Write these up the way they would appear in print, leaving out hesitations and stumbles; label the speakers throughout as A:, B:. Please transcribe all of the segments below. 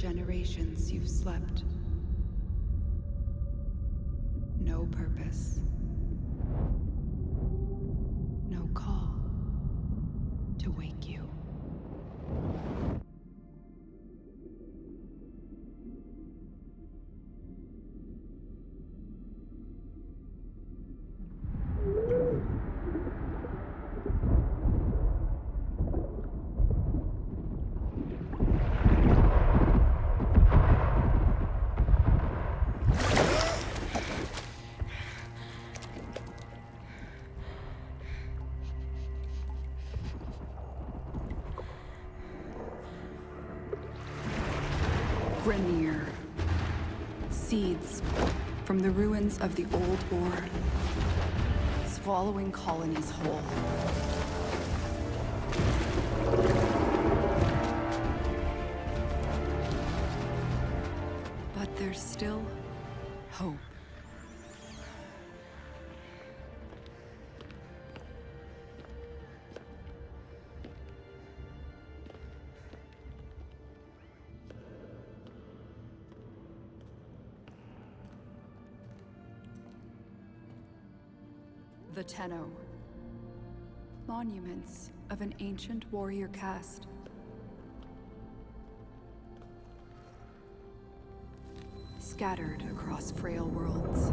A: generations you've slept. No purpose. No call to wake you. Grenier. Seeds from the ruins of the old war, swallowing colonies whole. But there's still hope. The Tenno. Monuments of an ancient warrior caste. Scattered across frail worlds.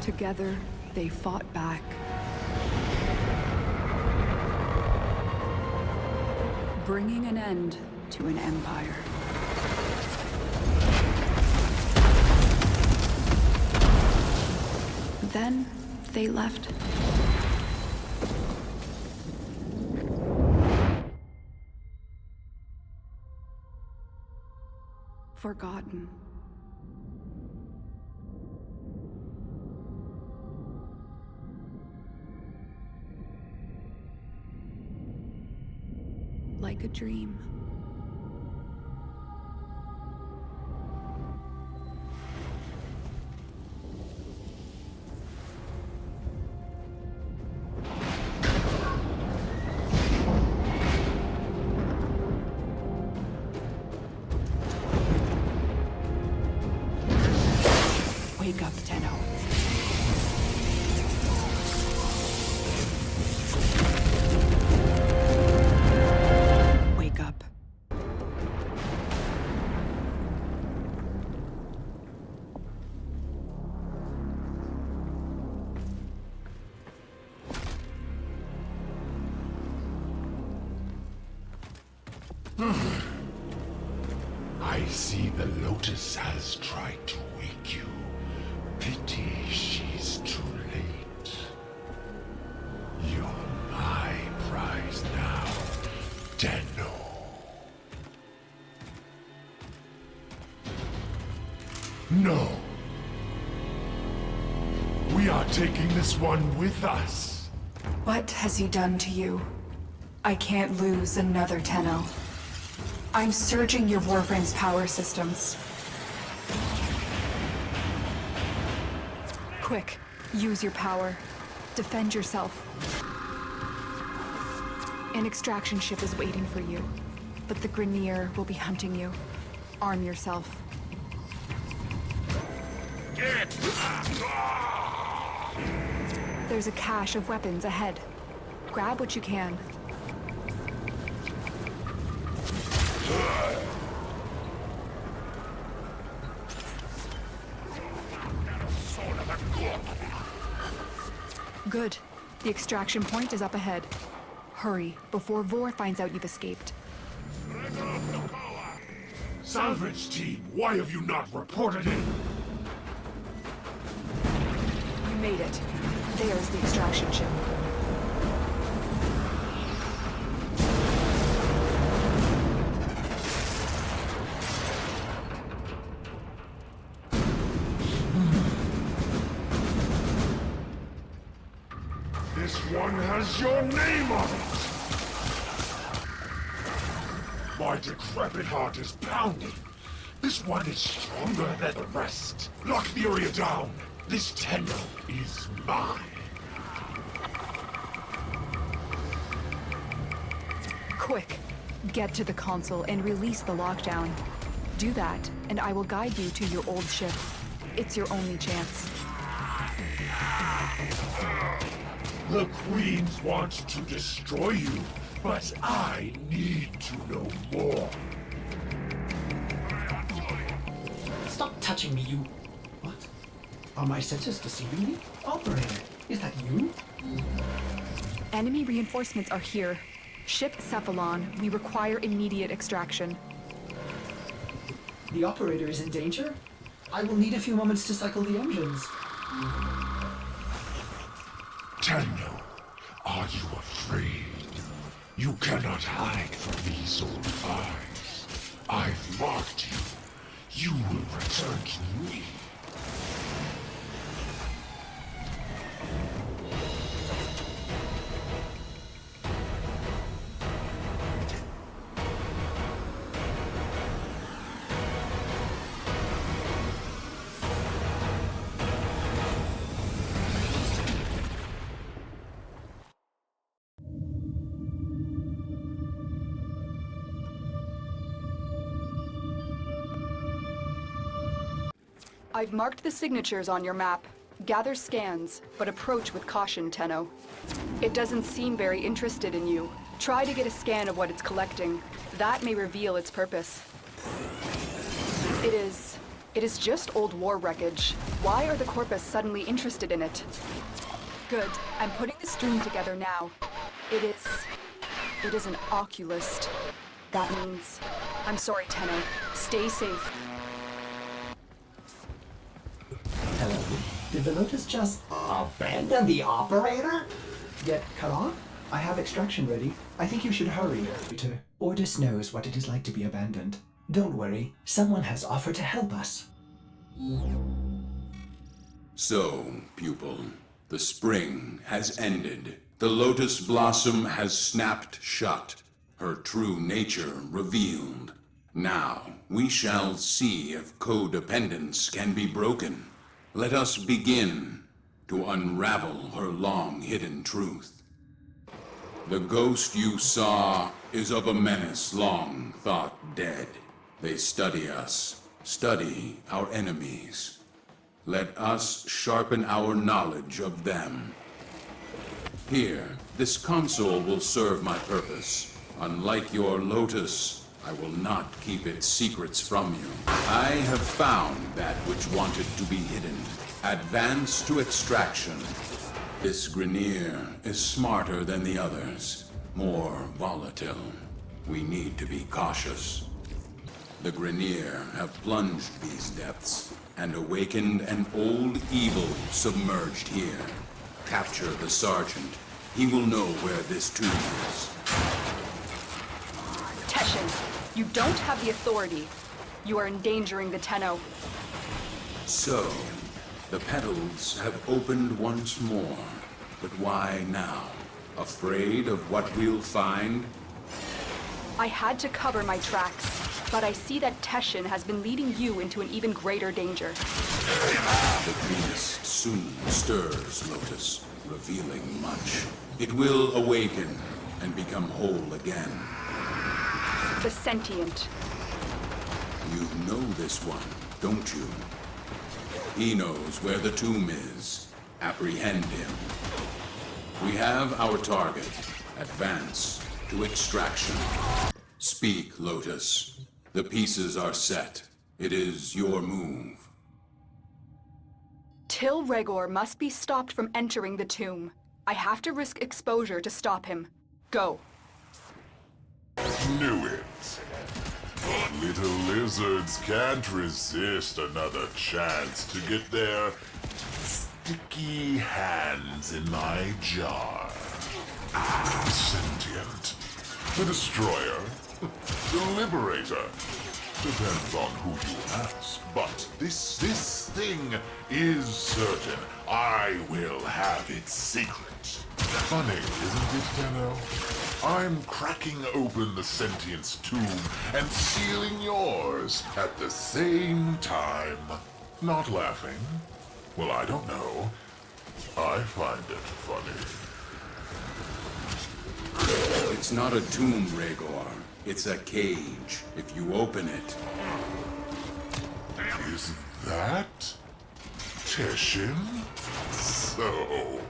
A: Together, they fought back. Bringing an end to an empire. Then, they left. Forgotten. Like a dream. Wake up, Tenno. Wake up.
B: I see the Lotus has tried to wake you. Pity she's too late. You're my prize now, Tenno. No. We are taking this one with us.
A: What has he done to you? I can't lose another Tenno. I'm surging your Warframe's power systems. Quick, use your power. Defend yourself. An extraction ship is waiting for you, but the Grineer will be hunting you. Arm yourself. There's a cache of weapons ahead. Grab what you can. Good. The extraction point is up ahead. Hurry, before Vor finds out you've escaped.
B: Salvage team, why have you not reported in?
A: You made it. There's the extraction ship.
B: This one has your name on it! My decrepit heart is pounding. This one is stronger than the rest. Lock the area down. This Tenno is mine.
A: Quick, get to the console and release the lockdown. Do that, and I will guide you to your old ship. It's your only chance.
B: The Queens want to destroy you, but I need to know more.
C: Stop touching me, you... What? Are my senses deceiving me? Operator, is that you?
A: Enemy reinforcements are here. Ship Cephalon, we require immediate extraction.
C: The operator is in danger? I will need a few moments to cycle the engines.
B: Tenno, are you afraid? You cannot hide from these old eyes. I've marked you. You will return to me.
A: I've marked the signatures on your map. Gather scans, but approach with caution, Tenno. It doesn't seem very interested in you. Try to get a scan of what it's collecting. That may reveal its purpose. It is just old war wreckage. Why are the Corpus suddenly interested in it? Good. I'm putting the stream together now. It is an oculist. That means... I'm sorry, Tenno. Stay safe.
C: Hello. Did the Lotus just abandon the operator? Get cut off? I have extraction ready. I think you should hurry. Ordis knows what it is like to be abandoned. Don't worry, someone has offered to help us.
D: So, pupil, the spring has ended. The lotus blossom has snapped shut, her true nature revealed. Now, we shall see if codependence can be broken. Let us begin to unravel her long-hidden truth. The ghost you saw is of a menace long thought dead. They study us, study our enemies. Let us sharpen our knowledge of them. Here, this console will serve my purpose. Unlike your Lotus, I will not keep its secrets from you. I have found that which wanted to be hidden. Advance to extraction. This Grineer is smarter than the others, more volatile. We need to be cautious. The Grineer have plunged these depths and awakened an old evil submerged here. Capture the Sergeant. He will know where this tomb is.
A: Teshin, you don't have the authority. You are endangering the Tenno.
D: So, the petals have opened once more. But why now? Afraid of what we'll find?
A: I had to cover my tracks, but I see that Teshin has been leading you into an even greater danger.
D: The beast soon stirs, Lotus, revealing much. It will awaken and become whole again.
A: The sentient.
D: You know this one, don't you? He knows where the tomb is. Apprehend him. We have our target. Advance to extraction. Speak, Lotus. The pieces are set. It is your move.
A: Till Regor must be stopped from entering the tomb. I have to risk exposure to stop him. Go.
B: Knew it. Little lizards can't resist another chance to get their sticky hands in my jar. Sentient. The destroyer. The liberator. Depends on who you ask. But this thing is certain. I will have its secret. Funny, isn't it, Tenno? I'm cracking open the sentient's tomb and sealing yours at the same time. Not laughing? Well, I don't know. I find it funny.
D: It's not a tomb, Regor. It's a cage. If you open it...
B: Is that Teshin? So...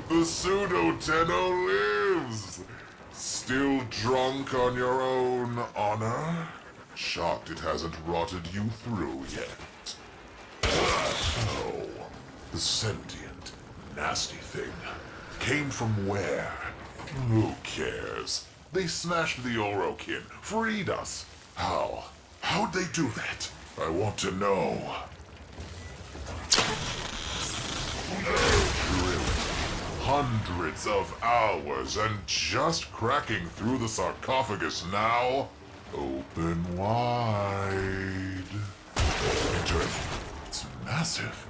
B: the pseudo-Tenno lives! Still drunk on your own honor? Shocked it hasn't rotted you through yet. So, the sentient, nasty thing, came from where? Who cares? They smashed the Orokin, freed us. How? How'd they do that? I want to know. Drilling hundreds of hours and just cracking through the sarcophagus now? Open wide. Enter it. It's massive.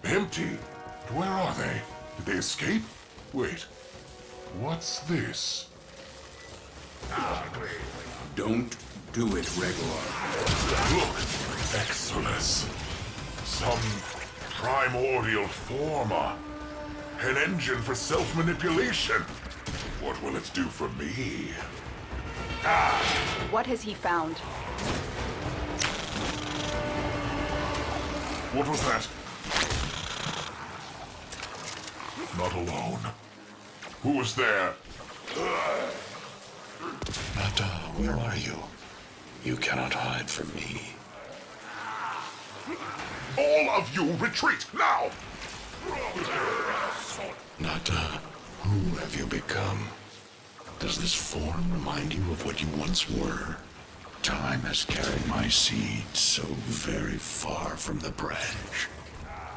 B: Empty. Where are they? Did they escape? Wait. What's this?
D: Don't do it, Regor.
B: Look! Excellence. Some primordial forma. An engine for self-manipulation. What will it do for me?
A: What has he found?
B: What was that? Not alone. Who was there?
E: Natah, where are you? You cannot hide from me.
B: All of you retreat now!
E: Natah, who have you become? Does this form remind you of what you once were? Time has carried my seed so very far from the branch.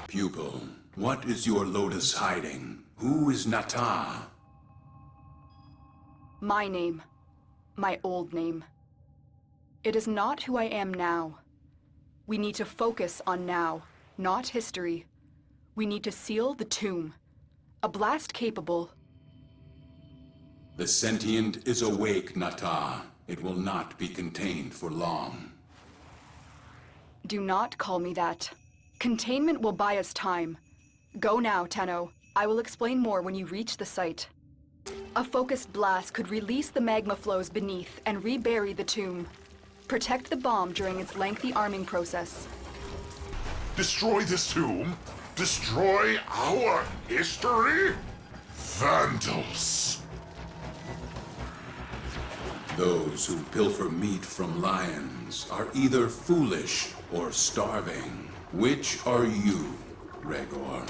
D: Pupil, what is your Lotus hiding? Who is Natah?
A: My name. My old name. It is not who I am now. We need to focus on now, not history. We need to seal the tomb. A blast capable.
D: The sentient is awake, Natah. It will not be contained for long.
A: Do not call me that. Containment will buy us time. Go now, Tenno. I will explain more when you reach the site. A focused blast could release the magma flows beneath and rebury the tomb. Protect the bomb during its lengthy arming process.
B: Destroy this tomb? Destroy our history? Vandals!
D: Those who pilfer meat from lions are either foolish or starving. Which are you, Regor?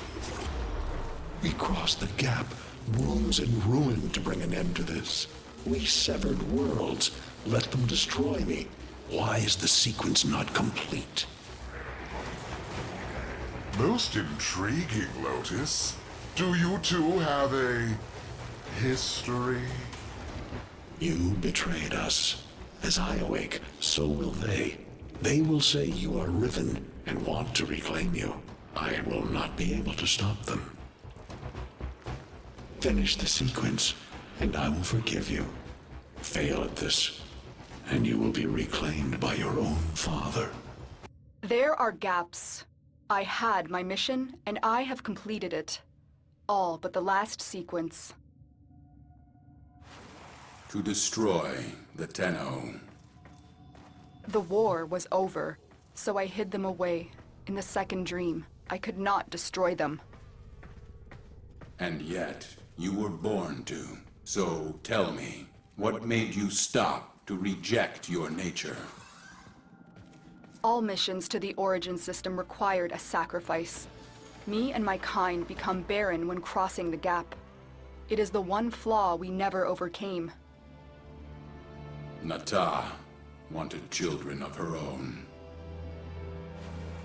E: We crossed the gap, wounds and ruin to bring an end to this. We severed worlds. Let them destroy me. Why is the sequence not complete?
B: Most intriguing, Lotus. Do you two have a history?
E: You betrayed us. As I awake, so will they. They will say you are Riven and want to reclaim you. I will not be able to stop them. Finish the sequence, and I will forgive you. Fail at this, and you will be reclaimed by your own father.
A: There are gaps. I had my mission, and I have completed it. All but the last sequence.
D: To destroy the Tenno.
A: The war was over, so I hid them away. In the second dream, I could not destroy them.
D: And yet, you were born to. So tell me, what made you stop to reject your nature?
A: All missions to the Origin system required a sacrifice. Me and my kind become barren when crossing the gap. It is the one flaw we never overcame.
D: Natah wanted children of her own.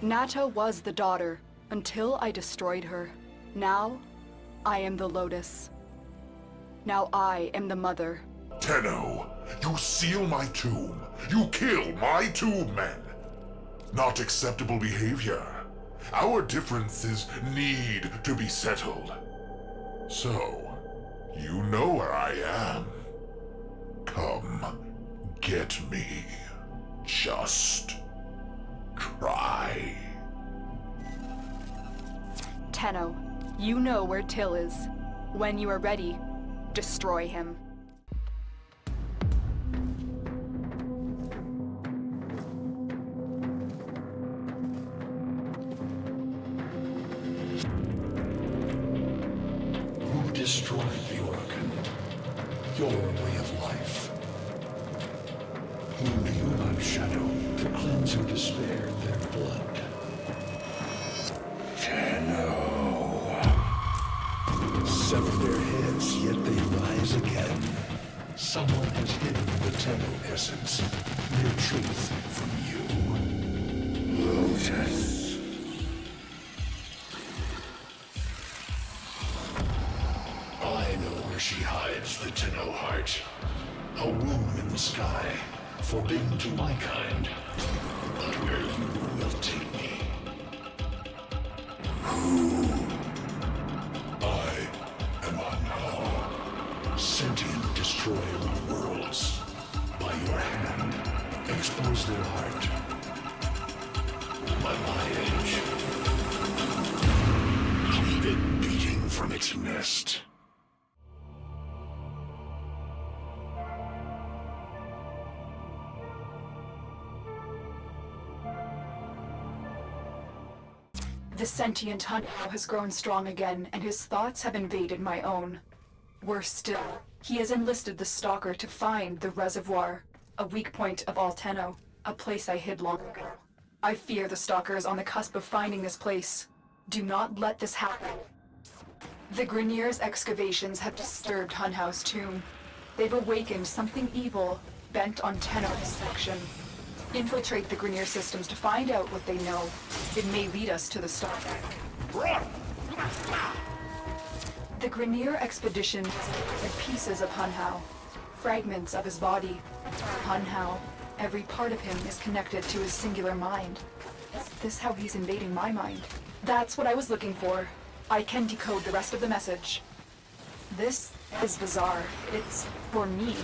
A: Natah was the daughter, until I destroyed her. Now, I am the Lotus. Now I am the mother.
B: Tenno, you seal my tomb. You kill my tomb men. Not acceptable behavior. Our differences need to be settled. So, you know where I am. Come, get me. Just try.
A: Tenno, you know where Till is. When you are ready, destroy him.
E: Who destroyed the organ? Your way of life. Whom do you not shadow to cleanse who despaired their blood? Tenno. Sever their heads, yet they rise again. Someone has hidden the Tenno essence, their truth from you. Lotus. I know where she hides the Tenno heart. A womb in the sky, forbidden to my kind, but where you will take me. I am Harrow, sentient destroyer of worlds. By your hand, expose their heart. By my edge, cleave it beating from its nest.
A: The sentient Harrow has grown strong again, and his thoughts have invaded my own. Worse still, he has enlisted the Stalker to find the reservoir, a weak point of all Tenno, a place I hid long ago. I fear the Stalker is on the cusp of finding this place. Do not let this happen. The Grineer's excavations have disturbed Hunhow's tomb. They've awakened something evil, bent on Tenno destruction. Infiltrate the Grineer systems to find out what they know. It may lead us to the Stalker. The Grineer expedition has the pieces of Hunhow, fragments of his body. Hunhow, Every part of him is connected to his singular mind. Is this how he's invading my mind? That's what I was looking for. I can decode the rest of the message. This is bizarre. It's for me.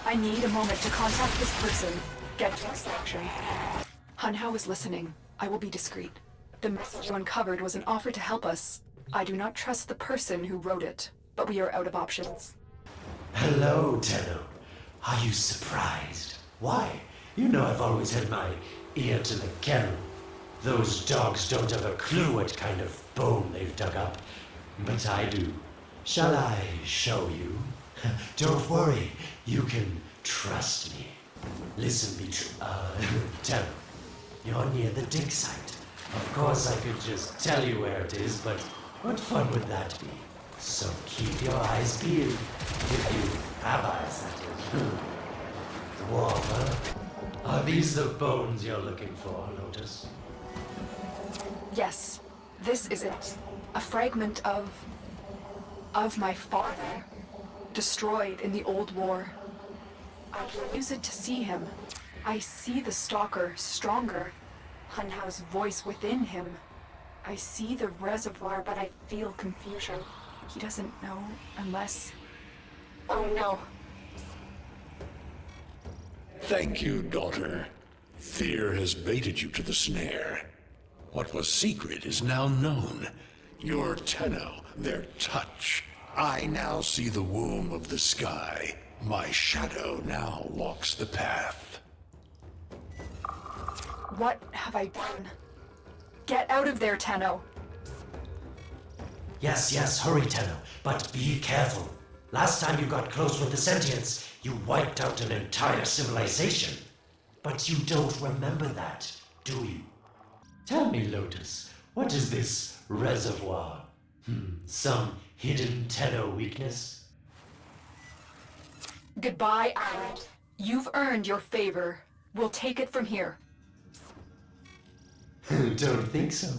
A: I need a moment to contact this person. Get to extraction. Hunhao is listening. I will be discreet. The message you uncovered was an offer to help us. I do not trust the person who wrote it, but we are out of options.
F: Hello, Tenno. Are you surprised? Why? You know I've always had my ear to the kennel. Those dogs don't have a clue what kind of bone they've dug up, but I do. Shall I show you? Don't worry, you can trust me. Listen, Tenno, you're near the dig site. Of course I could just tell you where it is, but what fun would that be? So keep your eyes peeled, if you have eyes, that is. Warmer. Are these the bones you're looking for, Lotus?
A: Yes, this is it. A fragment of my father, destroyed in the old war. I can use it to see him. I see the stalker stronger. Hunhao's voice within him. I see the reservoir, but I feel confusion. He doesn't know unless... Oh no.
E: Thank you, daughter. Fear has baited you to the snare. What was secret is now known. Your Tenno, their touch. I now see the womb of the sky. My shadow now walks the path.
A: What have I done? Get out of there, Tenno.
F: Yes, hurry, Tenno, but be careful. Last time you got close with the sentients, you wiped out an entire civilization. But you don't remember that, do you? Tell me, Lotus, what is this reservoir? Some hidden Tenno weakness?
A: Goodbye, Aaron. You've earned your favor. We'll take it from here.
F: Don't think so.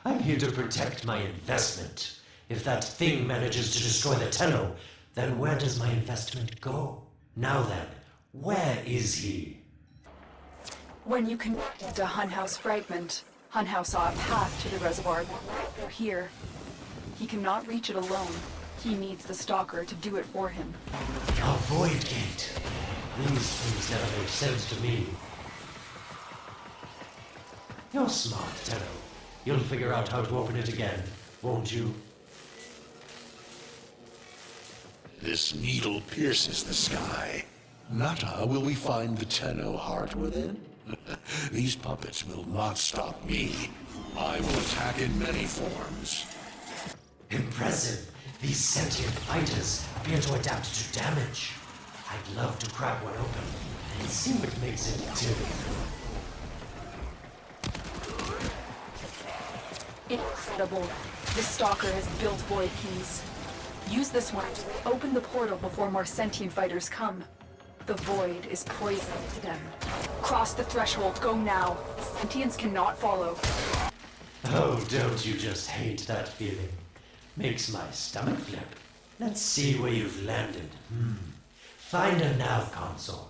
F: I'm here to protect my investment. If that thing manages to destroy the Tenno, then where does my investment go? Now then, where is he?
A: When you connected to Hunhao's fragment, Hunhao saw a path to the reservoir that led here. He cannot reach it alone. He needs the stalker to do it for him.
F: A void gate. These things never make sense to me. You're smart, Tenno. You'll figure out how to open it again, won't you?
E: This needle pierces the sky. Natah, will we find the Tenno heart within? These puppets will not stop me. I will attack in many forms.
F: Impressive. These sentient fighters appear to adapt to damage. I'd love to crack one open and see what makes it tick.
A: Incredible. The stalker has built void keys. Use this one to open the portal before more sentient fighters come. The void is poison to them. Cross the threshold. Go now. Sentients cannot follow.
F: Oh, don't you just hate that feeling? Makes my stomach flip. Let's see where you've landed. Find a nav console.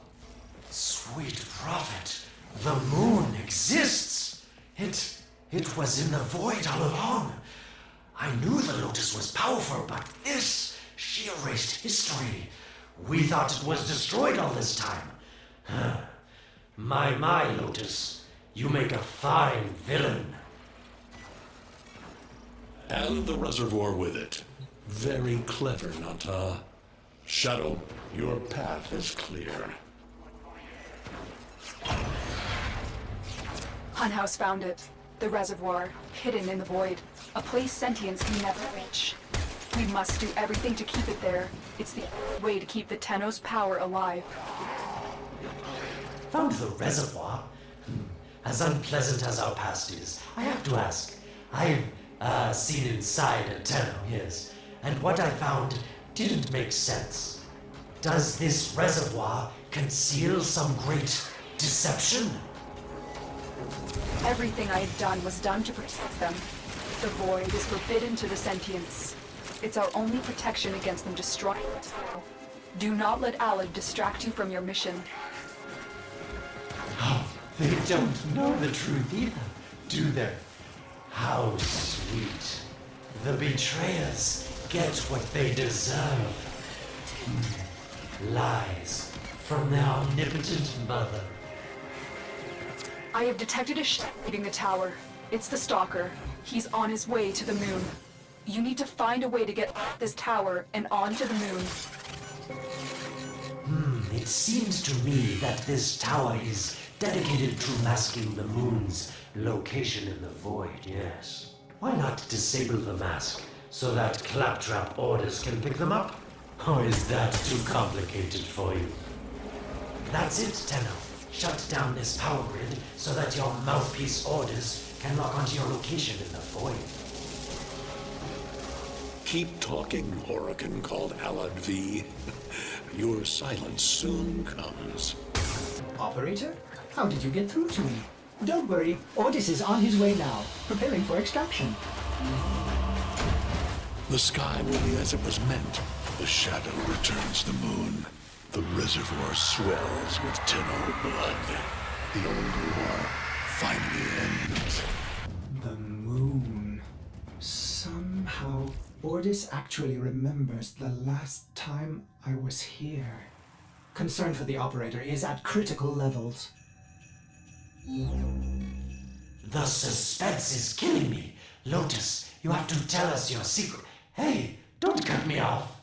F: Sweet prophet, the moon exists. It was in the void all along. I knew the Lotus was powerful, but this, she erased history. We thought it was destroyed all this time. My, Lotus, you make a fine villain.
E: And the reservoir with it. Very clever, Natah. Shadow, your path is clear.
A: Hunhao's found it. The reservoir, hidden in the void. A place sentients can never reach. We must do everything to keep it there. It's the only way to keep the Tenno's power alive.
F: Found the reservoir? As unpleasant as our past is, I have to ask. I've seen inside a Tenno, yes, and what I found didn't make sense. Does this reservoir conceal some great deception?
A: Everything I have done was done to protect them. The void is forbidden to the sentients. It's our only protection against them destroying the Tenno. Do not let Alad distract you from your mission.
F: They don't know the truth either, do they? How sweet. The betrayers get what they deserve. Lies from their omnipotent mother.
A: I have detected a ship leaving the tower. It's the Stalker. He's on his way to the moon. You need to find a way to get off this tower and onto the moon.
F: It seems to me that this tower is dedicated to masking the moon's location in the void, yes. Why not disable the mask so that claptrap orders can pick them up? Or is that too complicated for you? That's it, Tenno. Shut down this power grid so that your mouthpiece orders can lock onto your location in the void.
E: Keep talking, Huracan called Alad V. Your silence soon comes.
C: Operator? How did you get through to me? Don't worry, Ordis is on his way now, preparing for extraction.
E: The sky will be as it was meant. The shadow returns the moon. The reservoir swells with Tenno blood. The old war finally ends.
C: The moon. Somehow, Ordis actually remembers the last time I was here. Concern for the operator is at critical levels.
F: The suspense is killing me. Lotus, you have to tell us your secret. Hey, don't cut me off.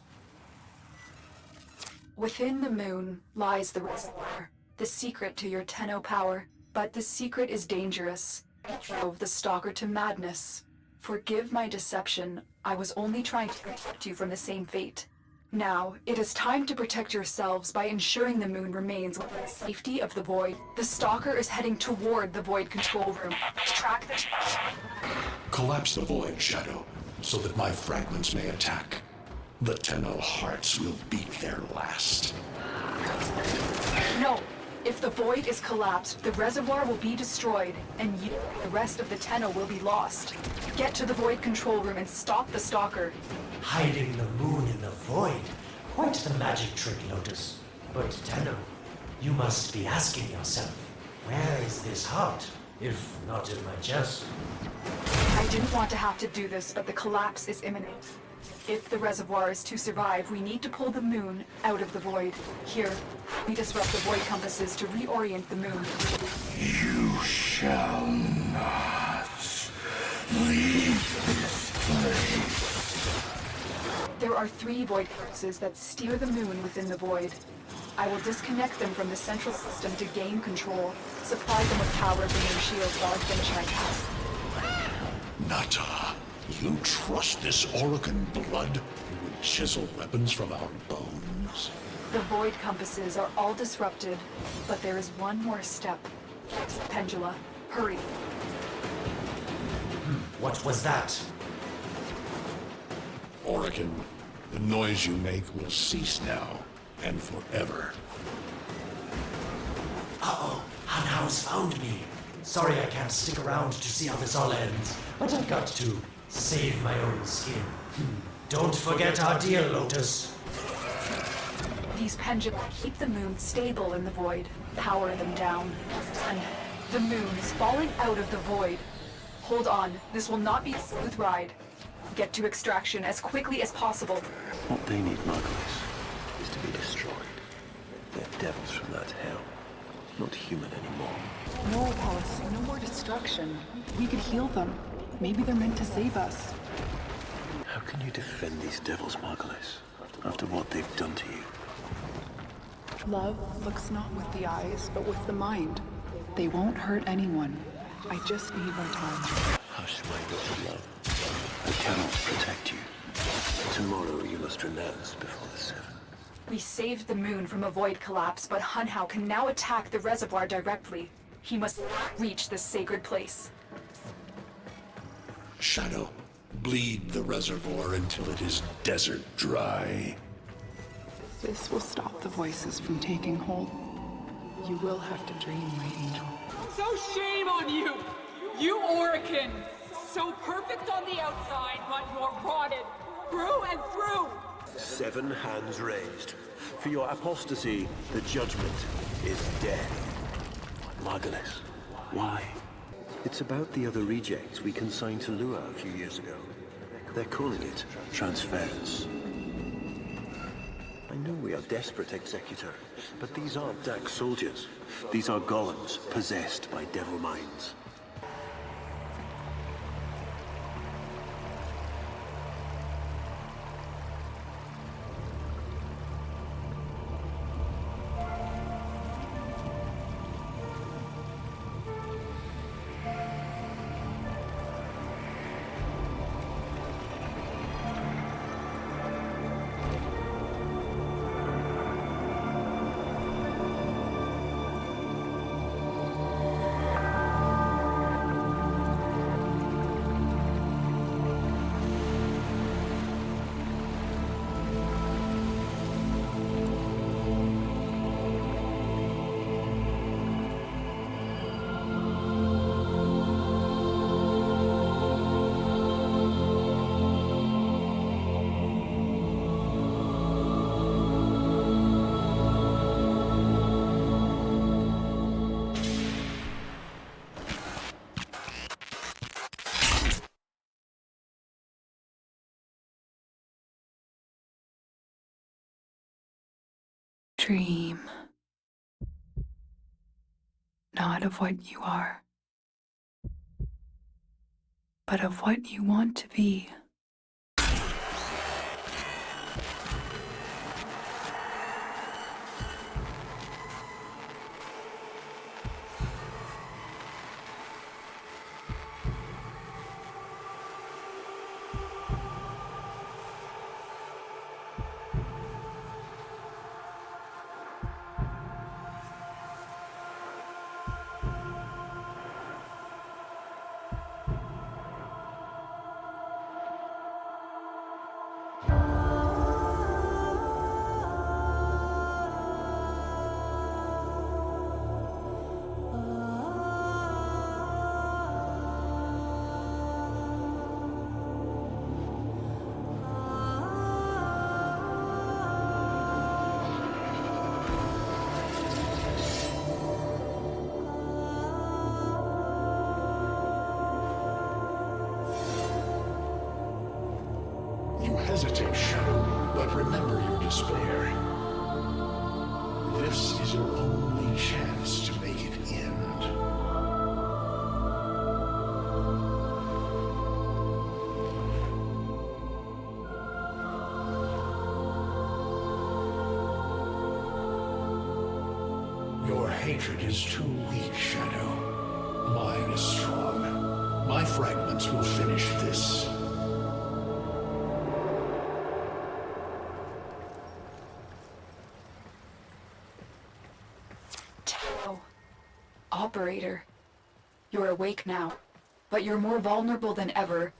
A: Within the moon lies the reservoir, the secret to your Tenno power. But the secret is dangerous. It drove the Stalker to madness. Forgive my deception. I was only trying to protect you from the same fate. Now, it is time to protect yourselves by ensuring the moon remains within the safety of the void. The Stalker is heading toward the void control room. Track the...
E: Collapse the void, Shadow, so that my fragments may attack. The Tenno hearts will beat their last.
A: No! If the void is collapsed, the reservoir will be destroyed, and you, the rest of the Tenno, will be lost. Get to the void control room and stop the Stalker.
F: Hiding the moon in the void. Quite the magic trick, Lotus. But Tenno, you must be asking yourself, where is this heart, if not in my chest?
A: I didn't want to have to do this, but the collapse is imminent. If the reservoir is to survive, we need to pull the moon out of the void. Here, we disrupt the void compasses to reorient the moon.
B: You shall not leave this place.
A: There are 3 void compasses that steer the moon within the void. I will disconnect them from the central system to gain control. Supply them with power from their shields while I finish my task.
E: Natah, you trust this Huracan blood who would chisel weapons from our bones?
A: The void compasses are all disrupted, but there is one more step. Pendula, hurry.
F: What was that?
E: Huracan, the noise you make will cease now and forever.
F: Uh-oh, Hanau's found me. Sorry I can't stick around to see how this all ends, but I've got to save my own skin. Don't forget our deal, Lotus.
A: These pendula keep the moon stable in the void. Power them down. And the moon is falling out of the void. Hold on, this will not be a smooth ride. Get to extraction as quickly as possible.
G: What they need, Margulis, is to be destroyed. They're devils from that hell, not human anymore.
H: No, Palace, no more destruction. We could heal them. Maybe they're meant to save us.
G: How can you defend these devils, Margulis, after what they've done to you?
H: Love looks not with the eyes, but with the mind. They won't hurt anyone. I just need more time.
G: Hush, my daughter, love. I cannot protect you. Tomorrow you must renounce before the 7.
A: We saved the moon from a void collapse, but Hunhao can now attack the reservoir directly. He must reach this sacred place.
E: Shadow, bleed the reservoir until it is desert dry.
H: This will stop the voices from taking hold. You will have to dream, my angel.
I: So shame on you! You Huracan! So perfect on the outside, but you're rotted through and through!
G: 7 hands raised. For your apostasy, the judgment is death. Margulis, why? It's about the other rejects we consigned to Lua a few years ago. They're calling it transference. I know we are desperate, Executor, but these aren't Dark soldiers. These are golems possessed by devil minds.
H: Dream. Not of what you are, but of what you want to be.
B: You hesitate, Shadow, but remember your despair. This is your only chance to make it end. Your hatred is too weak, Shadow. Mine is strong. My fragments will finish this.
A: Operator, you're awake now, but you're more vulnerable than ever.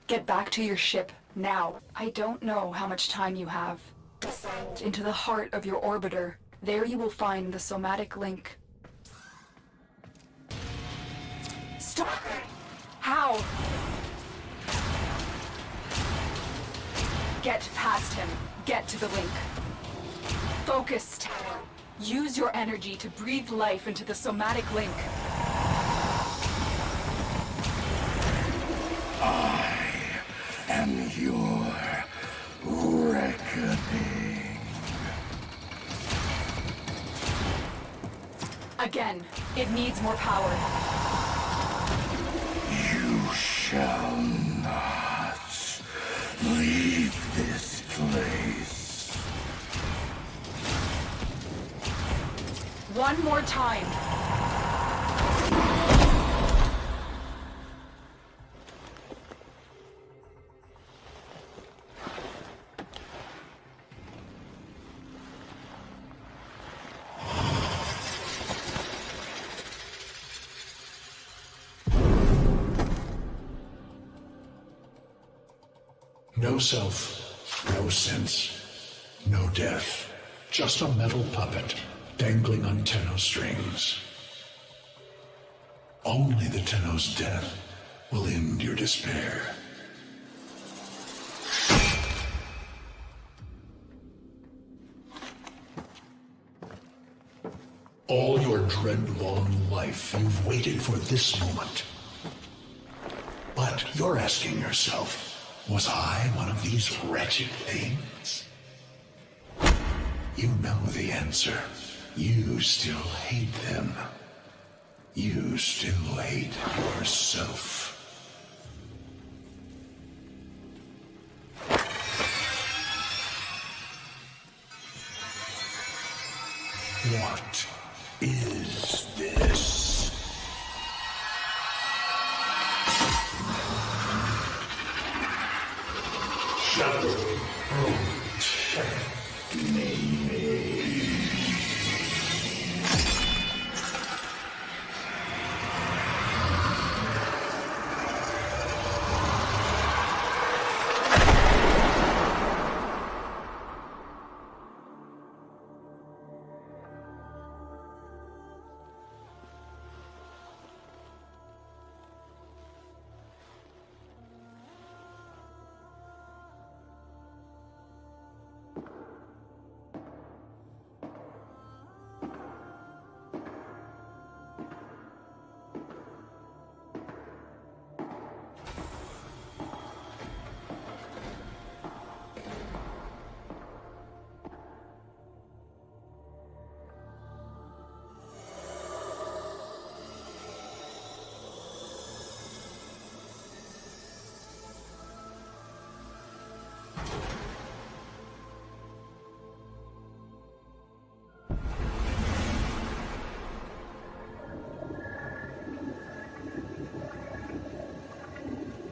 A: Get back to your ship, now. I don't know how much time you have. Descend into the heart of your orbiter. There you will find the somatic link. Stalker! How? Get past him. Get to the link. Focus, Tower. Use your energy to breathe life into the somatic link.
B: I am your reckoning.
A: Again, it needs more power.
B: You shall not leave this place.
A: One more time.
B: No self, no sense, no death. Just a metal puppet dangling on Tenno's strings. Only the Tenno's death will end your despair.
E: All your dread-long life, you've waited for this moment. But you're asking yourself, was I one of these wretched things? You know the answer. You still hate them. You still hate yourself. What is this? Shadow.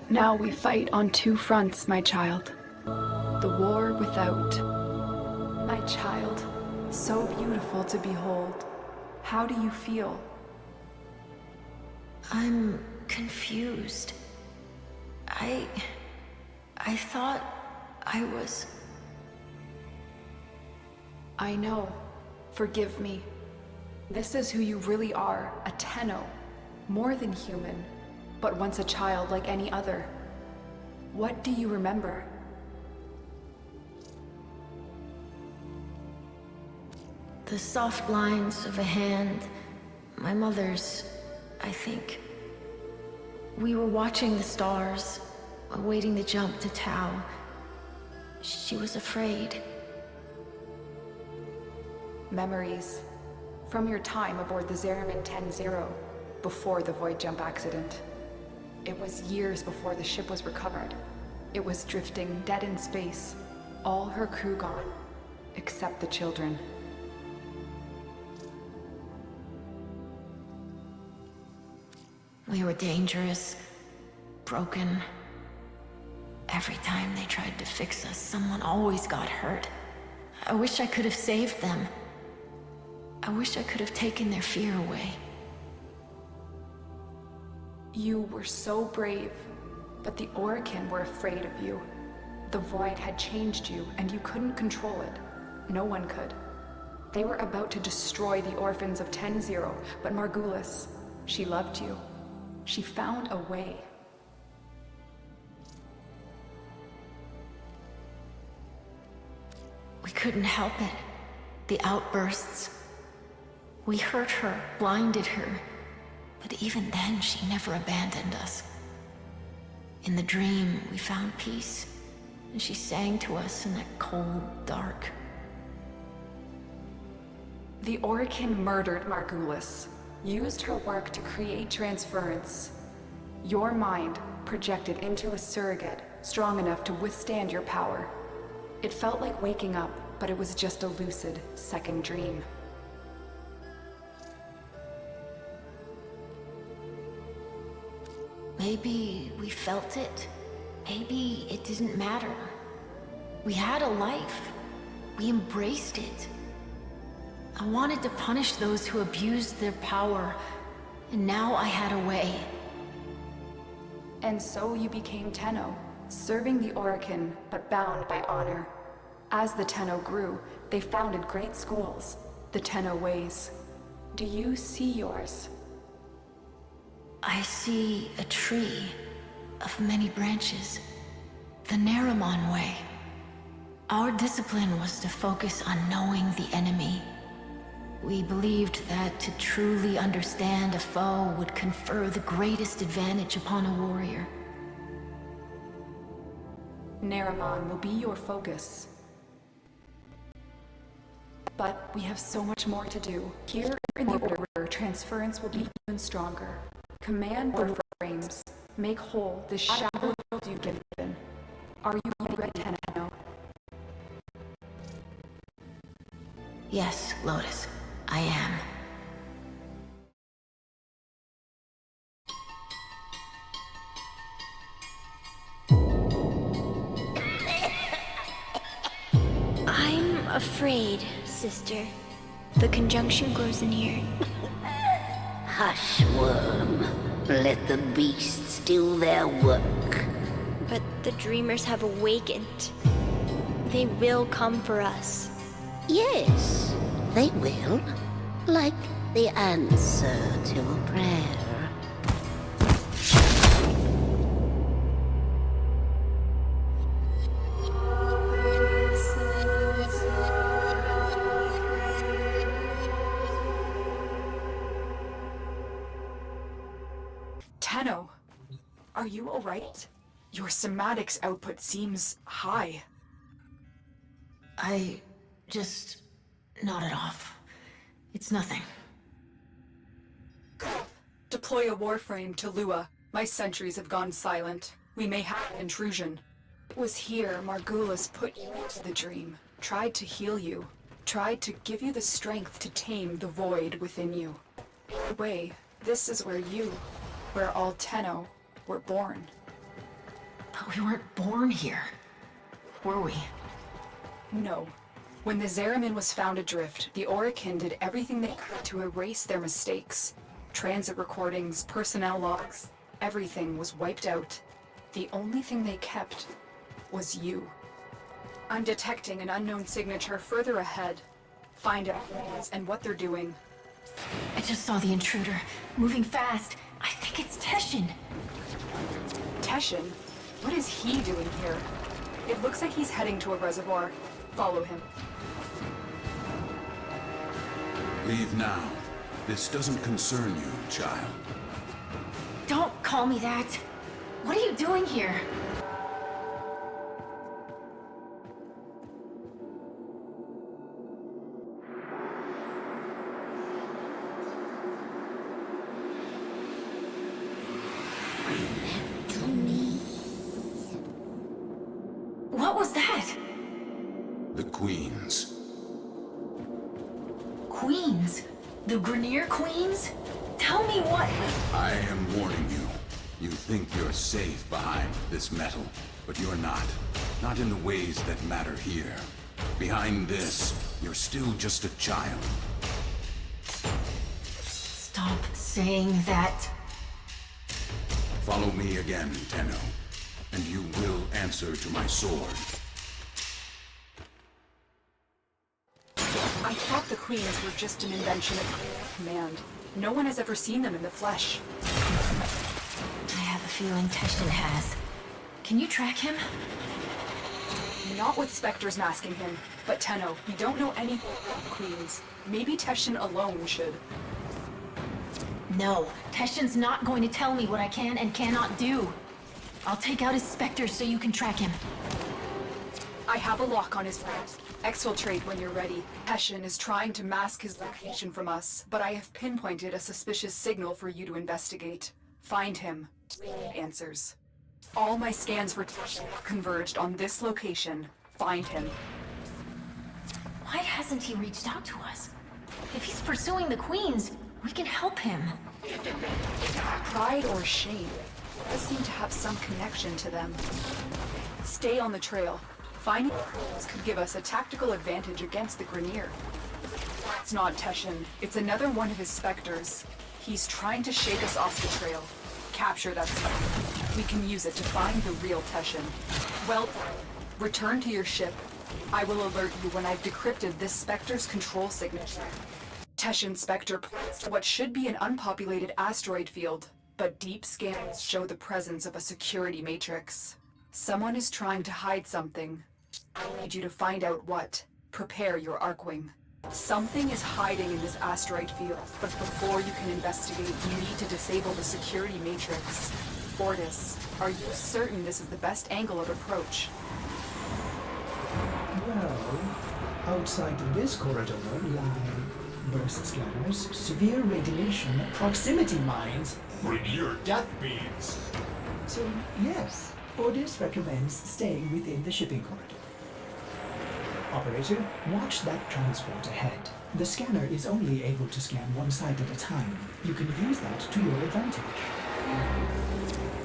A: Now we fight on two fronts, my child. The war without. My child, so beautiful to behold. How do you feel?
J: I'm confused. I thought I was...
A: I know. Forgive me. This is who you really are, a Tenno. More than human, but once a child like any other. What do you remember?
J: The soft lines of a hand, my mother's, I think. We were watching the stars, awaiting the jump to Tau. She was afraid.
A: Memories. From your time aboard the Zariman 10-0, before the void jump accident. It was years before the ship was recovered. It was drifting dead in space, all her crew gone, except the children.
J: We were dangerous, broken. Every time they tried to fix us, someone always got hurt. I wish I could have saved them. I wish I could have taken their fear away.
A: You were so brave, but the Orokin were afraid of you. The void had changed you, and you couldn't control it. No one could. They were about to destroy the orphans of 10-0, but Margulis, she loved you. She found a way.
J: We couldn't help it. The outbursts. We hurt her, blinded her. But even then, she never abandoned us. In the dream, we found peace. And she sang to us in that cold dark.
A: The Orokin murdered Margulis, used her work to create transference. Your mind projected into a surrogate strong enough to withstand your power. It felt like waking up, but it was just a lucid second dream.
J: Maybe we felt it. Maybe it didn't matter. We had a life. We embraced it. I wanted to punish those who abused their power, and now I had a way.
A: And so you became Tenno, serving the Orokin, but bound by honor. As the Tenno grew, they founded great schools, the Tenno ways. Do you see yours?
J: I see a tree of many branches. The Zariman way. Our discipline was to focus on knowing the enemy. We believed that to truly understand a foe would confer the greatest advantage upon a warrior.
A: Zariman will be your focus. But we have so much more to do. Here in the Order, transference will be even stronger. Command Warframes. Make whole the shadow you've given. Are you ready, Tenno?
J: Yes, Lotus, I am.
K: I'm afraid, sister. The conjunction grows near.
L: Hush, worm. Let the beasts do their work.
K: But the dreamers have awakened. They will come for us.
L: Yes, they will. Like the answer to a prayer.
A: Tenno, are you alright? Your somatics output seems high.
J: I just nodded off. It's nothing.
A: Deploy a Warframe to Lua. My sentries have gone silent. We may have intrusion. It was here Margulis put you into the dream. Tried to heal you. Tried to give you the strength to tame the void within you. In a way, this is where all Tenno were born.
J: But we weren't born here, were we?
A: No. When the Zariman was found adrift, the Orokin did everything they could to erase their mistakes. Transit recordings, personnel logs, everything was wiped out. The only thing they kept was you. I'm detecting an unknown signature further ahead. Find out who it is and what they're doing.
J: I just saw the intruder, moving fast. I think it's Teshin.
A: Teshin? What is he doing here? It looks like he's heading to a reservoir. Follow him.
D: Leave now. This doesn't concern you, child.
J: Don't call me that. What are you doing here? What was that?
D: The Queens.
J: Queens? The Grineer Queens? Tell me what...
D: I am warning you. You think you're safe behind this metal, but you're not. Not in the ways that matter here. Behind this, you're still just a child.
J: Stop saying that.
D: Follow me again, Tenno, and you will answer to my sword.
A: I thought the Queens were just an invention of command. No one has ever seen them in the flesh.
J: I have a feeling Teshin has. Can you track him?
A: Not with Spectres masking him, but Tenno, we don't know anything about the Queens. Maybe Teshin alone should.
J: No, Teshin's not going to tell me what I can and cannot do. I'll take out his specters so you can track him.
A: I have a lock on his front. Exfiltrate when you're ready. Teshin is trying to mask his location from us, but I have pinpointed a suspicious signal for you to investigate. Find him. Answers. All my scans for Teshin have converged on this location. Find him.
J: Why hasn't he reached out to us? If he's pursuing the Queens, we can help him.
A: Pride or shame does seem to have some connection to them. Stay on the trail. Finding the Queens could give us a tactical advantage against the Grineer. It's not Teshin. It's another one of his specters. He's trying to shake us off the trail. Capture that specter. We can use it to find the real Teshin. Well, return to your ship. I will alert you when I've decrypted this specter's control signature. Teshin Spectre points to what should be an unpopulated asteroid field, but deep scans show the presence of a security matrix. Someone is trying to hide something. I need you to find out what. Prepare your Archwing. Something is hiding in this asteroid field, but before you can investigate, you need to disable the security matrix. Ortis, are you certain this is the best angle of approach?
C: Well, outside this corridor lie burst scanners, severe radiation, proximity mines.
B: Bring your death beams.
C: So, yes, Ortis recommends staying within the shipping corridor. Operator, watch that transport ahead. The scanner is only able to scan one side at a time. You can use that to your advantage.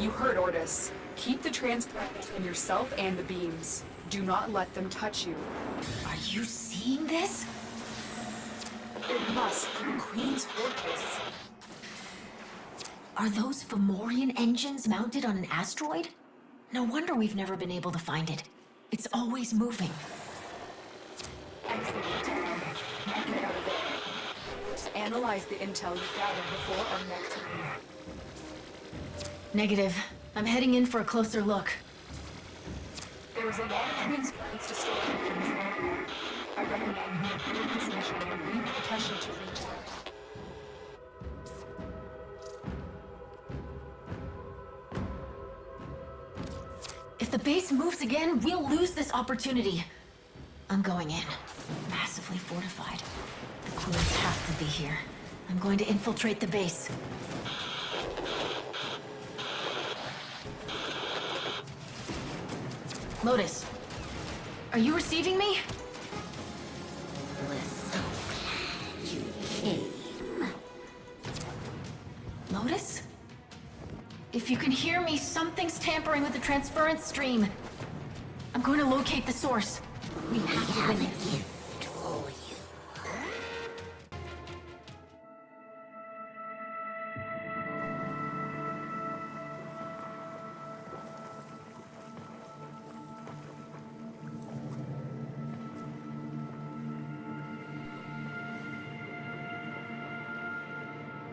A: You heard Ortis. Keep the transport between yourself and the beams. Do not let them touch you.
J: Are you seeing this?
A: It must be the Queen's fortress.
J: Are those Fomorian engines mounted on an asteroid? No wonder we've never been able to find it. It's always moving.
A: Excellent. Get out of there. Analyze the intel you gathered before our next meeting.
J: Negative. I'm heading in for a closer look.
A: There is a lot of transference to store in this area. I recommend you move this mission and leave the Teshin to reach out.
J: If the base moves again, we'll lose this opportunity. I'm going in. Massively fortified. The queens have to be here. I'm going to infiltrate the base. Lotus, are you receiving me?
L: We're so glad you came.
J: Lotus? If you can hear me, something's tampering with the transference stream. I'm going to locate the source. We have to win this.
L: Gift for you.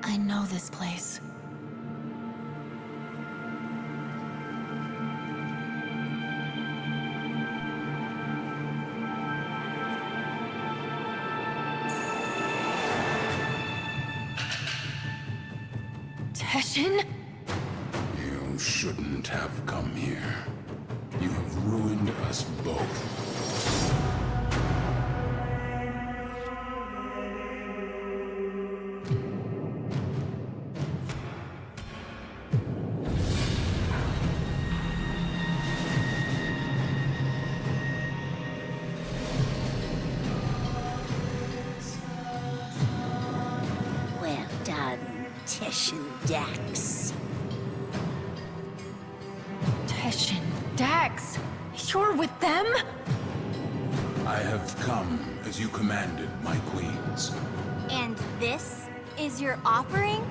J: I know this place. Teshin?
D: You shouldn't have come here. You have ruined us both.
L: Well done, Teshin Dax.
J: Teshin, Dax, you're with them?
D: I have come as you commanded, my queens.
K: And this is your offering?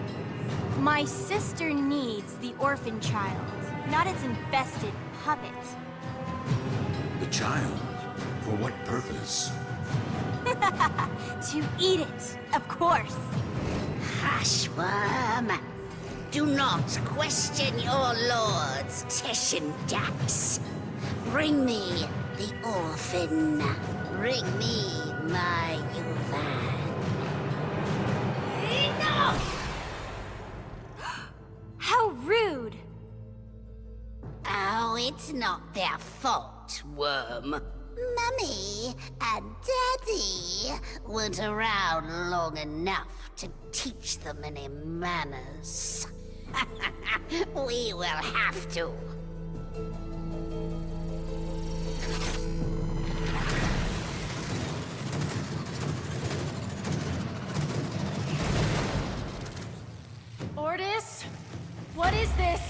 K: My sister needs the orphan child, not its infested puppet.
D: The child? For what purpose?
K: To eat it, of course.
L: Hush, worm. Do not question your lords, Teshin Dax. Bring me the orphan. Bring me my Yuvan. Enough!
K: How rude!
L: Oh, it's not their fault, worm. Mummy and Daddy weren't around long enough to teach them any manners. We will have to.
J: Ortis? What is this?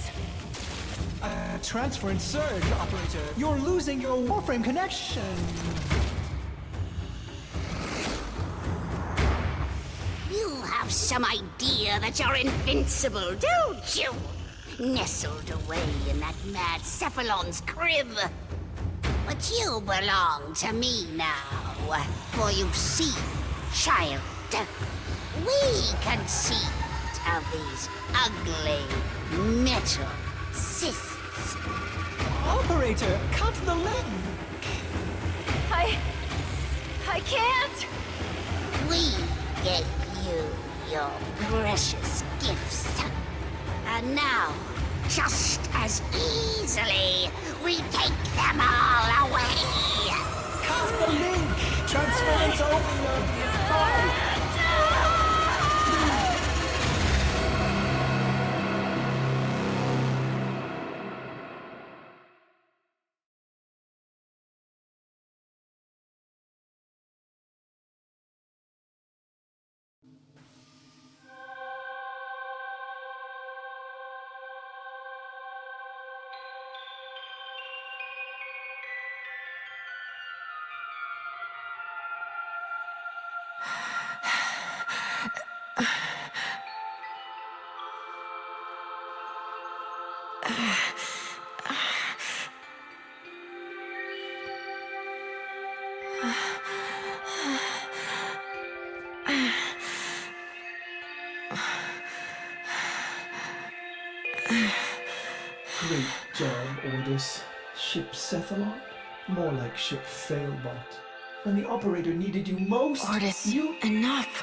C: Transference surge, operator. You're losing your Warframe connection.
L: You have some idea that you're invincible, don't you? Nestled away in that mad Cephalon's crib. But you belong to me now. For you see, child, we conceived of these ugly metal cysts.
C: Operator, cut the link.
J: I can't.
L: We gave you your precious gifts. And now, just as easily, we take them all away.
C: Cast the link! Transference overload! 5, Great job, Ordis. Ship Cephalon? More like Ship Failbot. When the operator needed you most,
J: Ordis,
C: you...
J: enough!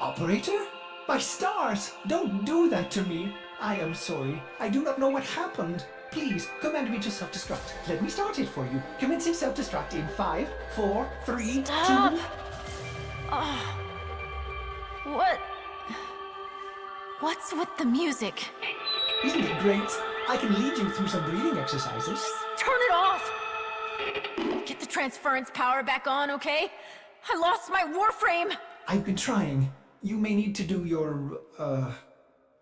C: Operator? My stars! Don't do that to me! I am sorry. I do not know what happened. Please, command me to self-destruct. Let me start it for you. Commencing self-destruct in 5, 4, 3,
J: Stop!
C: 2...
J: Oh. What's with the music?
C: Isn't it great? I can lead you through some breathing exercises.
J: Just turn it off! Get the transference power back on, okay? I lost my Warframe!
C: I've been trying. You may need to do your,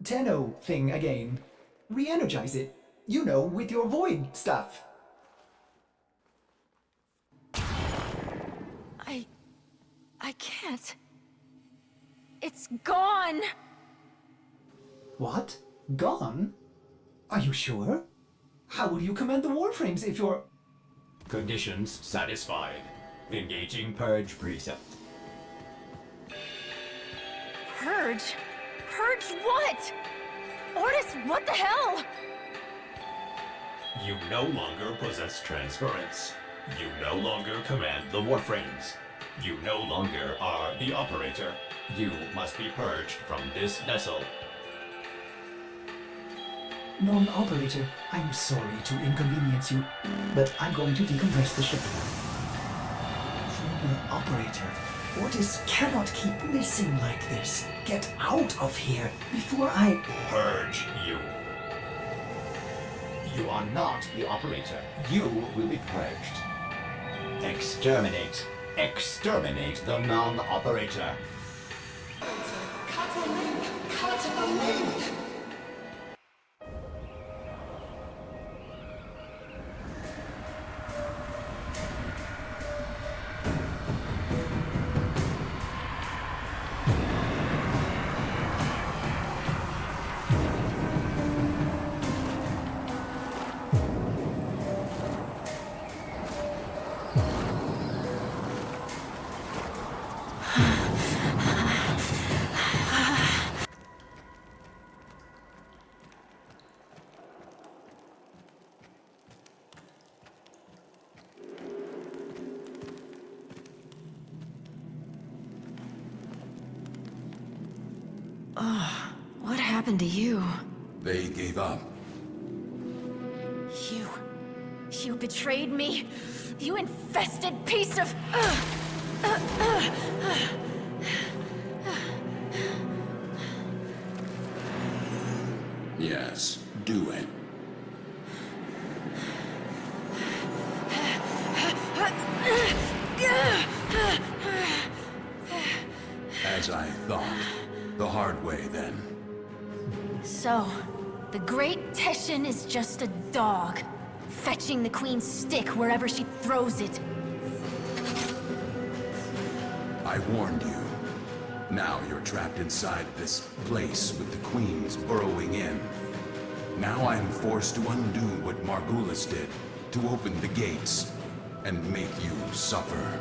C: Tenno thing again. Re-energize it. You know, with your void stuff.
J: I can't. It's gone!
C: What? Gone? Are you sure? How will you command the Warframes if you're...
M: Conditions satisfied. Engaging Purge Precept.
J: Purge? Purge what? Ordis, what the hell?
M: You no longer possess transference. You no longer command the Warframes. You no longer are the operator. You must be purged from this vessel.
C: Non-operator, I'm sorry to inconvenience you, but I'm going to decompress the ship. Former operator, Ordis cannot keep missing like this. Get out of here before I...
M: Purge you. You are not the operator. You will be purged. Exterminate. Exterminate the non-operator.
C: Cut the link! Cut the link!
J: What happened to you?
D: They gave up.
J: You betrayed me? You infested piece of...
D: Yes, do it. As I thought. The hard way, then.
J: So, the great Teshin is just a dog, fetching the Queen's stick wherever she throws it.
D: I warned you. Now you're trapped inside this place with the Queens burrowing in. Now I'm forced to undo what Margulis did, to open the gates, and make you suffer.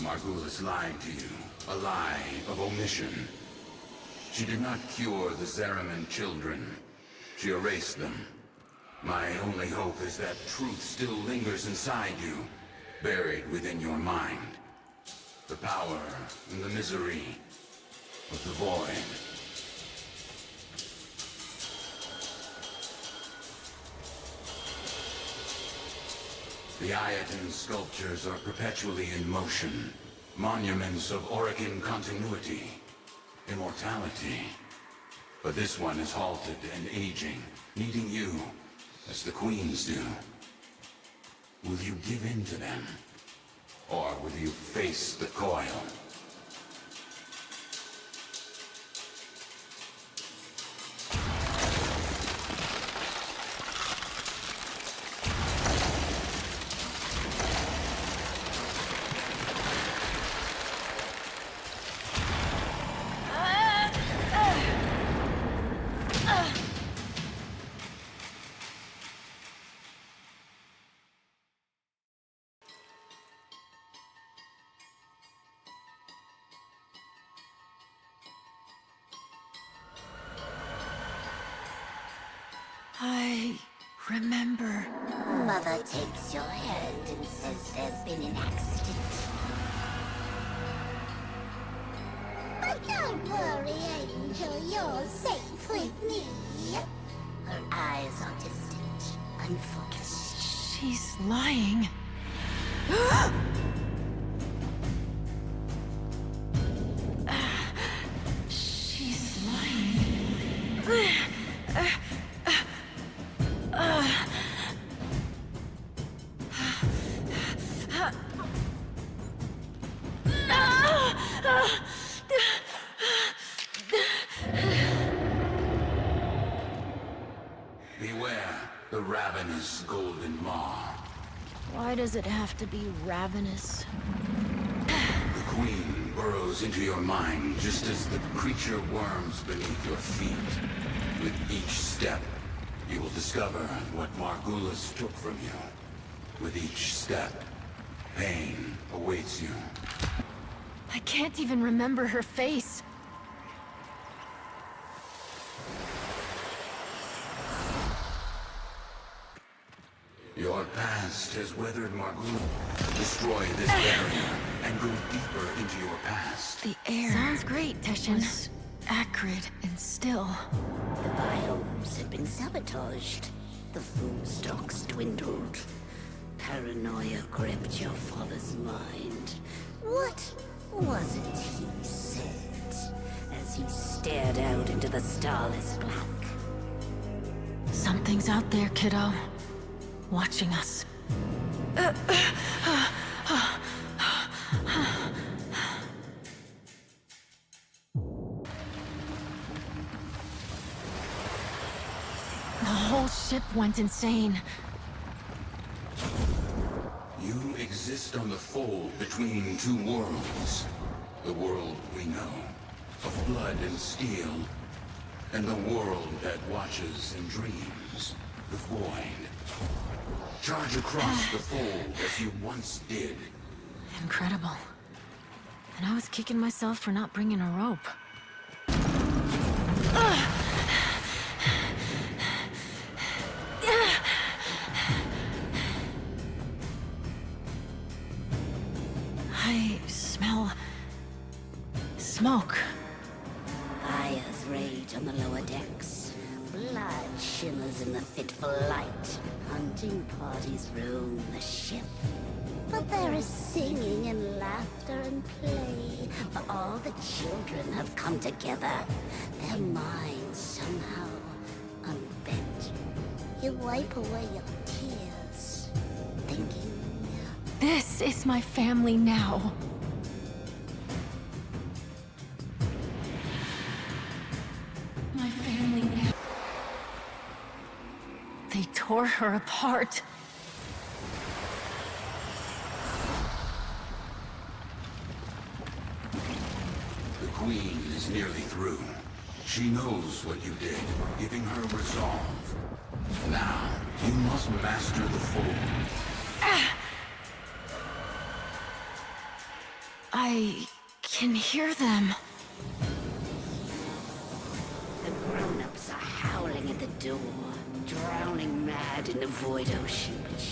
D: Margulis lied to you. A lie of omission. She did not cure the Zariman children. She erased them. My only hope is that truth still lingers inside you, buried within your mind. The power and the misery of the void. The Ayatan sculptures are perpetually in motion, monuments of Orican continuity, immortality. But this one is halted and aging, needing you, as the queens do. Will you give in to them? Or will you face the coil?
J: I remember.
L: Mother takes your hand and says there's been an accident. But don't worry, Angel, you're safe with me. Her eyes are distant, unfocused.
J: She's lying. She's lying.
D: Beware the ravenous golden maw.
J: Why does it have to be ravenous?
D: The queen burrows into your mind just as the creature worms beneath your feet. With each step, you will discover what Margulis took from you. With each step, pain awaits you.
J: I can't even remember her face.
D: Your past has weathered Margulis. Destroy this barrier and go deeper into your past.
J: The air sounds great, Teshin. Was acrid and still.
L: The biomes had been sabotaged. The food stocks dwindled. Paranoia gripped your father's mind. What was it he said as he stared out into the starless black?
J: Something's out there, kiddo. Watching us. The whole ship went insane.
D: You exist on the fold between two worlds. The world we know, of blood and steel, and the world that watches and dreams, the void. Charge across the fold as you once did.
J: Incredible. And I was kicking myself for not bringing a rope. I smell smoke.
L: Fires rage on the lower decks. Blood shimmers in the fitful light. Hunting parties roam the ship. But there is singing and laughter and play. For all the children have come together. Their minds somehow unbent. You wipe away your tears, thinking...
J: This is my family now. My family now. They tore her apart.
D: The Queen is nearly through. She knows what you did, giving her resolve. Now, you must master the fold.
J: I can hear them.
L: The grown-ups are howling at the door, drowning mad in the void ocean, but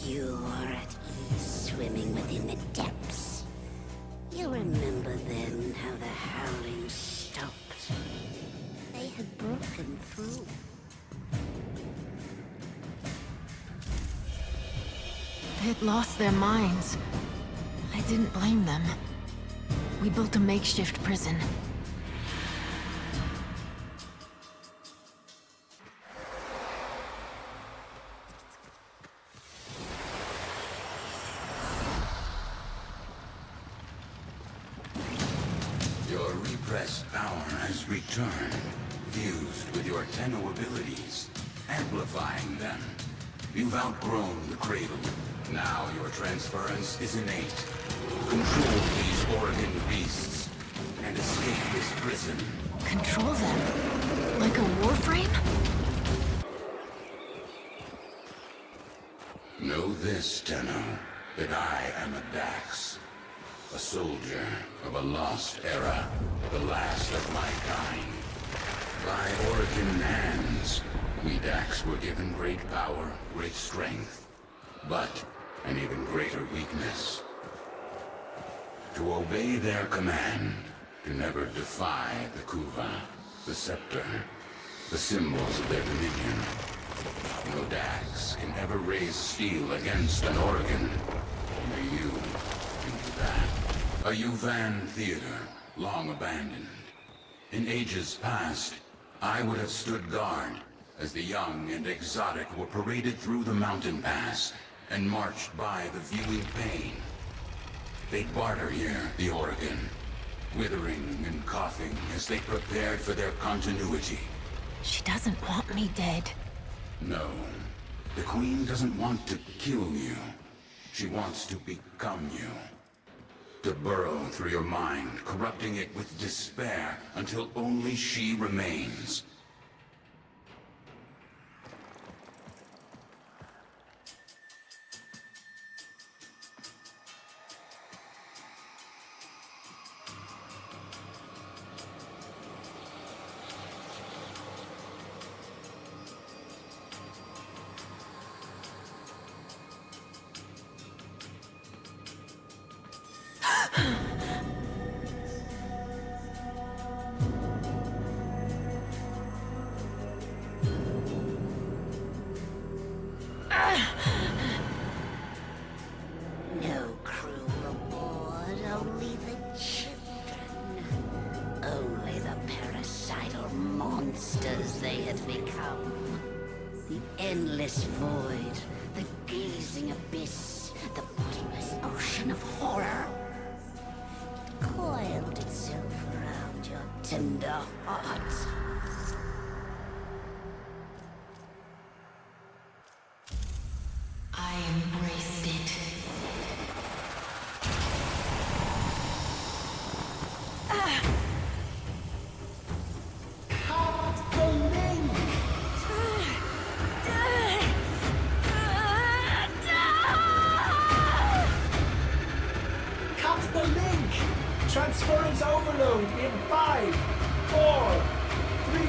L: you are at ease swimming within the depths. You'll remember then how the howling stopped. They had broken through.
J: They'd lost their minds. I didn't blame them. We built a makeshift prison.
D: Your repressed power has returned, fused with your Tenno abilities, amplifying them. You've outgrown the cradle. Now your transference is innate. Control these Oregon beasts and escape this prison.
J: Control them? Like a warframe?
D: Know this, Tenno, that I am a Dax. A soldier of a lost era, the last of my kind. By Oregon hands, we Dax were given great power, great strength, but an even greater weakness. To obey their command, to never defy the Kuva, the scepter, the symbols of their dominion. No Dax can ever raise steel against an Oregon. Only you can do that. A Yuvan theater, long abandoned. In ages past, I would have stood guard as the young and exotic were paraded through the mountain pass and marched by the viewing pain. They'd barter here, the Oregon, withering and coughing as they prepared for their continuity.
J: She doesn't want me dead.
D: No, the Queen doesn't want to kill you. She wants to become you. To burrow through your mind, corrupting it with despair until only she remains.
L: No crew reward, only the children. Only the parasital monsters they had become. The endless void, the gazing abyss, the bottomless ocean of horror. It coiled itself around your tender heart.
J: I embraced it.
C: Cut the link! Transference overload in 5, 4, 3,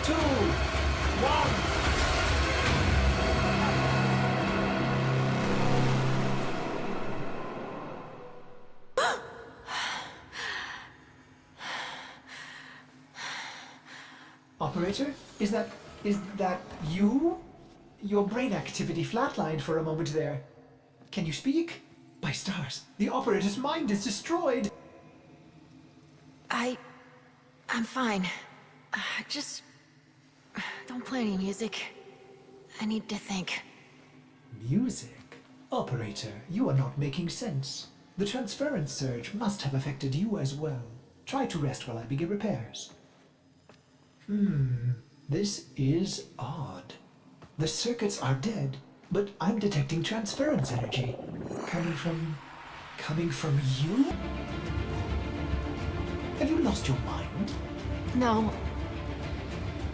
C: 2, 1. Operator, is that you? Your brain activity flatlined for a moment there. Can you speak? By stars, the operator's mind is destroyed.
J: I'm fine. Just don't play any music. I need to think.
C: Music? Operator, you are not making sense. The transference surge must have affected you as well. Try to rest while I begin repairs. This is odd. The circuits are dead, but I'm detecting transference energy. Coming from you? Have you lost your mind?
J: No.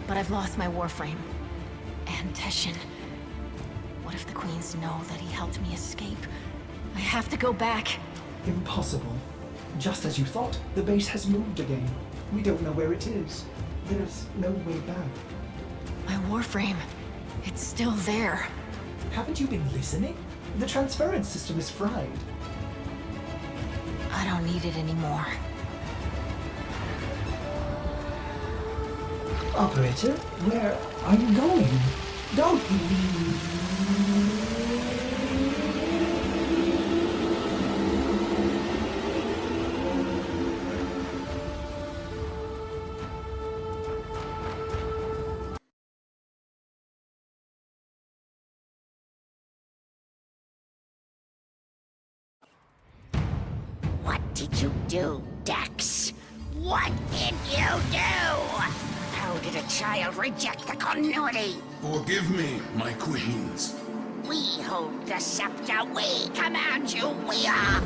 J: But I've lost my warframe. And Teshin. What if the Queens know that he helped me escape? I have to go back.
C: Impossible. Just as you thought, the base has moved again. We don't know where it is. There's no way back.
J: My Warframe. It's still there.
C: Haven't you been listening? The transference system is fried.
J: I don't need it anymore.
C: Operator, where are you going? Don't leave.
L: What did you do, Dax? What did you do? How did a child reject the continuity?
D: Forgive me, my queens.
L: We hold the scepter. We command you. We are...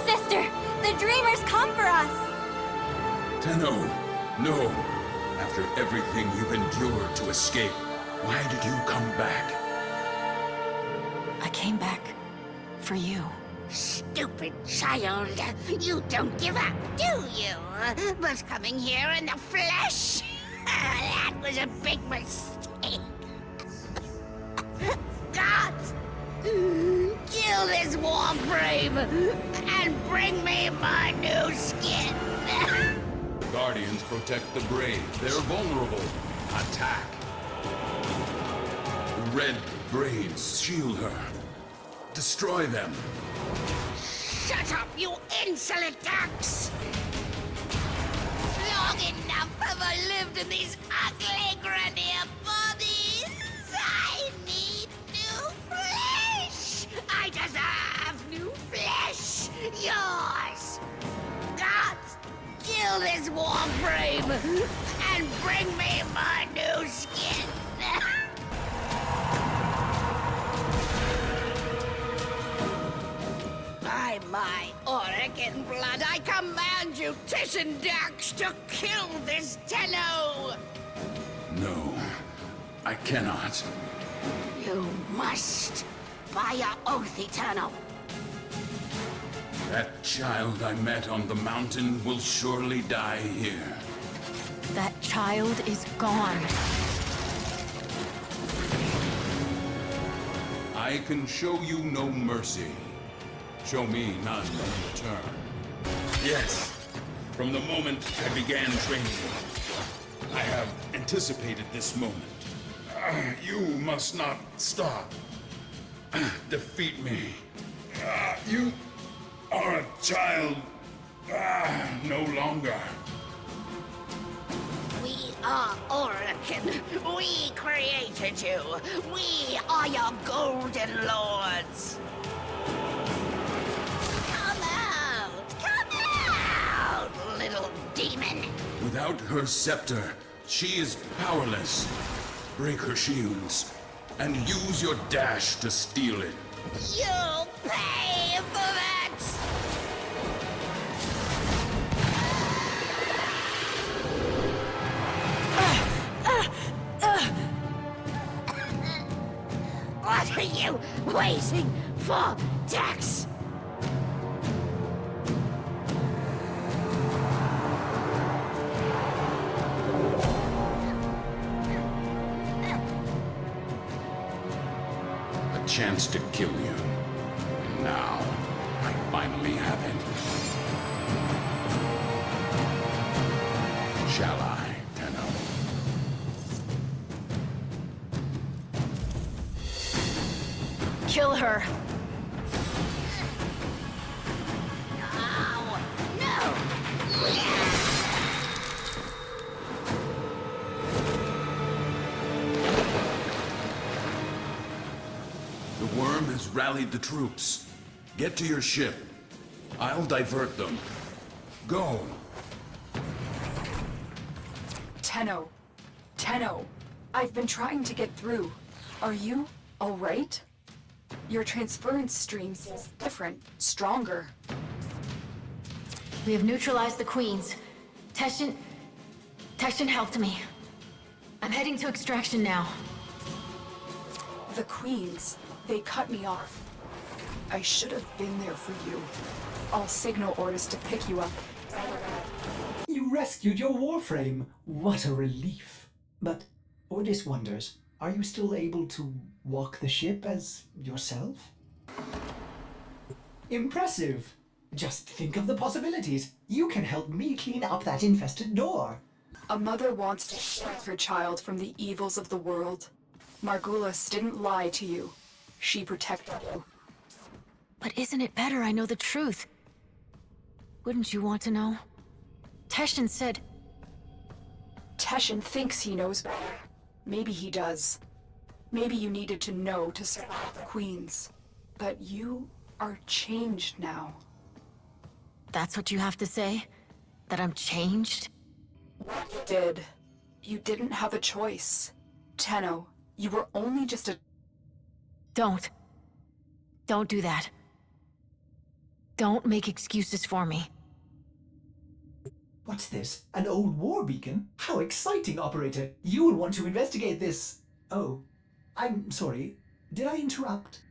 K: Sister, the dreamers come for us!
D: Tenno, no. After everything you've endured to escape, why did you come back?
J: I came back for you.
L: Stupid child. You don't give up, do you? But coming here in the flesh? That was a big mistake. Gods! Kill this Warframe and bring me my new skin.
D: Guardians protect the brave. They're vulnerable. Attack. The red brains shield her. Destroy them.
L: Shut up, you insolent Dax! Long enough have I lived in these ugly Grenier bodies. I need new flesh. I deserve new flesh. Yours. Gods, kill this Warframe and bring me my new skin. By my Oregon blood, I command you, Tishin Dax, to kill this Tenno!
D: No, I cannot.
L: You must, by your oath eternal.
D: That child I met on the mountain will surely die here.
J: That child is gone.
D: I can show you no mercy. Show me none in return. Yes, from the moment I began training, I have anticipated this moment. You must not stop. Defeat me. You are a child. No longer.
L: We are Oregon. We created you. We are your golden lords. Little demon.
D: Without her scepter, she is powerless. Break her shields, and use your dash to steal it.
L: You'll pay for that! What are you waiting for, Dax?
D: Chance to kill you. And now, I finally have it. Shall I, Tenno?
J: Kill her.
D: Rallied the troops. Get to your ship. I'll divert them. Go.
A: Tenno. Tenno. I've been trying to get through. Are you all right? Your transference stream is different, stronger.
J: We have neutralized the queens. Teshin helped me. I'm heading to extraction now.
A: The queens, they cut me off. I should have been there for you. I'll signal orders to pick you up.
C: You rescued your Warframe! What a relief. But Ordis wonders, are you still able to walk the ship as yourself? Impressive! Just think of the possibilities. You can help me clean up that infested door.
A: A mother wants to save her child from the evils of the world. Margulis didn't lie to you. She protected you.
J: But isn't it better I know the truth? Wouldn't you want to know? Teshin said...
A: Teshin thinks he knows better. Maybe he does. Maybe you needed to know to survive the queens. But you are changed now.
J: That's what you have to say? That I'm changed?
A: What you did. You didn't have a choice. Tenno, you were only just a...
J: Don't do that. Don't make excuses for me.
C: What's this? An old war beacon? How exciting, Operator! You will want to investigate this... Oh, I'm sorry. Did I interrupt?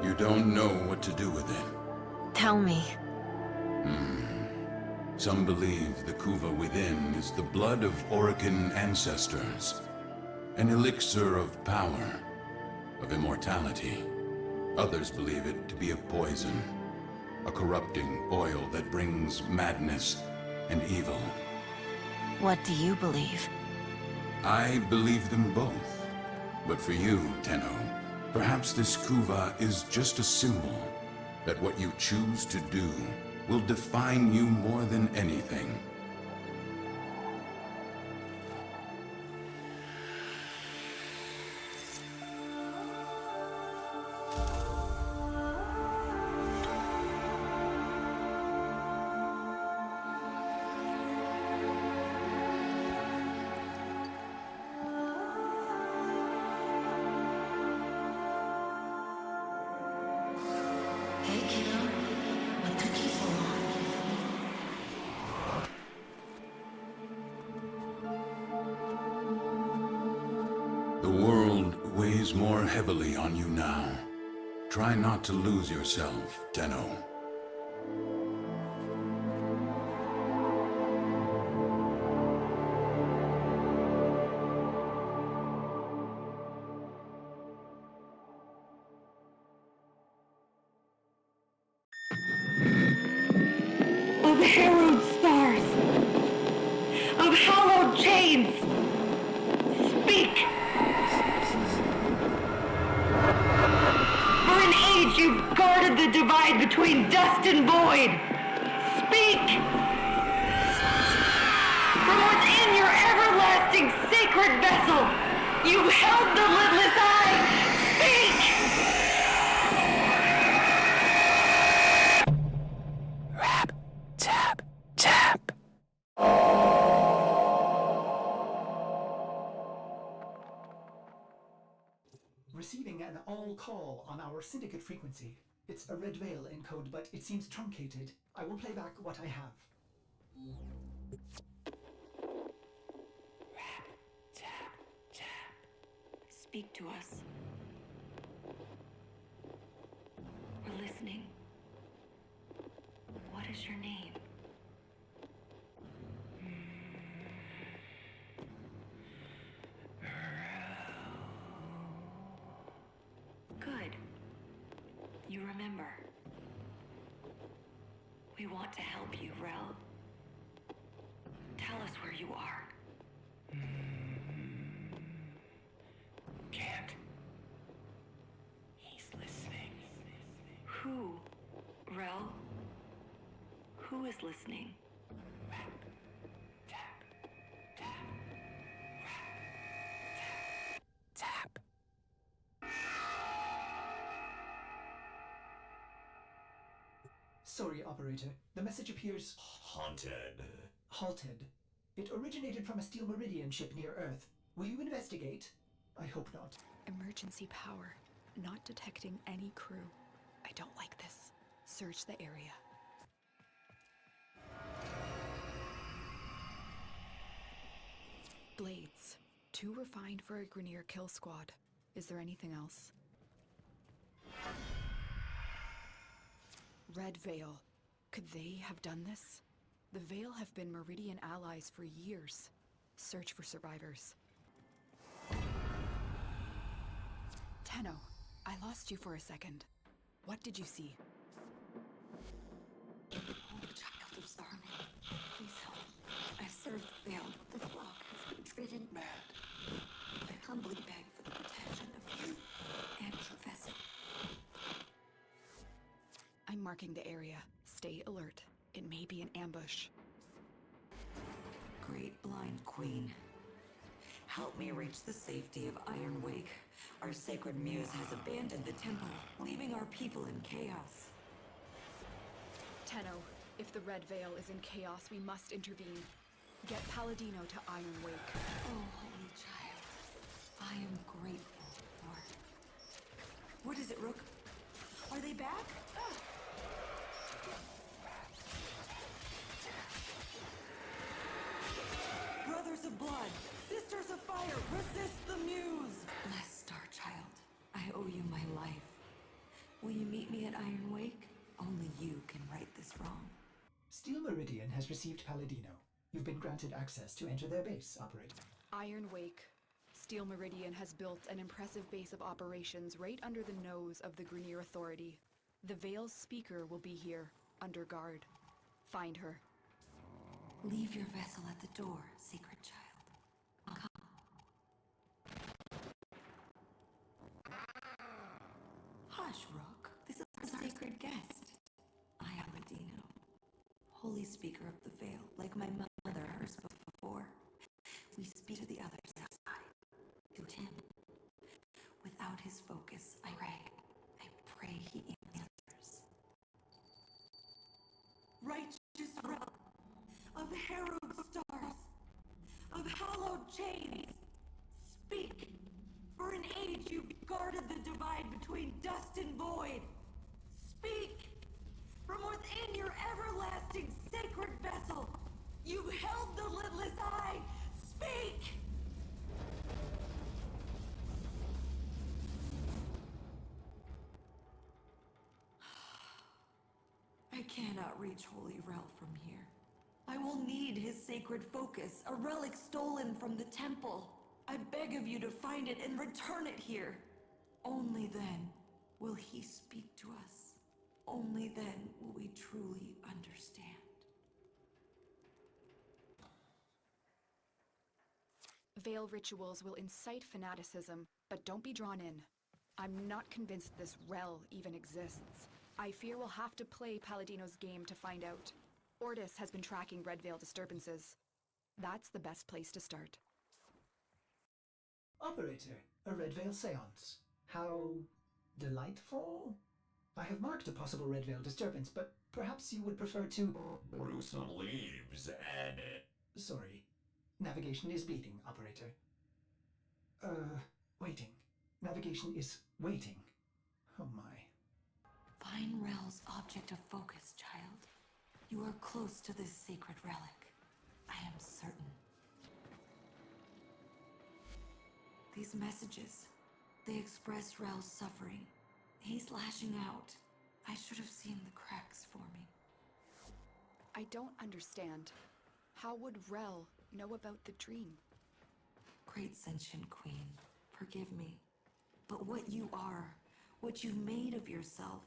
D: You don't know what to do with it.
J: Tell me.
D: Some believe the Kuva within is the blood of Orokin ancestors. An elixir of power, of immortality. Others believe it to be a poison. A corrupting oil that brings madness and evil.
J: What do you believe?
D: I believe them both. But for you, Tenno, perhaps this Kuva is just a symbol that what you choose to do will define you more than anything.
J: Hey, kiddo. What took you so long?
D: The world weighs more heavily on you now. Try not to lose yourself, Tenno.
N: Of harrowed stars, of hallowed chains, speak! For an age you've guarded the divide between dust and void. Speak! From within your everlasting sacred vessel, you've held the lidless eye. Speak!
C: Tap. Receiving an all call on our syndicate frequency. It's a red veil encode, but it seems truncated. I will play back what I have.
N: Speak to us. We're listening. What is your name? Good. You remember. We want to help you, Rel. Tell us where you are.
C: Can't.
N: Who? Rel? Who is listening?
C: Tap. Sorry, operator. The message appears...
M: Haunted.
C: halted. It originated from a Steel Meridian ship near Earth. Will you investigate? I hope not.
H: Emergency power. Not detecting any crew. I don't like this. Search the area. Blades. Too refined for a Grineer kill squad. Is there anything else? Red Veil. Could they have done this? The Veil have been Meridian allies for years. Search for survivors. Tenno, I lost you for a second. What did you see?
J: Oh, child of Zariman, please help me. I served the Veil, but the flock has been driven mad. I humbly beg for the protection of you and your vessel.
H: I'm marking the area. Stay alert. It may be an ambush.
O: Great Blind Queen, help me reach the safety of Iron Wake. Our sacred muse has abandoned the temple, leaving our people in chaos.
H: Tenno, if the Red Veil is in chaos, we must intervene. Get Palladino to Iron Wake.
O: Oh, holy child, I am grateful for... What is it, Rook? Are they back? Brothers of blood, sisters of fire, resist the muse! Blessed Star Child, I owe you my life. Will you meet me at Iron Wake? Only you can right this wrong.
C: Steel Meridian has received Palladino. You've been granted access to enter their base, operator.
H: Iron Wake. Steel Meridian has built an impressive base of operations right under the nose of the Grineer Authority. The Veil's speaker will be here, under guard. Find her.
O: Leave your vessel at the door, sacred child. Hush, Rook. This is a sacred guest. I am Palladino, holy speaker of the Veil, like my mother, hers before. We speak to the others outside, to him. Without his focus, I pray he answers. Righteous realm of harrowed stars, of hallowed chains, speak. For an age you've guarded the divide between dust and void. Speak! From within your everlasting sacred vessel, you've held the lidless eye. Speak! I cannot reach Holy Rel from here. I will need his sacred focus, a relic stolen from the temple. I beg of you to find it and return it here. Only then will he speak to us. Only then will we truly understand.
H: Veil rituals will incite fanaticism, but don't be drawn in. I'm not convinced this Rel even exists. I fear we'll have to play Palladino's game to find out. Ortis has been tracking Red Veil disturbances. That's the best place to start.
C: Operator, a Red Veil seance. How delightful? I have marked a possible Red Veil disturbance, but perhaps you would prefer to...
M: Brew some leaves and...
C: Sorry. Navigation is bleeding, operator. Waiting. Navigation is waiting. Oh my.
O: Find Rel's object of focus, child. You are close to this sacred relic. I am certain. These messages, they express Rel's suffering. He's lashing out. I should have seen the cracks for me.
H: I don't understand. How would Rel know about the dream?
O: Great sentient queen, forgive me. But what you are, what you've made of yourself,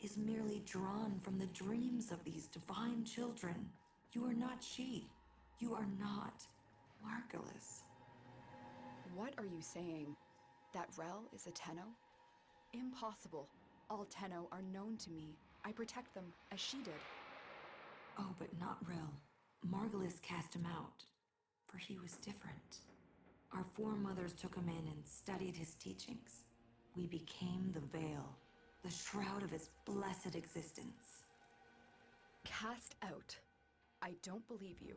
O: is merely drawn from the dreams of these divine children. You are not she. You are not Margulis.
H: What are you saying? That Rel is a Tenno? Impossible. All Tenno are known to me. I protect them, as she did.
P: Oh, but not Rel. Margulis cast him out, for he was different. Our foremothers took him in and studied his teachings. We became the Veil, the shroud of his blessed existence.
H: Cast out? I don't believe you.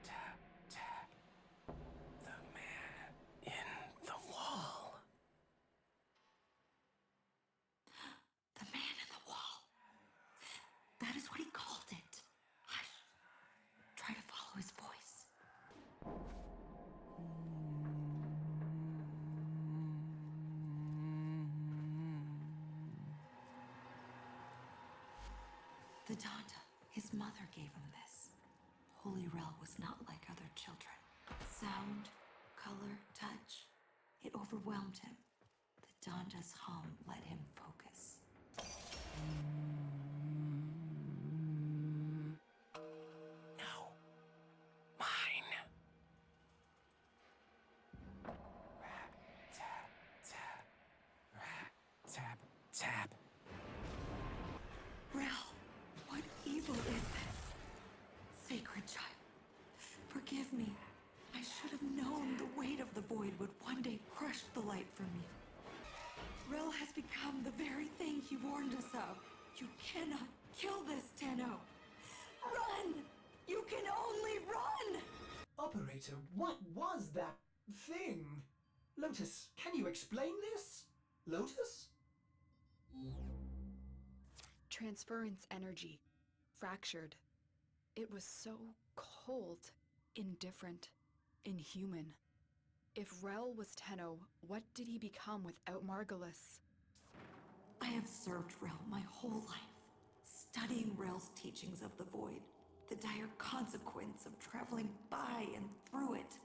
F: Tap, tap. The man in the wall.
P: The man in the wall. That is what he called it. Hush. Try to follow his voice. The Danta, his mother gave him this. Holy Rel was not like other children. Sound, color, touch, it overwhelmed him. The Danta's hum let him focus.
F: No. Mine. Rap, tap, tap. Rap, tap, tap.
P: Rel, what evil is this? Sacred child, forgive me. I should have known the weight of the void would one day crush the light from me. Rel has become the very thing he warned us of. You cannot kill this, Tenno. Run! You can only run!
C: Operator, what was that thing? Lotus, can you explain this? Lotus?
H: Transference energy. Fractured. It was so cold, indifferent, inhuman. If Rel was Tenno, what did he become without Margulis?
P: I have served Rel my whole life, studying Rel's teachings of the void, the dire consequence of traveling by and through it.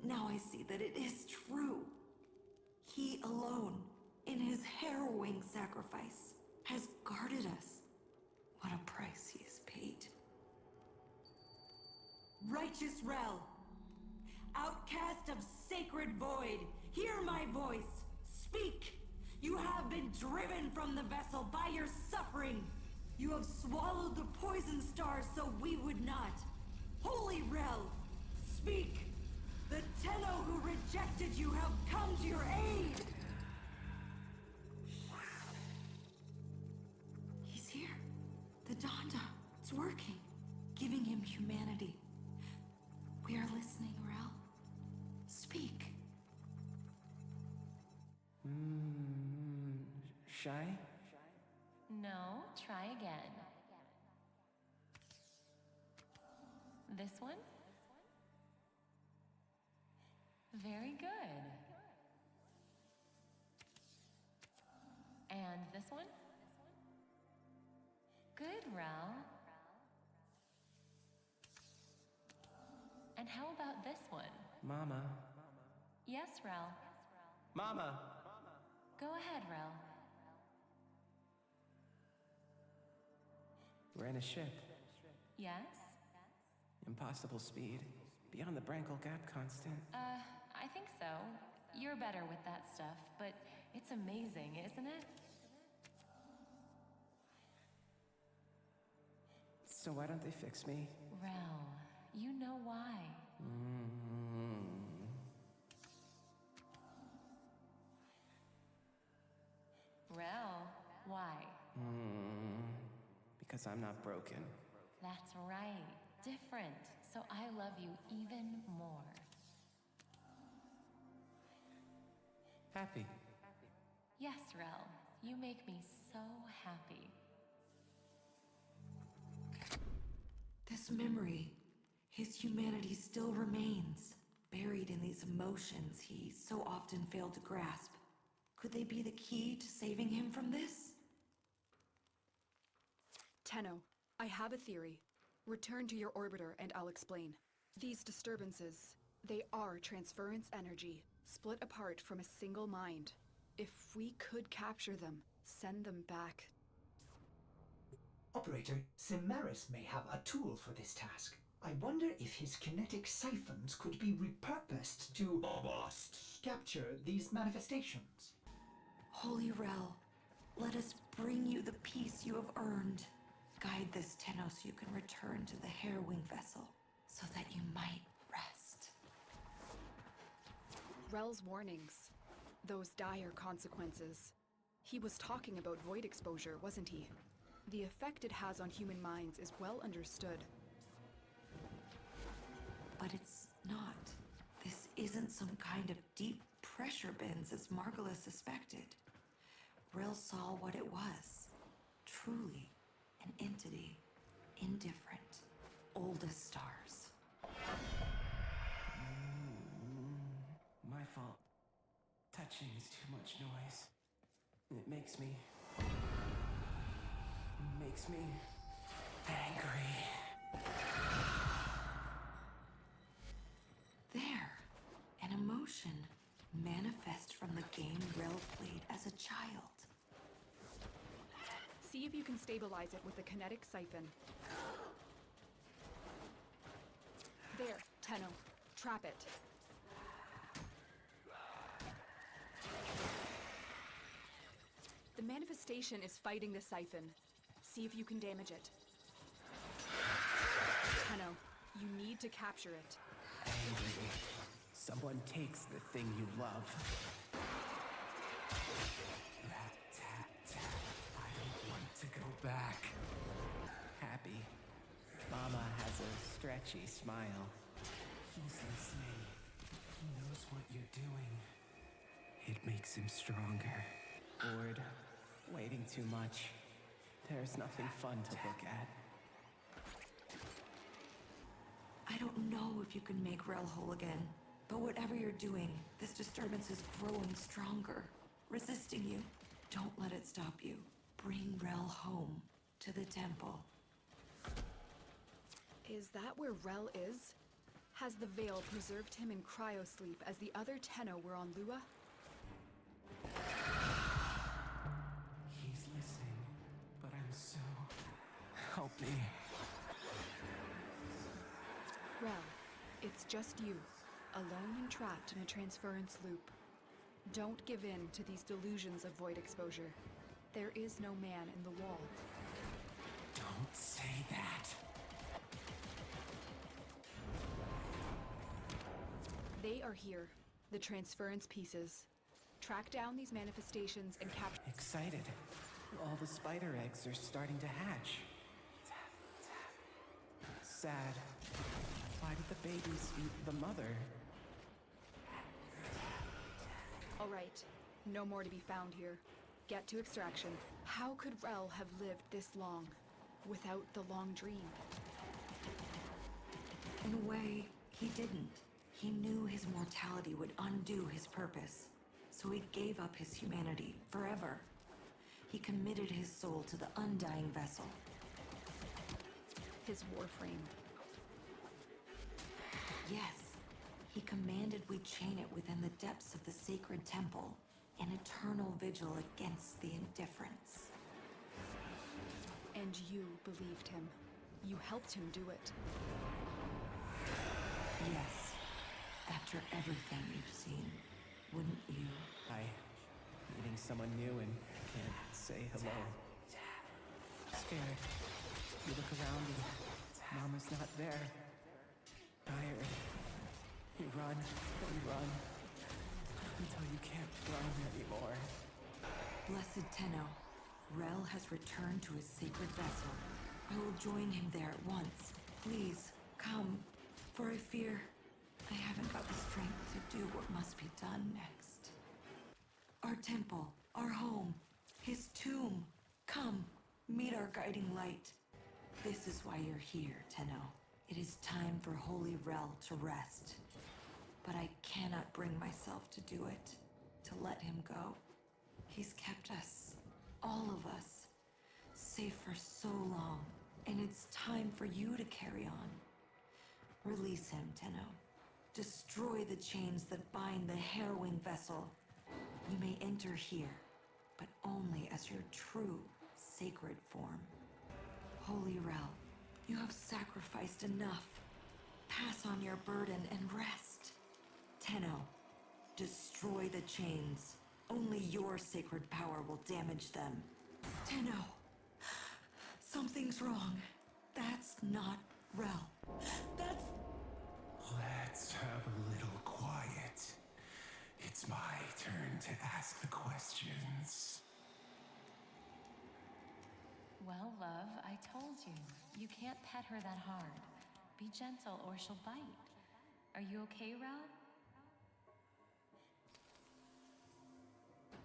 P: Now I see that it is true. He alone, in his harrowing sacrifice, has guarded us. What a price he has paid. Righteous Rel, outcast of sacred void, hear my voice. Speak. You have been driven from the vessel by your suffering. You have swallowed the poison stars so we would not. Holy Rel, speak. The Tenno who rejected you have come to your aid. He's here. The Danta. It's working. Giving him humanity. We are listening, Rel. Speak.
F: Shy?
Q: No, try again. This one? Very good. And this one? Good, Rel. And how about this one?
F: Mama.
Q: Yes, Rel.
F: Mama!
Q: Go ahead, Rel.
F: We're in a ship.
Q: Yes?
F: Impossible speed. Beyond the Brankel Gap constant.
Q: I think so. You're better with that stuff, but it's amazing, isn't it?
F: So why don't they fix me?
Q: Rel, you know why. Rel, why?
F: Because I'm not broken.
Q: That's right. Different. So I love you even more.
F: Happy.
Q: Yes, Rel. You make me so happy.
P: This memory, his humanity still remains, buried in these emotions he so often failed to grasp. Could they be the key to saving him from this?
H: Tenno, I have a theory. Return to your orbiter and I'll explain. These disturbances, they are transference energy, split apart from a single mind. If we could capture them, send them back.
C: Operator, Cimaris may have a tool for this task. I wonder if his kinetic siphons could be repurposed to capture these manifestations.
O: Holy Rel, let us bring you the peace you have earned. Guide this Tenno so you can return to the harrowing vessel, so that you might rest.
H: Rel's warnings. Those dire consequences. He was talking about void exposure, wasn't he? The effect it has on human minds is well understood.
O: But it's not. This isn't some kind of deep pressure bends as Margola suspected. Rel saw what it was. Truly, an entity. Indifferent. Old as stars.
C: My fault. Touching is too much noise. It makes me angry.
O: There. An emotion. Manifest from the game Rel played as a child.
H: See if you can stabilize it with the kinetic siphon. There, Tenno. Trap it. The manifestation is fighting the siphon. See if you can damage it. Tenno, you need to capture it.
C: Angry. Someone takes the thing you love. Tap, tap, tap. I don't want to go back. Happy. Mama has a stretchy smile. He's listening. He knows what you're doing. It makes him stronger. Bored. Waiting too much. There's nothing fun to look at.
O: I don't know if you can make Rel whole again, but whatever you're doing, this disturbance is growing stronger, resisting you. Don't let it stop you. Bring Rel home to the temple.
H: Is that where Rel is? Has the veil preserved him in cryosleep as the other Tenno were on Lua?
C: He's listening, but I'm so... Help me.
H: Rel, it's just you, alone and trapped in a transference loop. Don't give in to these delusions of void exposure. There is no man in the wall.
C: Don't say that.
H: They are here, the transference pieces. Track down these manifestations and capture...
C: Excited. All the spider eggs are starting to hatch. Sad. Why did the babies eat the mother?
H: All right, no more to be found here. Get to extraction. How could Rel have lived this long without the long dream?
O: In a way, he didn't. He knew his mortality would undo his purpose, so he gave up his humanity forever. He committed his soul to the undying vessel.
H: His Warframe.
O: Yes, he commanded we chain it within the depths of the sacred temple, an eternal vigil against the indifference.
H: And you believed him. You helped him do it.
O: Yes. After everything you've seen, wouldn't you?
C: Meeting someone new and can't say hello. Scared. You look around and Mama's not there. Tired. You run and run until you can't run anymore.
O: Blessed Tenno, Rel has returned to his sacred vessel. I will join him there at once. Please, come, for I fear I haven't got the strength to do what must be done next. Our temple, our home, his tomb. Come, meet our guiding light. This is why you're here, Tenno. It is time for Holy Rel to rest. But I cannot bring myself to do it, to let him go. He's kept us, all of us, safe for so long, and it's time for you to carry on. Release him, Tenno. Destroy the chains that bind the harrowing vessel. You may enter here, but only as your true, sacred form. Holy Rel, you have sacrificed enough. Pass on your burden and rest. Tenno, destroy the chains. Only your sacred power will damage them. Tenno, something's wrong. That's not Rel. That's...
C: Let's have a little quiet. It's my turn to ask the questions.
Q: Well, love, I told you. You can't pet her that hard. Be gentle or she'll bite. Are you okay, Rel?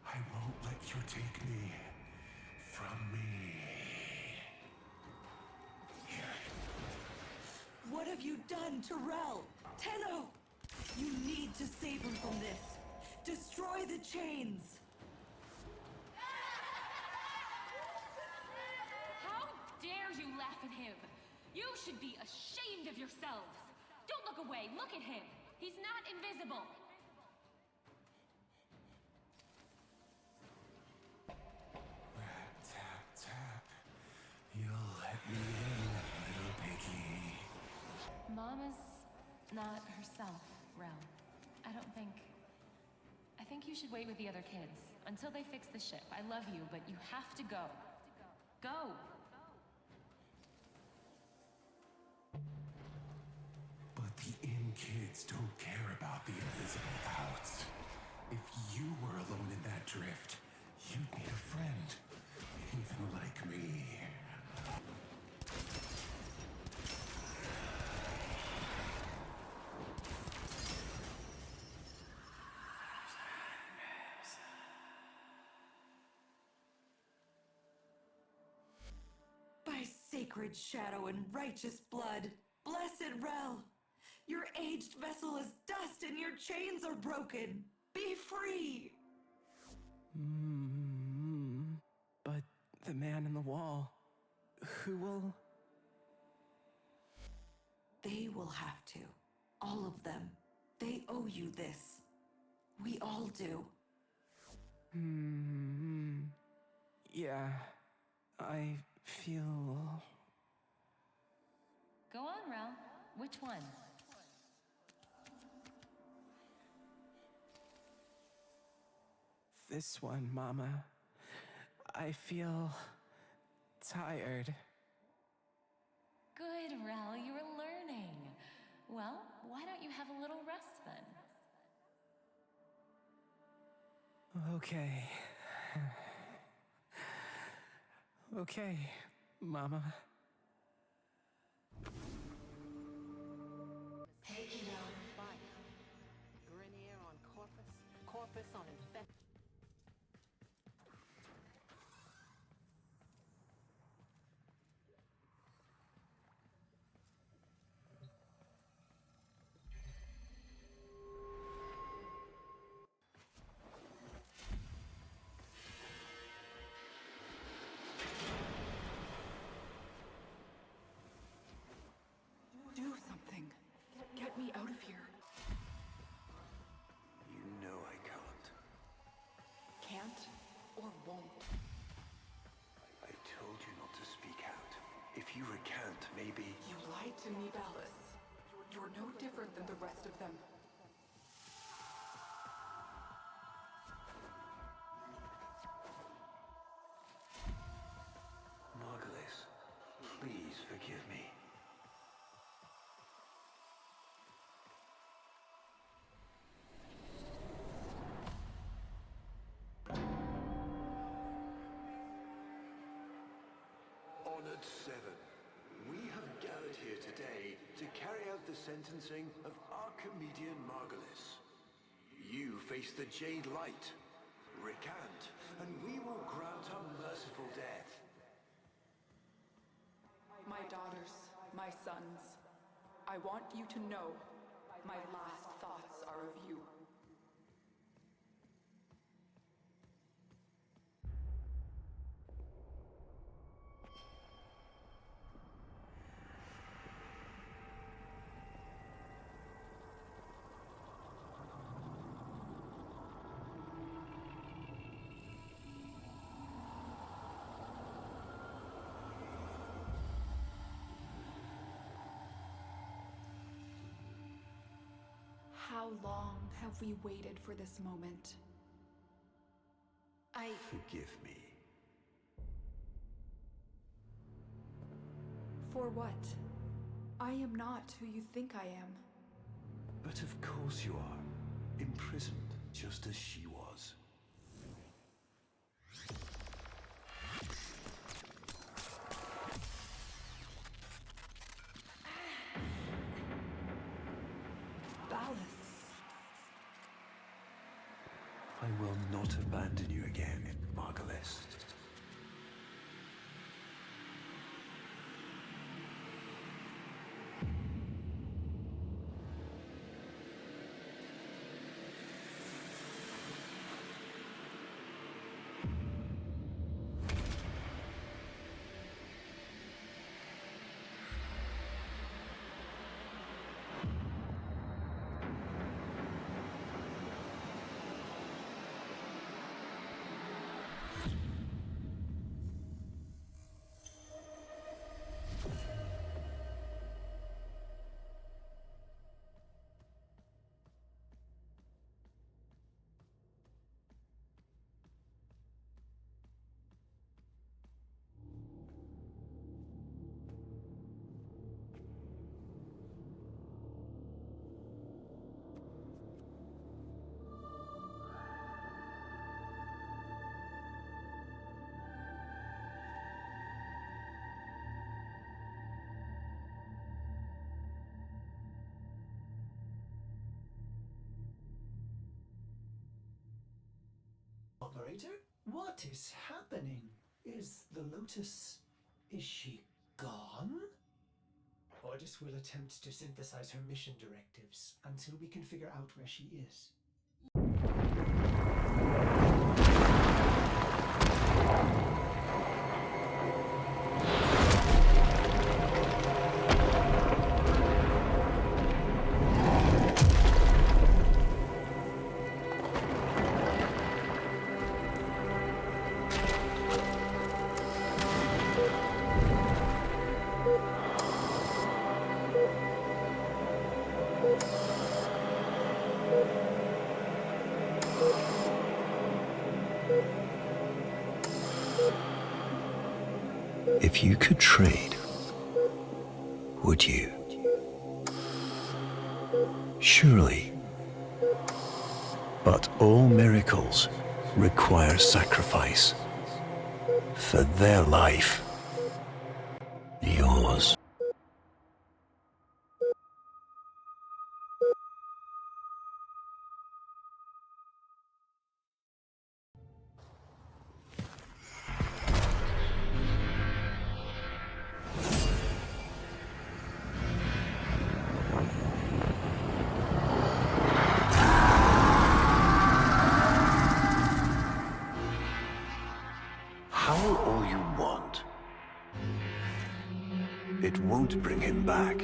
C: I won't let you take me from me.
O: What have you done to Rel? Tenno! You need to save him from this. Destroy the chains!
Q: How dare you laugh at him? You should be ashamed of yourselves. Don't look away. Look at him. He's not invisible.
C: Tap, tap. You'll let me in, little piggy.
Q: Mama's not herself, Rel. I think you should wait with the other kids until they fix the ship. I love you, but you have to go. Go!
C: But the in kids don't care about the invisible outs. If you were alone in that drift, you'd need a friend, even like me.
O: By sacred shadow and righteous blood, blessed Rel! Your aged vessel is dust and your chains are broken! Be free!
C: But the man in the wall, who will...
O: They will have to. All of them. They owe you this. We all do.
C: Yeah, I feel...
Q: Go on, Rel. Which one?
C: This one, Mama. I feel... tired.
Q: Good, Rel. You were learning. Well, why don't you have a little rest then?
C: Okay. Okay, Mama.
R: Hey, kiddo. Fine. Grenier on Corpus. Corpus on Infect.
A: Do something. Get me out of here.
G: You know I can't.
A: Can't or won't.
G: I told you not to speak out. If you recant, maybe...
A: You lied to me, Ballas. You're no different than the rest of them.
G: Margulis, please forgive me. Honored Seven, we have gathered here today to carry out the sentencing of Archimedian Margulis. You face the Jade Light. Recant, and we will grant a merciful death.
A: My daughters, my sons, I want you to know my last thoughts are of you. How long have we waited for this moment?
G: Forgive me.
H: For what? I am not who you think I am.
G: But of course you are. Imprisoned, just as she was. I will not abandon you again, Margulis.
C: Operator? What is happening? Is the Lotus... is she gone? Ordis will attempt to synthesize her mission directives until we can figure out where she is.
G: If you could trade, would you? Surely. But all miracles require sacrifice. For their life. Yours. Howl all you want. It won't bring him back.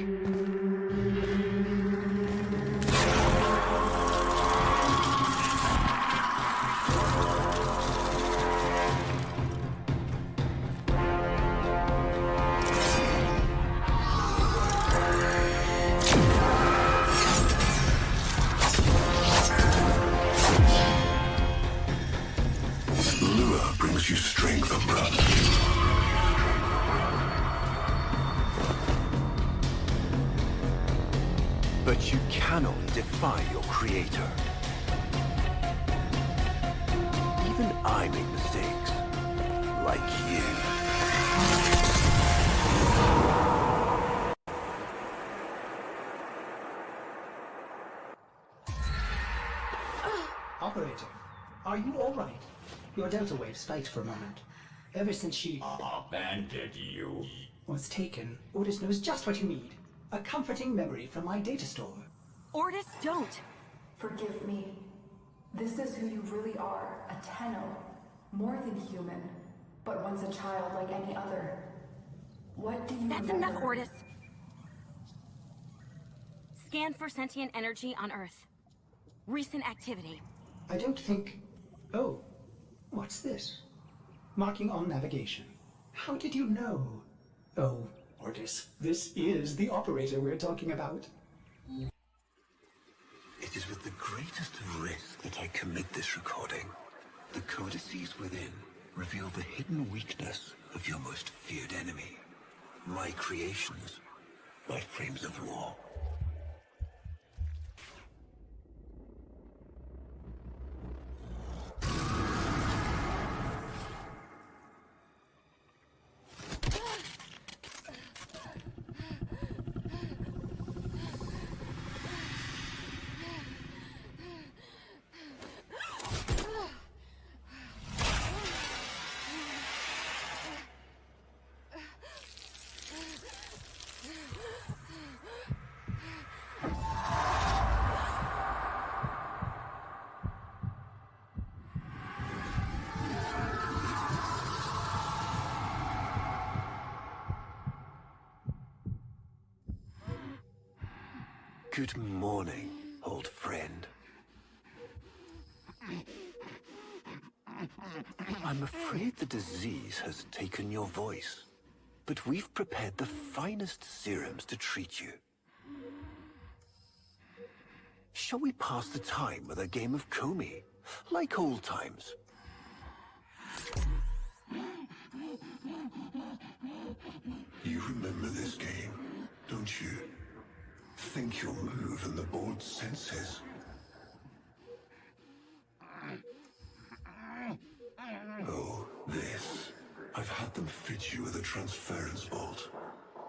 G: Lure brings you strength, Umbra. But you cannot defy your creator. Even I make mistakes. Like you.
C: Operator, are you alright? Your delta wave spiked for a moment. Ever since she...
M: abandoned you.
C: was taken, Ordis knows just what you need. A comforting memory from my data store.
K: Ordis, don't!
H: Forgive me. This is who you really are, a Tenno. More than human, but once a child like any other. What do you
K: That's
H: remember?
K: enough, Ordis! Scan for sentient energy on Earth. Recent activity.
C: I don't think... Oh, what's this? Marking on navigation. How did you know? Oh, Ordis, this is the operator we're talking about.
G: It is with the greatest of risk that I commit this recording. The codices within reveal the hidden weakness of your most feared enemy. My creations, my frames of war. Good morning, old friend. I'm afraid the disease has taken your voice, but we've prepared the finest serums to treat you. Shall we pass the time with a game of Komi, like old times?
B: You remember this game, don't you? Think you'll move and the board senses. Oh, this. I've had them fit you with a transference bolt,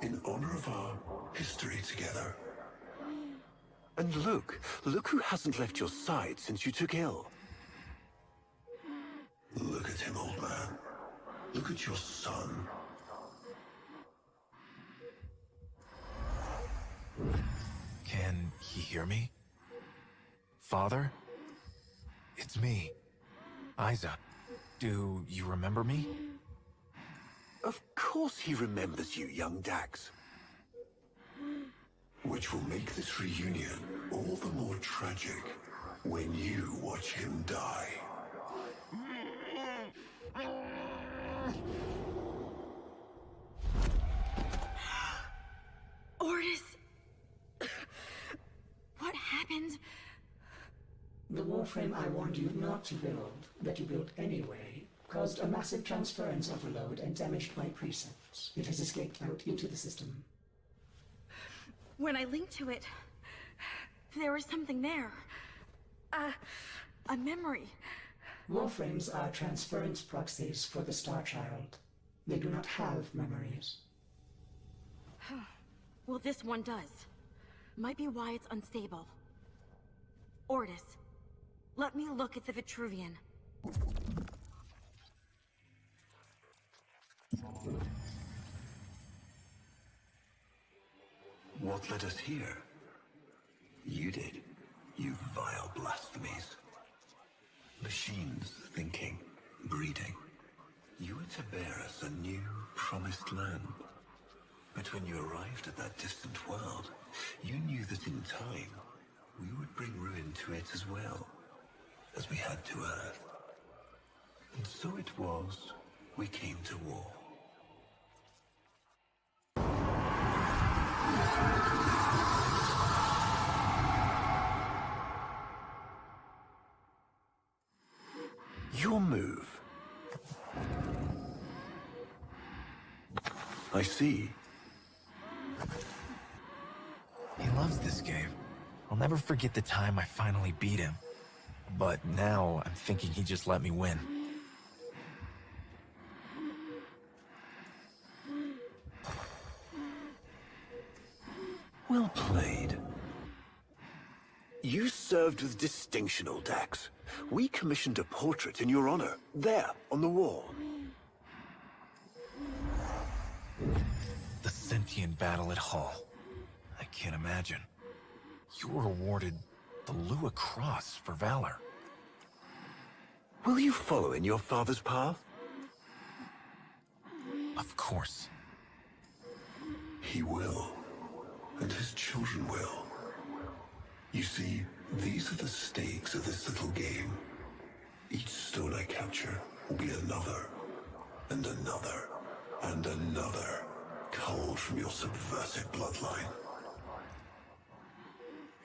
B: in honor of our history together.
G: And look who hasn't left your side since you took ill.
B: Look at him, old man. Look at your son.
S: Can he hear me? Father? It's me, Isa. Do you remember me?
G: Of course he remembers you, young Dax.
B: Which will make this reunion all the more tragic when you watch him die.
O: Ordis! What happened?
C: The Warframe I warned you not to build, that you built anyway, caused a massive transference overload and damaged my precepts. It has escaped out into the system.
O: When I linked to it, there was something there. A memory.
C: Warframes are transference proxies for the Star Child. They do not have memories.
O: Well, this one does. Might be why it's unstable. Ordis, let me look at the Vitruvian.
G: What led us here? You did, you vile blasphemies. Machines thinking, breeding. You were to bear us a new, promised land. But when you arrived at that distant world, you knew that in time, we would bring ruin to it as well, as we had to Earth. And so it was, we came to war. Your move. I see.
S: He loves this game. I'll never forget the time I finally beat him. But now I'm thinking he just let me win.
G: Well played. You served with distinction, old Dax. We commissioned a portrait in your honor, there, on the wall.
S: The sentient battle at Hull. I can't imagine. You were awarded the Lua Cross for valor.
G: Will you follow in your father's path?
S: Of course.
B: He will. And his children will. You see, these are the stakes of this little game. Each stone I capture will be another, and another, and another, culled from your subversive bloodline.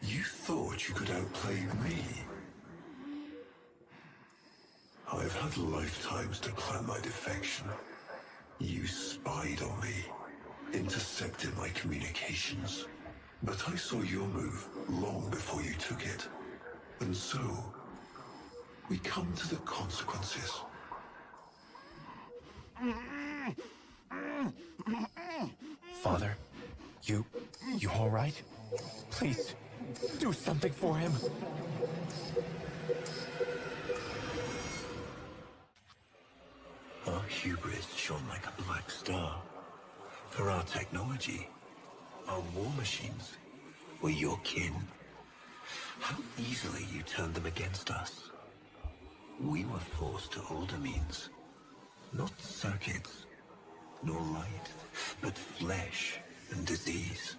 B: You thought you could outplay me? I I've had lifetimes to plan my defection. You spied on me, intercepted my communications. But I saw your move long before you took it. And so, we come to the consequences.
S: Father, you all right? Please, do something for him.
B: Our hubris shone like a black star. For our technology, our war machines were your kin. How easily you turned them against us. We were forced to older means. Not circuits, nor light, but flesh and disease.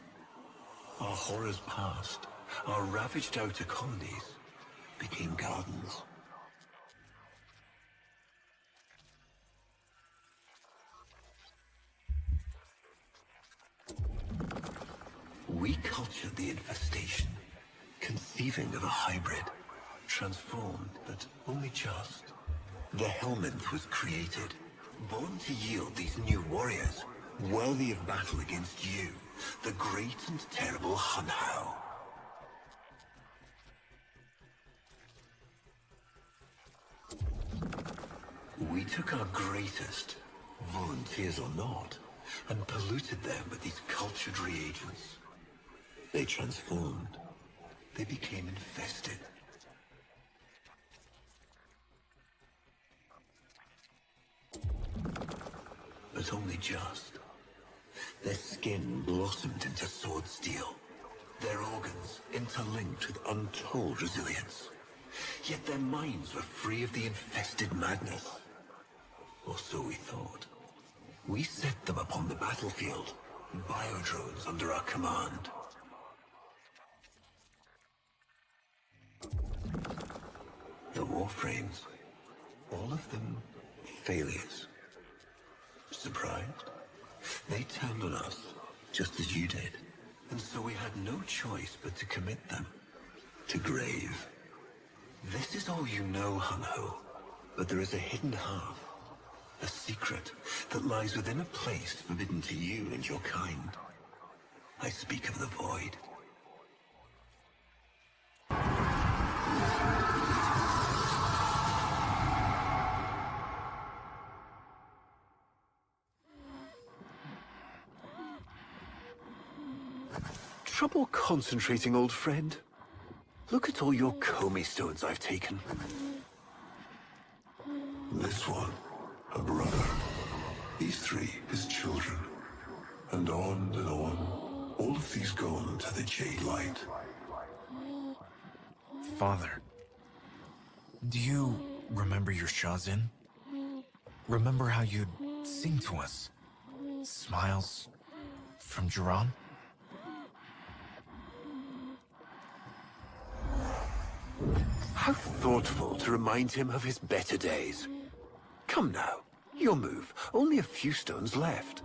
B: Our horrors passed. Our ravaged outer colonies became gardens. We cultured the infestation, conceiving of a hybrid, transformed, but only just. The Helminth was created, born to yield these new warriors, worthy of battle against you, the great and terrible Harrow. We took our greatest, volunteers or not, and polluted them with these cultured reagents. They transformed. They became infested. But only just. Their skin blossomed into sword steel. Their organs interlinked with untold resilience. Yet their minds were free of the infested madness. Or so we thought. We set them upon the battlefield, biodrones under our command. The Warframes, all of them failures. Surprised? They turned on us, just as you did. And so we had no choice but to commit them to grave. This is all you know, Harrow, but there is a hidden half, a secret that lies within a place forbidden to you and your kind. I speak of the Void. Trouble concentrating, old friend? Look at all your Comey stones I've taken. This one, a brother. These three, his children. And on and on. All of these gone to the Jade Light.
S: Father, do you remember your Shazin? Remember how you'd sing to us? Smiles from Jiran?
B: How thoughtful to remind him of his better days. Come now, your move. Only a few stones left.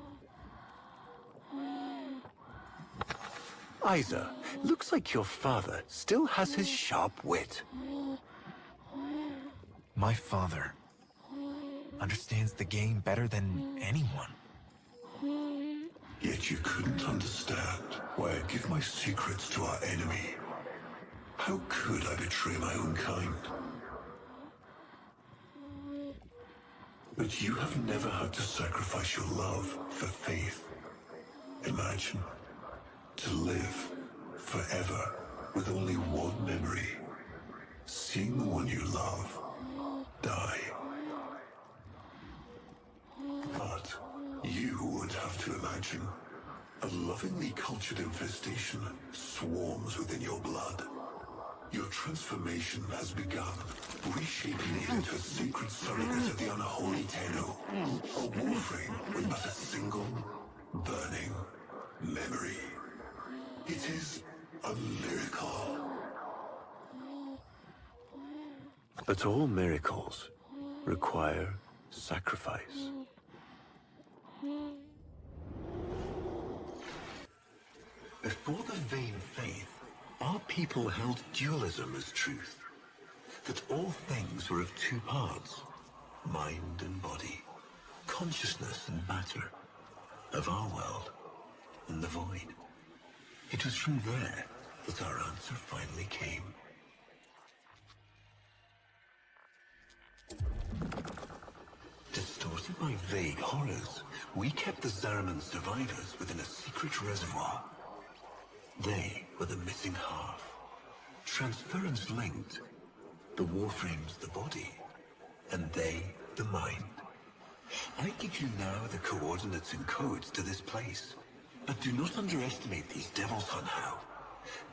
B: Isa, looks like your father still has his sharp wit.
S: My father understands the game better than anyone.
B: Yet you couldn't understand why I'd give my secrets to our enemy. How could I betray my own kind? But you have never had to sacrifice your love for faith. Imagine, to live forever with only one memory. Seeing the one you love die. But you would have to imagine a lovingly cultured infestation swarms within your blood. Your transformation has begun, reshaping you into a sacred surrogate of the unholy Tenno. A Warframe with but a single, burning memory. It is a miracle. But all miracles require sacrifice. Before the vain faith, our people held dualism as truth. That all things were of two parts,
E: mind and body, consciousness and matter, of our world and the void. It was from there that our answer finally came. Distorted by vague horrors, we kept the Zariman survivors within a secret reservoir. They were the missing half. Transference linked. The Warframe's the body, and they the mind. I give you now the coordinates and codes to this place, but do not underestimate these devils on how.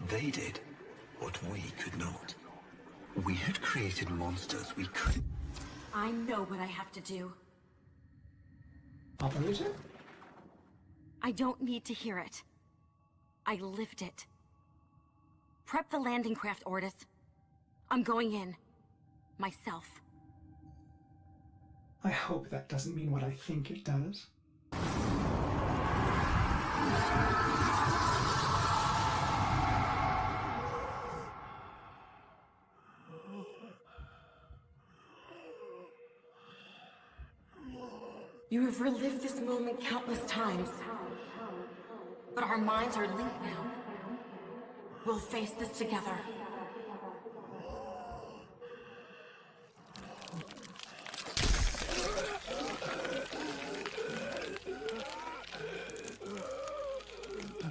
E: They did what we could not. We had created monsters we could.
O: I know what I have to do.
C: Operator?
O: I don't need to hear it. I lived it. Prep the landing craft, Ordis. I'm going in. Myself.
C: I hope that doesn't mean what I think it does.
O: You have relived this moment countless times. But our minds are linked now. We'll face this together.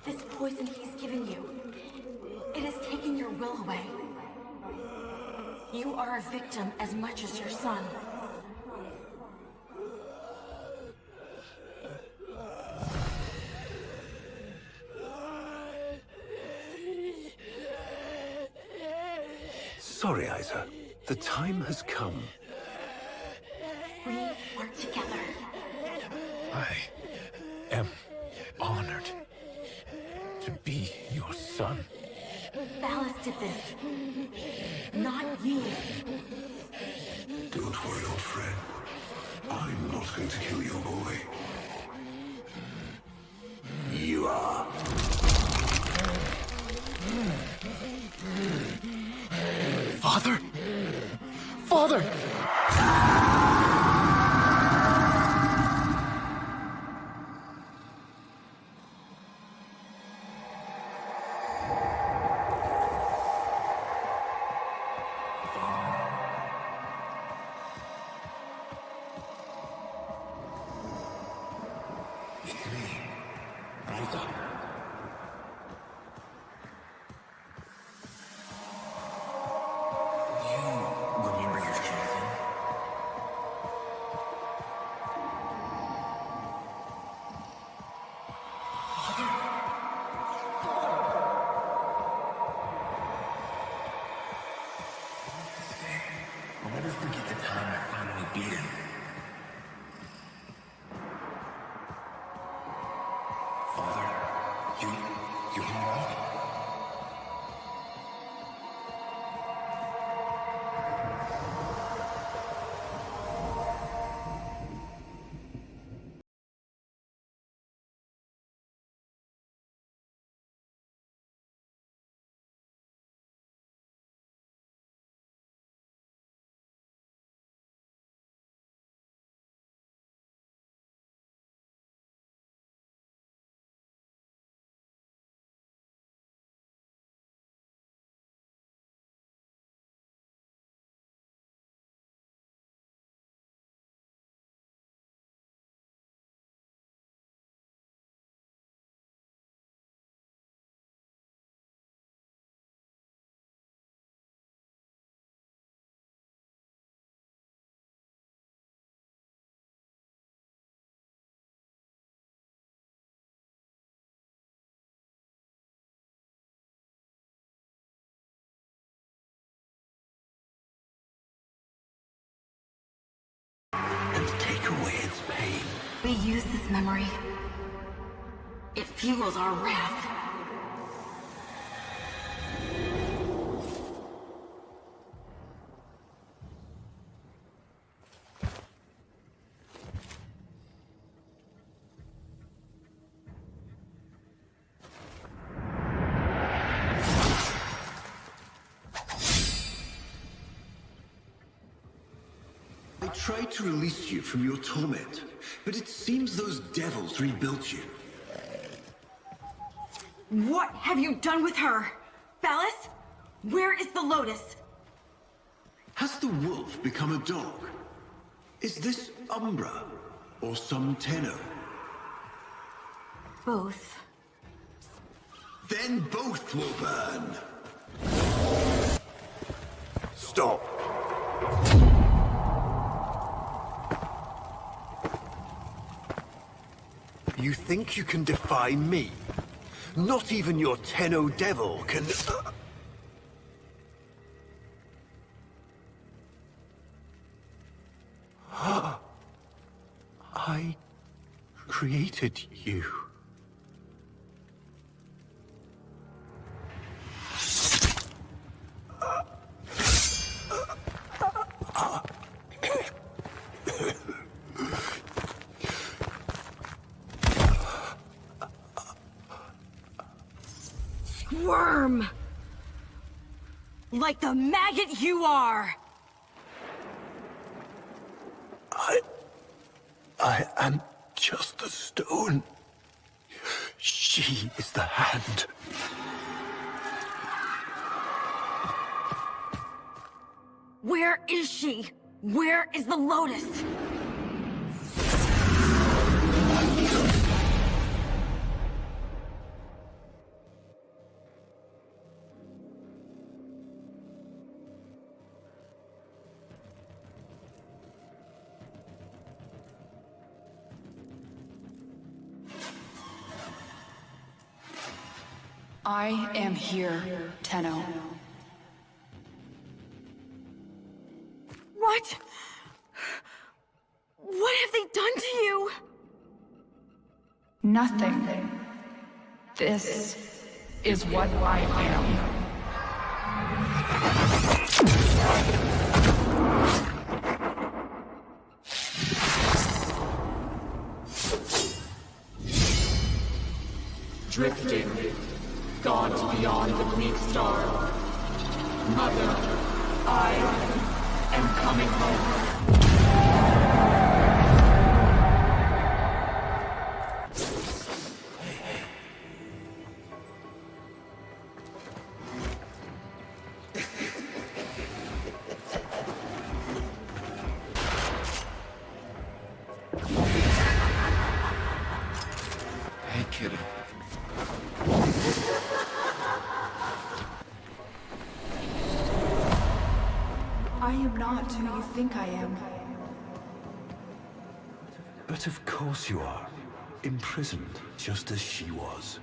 O: This poison he's given you, it has taken your will away. You are a victim as much as your son.
E: Sorry, Isa. The time has come.
O: We are together.
S: I am honored to be your son.
O: Ballas did this. Not you.
E: Don't worry, old friend. I'm not going to kill your boy. You are.
S: Father? Father! I'll never forget the time I finally beat him. Father, you alright?
E: And take away its pain.
O: We use this memory. It fuels our wrath.
G: tried to release you from your torment, but it seems those devils rebuilt you.
O: What have you done with her? Phallus? Where is the Lotus?
G: Has the wolf become a dog? Is this Umbra or some Tenno?
O: Both.
G: Then both will burn.
E: Stop.
G: You think you can defy me? Not even your Tenno devil can... I created you.
O: Squirm! Like the maggot you are!
G: I am just the stone. She is the hand.
O: Where is she? Where is the Lotus?
A: I am here, Tenno.
O: What? What have they done to you?
A: Nothing. This is what I am.
I: Drifting, gone beyond the bleak star. Mother, I am coming home.
E: Hey, kiddo.
A: I am not who you think I am.
G: But of course you are. Imprisoned, just as she was.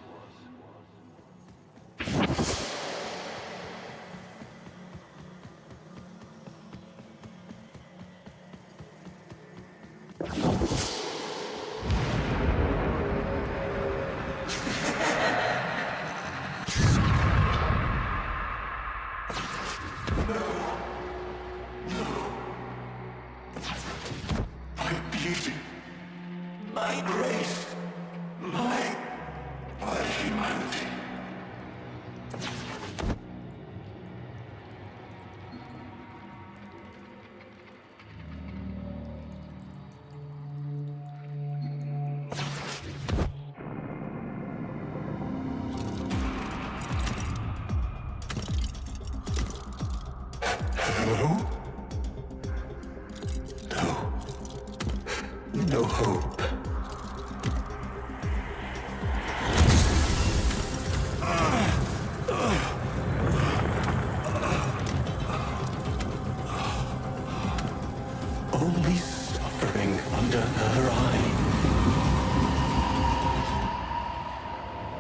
E: My grace, my humanity. Hello? No hope. Only suffering under her eye.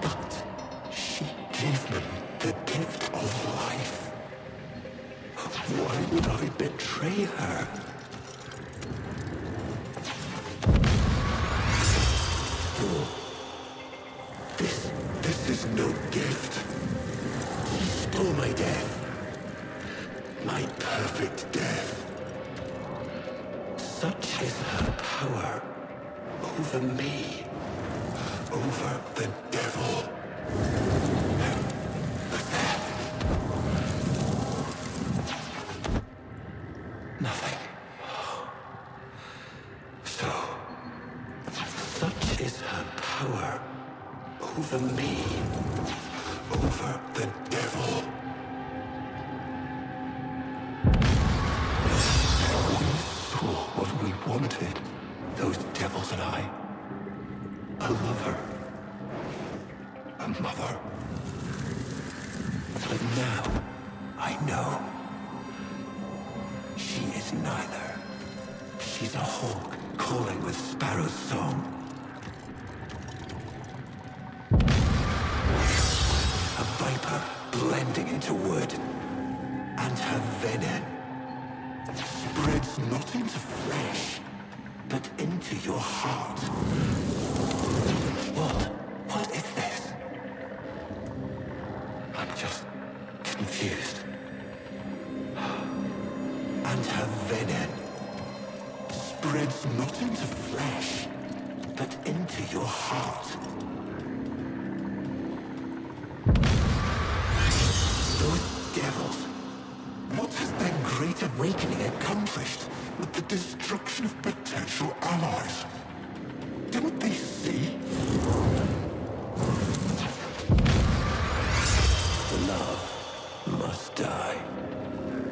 E: But she gave me the gift of life. Why would I betray her? This is no gift. She stole my death. My perfect death. Such is her power over me, over the devil. Nothing.
G: power over me, over the devil. We saw what we wanted, those devils and I. A lover, a mother. But now, I know. She is neither. She's a hawk calling with sparrow's song. A viper blending into wood. And her venom spreads not into flesh, but into your heart. What is this? I'm just confused. And her venom spreads not into flesh, but into your heart. Those devils, what has their great awakening accomplished with the destruction of potential allies? Didn't they see? Love must die,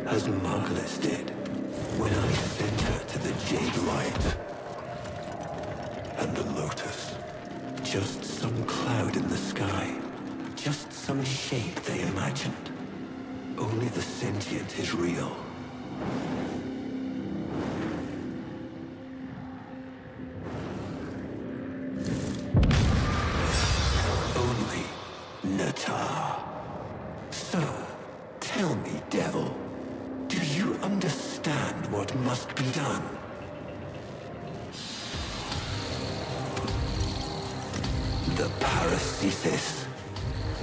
G: as Margulis did when I sent her to the Jade Light. And the Lotus, just some cloud in the sky, just some shape they imagined. Only the sentient is real. Only Natah. So, tell me, devil, do you understand what must be done? The Paracesis,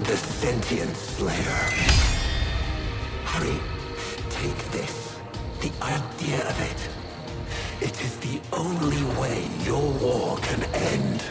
G: the sentient slayer. Hurry, take this, the idea of it. It is the only way your war can end.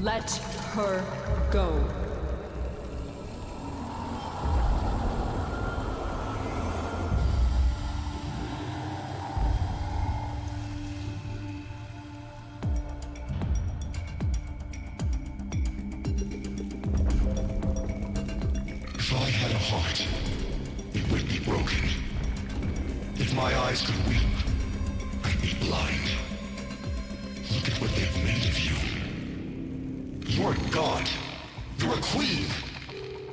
I: Let her go.
B: If I had a heart, it would be broken. If my eyes could weep, I'd be blind. Look at what they've made of you. You're a god. You're a queen.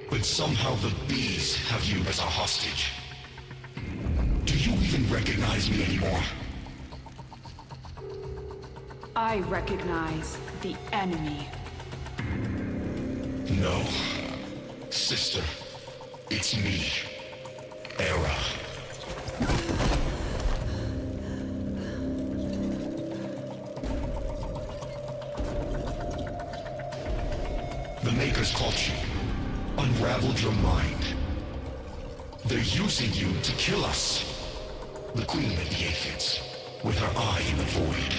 B: But somehow the bees have you as a hostage. Do you even recognize me anymore?
I: I recognize the enemy.
B: No. Sister, it's me, Era. The Makers caught you, unraveled your mind. They're using you to kill us. The Queen of the Aphids, with her eye in the void.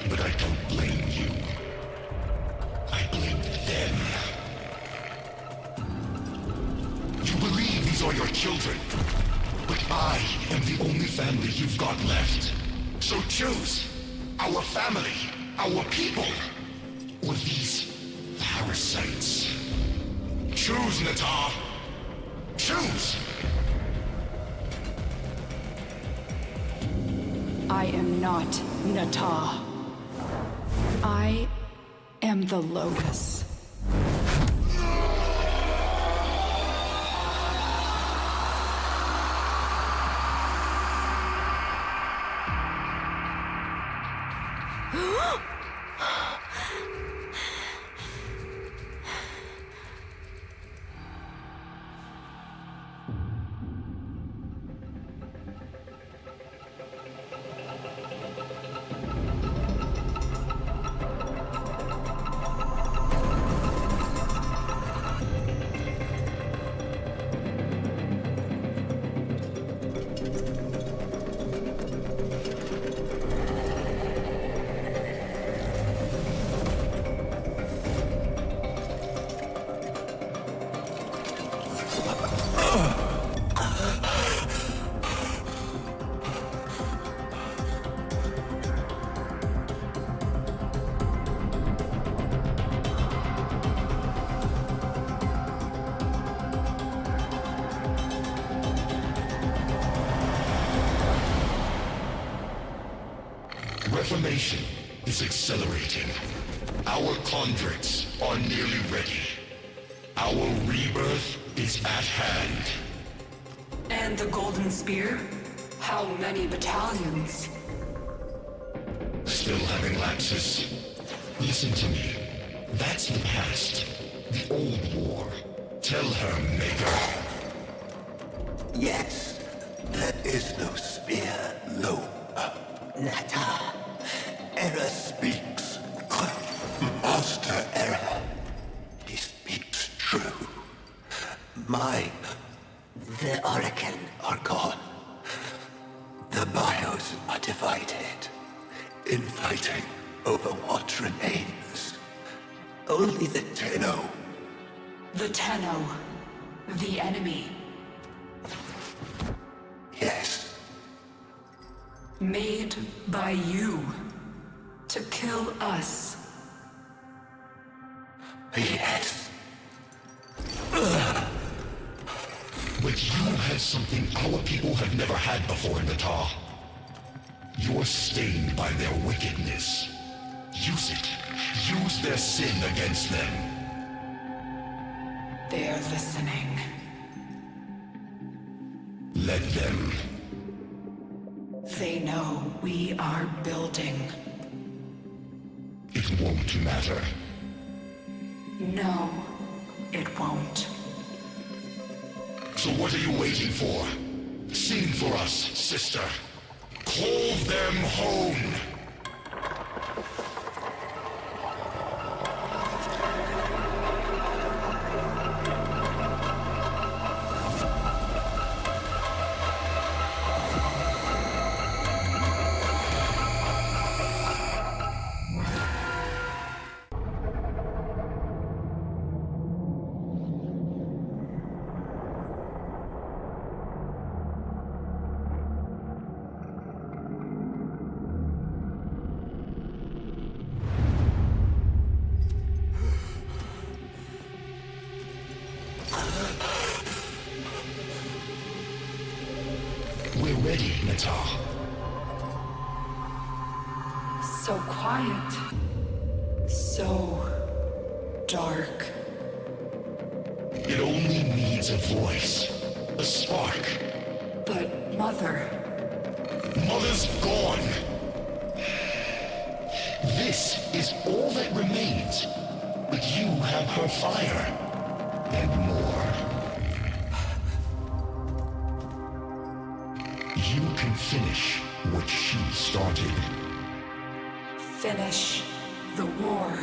B: But I don't blame you. I blame them. You believe these are your children, but I am the only family you've got left. So choose our family, our people, or these parasites. Choose, Natah. Choose!
A: I am not Natah. I am the Lotus.
B: Reformation is accelerating. Our conduits are nearly ready. Our rebirth is at hand.
T: And the Golden Spear? How many battalions?
B: Still having lapses. Listen to me. That's the past. The old war. Tell her, Maker.
F: Yes, there is no spear, lo. Natah. Era speaks. Master Era. He speaks true. The Oracle are gone. The bios are divided, infighting over what remains. Only the Tenno.
T: The Tenno. The enemy.
F: Yes.
T: Made by you. To kill us.
F: Yes.
B: But you have something our people have never had before, Natah. You're stained by their wickedness. Use it. Use their sin against them.
T: They're listening.
B: Let them.
T: They know we are building.
B: It won't matter.
T: No, it won't.
B: So what are you waiting for? Sing for us, sister. Call them home! We're ready, Natah.
T: So quiet. So dark.
B: It only needs a voice. A spark.
T: But Mother...
B: Mother's gone. This is all that remains. But you have her fire, and more. You can finish what she started.
T: Finish the war.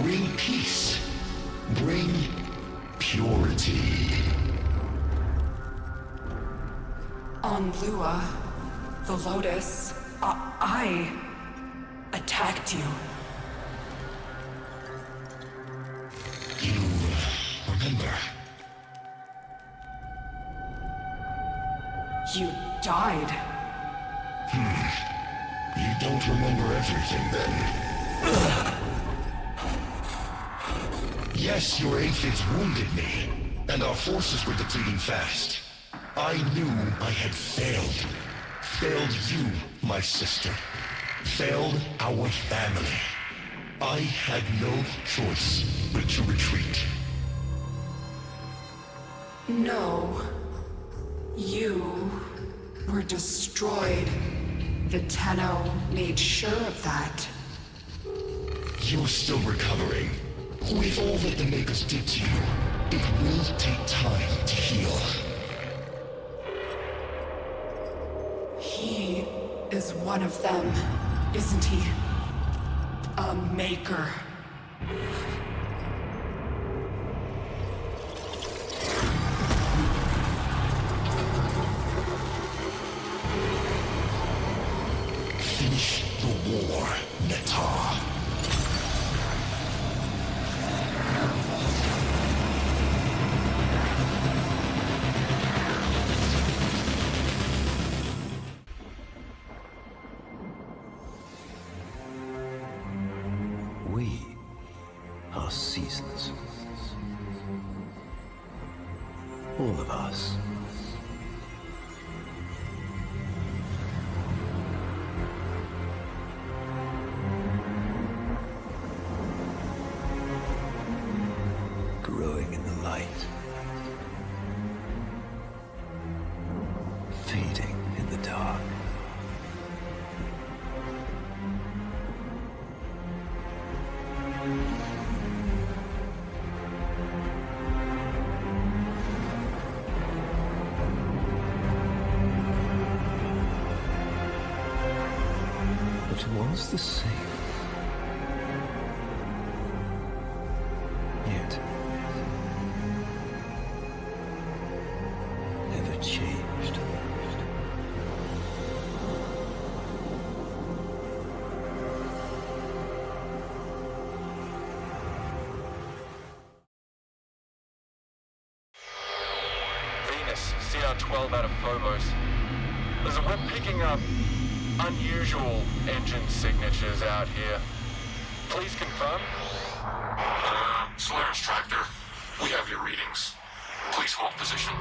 B: Bring peace. Bring purity.
T: On Lua, the Lotus, I attacked you.
B: You remember?
T: You died.
B: You don't remember everything then. Yes, your aphids wounded me, and our forces were depleting fast. I knew I had failed. Failed you, my sister. Failed our family. I had no choice but to retreat.
T: No. You were destroyed. The Tenno made sure of that.
B: You're still recovering. With all that the Makers did to you, it will take time to heal.
T: He is one of them, isn't he? A Maker.
B: Finish the war, Natah.
U: We are seasons. All of us. Growing in the light. Fading in the dark. It was the same. Yet, never changed.
V: Venus, CR-12 out of Phobos. We're picking up unusual engine signatures out here. Please confirm?
B: Solaris Tractor, we have your readings. Please hold position.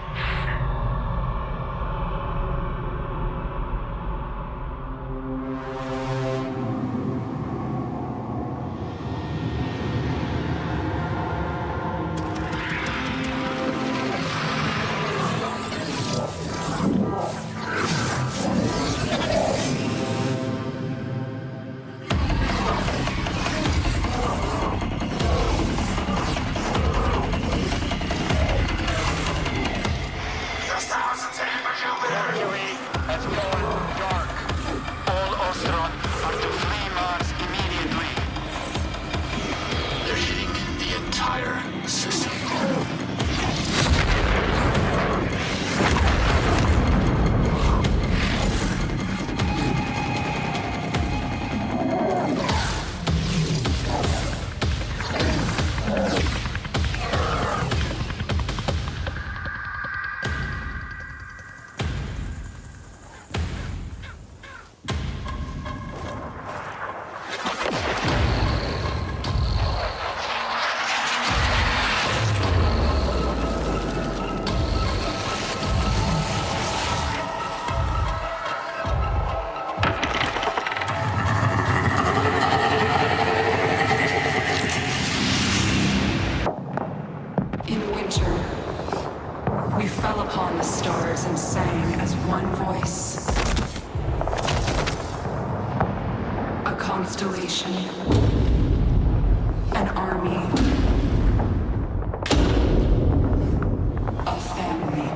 T: constellation. An army. A family.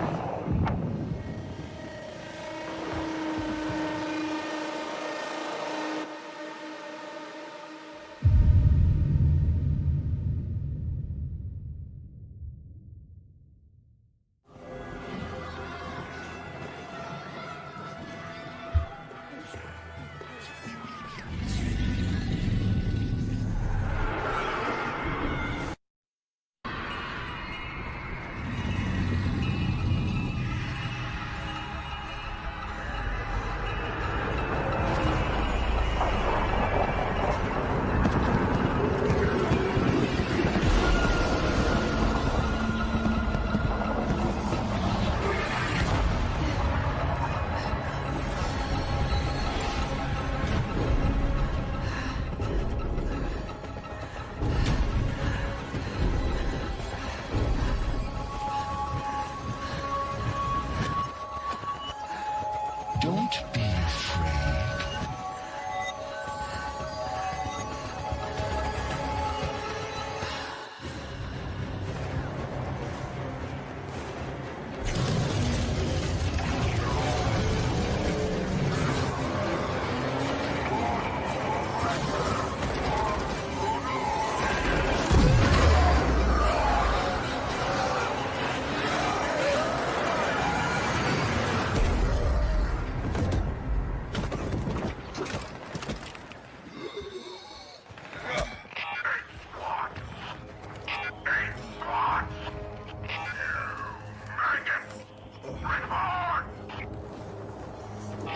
B: Don't be afraid.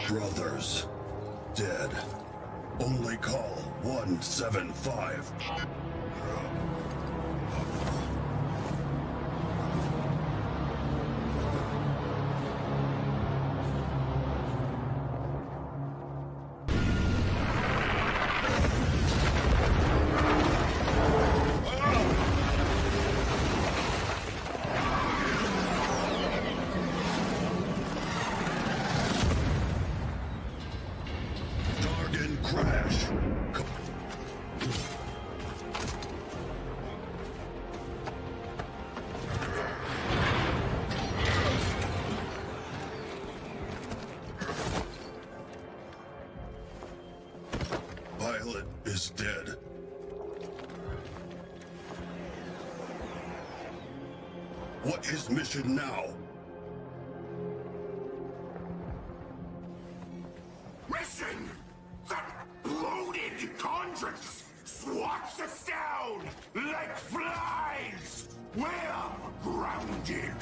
E: Brothers, dead. Only call 175. Crash! Pilot is dead. What is mission now?
B: Mission! That bloated conscience swats us down like flies! We're grounded!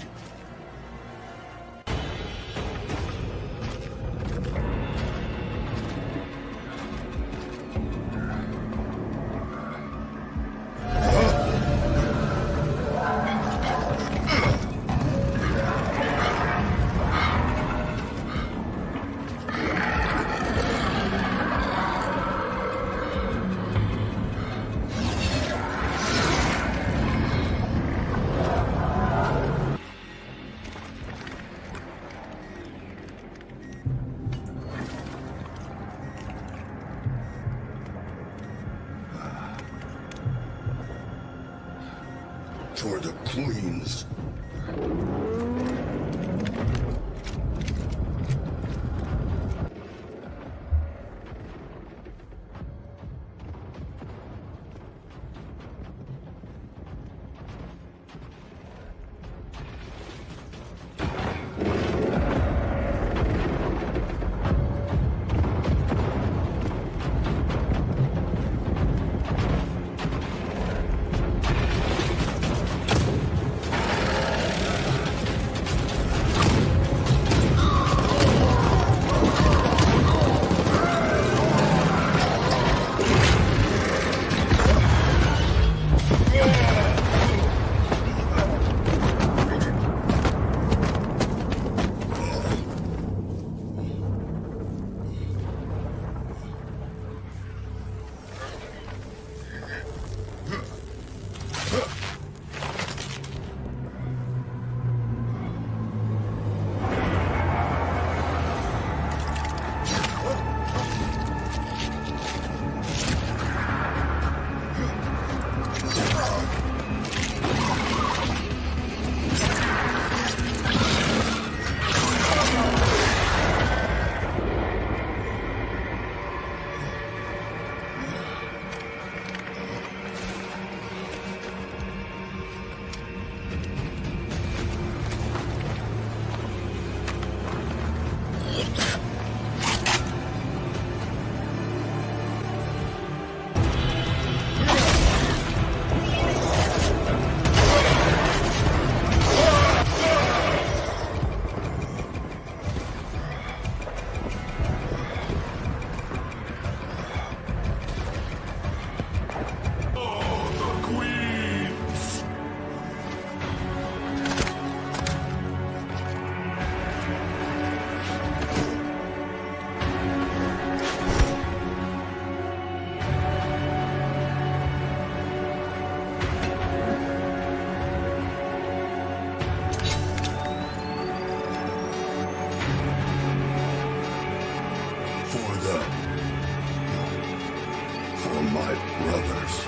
E: For the Queens. my brothers.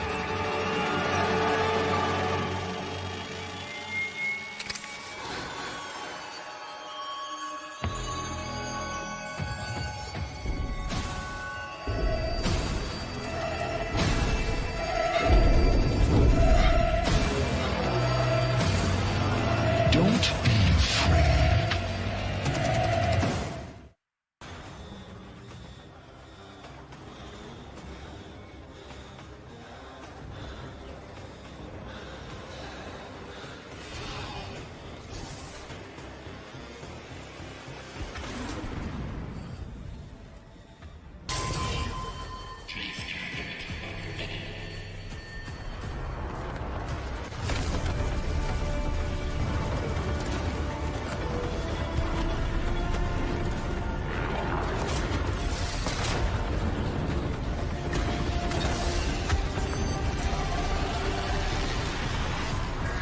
B: Don't be afraid.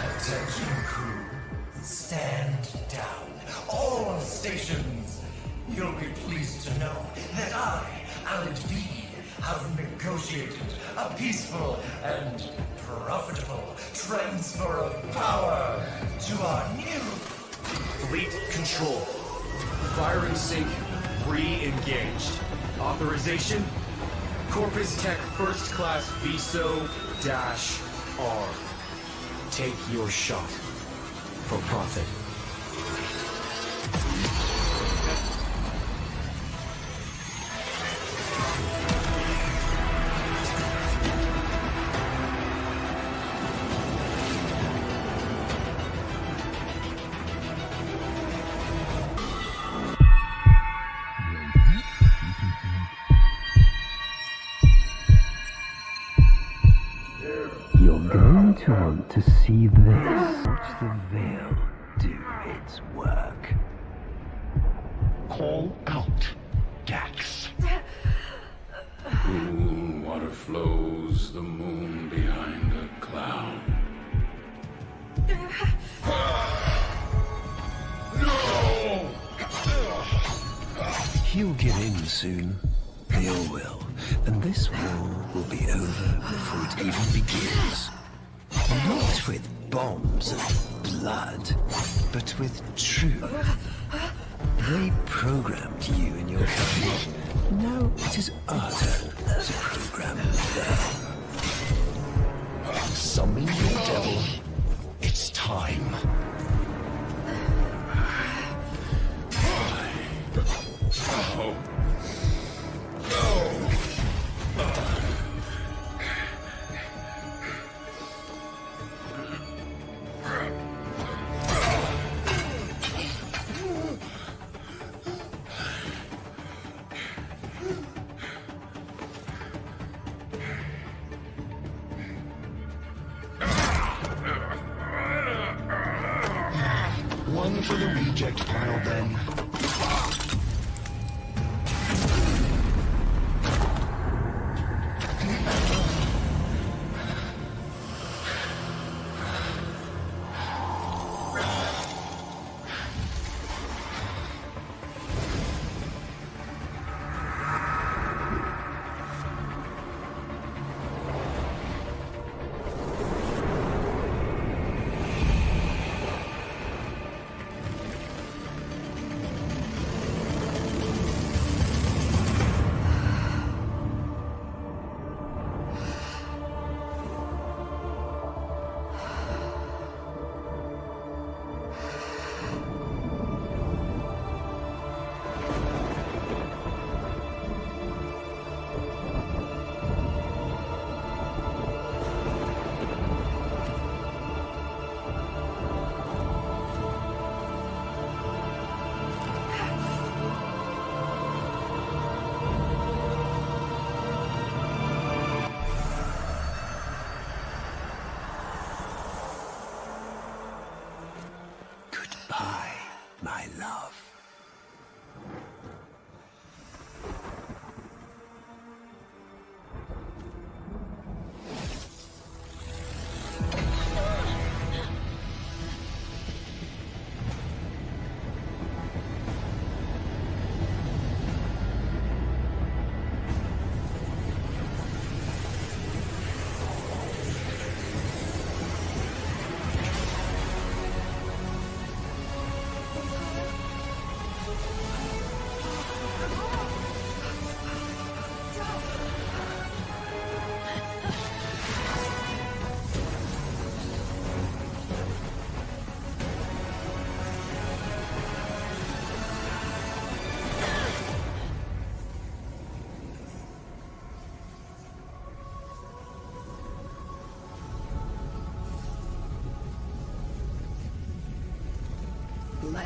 F: Attention crew, stand down. All stations. You'll be pleased to know that I, Alan V, have negotiated a peaceful and profitable transfer of power to our new
D: Fleet control. Firing sync re-engaged. Authorization? Corpus Tech First Class VSO-R. Take your shot. For profit.
U: You're going to want to see this. Watch the veil do its work.
B: Call out, Dax.
E: Cool water flows, the moon behind a cloud.
B: No!
U: He'll give in soon. They all will. And this war will be over before it even begins. Not with bombs and blood, but with truth. They programmed you in your country. Now it is our turn to program them.
B: Summon your devil. It's time.
E: Oh.
B: One for the reject pile, then.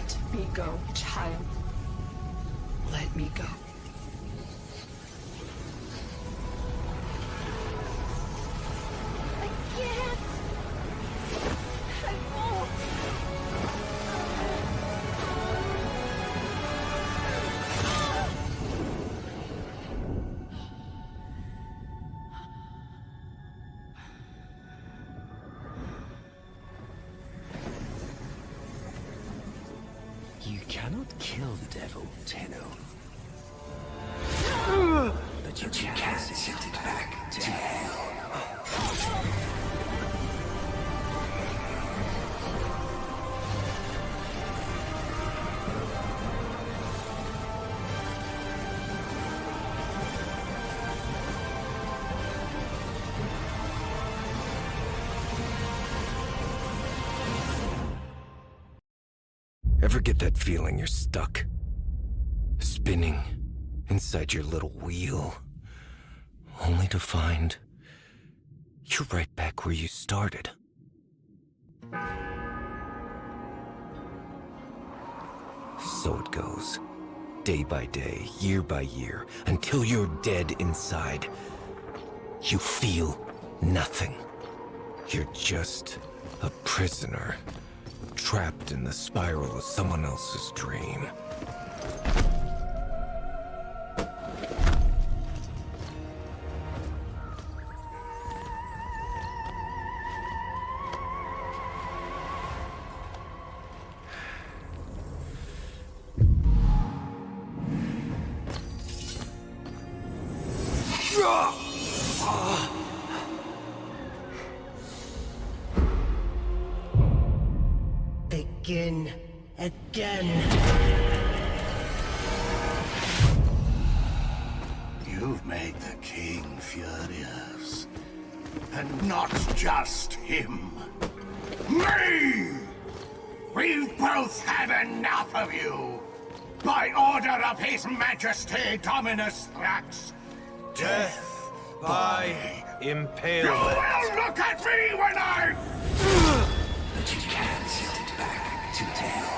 T: Let me go, child. Let me go.
K: I can't. I won't.
U: You cannot kill the devil, Tenno. But you can send it back to hell. Ever get that feeling you're stuck? Spinning inside your little wheel, only to find you're right back where you started. So it goes, day by day, year by year, until you're dead inside. You feel nothing. You're just a prisoner, trapped in the spiral of someone else's dream.
F: Begin again.
E: You've made the king furious. And not just him. Me! We've both had enough of you! By order of His Majesty Dominus Thrax, death by
S: impalement.
E: You will look at me when I...
U: But you can't send it back to hell.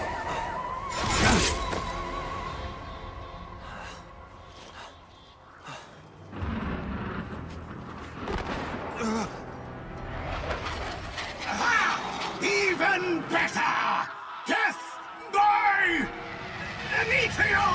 E: Even better! Death by... meteor!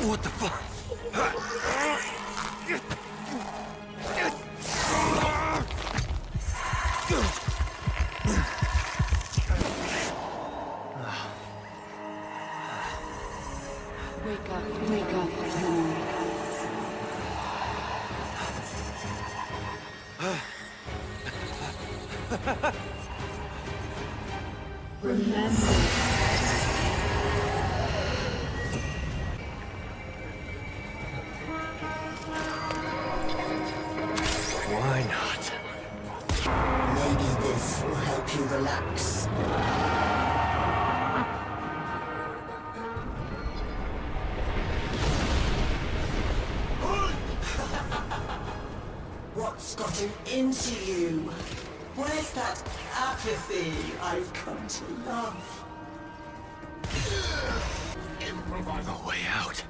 U: What the fuck?
A: Wake up, Tenno. Remember.
U: Why not?
F: Maybe this will help you relax. What's gotten into you? Where's that apathy I've come to love?
U: A way out.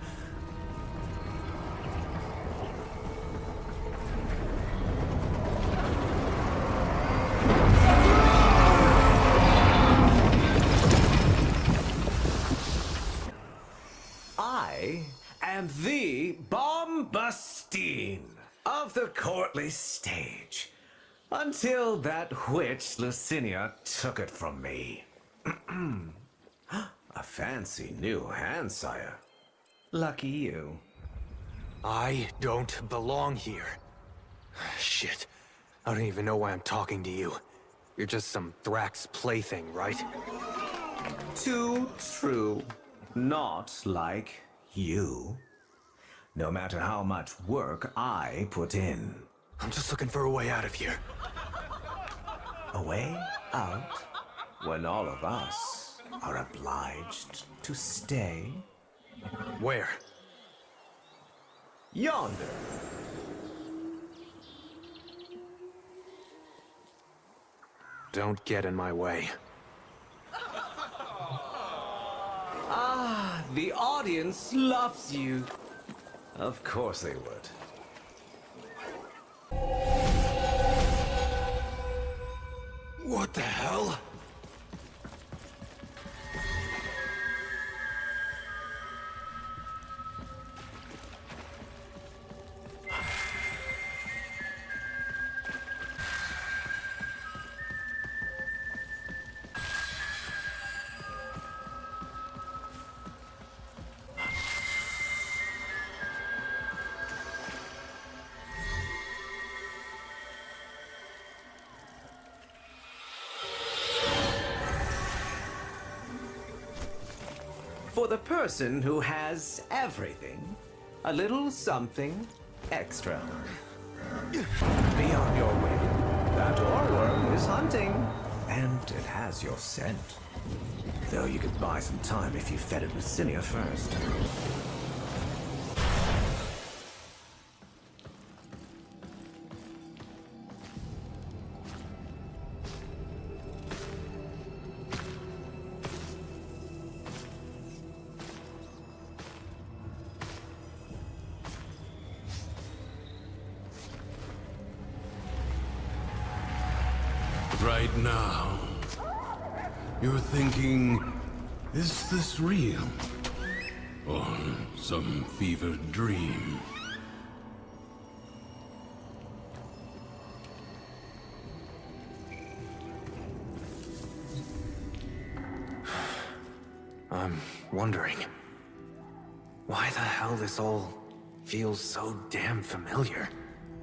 L: I am the Bombastine of the courtly stage, until that witch Lucinia took it from me. A fancy new hand, sire. Lucky you.
S: I don't belong here. Shit. I don't even know why I'm talking to you. You're just some Thrax plaything, right?
L: Too true. Not like you. No matter how much work I put in.
S: I'm just looking for a way out of here.
L: A way out? When all of us are obliged to stay.
S: Where?
L: Yonder.
S: Don't get in my way.
L: Ah, the audience loves you. Of course they would.
E: What the hell?
L: For the person who has everything, a little something extra. Be on your way. That oreworm is hunting, and it has your scent. Though you could buy some time if you fed it with Cinia first.
E: Right now, you're thinking, is this real? Or some fevered dream?
S: I'm wondering why the hell this all feels so damn familiar.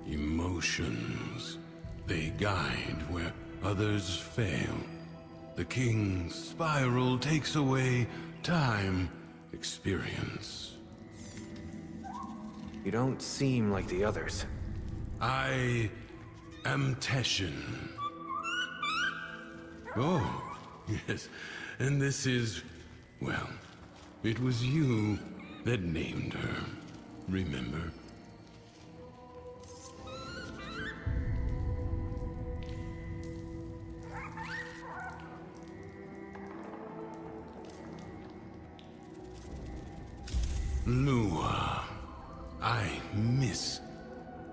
E: Emotions. They guide where others fail. The king's spiral takes away time, experience.
S: You don't seem like the others.
E: I am Teshin. Oh, yes. And this is, well, it was you that named her. Remember? Lua, I miss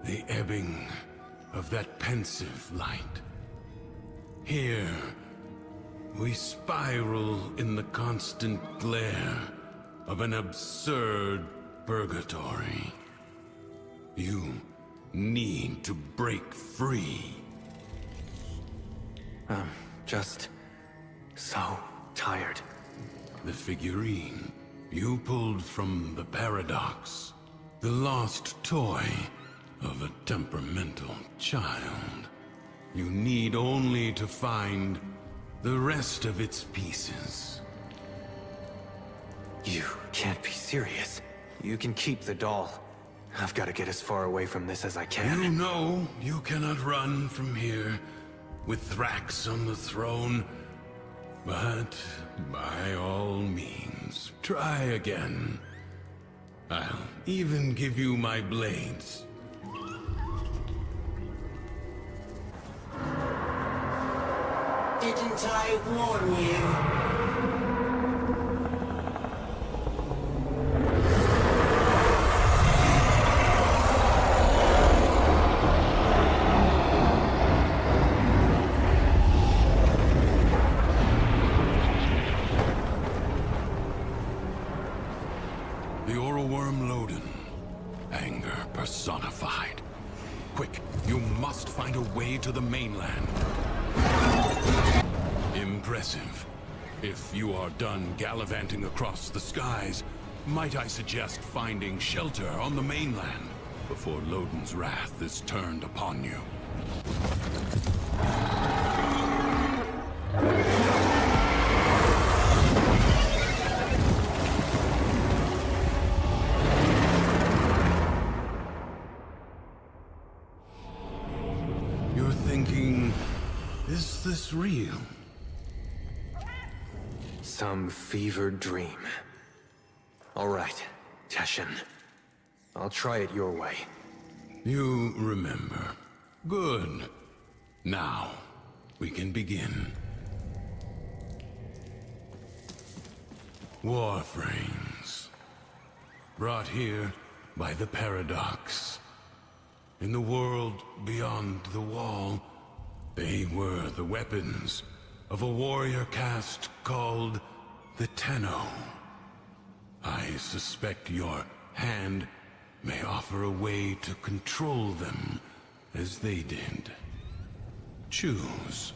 E: the ebbing of that pensive light. Here, we spiral in the constant glare of an absurd purgatory. You need to break free.
S: I'm just so tired.
E: The figurine you pulled from the Paradox, the lost toy of a temperamental child. You need only to find the rest of its pieces.
S: You can't be serious. You can keep the doll. I've got to get as far away from this as I can.
E: You know you cannot run from here with Thrax on the throne. But by all means, try again. I'll even give you my blades.
F: Didn't I warn you?
E: Personified. Quick, you must find a way to the mainland. Impressive. If you are done gallivanting across the skies, might I suggest finding shelter on the mainland before Loden's wrath is turned upon you? Is this real?
L: some fevered dream. All right, Teshin. I'll try it your way.
E: You remember. Good. Now, we can begin. Warframes. Brought here by the Paradox. In the world beyond the wall, they were the weapons of a warrior caste called the Tenno. I suspect your hand may offer a way to control them as they did. Choose.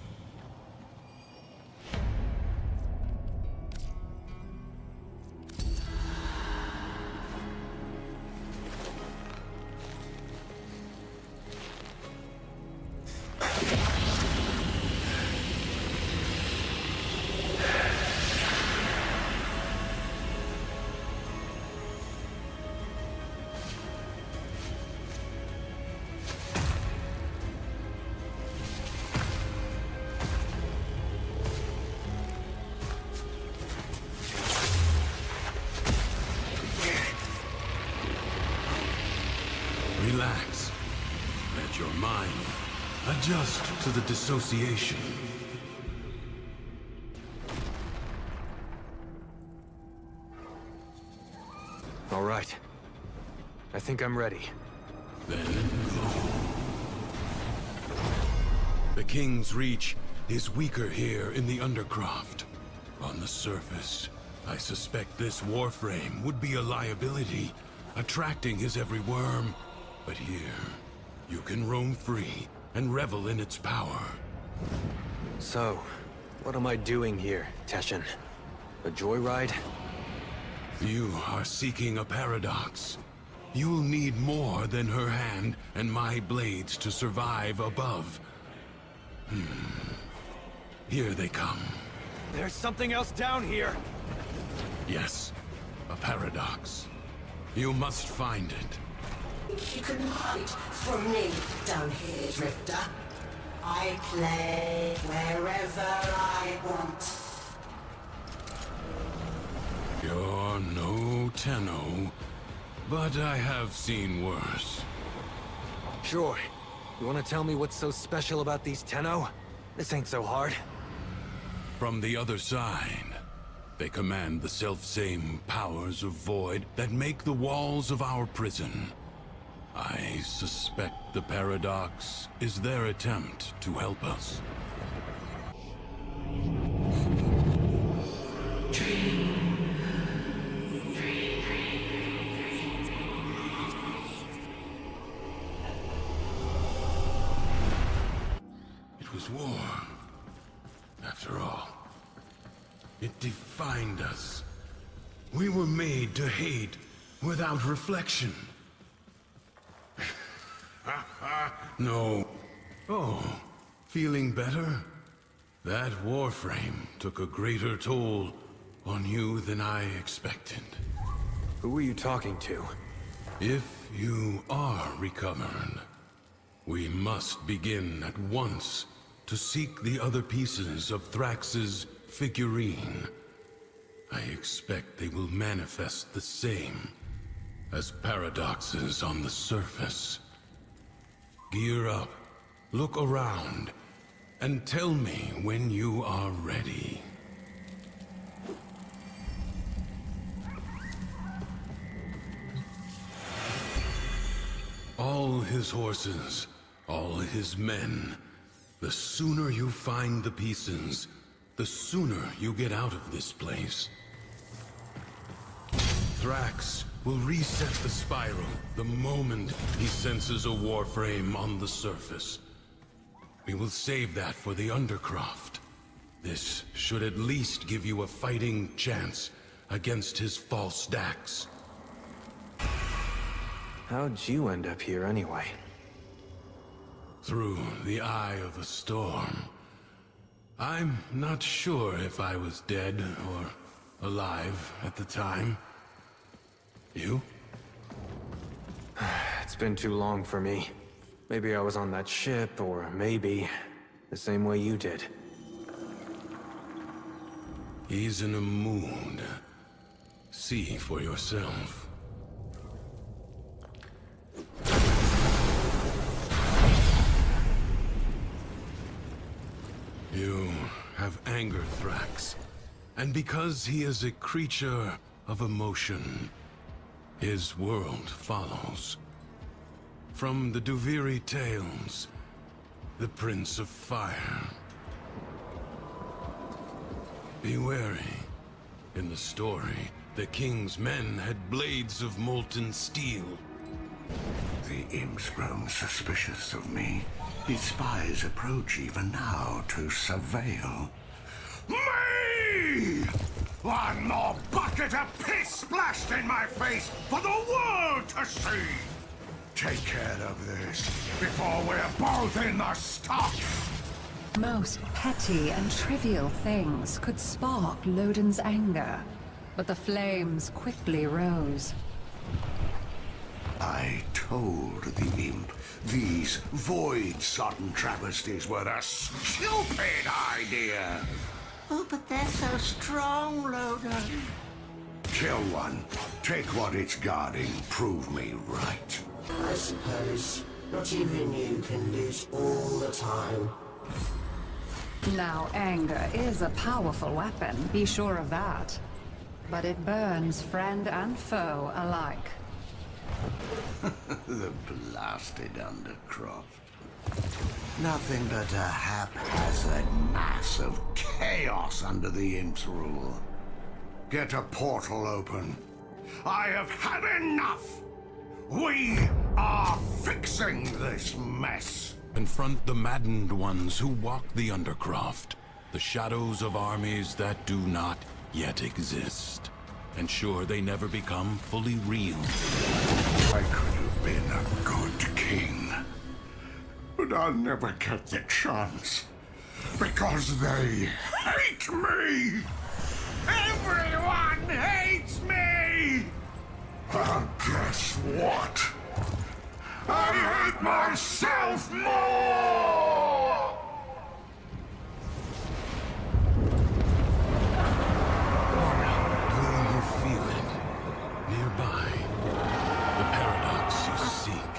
E: Relax. Let your mind adjust to the dissociation.
L: All right. I think I'm ready.
E: Then go. The King's Reach is weaker here in the Undercroft. On the surface, I suspect this Warframe would be a liability, attracting his every worm. But here, you can roam free and revel in its power.
L: So, what am I doing here, Teshin? A joyride?
E: You are seeking a paradox. You'll need more than her hand and my blades to survive above. Here they come.
L: There's something else down here!
E: Yes, a paradox. You must find it.
J: You can hide from me down here, Drifter. I play wherever I want.
E: You're no Tenno, but I have seen worse.
L: Sure. You want to tell me what's so special about these Tenno? This ain't so hard.
E: From the other side, they command the selfsame powers of void that make the walls of our prison. I suspect the Paradox is their attempt to help us. It was war, after all. It defined us. We were made to hate without reflection. No. Oh, feeling better? That Warframe took a greater toll on you than I expected.
L: Who were you talking to?
E: If you are recovered, we must begin at once to seek the other pieces of Thrax's figurine. I expect they will manifest the same as paradoxes on the surface. Gear up, look around, and tell me when you are ready. All his horses, all his men. The sooner you find the pieces, the sooner you get out of this place. Thrax will reset the spiral the moment he senses a Warframe on the surface. We will save that for the Undercroft. This should at least give you a fighting chance against his false Dax.
L: How'd you end up here anyway?
E: Through the eye of a storm. I'm not sure if I was dead or alive at the time. You?
L: It's been too long for me. Maybe I was on that ship, or maybe the same way you did.
N: He's in a mood. See for yourself. You have anger, Thrax. And because he is a creature of emotion, his world follows. From the Duviri tales, the Prince of Fire. Be wary. In the story, the king's men had blades of molten steel.
E: The imp's grown suspicious of me. His spies approach even now to surveil. Me! One more bucket of piss splashed in my face for the world to see! Take care of this before we're both in the stocks!
P: Most petty and trivial things could spark Loden's anger, but the flames quickly rose.
E: I told the imp these void-sodden travesties were a stupid idea!
J: Oh, but they're so strong, Loden.
E: Kill one, take what it's guarding, prove me right.
J: I suppose not even you can lose all the time.
P: Now, anger is a powerful weapon, be sure of that. But it burns friend and foe alike.
E: The blasted Undercroft. Nothing but a haphazard mass of chaos under the imp's rule. Get a portal open. I have had enough! We are fixing this mess!
N: Confront the maddened ones who walk the Undercroft, the shadows of armies that do not yet exist. Ensure they never become fully real.
E: I could have been a good king, but I'll never get the chance, because they hate me! Everyone hates me! And guess what? I hate myself more!
N: Do you feel it? Nearby. The paradox you seek.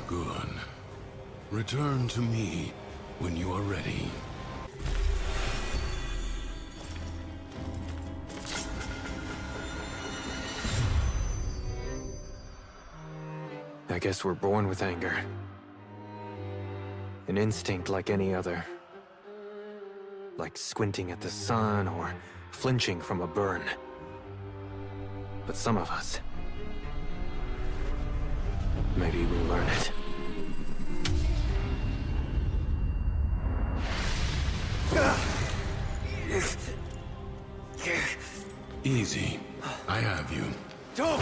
N: Good. Return to me when you are ready.
L: I guess we're born with anger. An instinct like any other. Like squinting at the sun or flinching from a burn. But some of us... maybe we learn it.
N: Easy. I have you.
L: Don't!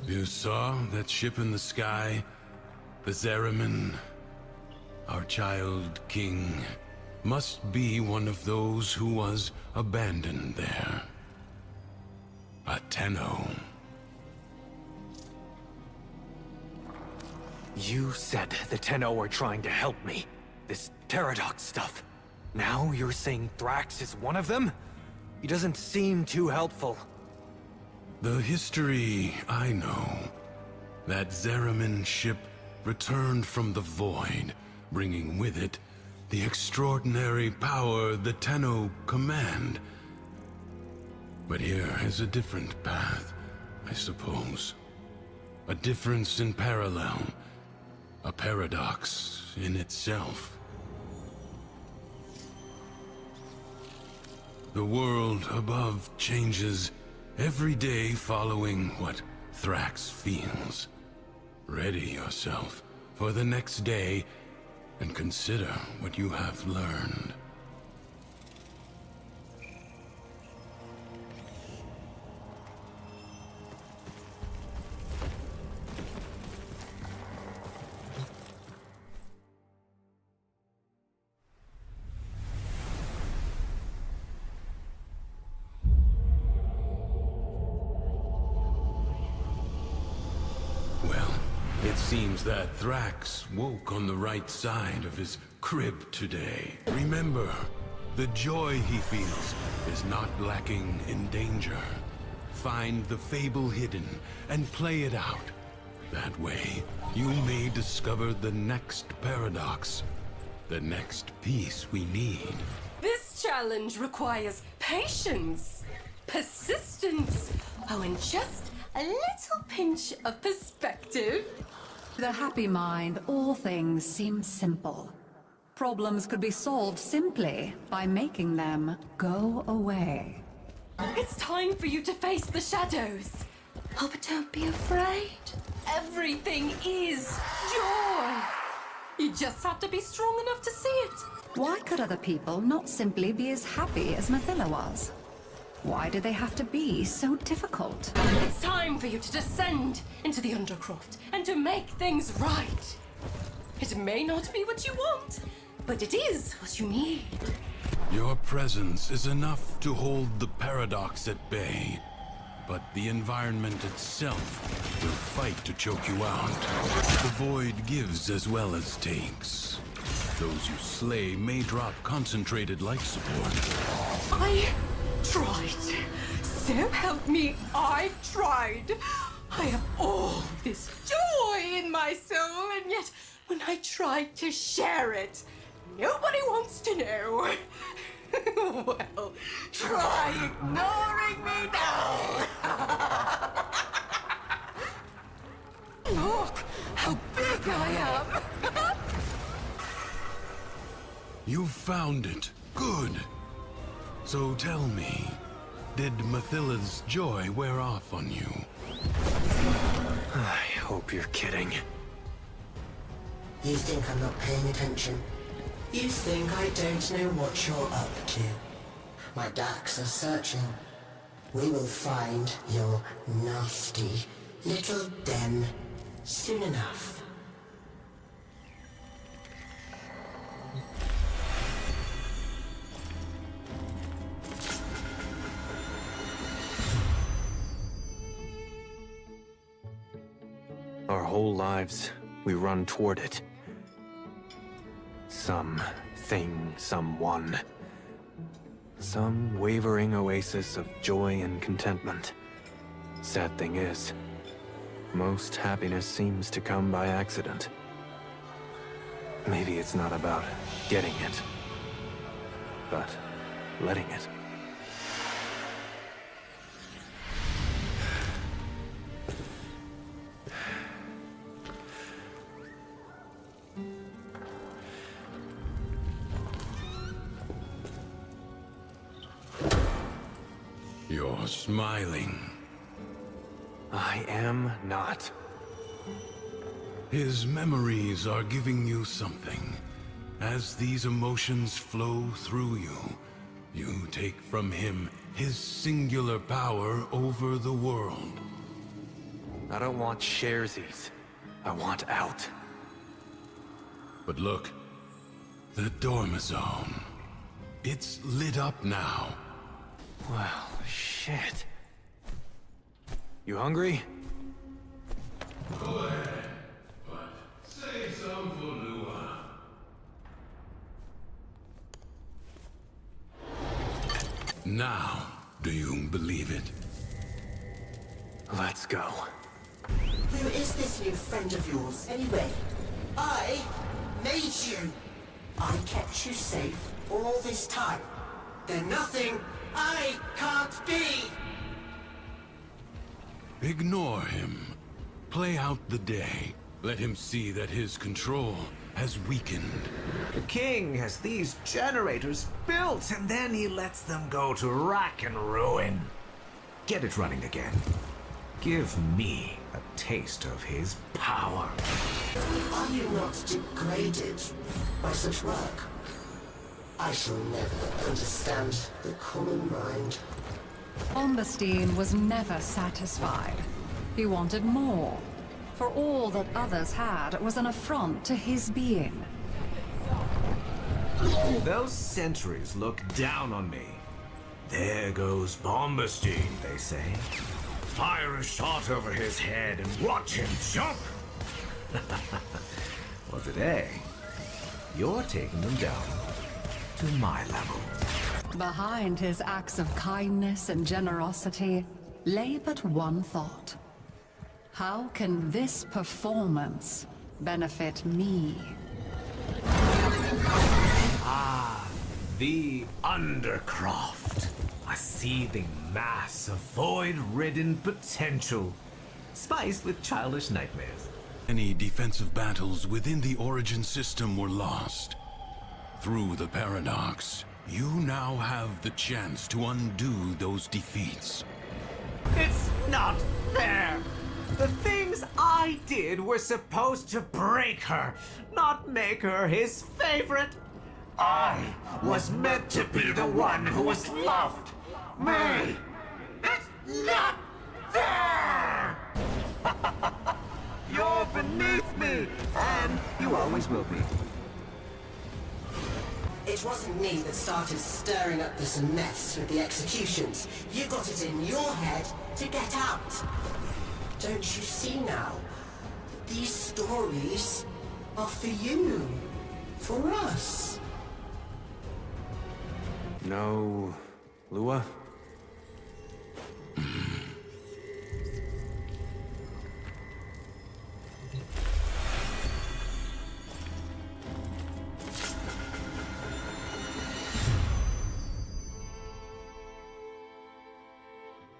N: You saw that ship in the sky? The Zariman? Our child king must be one of those who was abandoned there. A Tenno.
L: You said the Tenno were trying to help me. This Paradox stuff. Now you're saying Thrax is one of them? He doesn't seem too helpful.
N: The history I know. That Zariman ship returned from the void, bringing with it the extraordinary power the Tenno command. But here is a different path, I suppose. A difference in parallel. A paradox in itself. The world above changes every day following what Thrax feels. Ready yourself for the next day and consider what you have learned. Seems that Thrax woke on the right side of his crib today. Remember, the joy he feels is not lacking in danger. Find the fable hidden and play it out. That way, you may discover the next paradox, the next piece we need.
T: This challenge requires patience, persistence, oh, and just a little pinch of perspective.
P: To the happy mind, all things seem simple. Problems could be solved simply by making them go away.
T: It's time for you to face the shadows. Oh, but don't be afraid. Everything is joy. You just have to be strong enough to see it.
P: Why could other people not simply be as happy as Mathila was? Why do they have to be so difficult?
T: It's time for you to descend into the Undercroft and to make things right. It may not be what you want, but it is what you need.
N: Your presence is enough to hold the paradox at bay. But the environment itself will fight to choke you out. The void gives as well as takes. Those you slay may drop concentrated life support.
T: I tried. So help me, I tried. I have all this joy in my soul, and yet when I tried to share it, nobody wants to know. Well, try ignoring me now. Look how big I am.
N: You found it. Good. So tell me, did Mathila's joy wear off on you?
L: I hope you're kidding.
J: You think I'm not paying attention? You think I don't know what you're up to? My darks are searching. We will find your nasty little den soon enough.
L: Our whole lives, we run toward it. Something, someone. Some wavering oasis of joy and contentment. Sad thing is, most happiness seems to come by accident. Maybe it's not about getting it, but letting it.
N: You're smiling.
L: I am not.
N: His memories are giving you something. As these emotions flow through you, you take from him his singular power over the world.
L: I don't want sharesies. I want out.
N: But look, the Dormizone. It's lit up now.
L: Well, shit. You hungry?
N: Go ahead, but save some for Lua. Now, do you believe it?
L: Let's go.
J: Who is this new friend of yours, anyway? I made you. I kept you safe all this time. There's nothing I can't be.
N: Ignore him. Play out the day. Let him see that his control has weakened.
Q: The king has these generators built, and then he lets them go to rack and ruin. Get it running again. Give me a taste of his power.
J: Are you not degraded by such work? I shall never understand the common mind.
P: Bombastine was never satisfied. He wanted more. For all that others had was an affront to his being.
Q: Those sentries look down on me. There goes Bombastine, they say. Fire a shot over his head and watch him jump. Well, today, you're taking them down to my level.
P: Behind his acts of kindness and generosity lay but one thought. How can this performance benefit me?
Q: Ah, the Undercroft. A seething mass of void-ridden potential, spiced with childish nightmares.
N: Many defensive battles within the Origin system were lost. Through the Paradox, you now have the chance to undo those defeats.
Q: It's not fair! The things I did were supposed to break her, not make her his favorite. I was meant to be the one who was loved. Me! It's not fair! You're beneath me, and you always will be.
J: It wasn't me that started stirring up this mess with the executions. You got it in your head to get out. Don't you see now? These stories are for you. For us.
L: No, Lua?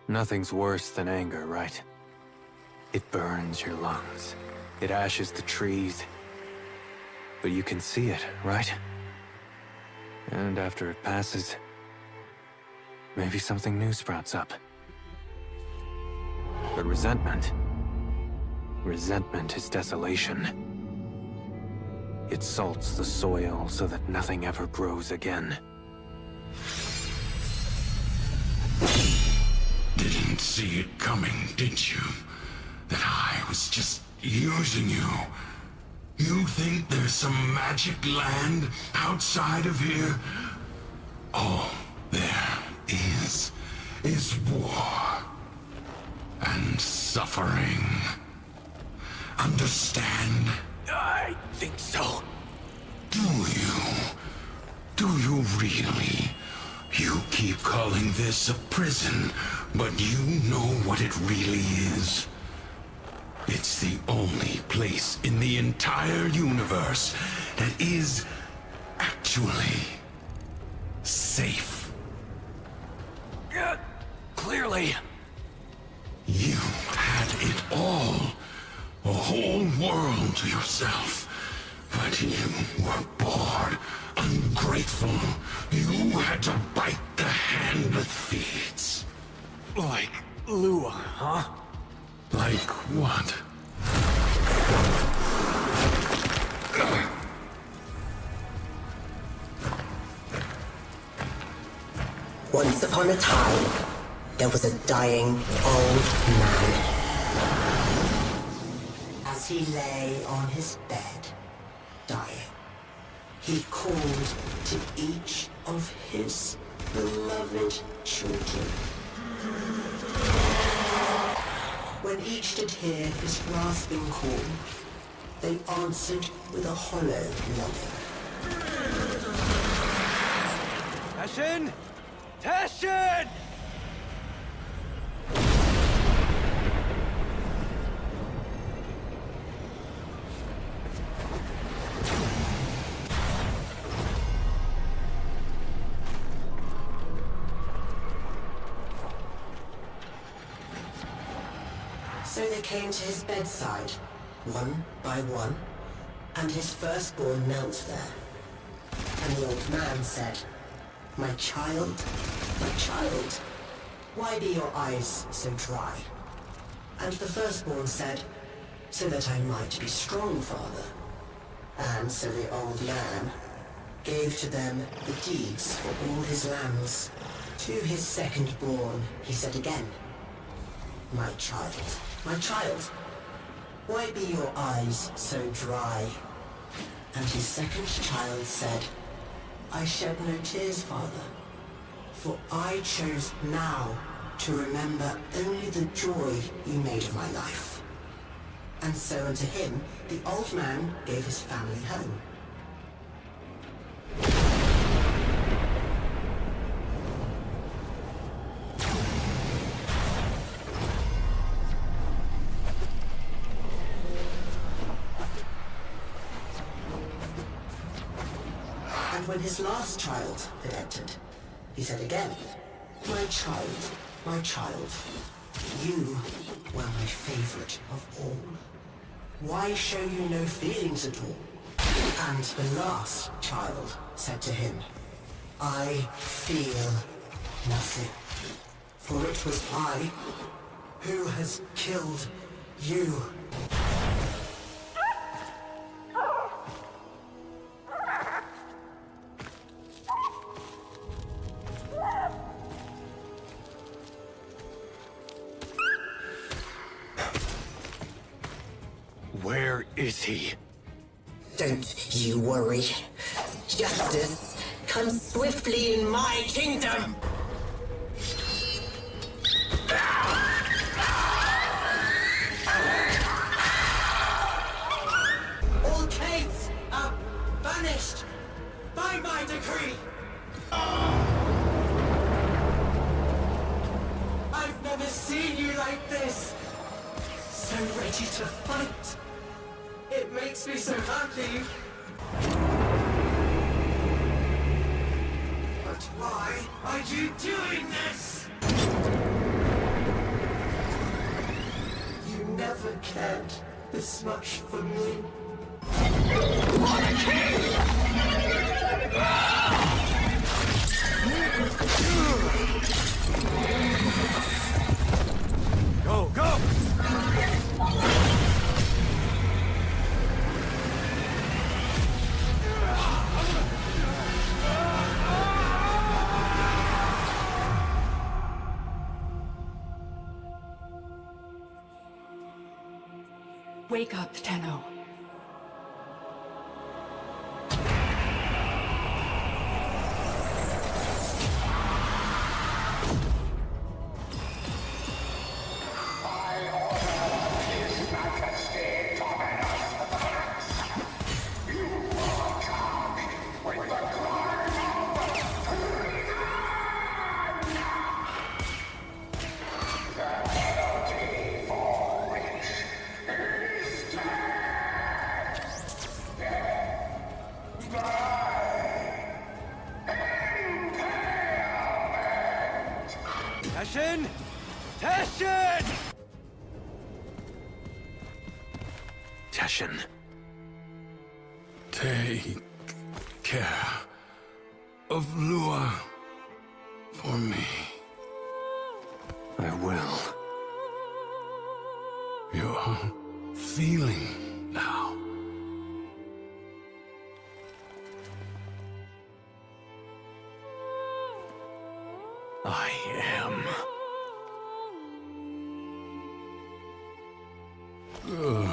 M: Nothing's worse than anger, right? It burns your lungs. It ashes the trees. But you can see it, right? And after it passes, maybe something new sprouts up. But resentment is desolation. It salts the soil so that nothing ever grows again.
B: Didn't see it coming, did you? That I was just using you. You think there's some magic land outside of here? All there is war and suffering. Understand?
M: I think so.
B: Do you? Do you really? You keep calling this a prison, but you know what it really is. It's the only place in the entire universe that is actually safe.
M: Clearly.
B: You had it all. A whole world to yourself. But you were bored, ungrateful. You had to bite the hand that feeds.
M: Like Lua, huh?
B: Like what?
J: Once upon a time, there was a dying old man. As he lay on his bed, dying, he called to each of his beloved children. When each did hear his rasping call, they answered with a hollow longing.
M: Tashin! Tashin!
J: So they came to his bedside, one by one, and his firstborn knelt there. And the old man said, my child, why be your eyes so dry? And the firstborn said, so that I might be strong, father. And so the old man gave to them the deeds for all his lands. To his secondborn he said again, my child, why be your eyes so dry? And his second child said, I shed no tears, father, for I chose now to remember only the joy you made of my life. And so unto him, the old man gave his family home. And when his last child had entered, he said again, my child, you were my favorite of all. Why show you no feelings at all? And the last child said to him, I feel nothing, for it was I who has killed you.
M: Where is he?
J: Don't you worry. Justice comes swiftly in my kingdom. All caves are banished by my decree. I've never seen you like this. So ready to fight. It makes me so happy. But why are you doing this? You never cared this much for me. What a king!
M: Go, go!
I: Wake up, Tenno.
M: Teshin! Teshin! Teshin.
N: Take care of Lua for me.
M: I will.
N: You're feeling now.
M: I am.
N: Good.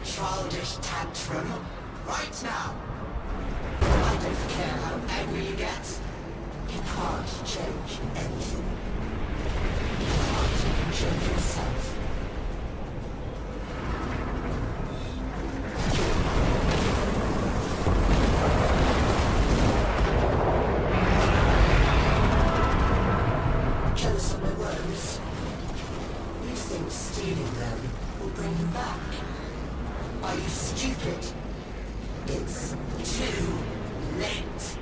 J: Childish tantrum right now. I don't care how angry you get. You can't change anything. You can't even change yourself. Jealous of my words? You think stealing them will bring you back? Are you stupid? It's too late.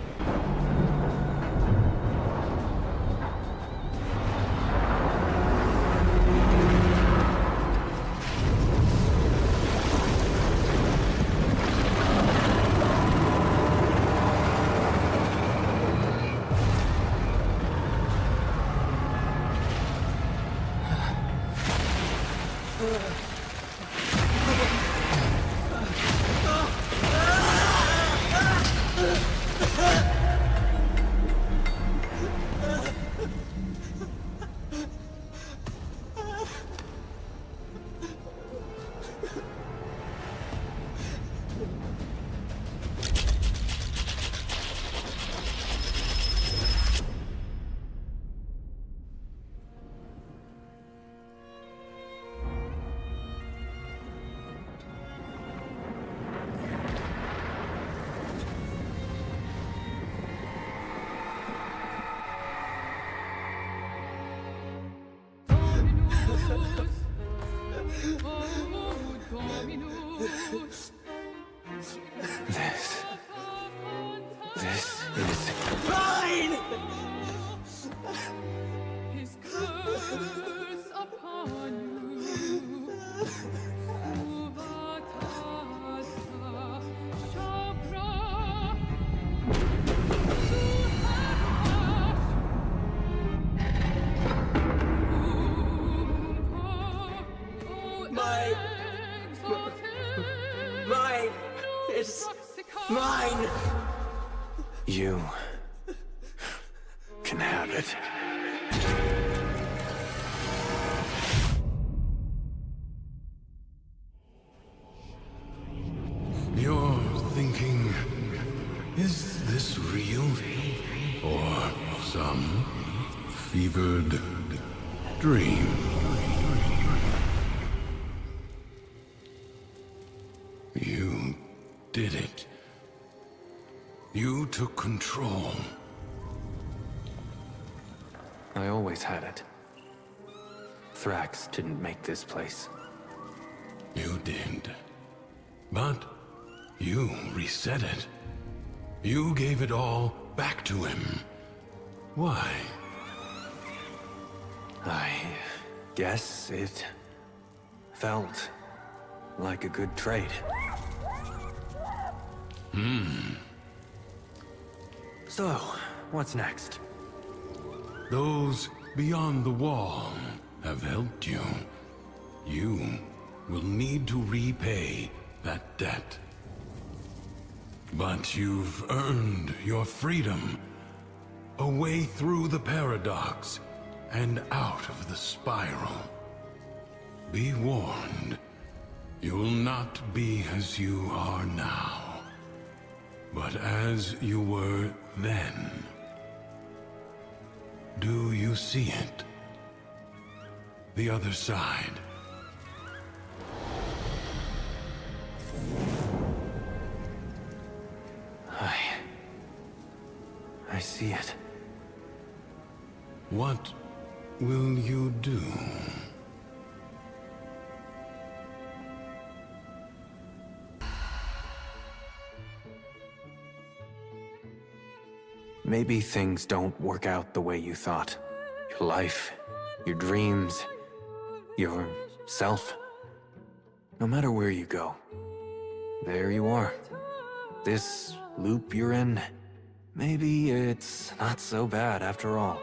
M: This is
J: Mine!
I: His curse upon you.
J: Mine! It's mine!
M: You can have it.
N: You're thinking, is this real? Or some fevered dream? You did it. You took control.
M: I always had it. Thrax didn't make this place.
N: You did. But you reset it. You gave it all back to him. Why?
M: I guess it felt like a good trade. So, what's next?
N: Those beyond the wall have helped you. You will need to repay that debt. But you've earned your freedom. A way through the paradox and out of the spiral. Be warned, you'll not be as you are now, but as you were then. Do you see it? The other side.
M: I see it.
N: What will you do?
M: Maybe things don't work out the way you thought. Your life, your dreams, yourself. No matter where you go, there you are. This loop you're in, maybe it's not so bad after all.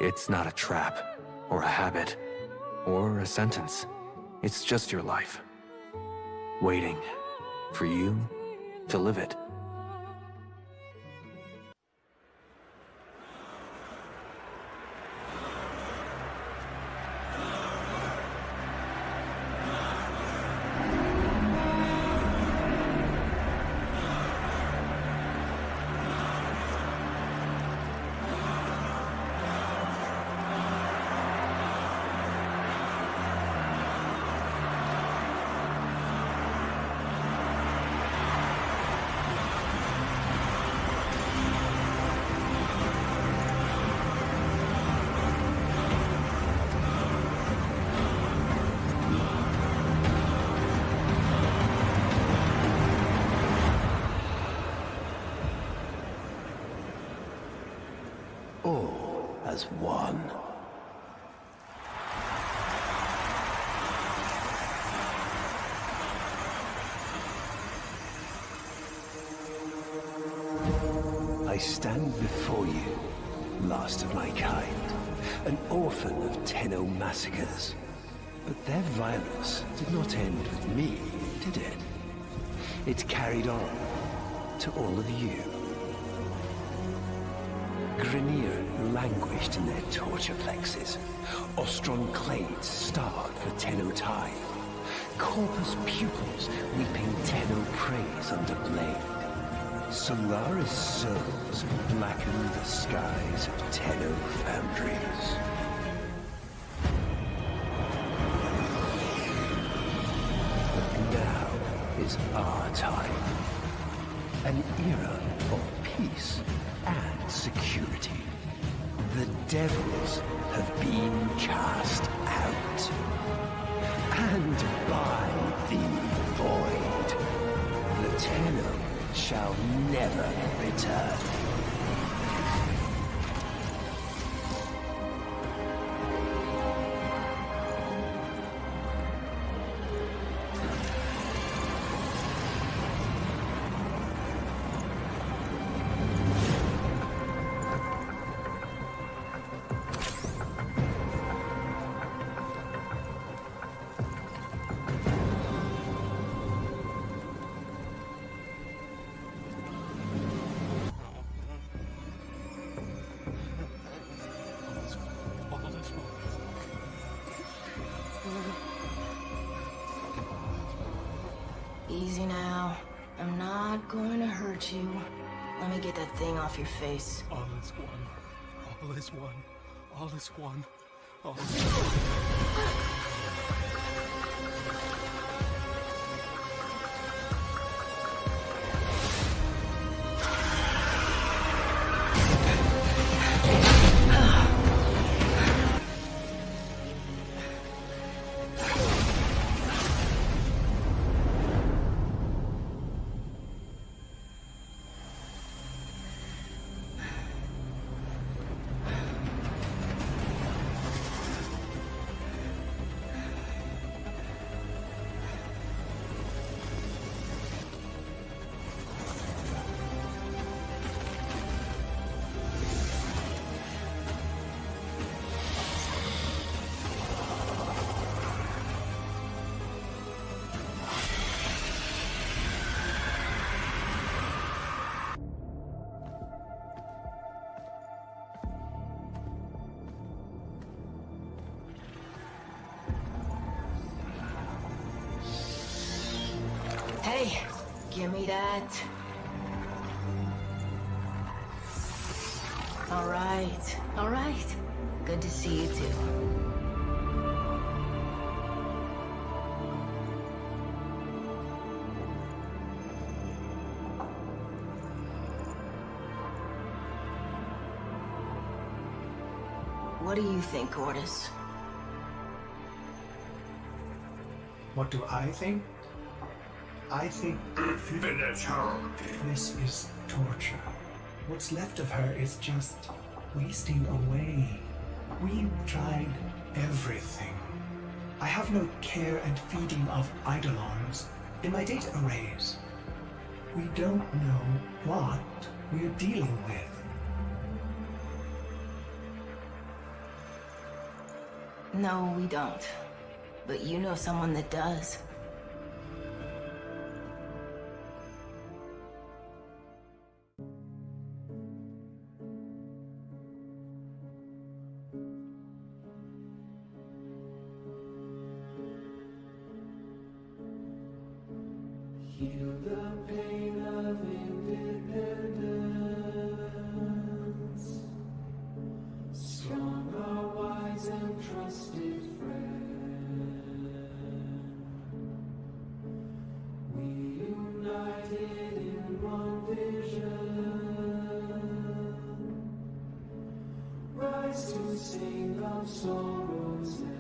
M: It's not a trap, or a habit, or a sentence. It's just your life. Waiting for you to live it.
U: As one. I stand before you, last of my kind, an orphan of Tenno massacres. But their violence did not end with me, did it? It carried on to all of you. Grineer languished in their torture plexes. Ostron clades starved for Tenno time. Corpus pupils weeping Tenno praise under blade. Solaris souls blackened the skies of Tenno foundries. But now is our time. An era of peace and security. The devils have been cast out. And by the void, the Tenno shall never return.
J: Easy now. I'm not going to hurt you. Let me get that thing off your face.
H: All is one. All is one. All is one. All is one.
J: Hey, give me that. All right. Good to see you too. What do you think, Ordis?
C: What do I think? I think
B: Finish her.
C: This is torture. What's left of her is just wasting away. We've tried everything. I have no care and feeding of eidolons in my data arrays. We don't know what we're dealing with.
J: No, we don't. But you know someone that does.
R: Heal the pain of independence. Strong, our wise and trusted friend. We united in one vision. Rise to sing of sorrow's end.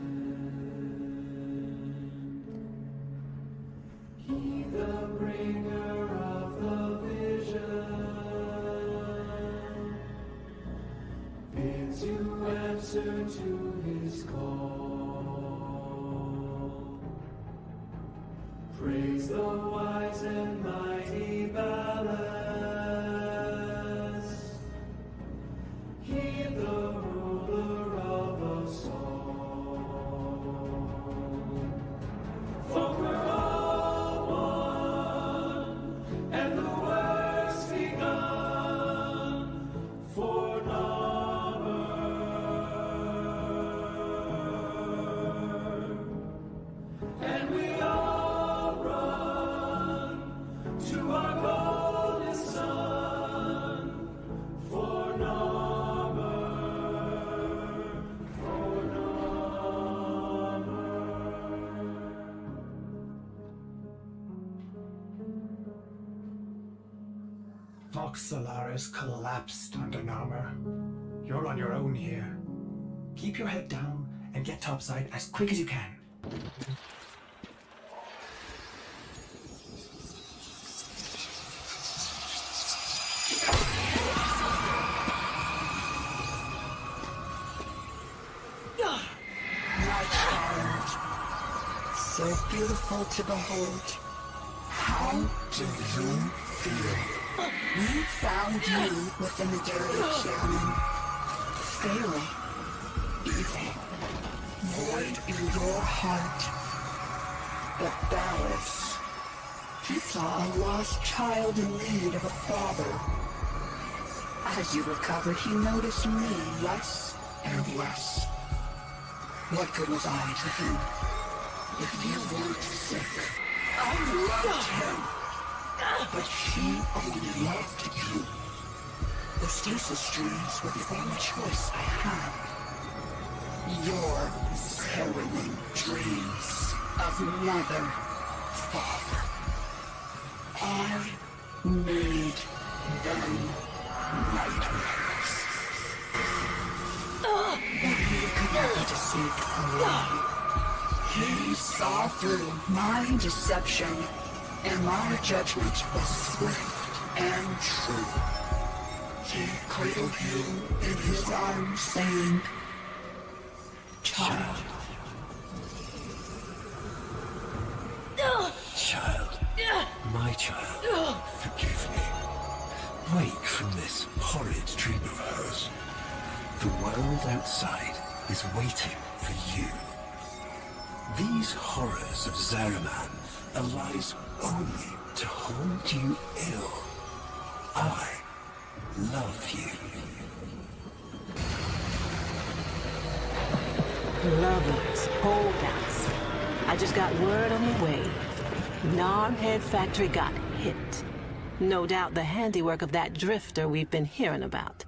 R: He the bringer of the vision bids you answer to his call. Praise the wise and mighty ballast. He the ruler of us all. For we're all one, and the work's begun for and we all run to our golden sun for
C: Vox Solaris collapsed under Narmer. You're on your own here. Keep your head down and get topside as quick as you can.
J: beautiful to behold. How do you feel? We found you within the Jade of Shadows. Failing. Evil. Void in your heart. But Dallas, he saw a lost child in need of a father. As you recovered, he noticed me less and less. What good was I to him? If you weren't sick, I loved him. But he only loved you. The stasis streams were the only choice I had. Your harrowing dreams of mother, father. I made them nightmares. But he could not be deceived from me. He saw through my deception, and my judgment was swift and true. He cradled you in his arms, saying, "Child."
U: Child. My child. Forgive me. Wake from this horrid dream of hers. The world outside is waiting for you. These horrors of Zariman are lies only to hold you ill. I love you.
G: Lovers, holdouts. I just got word on the way. Gnarhead Factory got hit. No doubt the handiwork of that drifter we've been hearing about.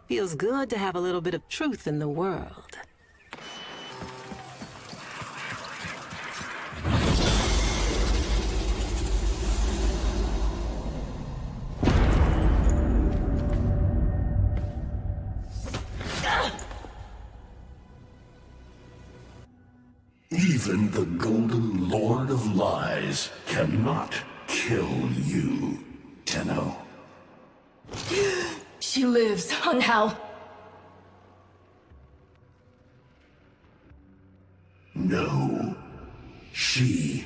G: Feels good to have a little bit of truth in the world.
E: Even the Golden Lord of Lies cannot kill you, Tenno.
T: She lives on how?
E: No. She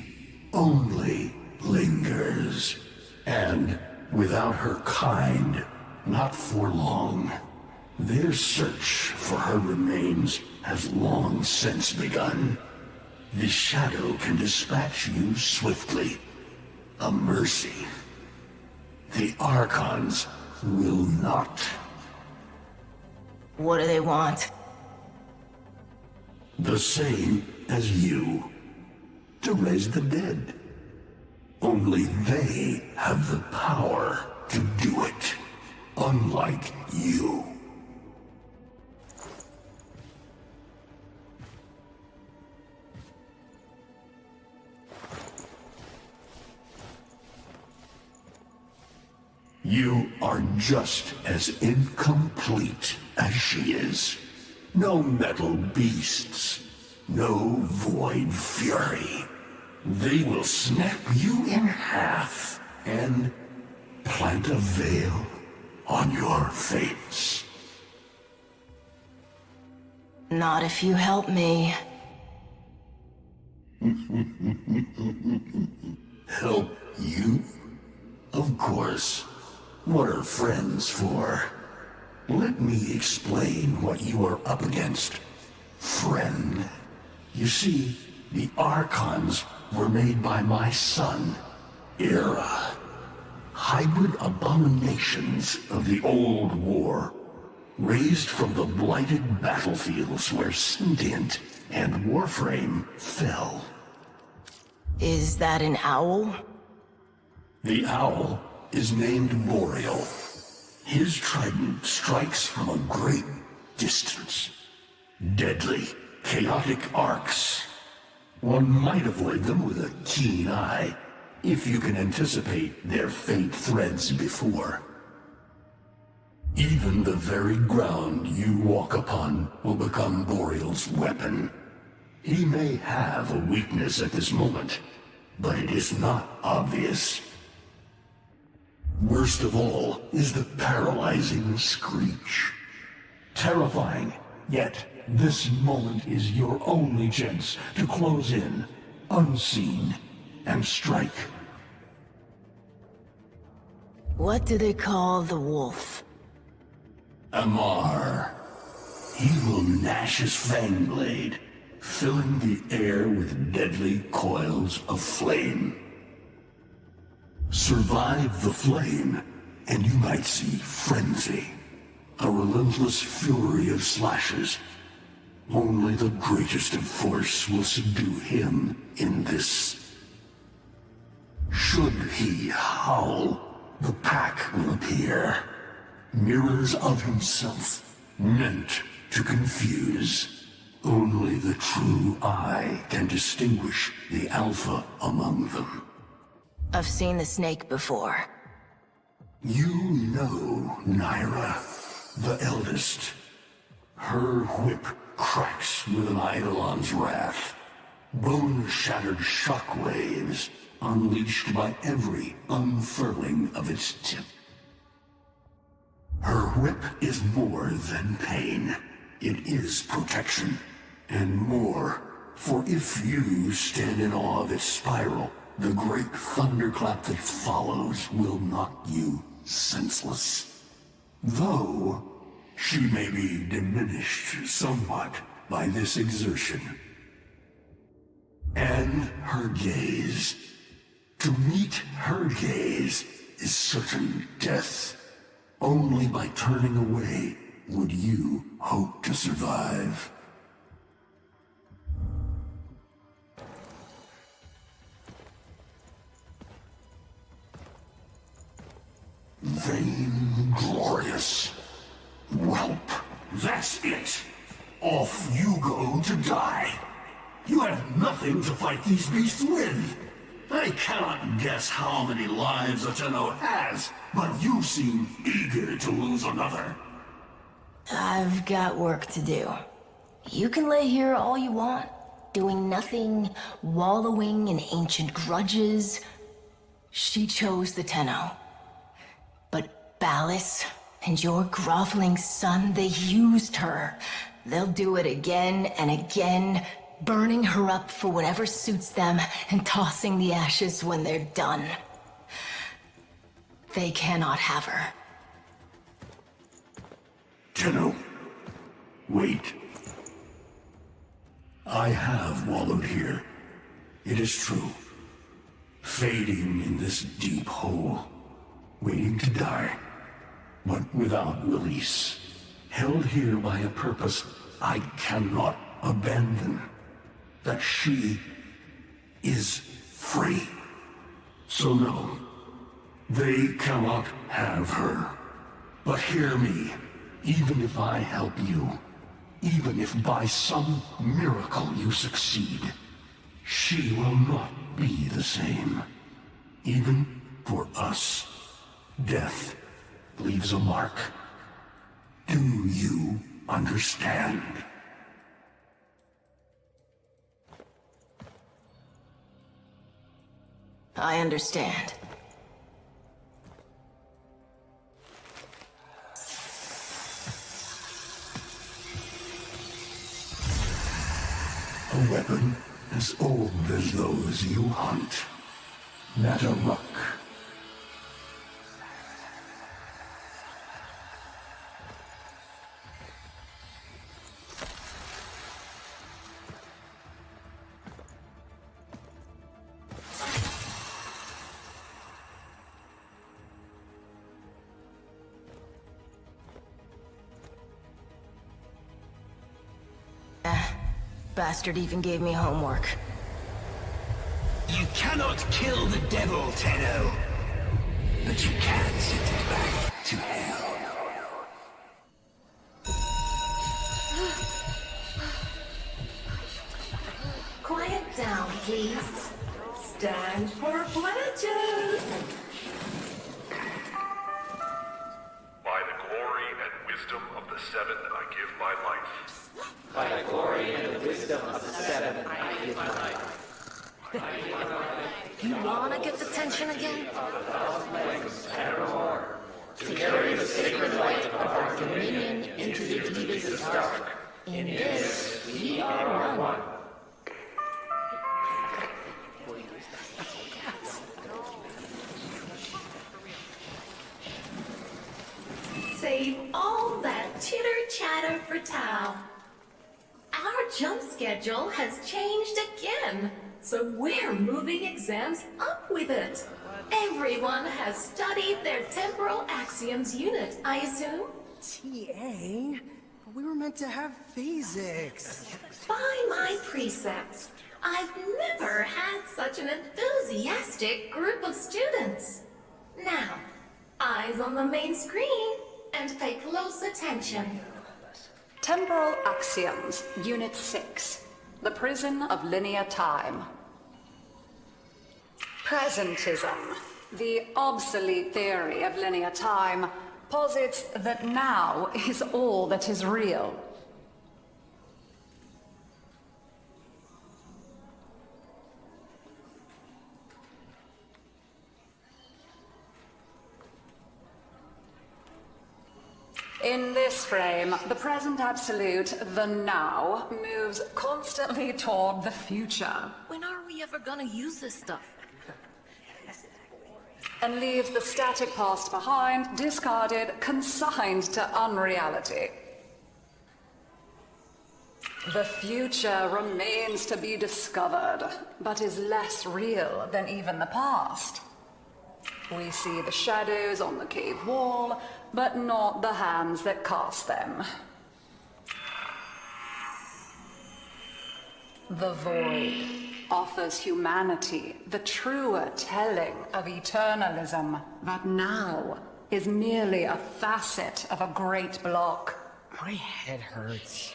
E: only lingers. And without her kind, not for long. Their search for her remains has long since begun. The Shadow can dispatch you swiftly. A mercy. The Archons will not.
T: What do they want?
E: The same as you. To raise the dead. Only they have the power to do it. Unlike you. You are just as incomplete as she is. No metal beasts, no void fury. They will snap you in half and plant a veil on your face.
T: Not if you help me.
E: Help you? Of course. What are friends for? Let me explain what you are up against, friend. You see, the Archons were made by my son, Era. Hybrid abominations of the old war, raised from the blighted battlefields where Sentient and Warframe fell.
T: Is that an owl?
E: The owl is named Boreal. His trident strikes from a great distance. Deadly, chaotic arcs. One might avoid them with a keen eye, if you can anticipate their faint threads before. Even the very ground you walk upon will become Boreal's weapon. He may have a weakness at this moment, but it is not obvious. Worst of all is the paralyzing screech. Terrifying, yet this moment is your only chance to close in, unseen, and strike.
G: What do they call the wolf?
E: Amar. He will gnash his fang blade, filling the air with deadly coils of flame. Survive the flame, and you might see frenzy, a relentless fury of slashes. Only the greatest of force will subdue him in this. Should he howl, the pack will appear. Mirrors of himself, meant to confuse. Only the true eye can distinguish the alpha among them.
G: I've seen the snake before.
E: You know Naira, the eldest. Her whip cracks with an Eidolon's wrath. Bone-shattered shockwaves unleashed by every unfurling of its tip. Her whip is more than pain. It is protection, and more. For if you stand in awe of its spiral, the great thunderclap that follows will knock you senseless. Though she may be diminished somewhat by this exertion. And her gaze. To meet her gaze is certain death. Only by turning away would you hope to survive. Vainglorious. Whelp, that's it. Off you go to die. You have nothing to fight these beasts with. I cannot guess how many lives Ateno has, but you seem eager to lose another.
G: I've got work to do. You can lay here all you want, doing nothing, wallowing in ancient grudges. She chose the Tenno. But Ballas and your groveling son, they used her. They'll do it again and again, burning her up for whatever suits them and tossing the ashes when they're done. They cannot have her.
E: Tenno, wait. I have wallowed here. It is true. Fading in this deep hole, waiting to die, but without release. Held here by a purpose I cannot abandon. That she is free. So no, they cannot have her. But hear me, even if I help you, even if by some miracle you succeed, she will not be the same. Even for us, death leaves a mark. Do you understand?
G: I understand.
E: A weapon as old as those you hunt. Natah Ruck.
G: Bastard even gave me homework.
U: You cannot kill the devil, Tenno. But you can send it back to hell.
T: Quiet down, please. Stand for pledges.
B: By the glory and wisdom of the Seven, I give my life.
D: By the glory and the wisdom of the Seven, I give my life.
T: You wanna get the tension again?
D: To carry the sacred light of our dominion into the deepest dark. In this, we are one.
O: Save all that chitter-chatter for Tao. Our jump schedule has changed again, so we're moving exams up with it. Everyone has studied their temporal axioms unit, I assume?
V: TA? We were meant to have physics.
O: By my precepts, I've never had such an enthusiastic group of students. Now, eyes on the main screen and pay close attention.
P: Temporal Axioms, Unit 6. The Prison of Linear Time. Presentism, the obsolete theory of linear time, posits that now is all that is real. In this frame, the present absolute, the now, moves constantly toward the future.
O: When are we ever gonna use this stuff?
P: And leaves the static past behind, discarded, consigned to unreality. The future remains to be discovered, but is less real than even the past. We see the shadows on the cave wall, but not the hands that cast them. The void offers humanity the truer telling of eternalism that now is merely a facet of a great block.
V: My head hurts.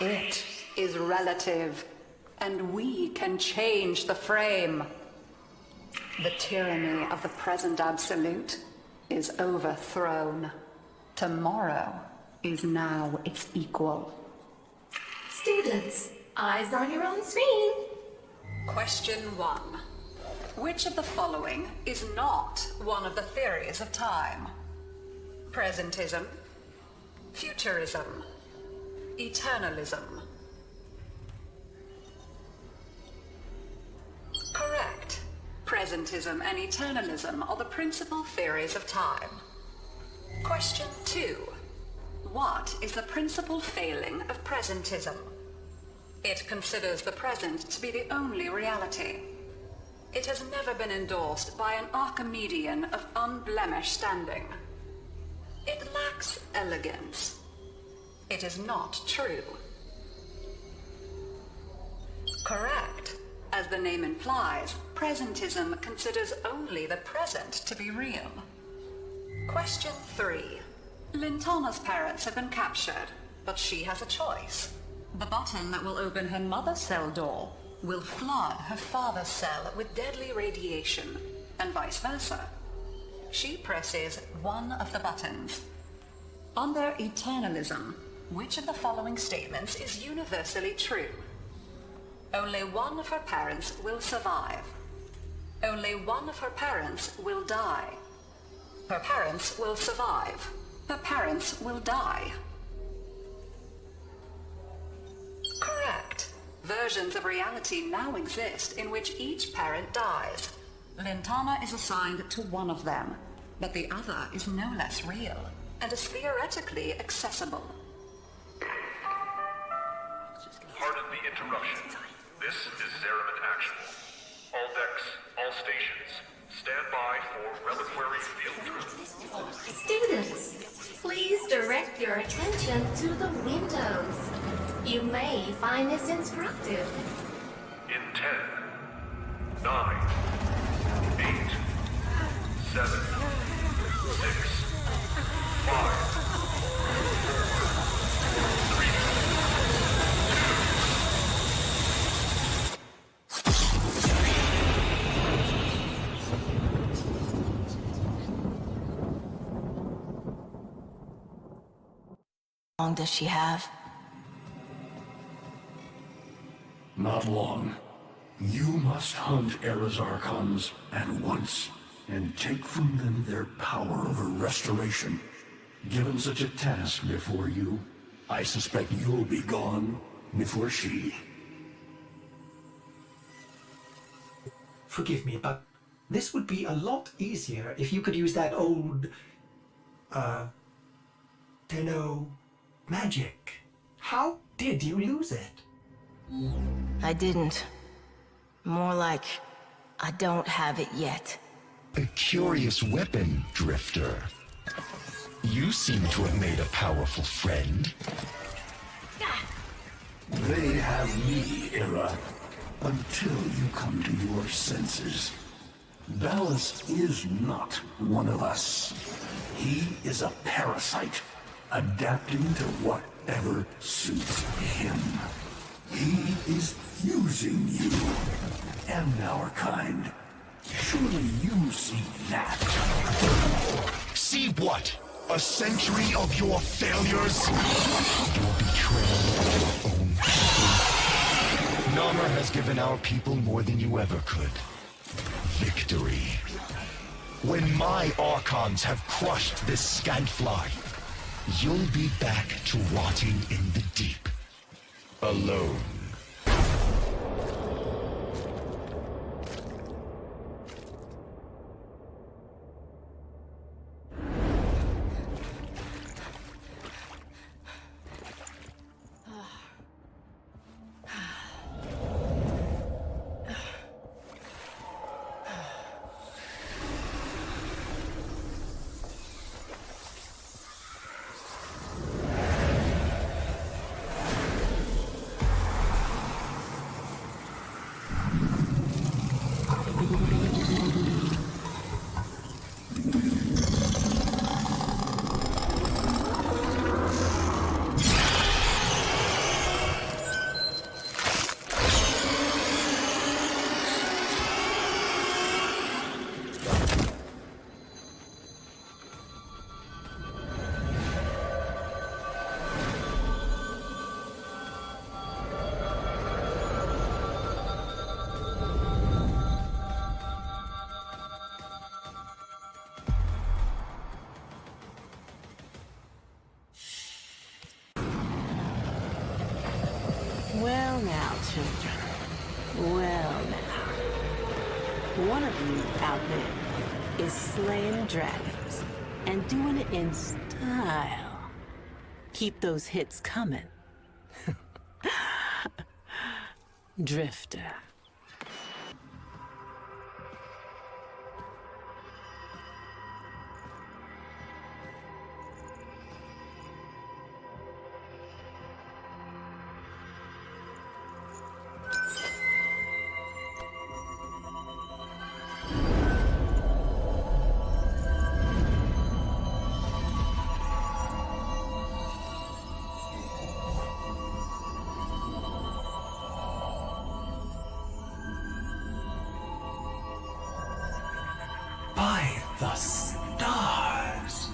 P: It is relative, and we can change the frame. The tyranny of the present absolute is overthrown. Tomorrow is now its equal.
O: Students, eyes on your own screen.
P: Question 1. Which of the following is not one of the theories of time? Presentism, futurism, eternalism. Correct. Presentism and eternalism are the principal theories of time. Question 2. What is the principal failing of presentism? It considers the present to be the only reality. It has never been endorsed by an Archimedean of unblemished standing. It lacks elegance. It is not true. Correct. As the name implies, presentism considers only the present to be real. Question 3. Lintana's parents have been captured, but she has a choice. The button that will open her mother's cell door will flood her father's cell with deadly radiation, and vice versa. She presses one of the buttons. Under eternalism, which of the following statements is universally true? Only one of her parents will survive. Only one of her parents will die. Her parents will survive. Her parents will die. Correct. Versions of reality now exist in which each parent dies. Lintana is assigned to one of them, but the other is no less real and is theoretically accessible.
W: Pardon the interruption. This is Zariman Actual. All decks, all stations, stand by for reliquary field trip.
O: Students, please direct your attention to the windows. You may find this instructive.
W: In 10, 9, 8, 7, 6, 5, 4, 3,
J: How long does she have?
E: Not long. You must hunt Era's Archons at once, and take from them their power over restoration. Given such a task before you, I suspect you'll be gone before she.
C: Forgive me, but this would be a lot easier if you could use that old Tenno magic. How did you lose it?
A: I didn't. More like, I don't have it yet.
B: A curious weapon, Drifter. You seem to have made a powerful friend.
E: They have me, Era, until you come to your senses. Ballas is not one of us. He is a parasite, adapting to whatever suits him. He is using you and our kind. Surely you see that.
B: See what? A century of your failures? Your betrayal of your own people. Namur has given our people more than you ever could. Victory. When my Archons have crushed this scantfly, you'll be back to rotting in the deep. Alone.
G: Well now, children. Well now. One of you out there is slaying dragons and doing it in style. Keep those hits coming. Drifter.
E: By the stars.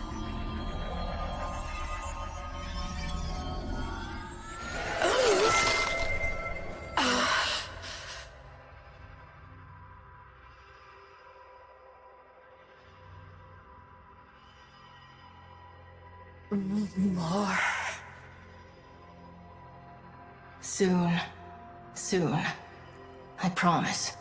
A: More. Soon. Soon. I promise.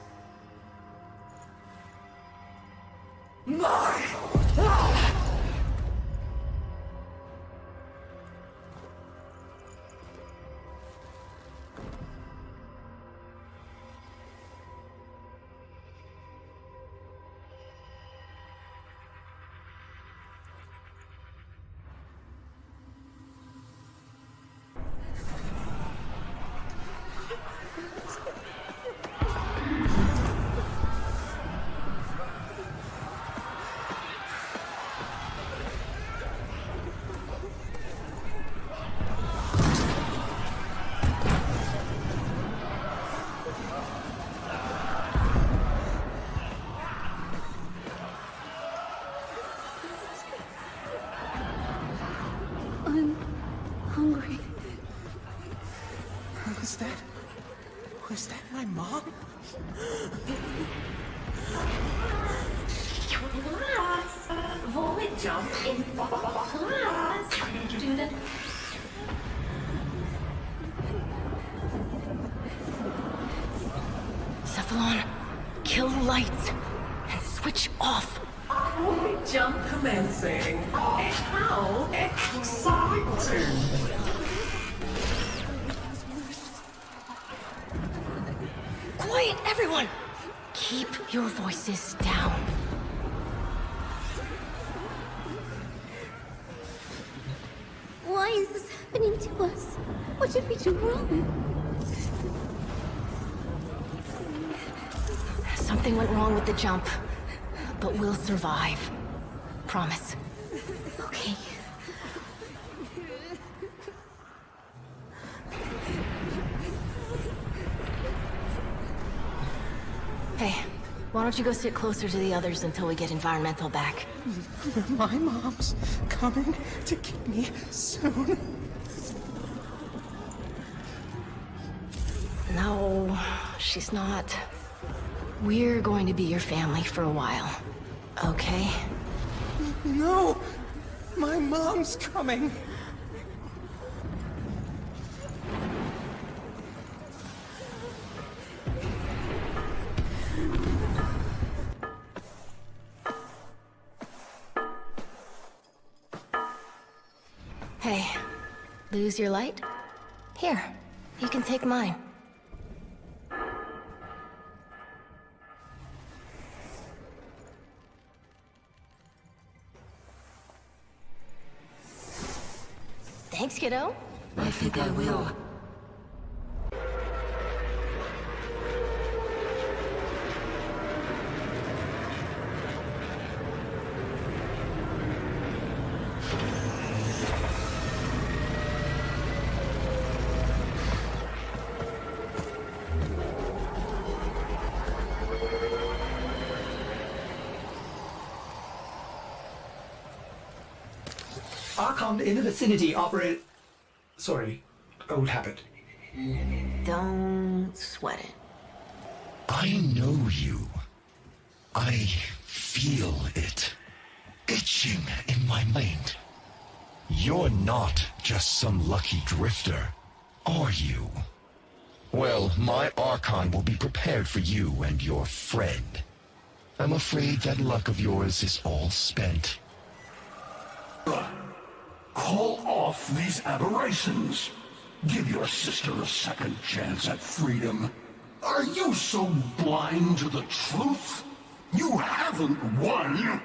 H: Was that my mom?
O: Void jump in class. Do the
A: Cephalon, kill the lights and switch off.
O: Void
J: jump commencing. How exciting!
A: Quiet, everyone! Keep your voices down.
F: Why is this happening to us? What did we do wrong?
A: Something went wrong with the jump, but we'll survive. Promise.
F: Okay.
A: Hey, why don't you go sit closer to the others until we get environmental back?
H: My mom's coming to get me soon.
A: No, she's not. We're going to be your family for a while, okay?
H: No! My mom's coming!
A: Hey, lose your light? Here, you can take mine. Thanks, kiddo.
J: I think I will.
C: Archon in the vicinity operate... Sorry, old habit.
A: Don't sweat it.
B: I know you. I feel it. Itching in my mind. You're not just some lucky drifter, are you? Well, my Archon will be prepared for you and your friend. I'm afraid that luck of yours is all spent.
K: Call off these aberrations. Give your sister a second chance at freedom. Are you so blind to the truth? You haven't won.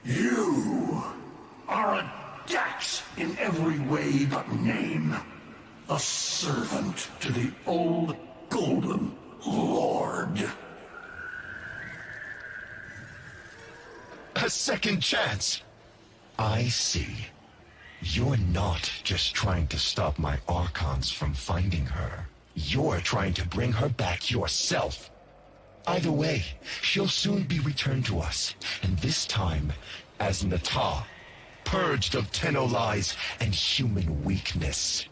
K: You are a Dax in every way but name. A servant to the old Golden Lord.
B: A second chance? I see. You're not just trying to stop my Archons from finding her. You're trying to bring her back yourself. Either way, she'll soon be returned to us, and this time as Natah, purged of Tenno lies and human weakness.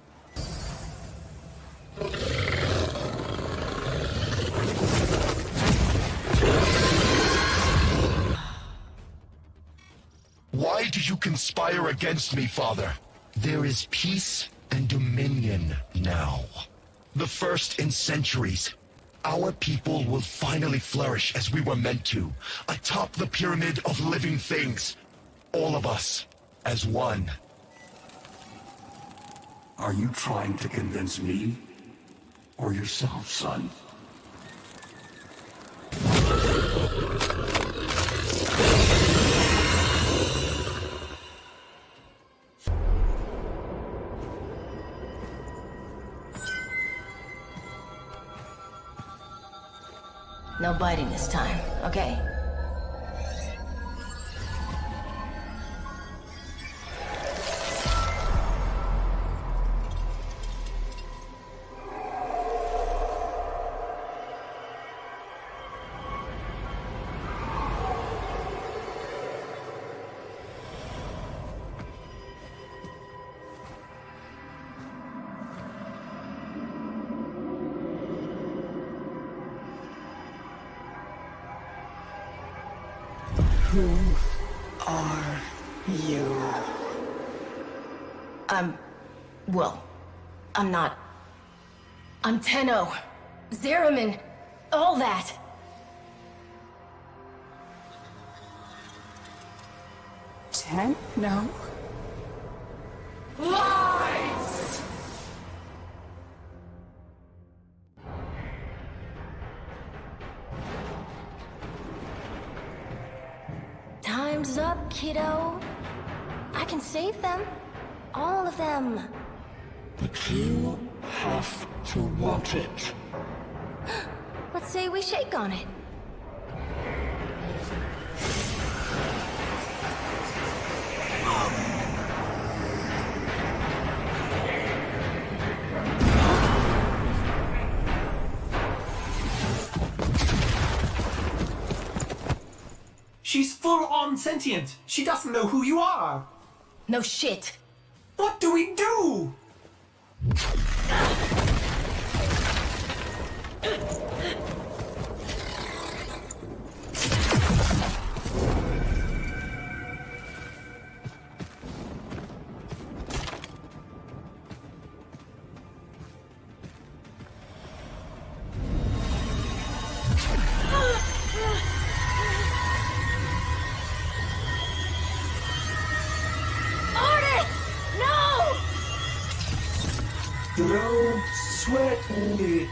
B: Why do you conspire against me, Father? There is peace and dominion now. The first in centuries. Our people will finally flourish as we were meant to, atop the pyramid of living things. All of us, as one.
K: Are you trying to convince me? Or yourself, son?
A: No biting this time, okay?
C: Who are you?
A: Well, I'm not. I'm Tenno, Zariman, all that.
I: 10? No.
T: Lies!
A: Time's up, kiddo. I can save them. All of them.
B: But you have to want it.
A: Let's say we shake on it.
V: She's full-on sentient. She doesn't know who you are.
A: No shit.
V: What do we do? Don't sweat it.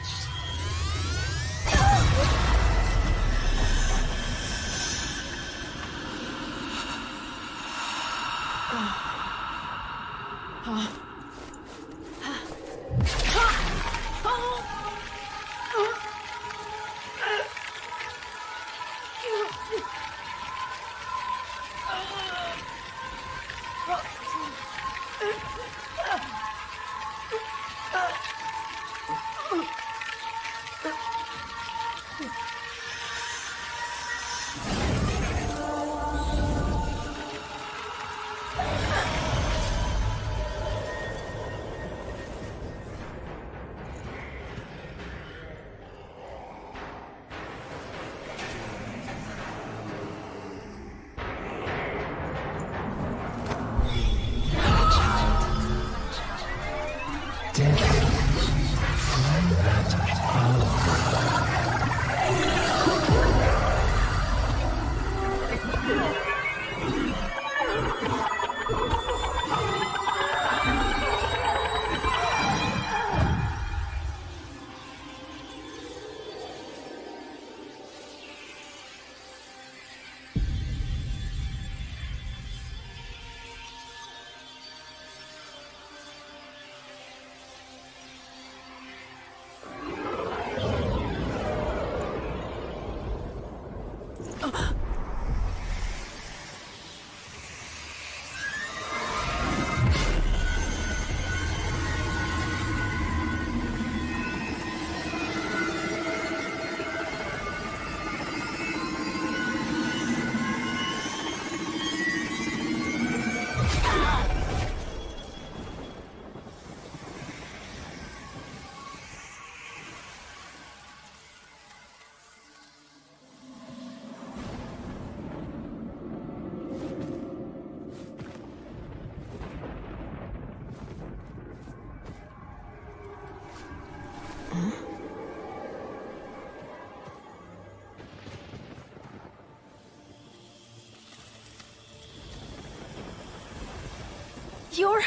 A: You're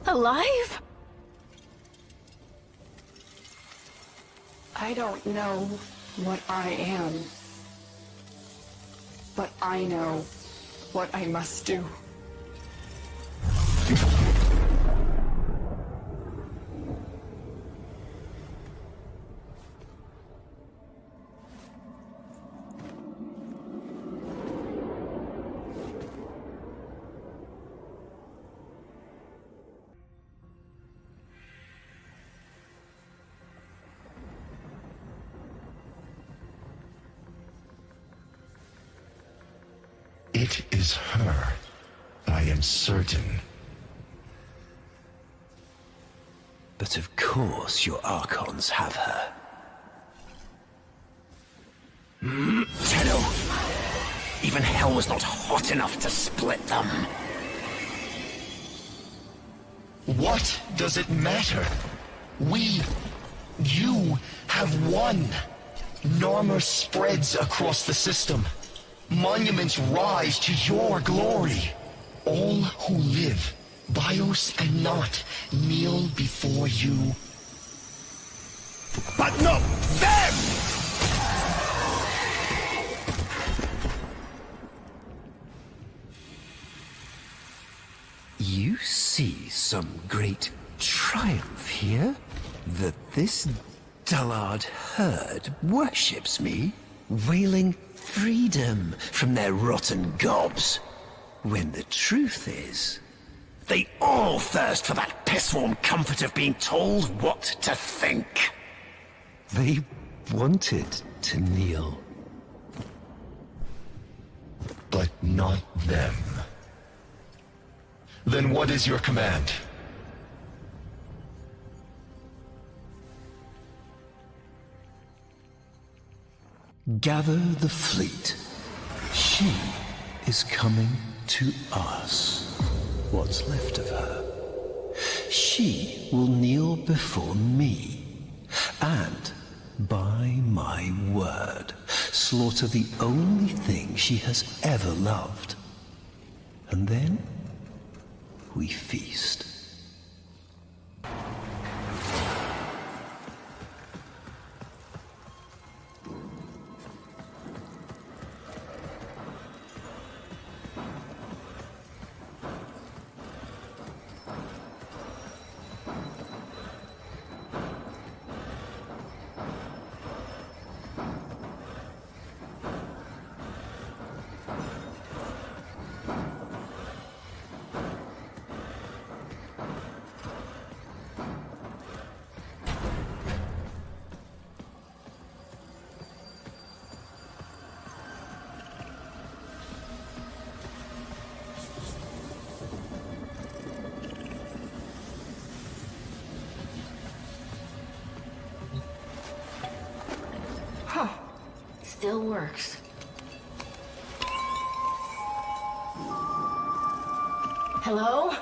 A: alive?
I: I don't know what I am, but I know what I must do.
B: It is her. I am certain.
U: But of course your Archons have her.
L: Shadow! Even hell was not hot enough to split them.
B: What does it matter? You have won. Narmer spreads across the system. Monuments rise to your glory. all who live, bios and not, kneel before you.
L: But not them!
U: You see some great triumph here? That this dullard herd worships me, wailing freedom from their rotten gobs. When the truth is,
L: They all thirst for that piss-warm comfort of being told what to think.
U: they wanted to kneel.
B: But not them. Then what is your command?
U: Gather the fleet. She is coming to us. What's left of her. She will kneel before me, and, by my word, slaughter the only thing she has ever loved. And then, we feast.
A: Still works. Hello?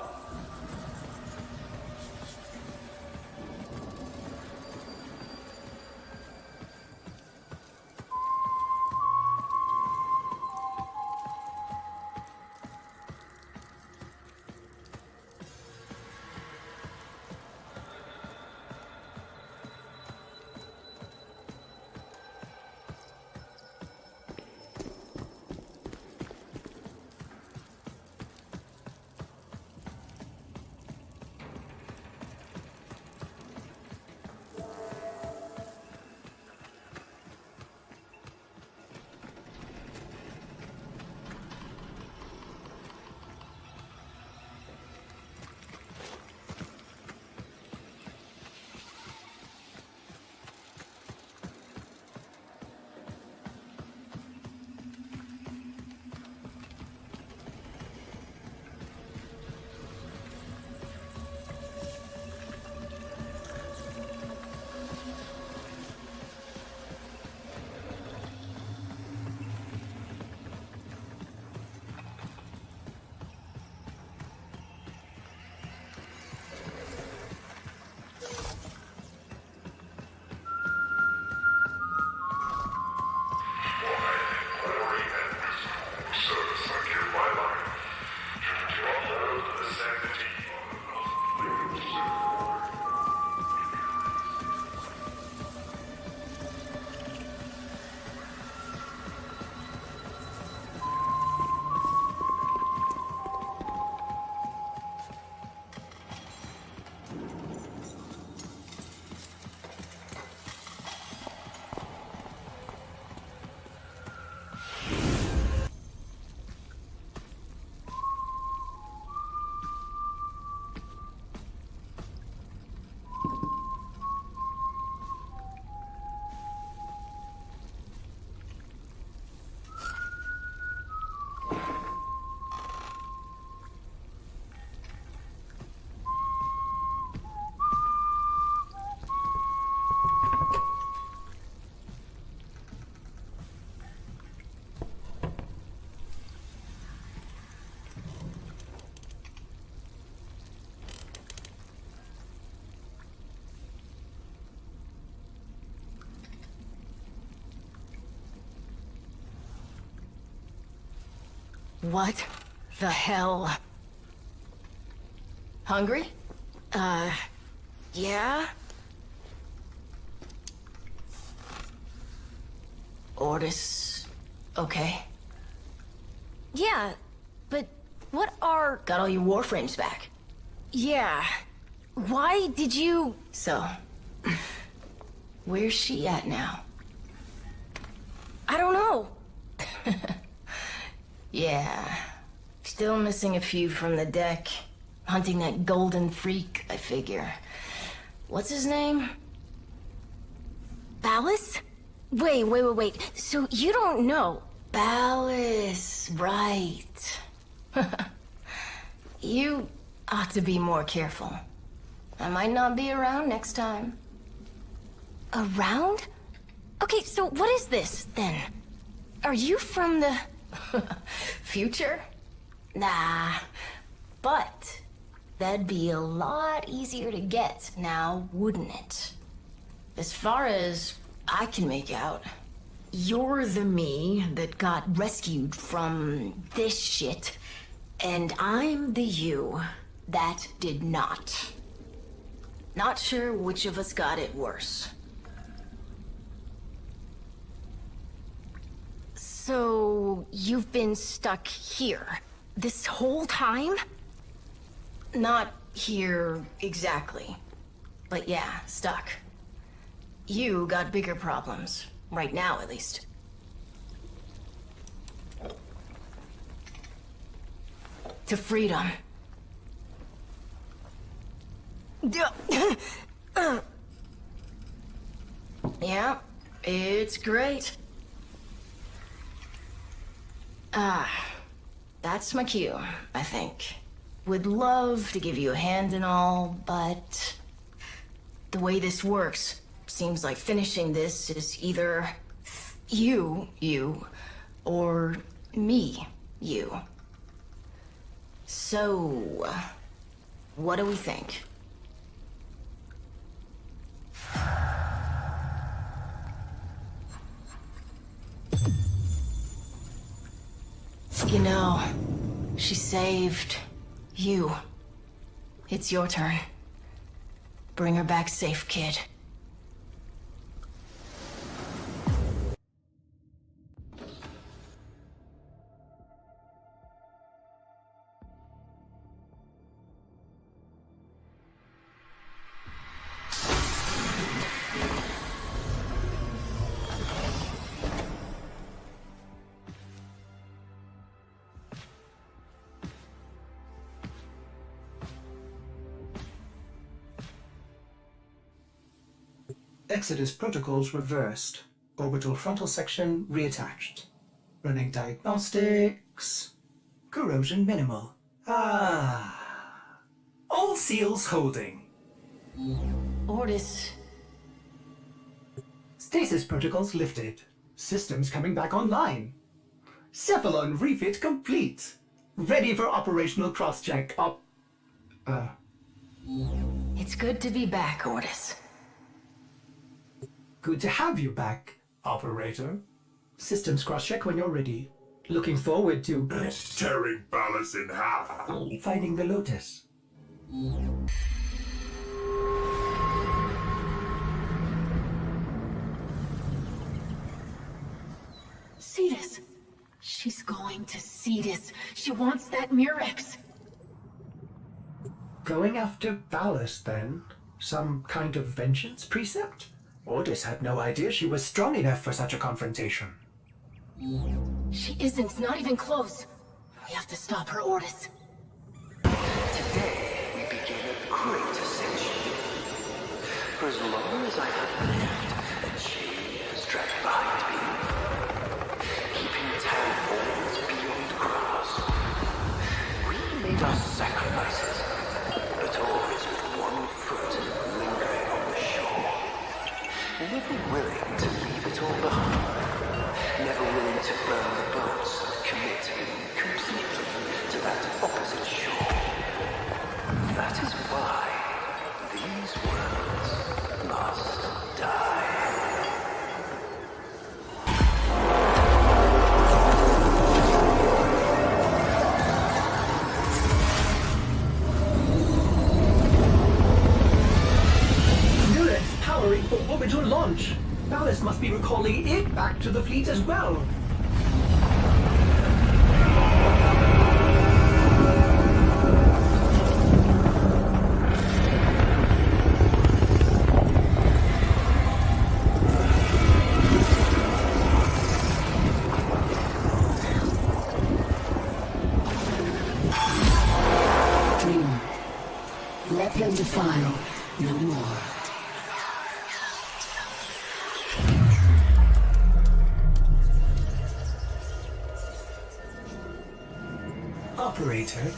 A: What the hell? Hungry? Yeah? Ordis, okay? Yeah, but what are... Got all your Warframes back. Yeah. Why did you... So, where's she at now? I don't know. Yeah. Still missing a few from the deck. Hunting that golden freak, I figure. What's his name? Ballas? Wait. So you don't know? Ballas, right. You ought to be more careful. I might not be around next time. Around? Okay, so what is this, then? Are you from the... future? Nah, but that'd be a lot easier to get now, wouldn't it? As far as I can make out, you're the me that got rescued from this shit, and I'm the you that did not. Not sure which of us got it worse. So, you've been stuck here this whole time? Not here exactly, but yeah, stuck. You got bigger problems, right now at least. To freedom. Yeah, it's great. That's my cue, I think. Would love to give you a hand and all, but the way this works, seems like finishing this is either you, or me, you. So, what do we think? You know, she saved you. It's your turn. Bring her back safe, kid.
C: Exodus protocols reversed. Orbital frontal section reattached. Running diagnostics. Corrosion minimal. All seals holding.
A: Ordis.
C: Stasis protocols lifted. Systems coming back online. Cephalon refit complete. Ready for operational cross-check.
A: It's good to be back, Ordis.
C: Good to have you back, operator. Systems cross-check when you're ready. Looking forward to...
B: tearing Ballas in half.
C: Finding the Lotus.
A: Cetus. She's going to Cetus. She wants that Murex.
C: Going after Ballas, then? Some kind of vengeance precept? Ordis had no idea she was strong enough for such a confrontation.
A: She isn't. It's not even close. We have to stop her, Ordis.
U: Today, we begin a great ascension. For as long as I have lived, a chain has dragged behind me, keeping tab always beyond grasp. We made our sacrifices, but always with one foot lingering on the shore. Never willing to leave it all behind. Never willing to burn the boats and commit completely to that opposite shore. That is why these worlds must die.
C: must be recalling it back to the fleet as well.
P: Dreamer, let them defile no more.
V: Operator,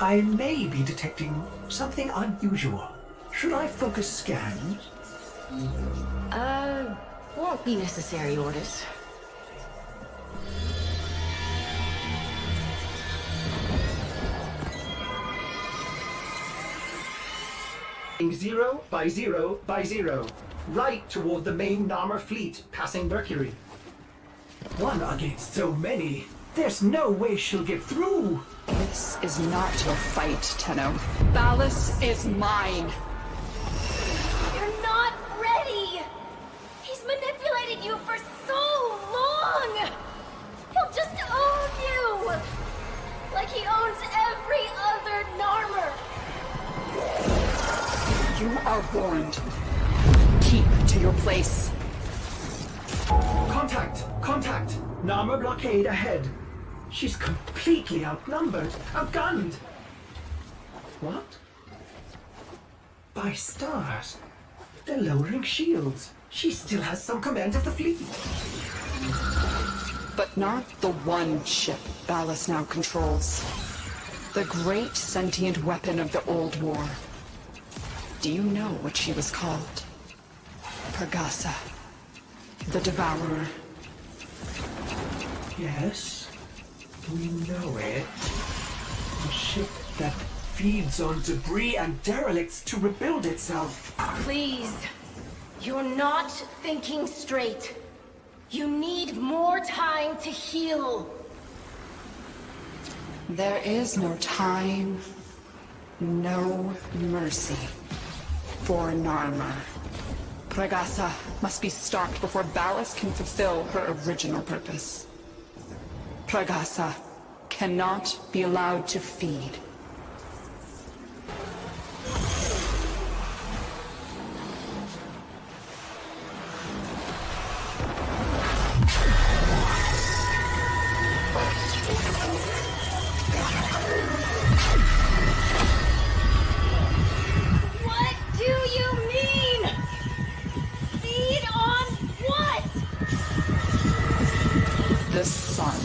V: I may be detecting something unusual. Should I focus scan?
A: Won't be necessary, Ordis.
C: Zero by 0 by 0, right toward the main Narmer fleet, passing Mercury. One against so many. There's no way she'll get through.
I: This is not your fight, Tenno. Ballas is mine.
A: You're not ready! He's manipulated you for so long! He'll just own you! Like he owns every other Narmer!
I: You are warned. Keep to your place.
C: Contact! Contact! Narmer blockade ahead. She's completely outnumbered, outgunned. What? By stars. They're lowering shields. She still has some command of the fleet.
I: But not the one ship Ballas now controls. The great sentient weapon of the old war. Do you know what she was called? Pregasa. The Devourer.
V: Yes, we know it. A ship that feeds on debris and derelicts to rebuild itself.
A: Please. You're not thinking straight. You need more time to heal.
I: There is no time, no mercy for Narmer. Pregasa must be stopped before Ballas can fulfill her original purpose. Pregasa cannot be allowed to feed.
A: What do you mean? Feed on what?
I: The sun.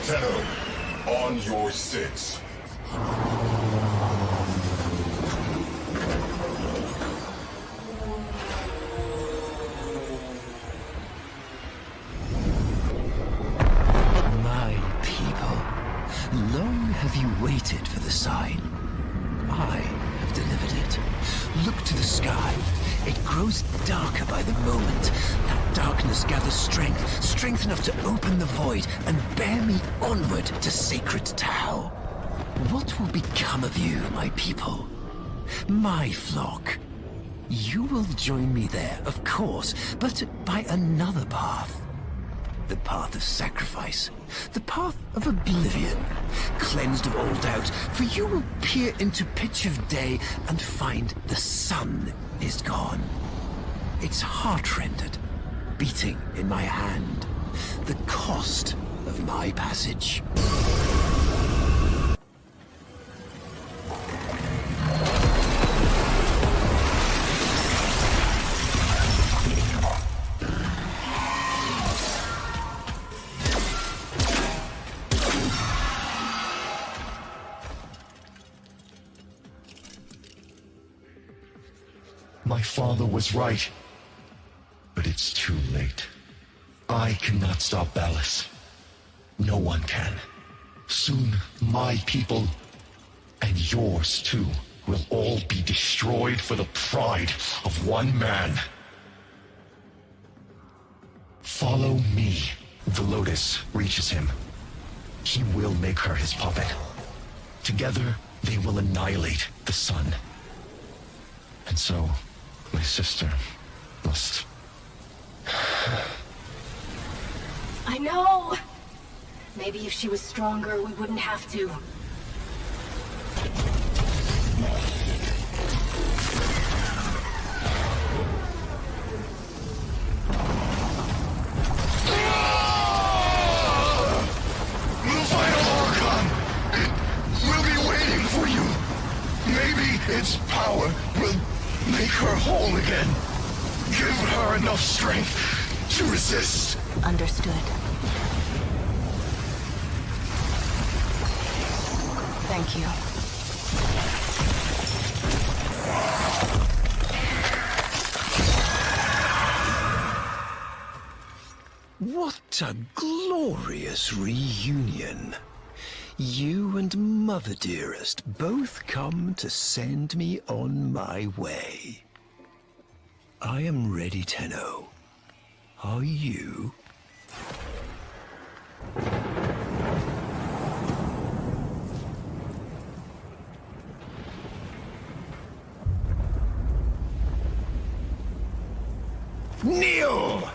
B: Tenno, on your 6.
U: My people, long have you waited for the sign. I have delivered it. Look to the sky. It grows darker by the moment. That darkness gathers strength, strength enough to open the void and bear me onward to sacred Tau. What will become of you, my people? My flock? You will join me there, of course, but by another path. The path of sacrifice. The path of oblivion. Cleansed of all doubt, for you will peer into pitch of day and find the sun is gone. Its heart-rendered, beating in my hand. The cost of my passage.
B: My father was right. But it's too late. I cannot stop Ballas. No one can. Soon, my people, and yours too, will all be destroyed for the pride of one man. Follow me. The Lotus reaches him. He will make her his puppet. Together, they will annihilate the sun. And so, my sister must...
A: I know! Maybe if she was stronger, we wouldn't have to.
B: Its power will make her whole again. Give her enough strength to resist.
A: Understood. Thank you.
U: What a glorious reunion. You and Mother Dearest both come to send me on my way. I am ready, Tenno. Are you? Kneel!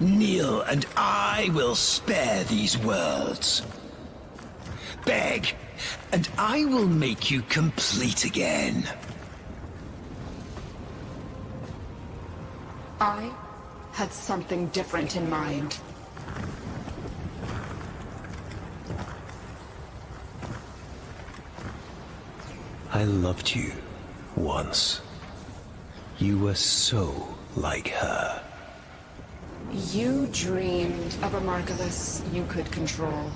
U: Kneel, and I will spare these worlds. Beg, and I will make you complete again.
I: I had something different in mind.
U: I loved you once. You were so like her.
I: You dreamed of a Margulis you could control,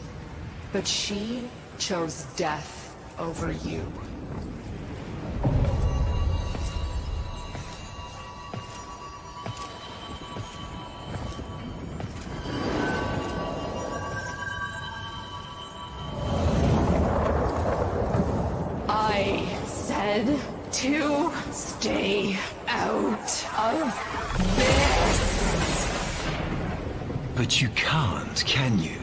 I: but she chose death over you. I said to stay out of this.
U: But you can't, can you?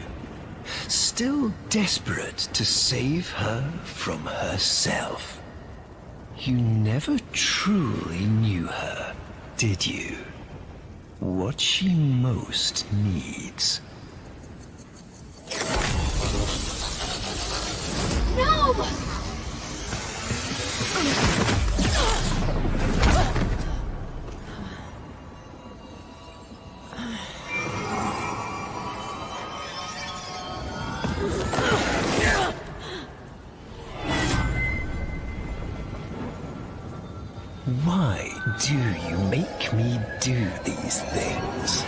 U: Still desperate to save her from herself. You never truly knew her, did you? What she most needs.
A: No!
U: Why do you make me do these things?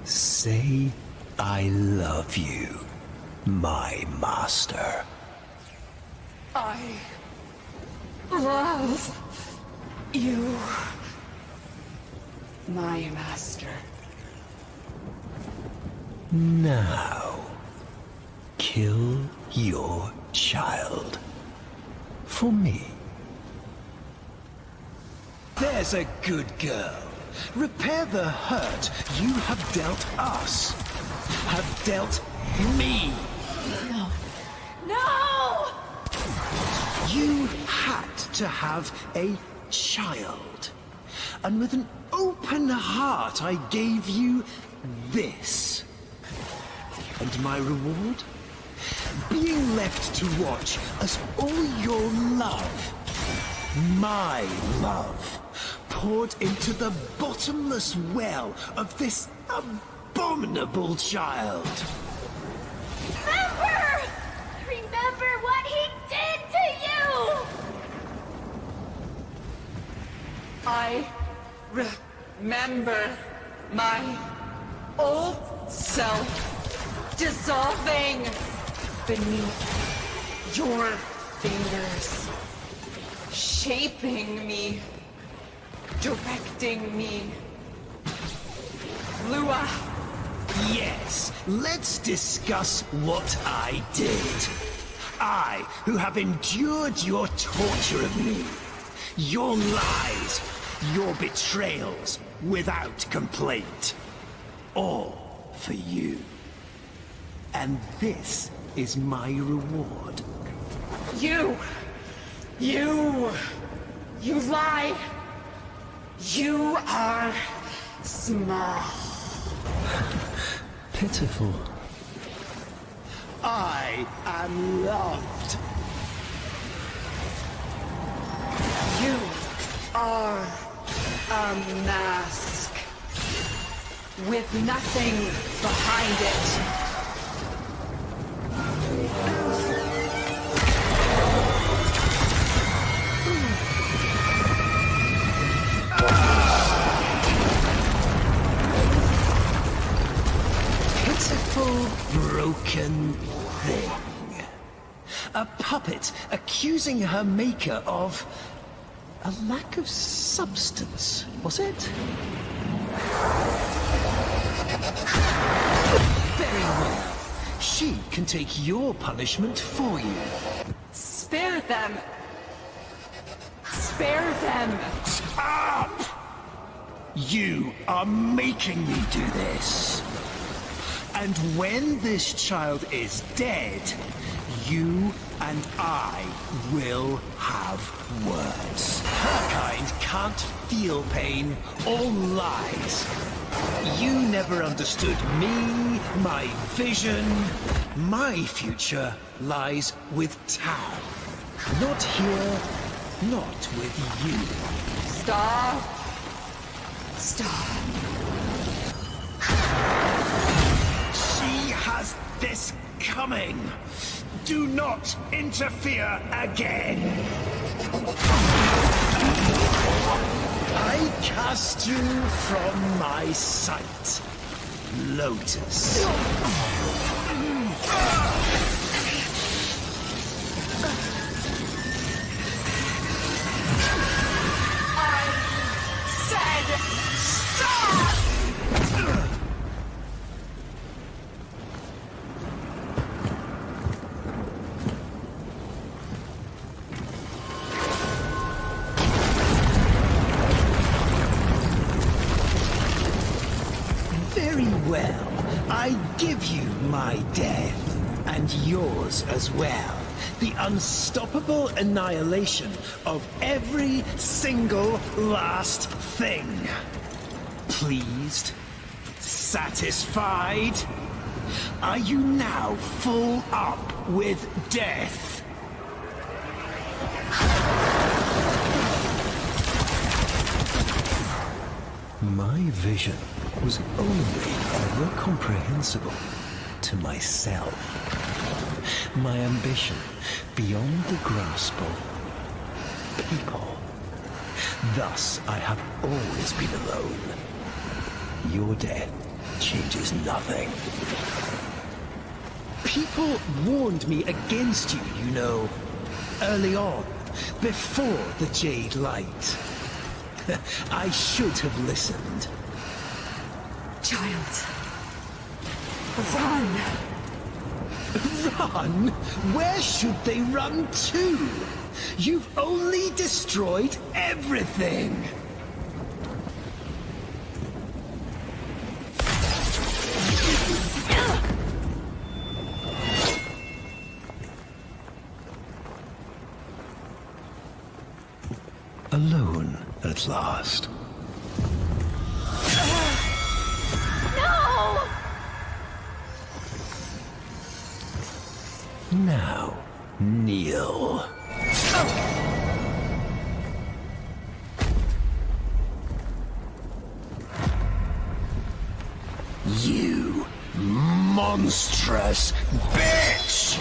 U: Say, I love you, my master.
I: I love you, my master.
U: Now, kill your child. For me. There's a good girl. Repair the hurt you have dealt us. Have dealt me.
A: No. No!
U: You had to have a child. And with an open heart, I gave you this. And my reward? Being left to watch as all your love, my love, poured into the bottomless well of this abominable child.
A: Remember! Remember what he did to you!
T: remember my old self dissolving beneath your fingers, shaping me, directing me. Lua.
L: Yes, let's discuss what I did. I, who have endured your torture of me, your lies, your betrayals, without complaint. All for you. And this is my reward.
T: You lie. You are small.
U: Pitiful.
L: I am loved.
T: You are a mask with nothing behind it.
L: Pitiful, broken thing. A puppet accusing her maker of a lack of substance, was it? Very well. She can take your punishment for you.
T: Spare them. Spare them.
L: Stop! You are making me do this. And when this child is dead, you and I will have words. Her kind can't feel pain or lies. You never understood me, my vision. My future lies with Tau. Not here, not with you.
T: Stop. Stop.
L: She has this coming. Do not interfere again. I cast you from my sight, Lotus.
T: I said stop!
L: Very well. I give you my death, and yours as well. The unstoppable annihilation of every single last thing. Pleased? Satisfied? Are you now full up with death?
U: My vision was only ever comprehensible to myself. My ambition beyond the grasp of people. Thus, I have always been alone. Your death changes nothing.
L: People warned me against you, you know, early on, before the Jade Light. I should have listened.
T: Child. Run!
L: Run? Where should they run to? You've only destroyed everything!
U: Alone at last.
T: No!
U: Now, kneel.
L: You monstrous bitch!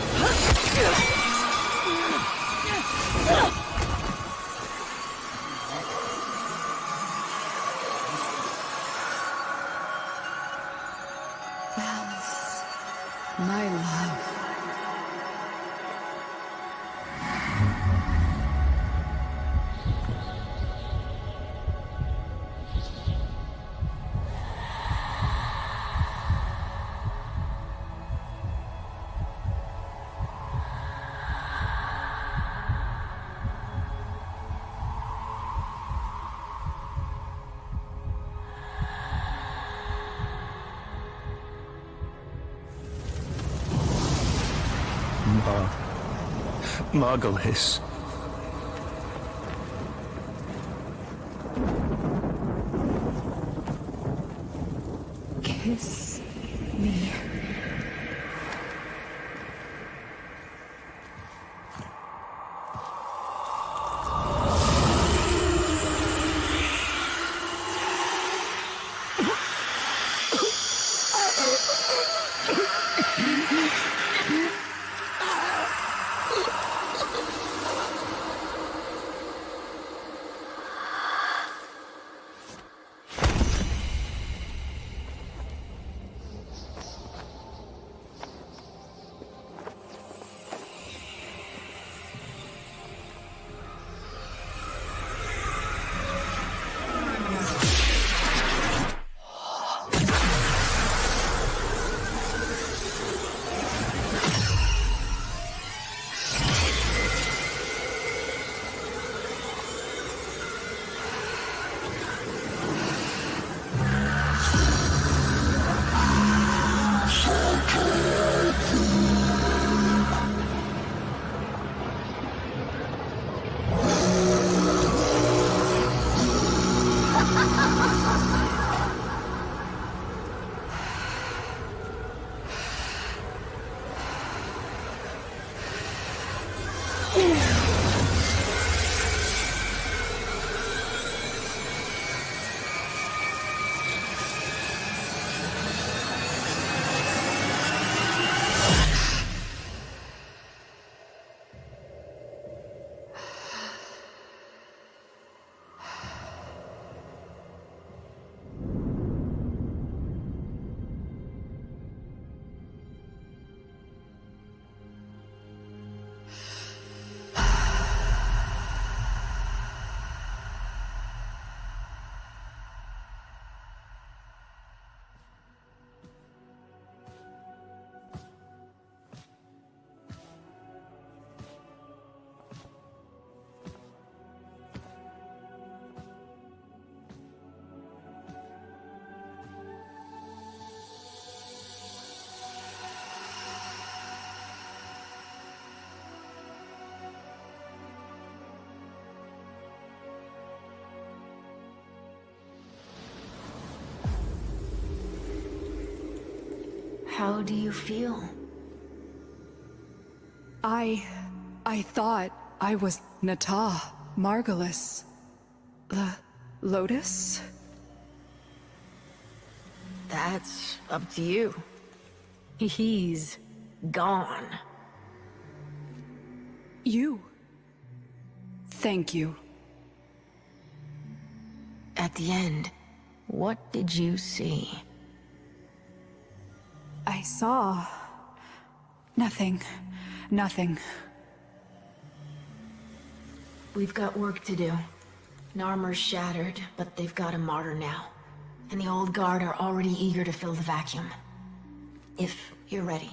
L: Margulis.
I: Kiss me.
A: How do you feel?
I: I thought I was Natah, Margulis. Lotus?
A: That's up to you. He's gone.
I: You. Thank you.
A: At the end, what did you see?
I: I saw... nothing. Nothing.
A: We've got work to do. Narmer's shattered, but they've got a martyr now. And the old guard are already eager to fill the vacuum. If you're ready.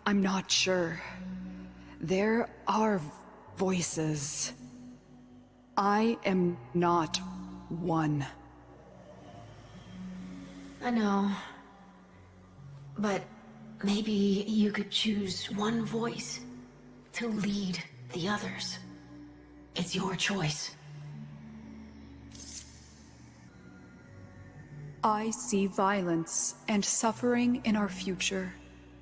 I: I'm not sure. There are voices. I am not one.
A: I know. But maybe you could choose one voice to lead the others. It's your choice.
I: I see violence and suffering in our future.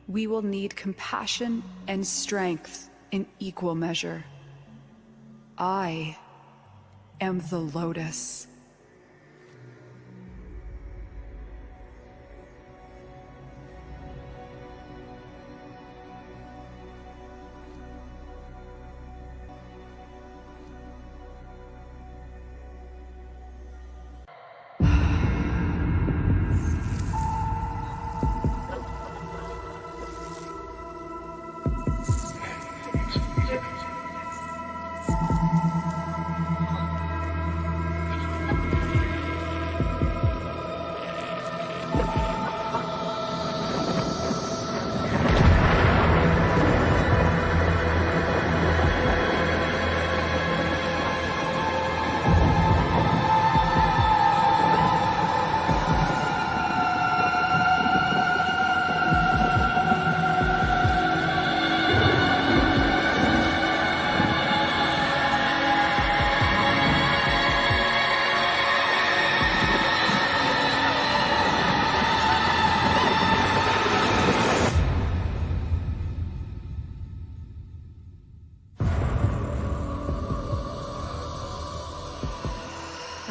I: We will need compassion and strength in equal measure. I am the Lotus.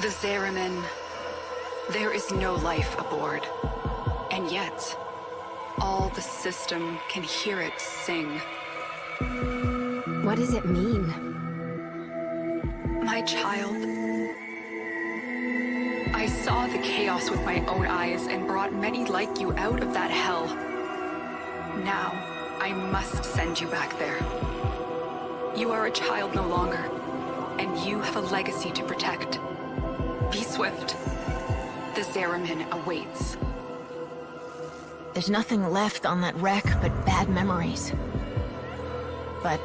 I: The Zariman. There is no life aboard. And yet, all the system can hear it sing.
F: What does it mean?
I: My child, I saw the chaos with my own eyes and brought many like you out of that hell. Now, I must send you back there. You are a child no longer, and you have a legacy to protect. Be swift. The Zariman awaits.
A: There's nothing left on that wreck but bad memories. But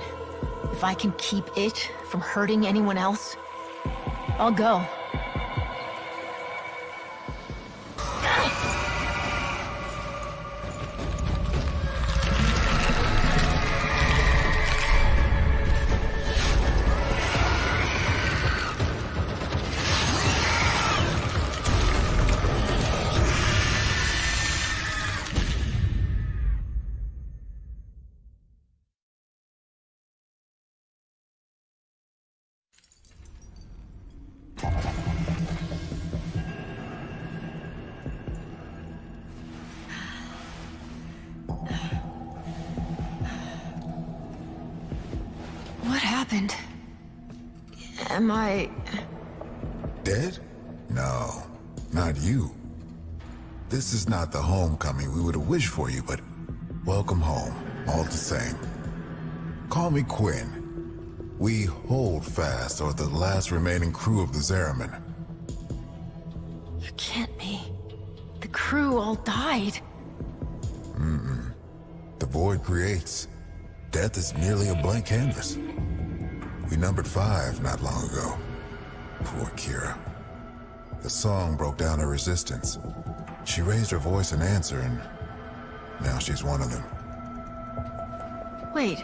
A: if I can keep it from hurting anyone else, I'll go. What happened? Am I...
E: Dead? No, not you. This is not the homecoming we would have wished for you, but welcome home, all the same. Call me Quinn. We hold fast, or the last remaining crew of the Zariman.
A: You can't be. The crew all died.
E: The void creates. Death is merely a blank canvas. We numbered 5 not long ago. Poor Kira. The song broke down her resistance. She raised her voice in answer, and now she's one of them.
A: Wait,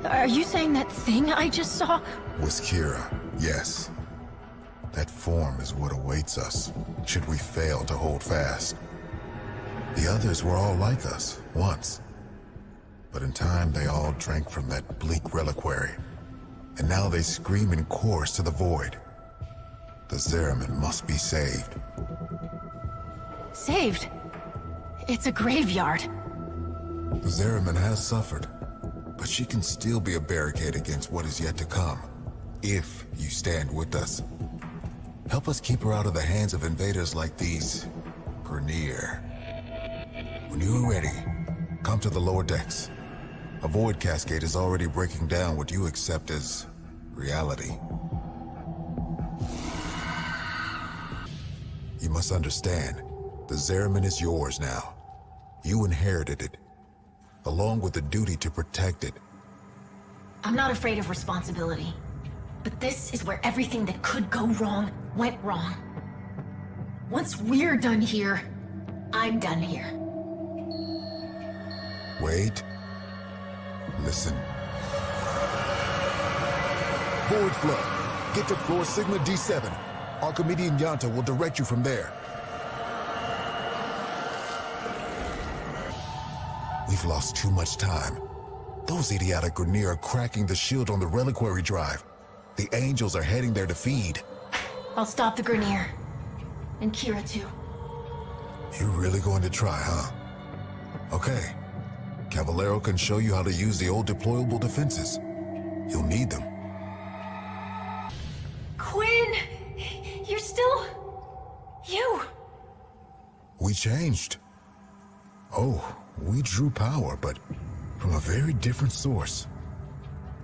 A: are you saying that thing I just saw?
E: Was Kira, yes. That form is what awaits us, should we fail to hold fast. The others were all like us, once. But in time, they all drank from that bleak reliquary. And now they scream in chorus to the void. The Zariman must be saved.
A: Saved? It's a graveyard.
E: The Zariman has suffered, but she can still be a barricade against what is yet to come, if you stand with us. Help us keep her out of the hands of invaders like these Grineer. When you are ready, come to the lower decks. A void cascade is already breaking down what you accept as reality. You must understand, the Zariman is yours now. You inherited it, along with the duty to protect it.
A: I'm not afraid of responsibility. But this is where everything that could go wrong went wrong. Once we're done here, I'm done here.
E: Wait. Listen. Void flow. Get to floor Sigma D7. Archimedean Yanta will direct you from there. We've lost too much time. Those idiotic Grineer are cracking the shield on the reliquary drive. The angels are heading there to feed.
A: I'll stop the Grineer. And Kira too.
E: You're really going to try, huh? Okay. Caballero can show you how to use the old deployable defenses. You'll need them.
A: Quinn! You're still... you!
E: We changed. Oh, we drew power, but from a very different source.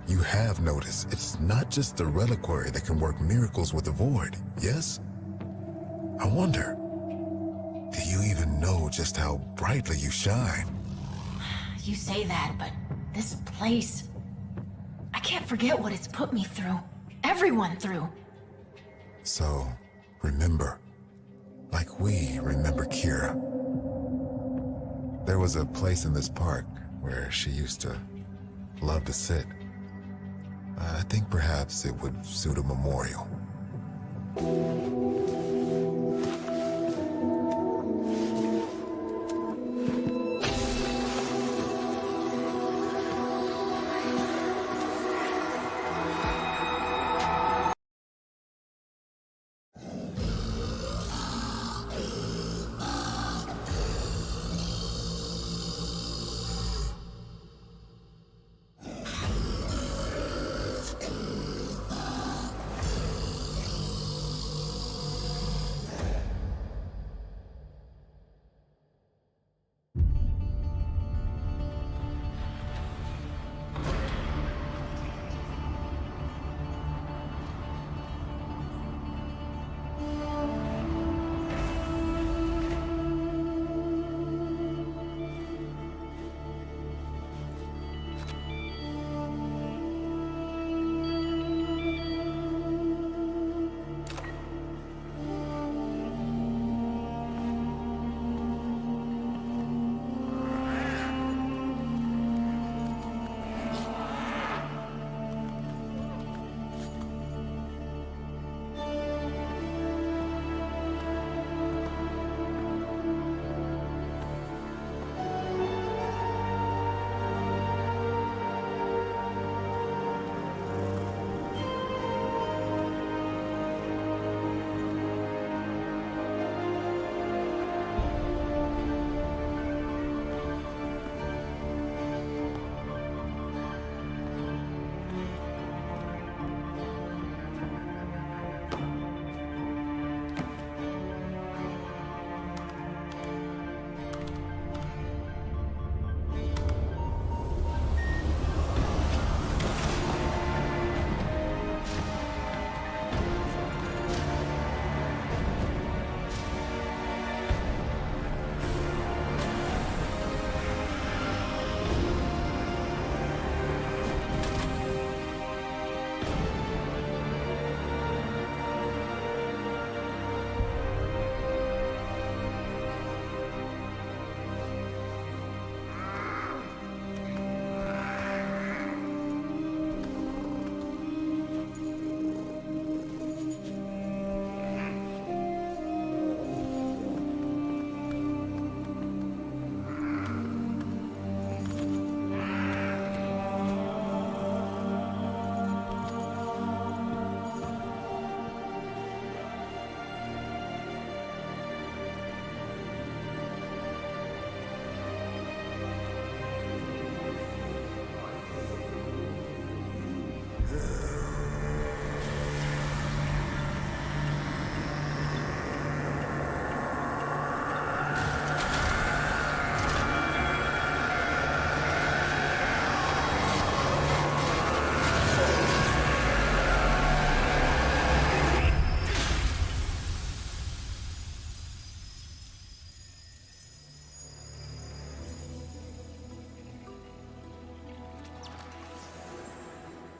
E: You have noticed, it's not just the reliquary that can work miracles with the void, yes? I wonder, do you even know just how brightly you shine?
A: You say that, but this place... I can't forget what it's put me through. Everyone through.
E: So, remember, like we remember Kira. There was a place in this park where she used to love to sit. I think perhaps it would suit a memorial.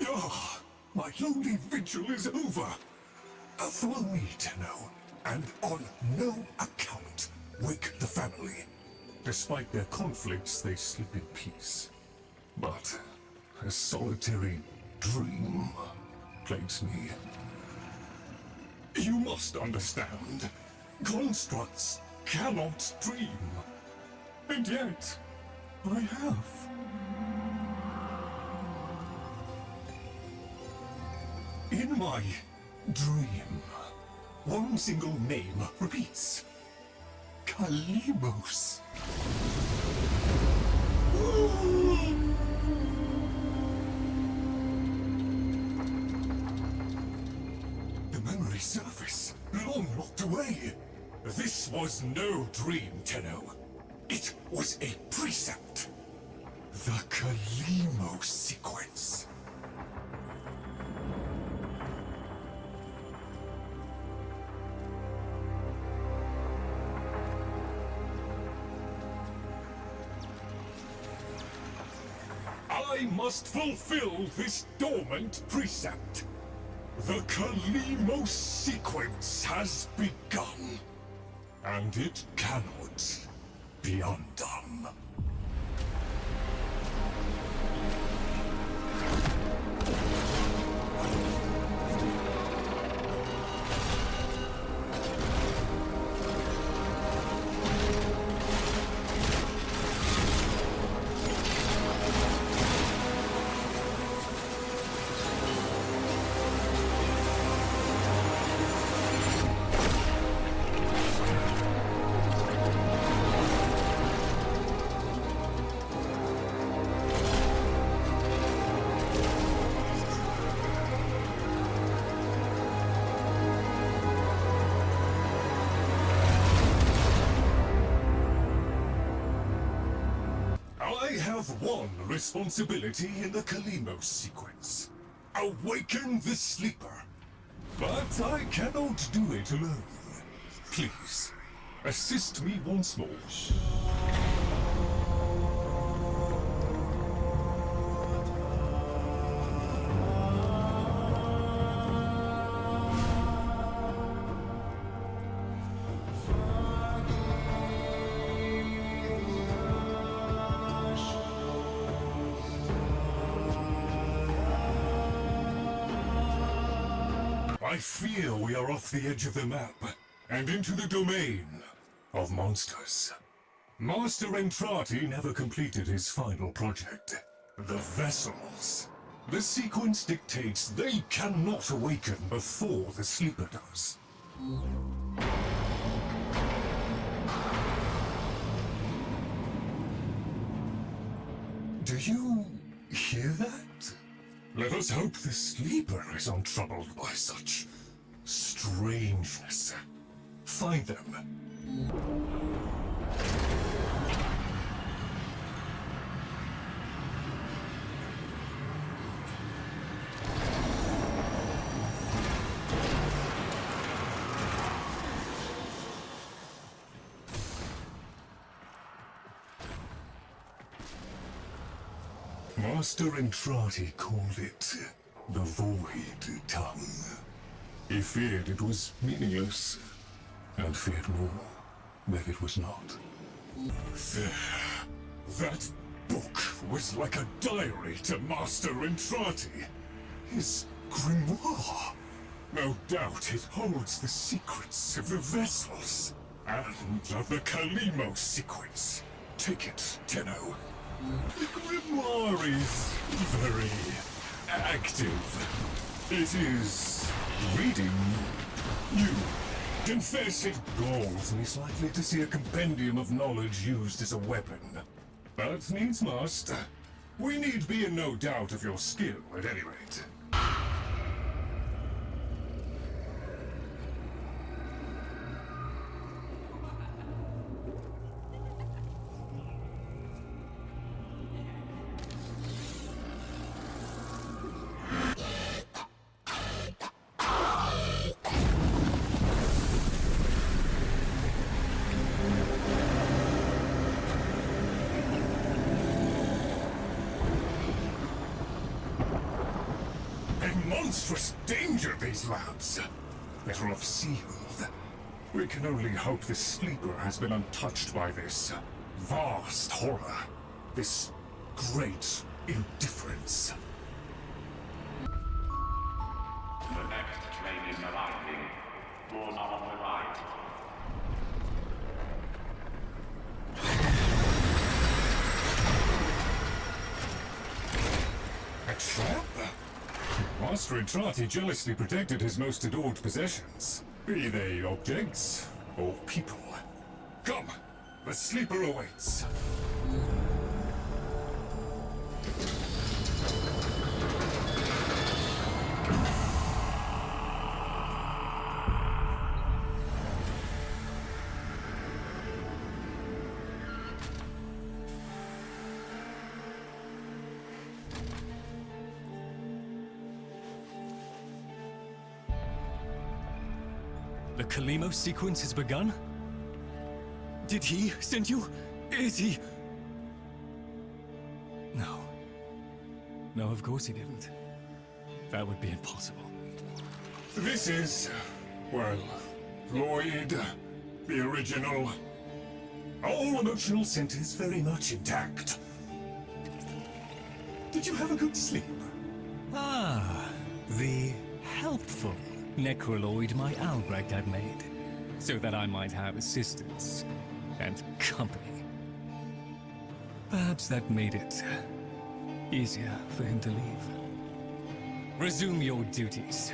K: Ah, my lonely vigil is over. Follow me, Tenno, and on no account wake the family. Despite their conflicts, they sleep in peace. But a solitary dream plagues me. You must understand, constructs cannot dream. And yet, I have. In my dream, one single name repeats. Kalimos. The memory surface, long locked away. This was no dream, Tenno. It was a precept. The Kalimos sequence. I must fulfill this dormant precept. The Kalimos sequence has begun, and it cannot be undone. I have one responsibility in the Kalimos sequence. Awaken the sleeper. But I cannot do it alone. Please, assist me once more. I fear we are off the edge of the map, and into the domain of monsters. Master Entrati never completed his final project, the Vessels. The sequence dictates they cannot awaken before the sleeper does. Do you hear that? Let us hope the sleeper is untroubled by such strangeness. Find them. Master Entrati called it the Void Tongue. He feared it was meaningless, and feared more that it was not. There. That book was like a diary to Master Entrati. His grimoire. No doubt it holds the secrets of the Vessels, and of the Kalimos sequence. Take it, Tenno. The grimoire is very active. It is reading you. Confess it galls me slightly to see a compendium of knowledge used as a weapon. But needs must. We need be in no doubt of your skill, at any rate.
B: monstrous danger, these labs. Better off sealed. We can only hope the sleeper has been untouched by this vast horror. This great indifference.
W: The next train is arriving. Doors are on the right.
B: A trap? Master Entrati jealously protected his most adored possessions, be they objects or people. Come, the sleeper awaits.
H: The Kalimo sequence has begun? Did he send you? Is he? No. No, of course he didn't. That would be impossible.
B: This is, well, Lloyd, the original. All emotional centers very much intact. Did you have a good sleep?
H: Ah, the helpful necroloid my Albrecht had made, so that I might have assistance and company. Perhaps that made it easier for him to leave. Resume your duties,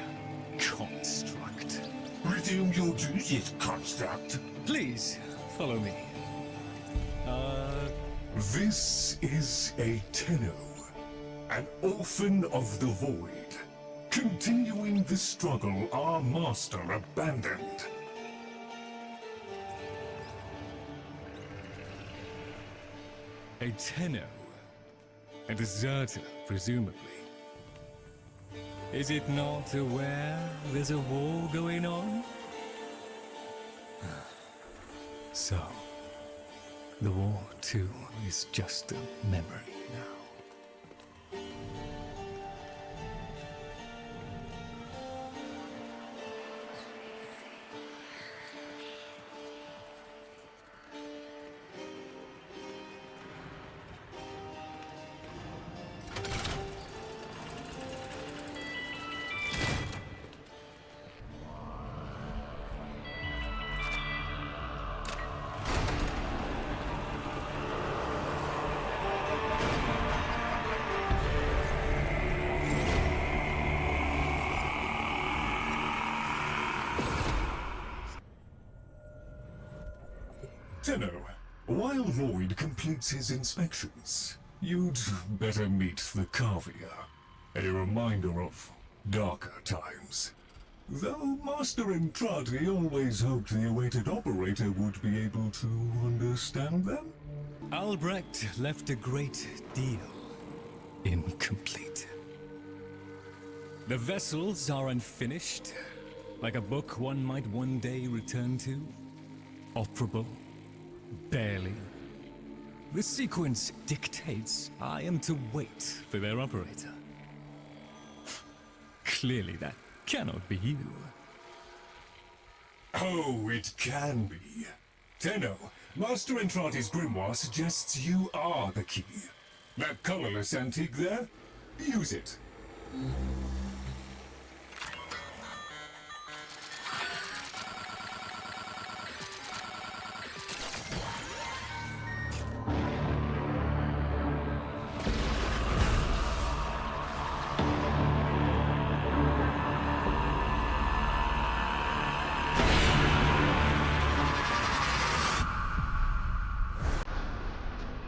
H: construct.
B: Resume your duties, construct.
H: Please, follow me.
B: This is a Tenno, an orphan of the void. Continuing the struggle our master abandoned.
H: A Tenno. A deserter, presumably. Is it not aware there's a war going on? So, the war too is just a memory now.
B: Tenno, while Lloyd completes his inspections, you'd better meet the Carvier, a reminder of darker times. Though Master Entrati always hoped the awaited operator would be able to understand them.
H: Albrecht left a great deal incomplete. The vessels are unfinished, like a book one might one day return to. Operable, barely. The sequence dictates I am to wait for their operator. Clearly that cannot be you.
B: Oh, it can be. Tenno, Master Entrati's grimoire suggests you are the key. That colorless antique there? Use it.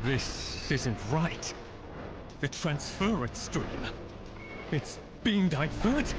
H: This isn't right. The transference stream. It's being diverted.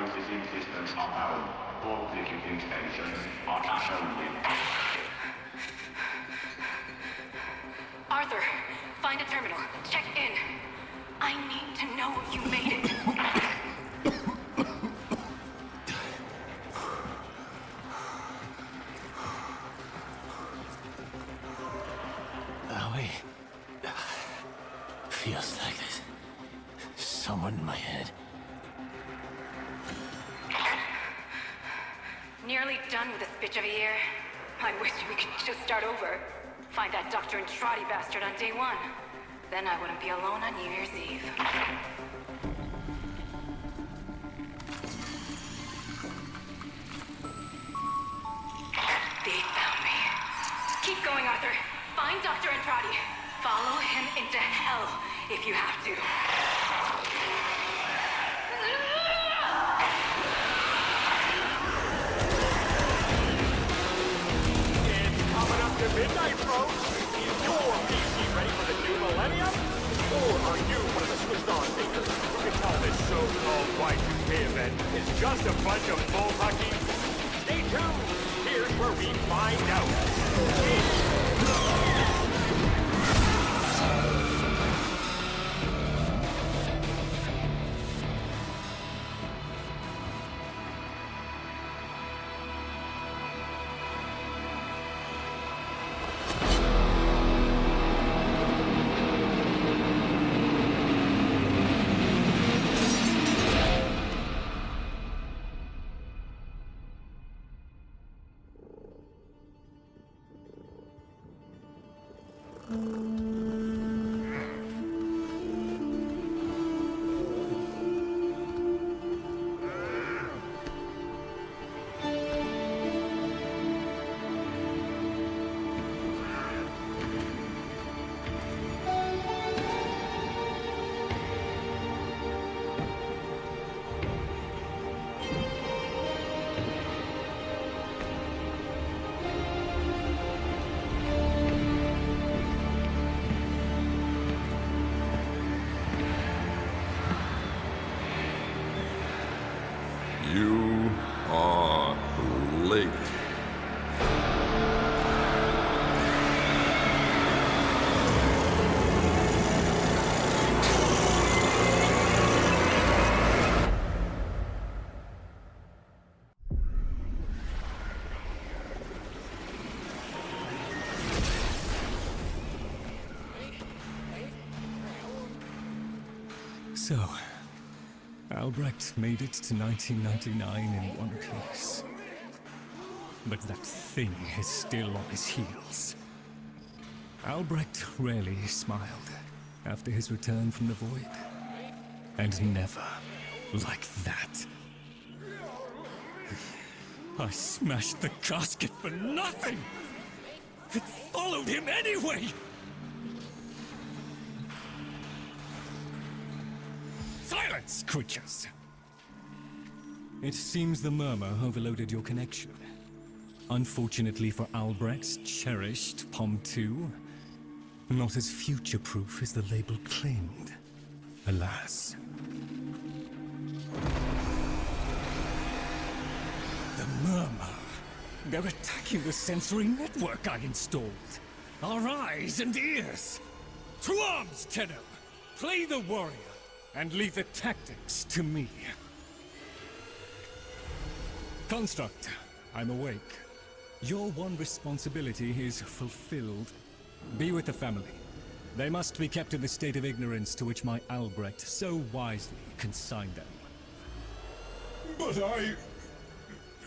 W: diagnosis in distance unknown. All digital intentions are cash only.
O: Arthur, find a terminal. Check in. I need to know you made it.
U: Owie. Feels like there's someone in my head.
O: Nearly done with this bitch of a year. I wish we could just start over. Find that Dr. and Trotty bastard on day one. Then I wouldn't be alone on New Year's Eve. They found me. Keep going, Arthur. Find Dr. and Trotty. Follow him into hell if you have to.
N: Coming up to midnight, folks. Is your PC ready for the new millennium? Or are you one of the switched-on thinkers who can tell this so-called Y2K event is just a bunch of bullpucky? Stay tuned. Here's where we find out.
B: You are late.
H: So, Albrecht made it to 1999 in one piece. But that thing is still on his heels. Albrecht rarely smiled after his return from the void. And never like that. I smashed the casket for nothing! It followed him anyway! Silence, creatures! It seems the murmur overloaded your connection. Unfortunately for Albrecht's cherished POM 2, not as future-proof as the label claimed. Alas. The murmur. They're attacking the sensory network I installed. Our eyes and ears. To arms, Tenno! Play the warrior. And leave the tactics to me. Construct, I'm awake. Your one responsibility is fulfilled. Be with the family. They must be kept in the state of ignorance to which my Albrecht so wisely consigned them.
B: But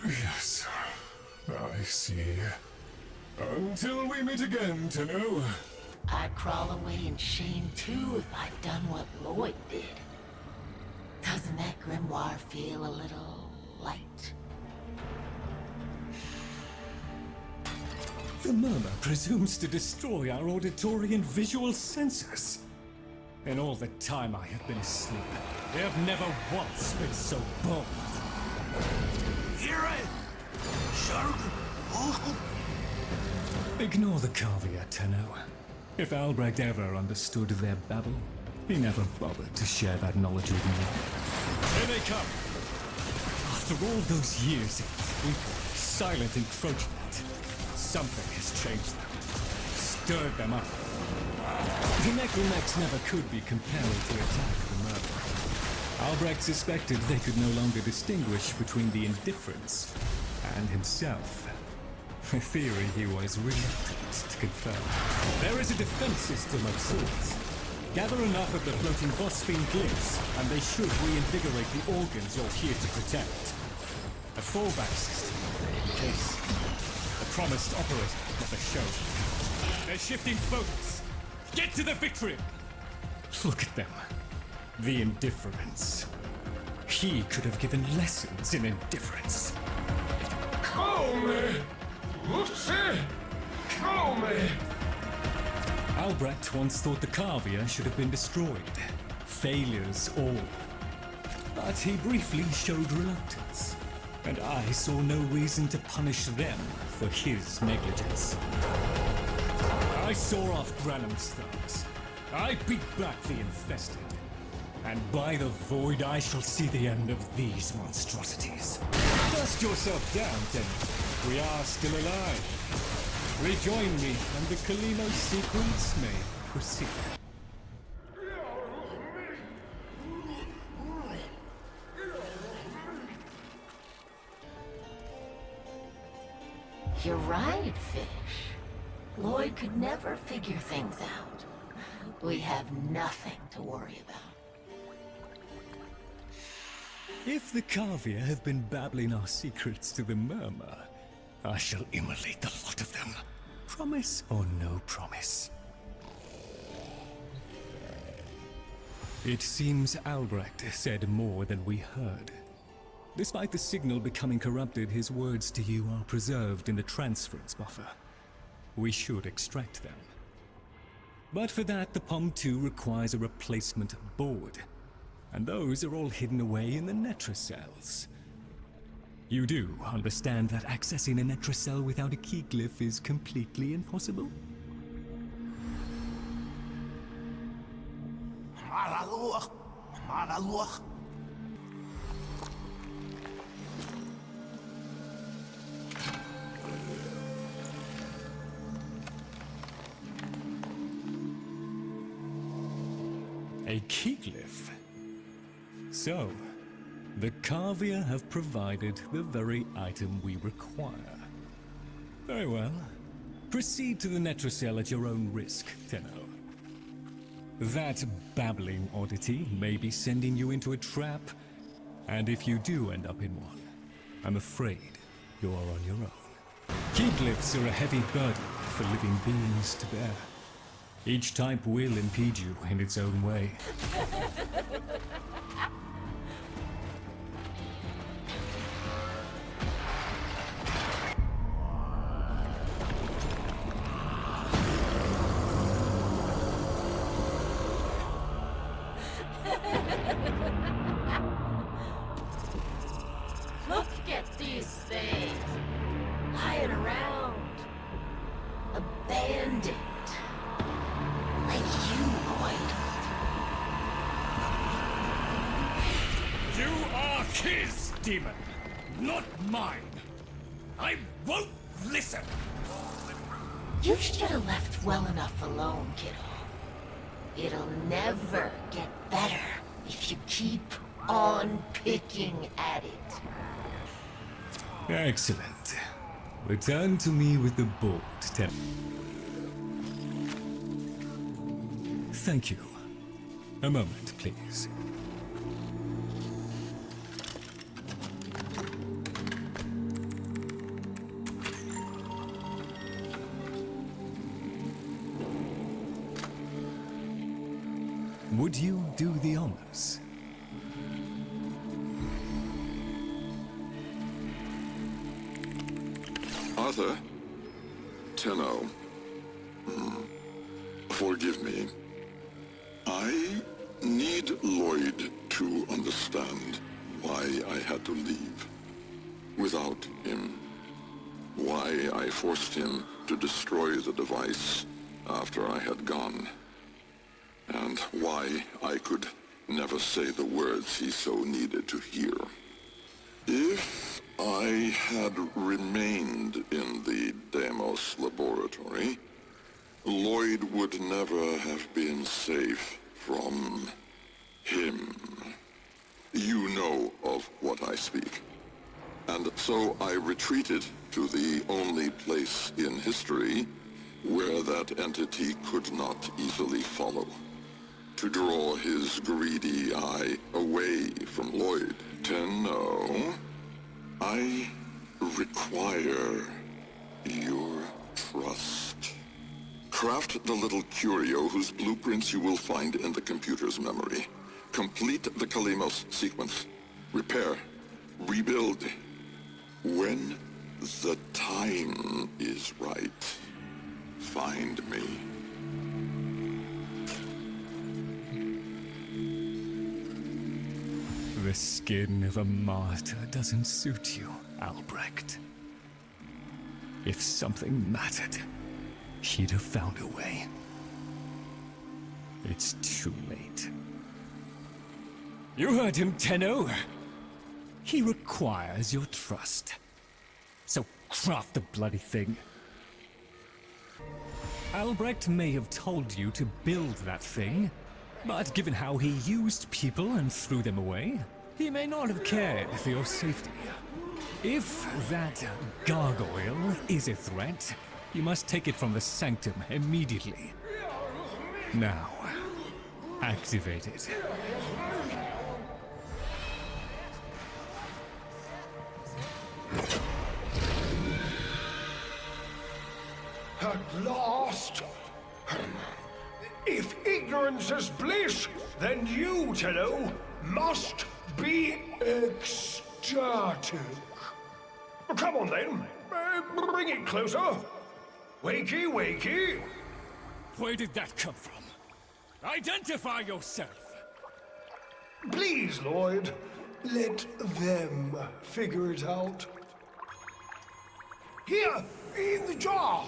B: Yes, I see. Until we meet again, Tenno.
A: I'd crawl away in shame too if I'd done what Lloyd did. Doesn't that grimoire feel a little light?
H: The murmur presumes to destroy our auditory and visual senses. In all the time I have been asleep, they have never once been so bold. Ignore the caveat, Tenno. If Albrecht ever understood their babble, he never bothered to share that knowledge with me. Here they come! After all those years of twinkle, silent encroachment, something has changed them, stirred them up. The necromechs never could be compelled to attack the murder. Albrecht suspected they could no longer distinguish between the indifference and himself. A theory he was reluctant to confirm. There is a defense system of sorts. Gather enough of the floating Warframe glyphs, and they should reinvigorate the organs you're here to protect. A fallback system, in case the promised operator never showed. They're shifting focus. Get to the victory! Look at them. The indifference. He could have given lessons in indifference.
B: Come! Upsi! Come!
H: Albrecht once thought the Cavia should have been destroyed. Failures all. But he briefly showed reluctance, and I saw no reason to punish them for his negligence. I saw off Granum's thugs. I beat back the infested. And by the void I shall see the end of these monstrosities. Dust yourself down, then. We are still alive. Rejoin me, and the Kalino sequence may proceed.
A: You're right, Fish. Lloyd could never figure things out. We have nothing to worry about.
H: If the Cavia have been babbling our secrets to the Murmur, I shall immolate the lot of them. Promise or no promise? It seems Albrecht said more than we heard. Despite the signal becoming corrupted, his words to you are preserved in the transference buffer. We should extract them. But for that, the POM-2 requires a replacement board. And those are all hidden away in the Netra cells. You do understand that accessing a Netra cell without a key glyph is completely impossible? A key glyph? So, the Cavia have provided the very item we require. Very well. Proceed to the Netra cell at your own risk, Tenno. That babbling oddity may be sending you into a trap, and if you do end up in one, I'm afraid you are on your own. Key glyphs are a heavy burden for living beings to bear. Each type will impede you in its own way.
A: Look at these things lying around, abandoned, like you, Lloyd.
H: You are his demon, not mine. I won't listen.
A: You should have left well enough alone, kiddo. It'll never get better if you keep on picking at it.
H: Excellent. Return to me with the board, Tenno. Thank you. A moment, please. Would you do the honors?
E: Arthur? Tenno. Forgive me. I need Lloyd to understand why I had to leave without him. Why I forced him to destroy the device after I had gone. And why I could never say the words he so needed to hear. If had remained in the Deimos laboratory, Lloyd would never have been safe from him. You know of what I speak. And so I retreated to the only place in history where that entity could not easily follow, to draw his greedy eye away from Lloyd. Tenno, I require your trust. Craft the little curio whose blueprints you will find in the computer's memory. Complete the Kalemos sequence. Repair. Rebuild. When the time is right, find me.
H: The skin of a martyr doesn't suit you, Albrecht. If something mattered, she'd have found a way. It's too late. You heard him, Tenno. He requires your trust. So craft the bloody thing. Albrecht may have told you to build that thing, but given how he used people and threw them away, he may not have cared for your safety. If that gargoyle is a threat, you must take it from the sanctum immediately. Now, activate it.
B: At last! If ignorance is bliss, then you, Tenno, must be ecstatic. Come on then, bring it closer. Wakey, wakey.
H: Where did that come from? Identify yourself!
B: Please, Lloyd, let them figure it out. Here, in the jar.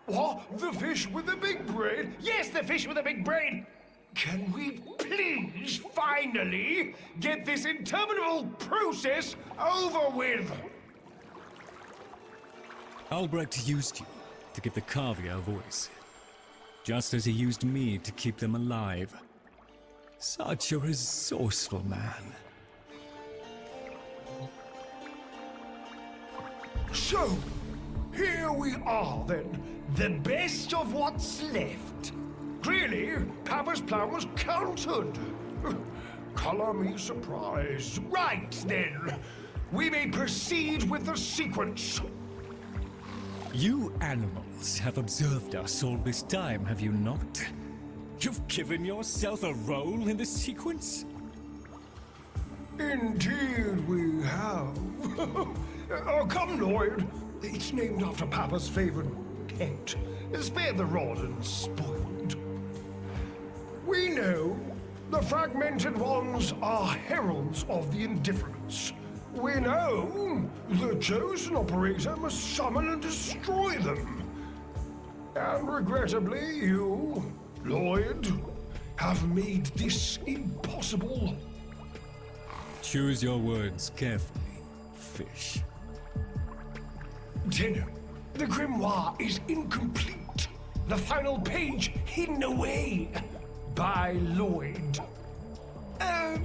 B: What? The fish with the big brain? Yes, the fish with the big brain! Can we please finally get this interminable process over with?
H: Albrecht used you to give the Cavia a voice, just as he used me to keep them alive. Such a resourceful man.
B: So, here we are then, the best of what's left. Clearly, Papa's plan was countered. Color me surprised. Right then, we may proceed with the sequence.
H: You animals have observed us all this time, have you not? You've given yourself a role in the sequence?
B: Indeed we have. Oh, come, Lloyd. It's named after Papa's favorite pet. Spare the rod and spoiled. We know the fragmented ones are heralds of the indifference. We know the chosen operator must summon and destroy them. And regrettably, you, Lloyd, have made this impossible.
H: Choose your words carefully, fish.
B: Tenno, the grimoire is incomplete. The final page hidden away by Lloyd.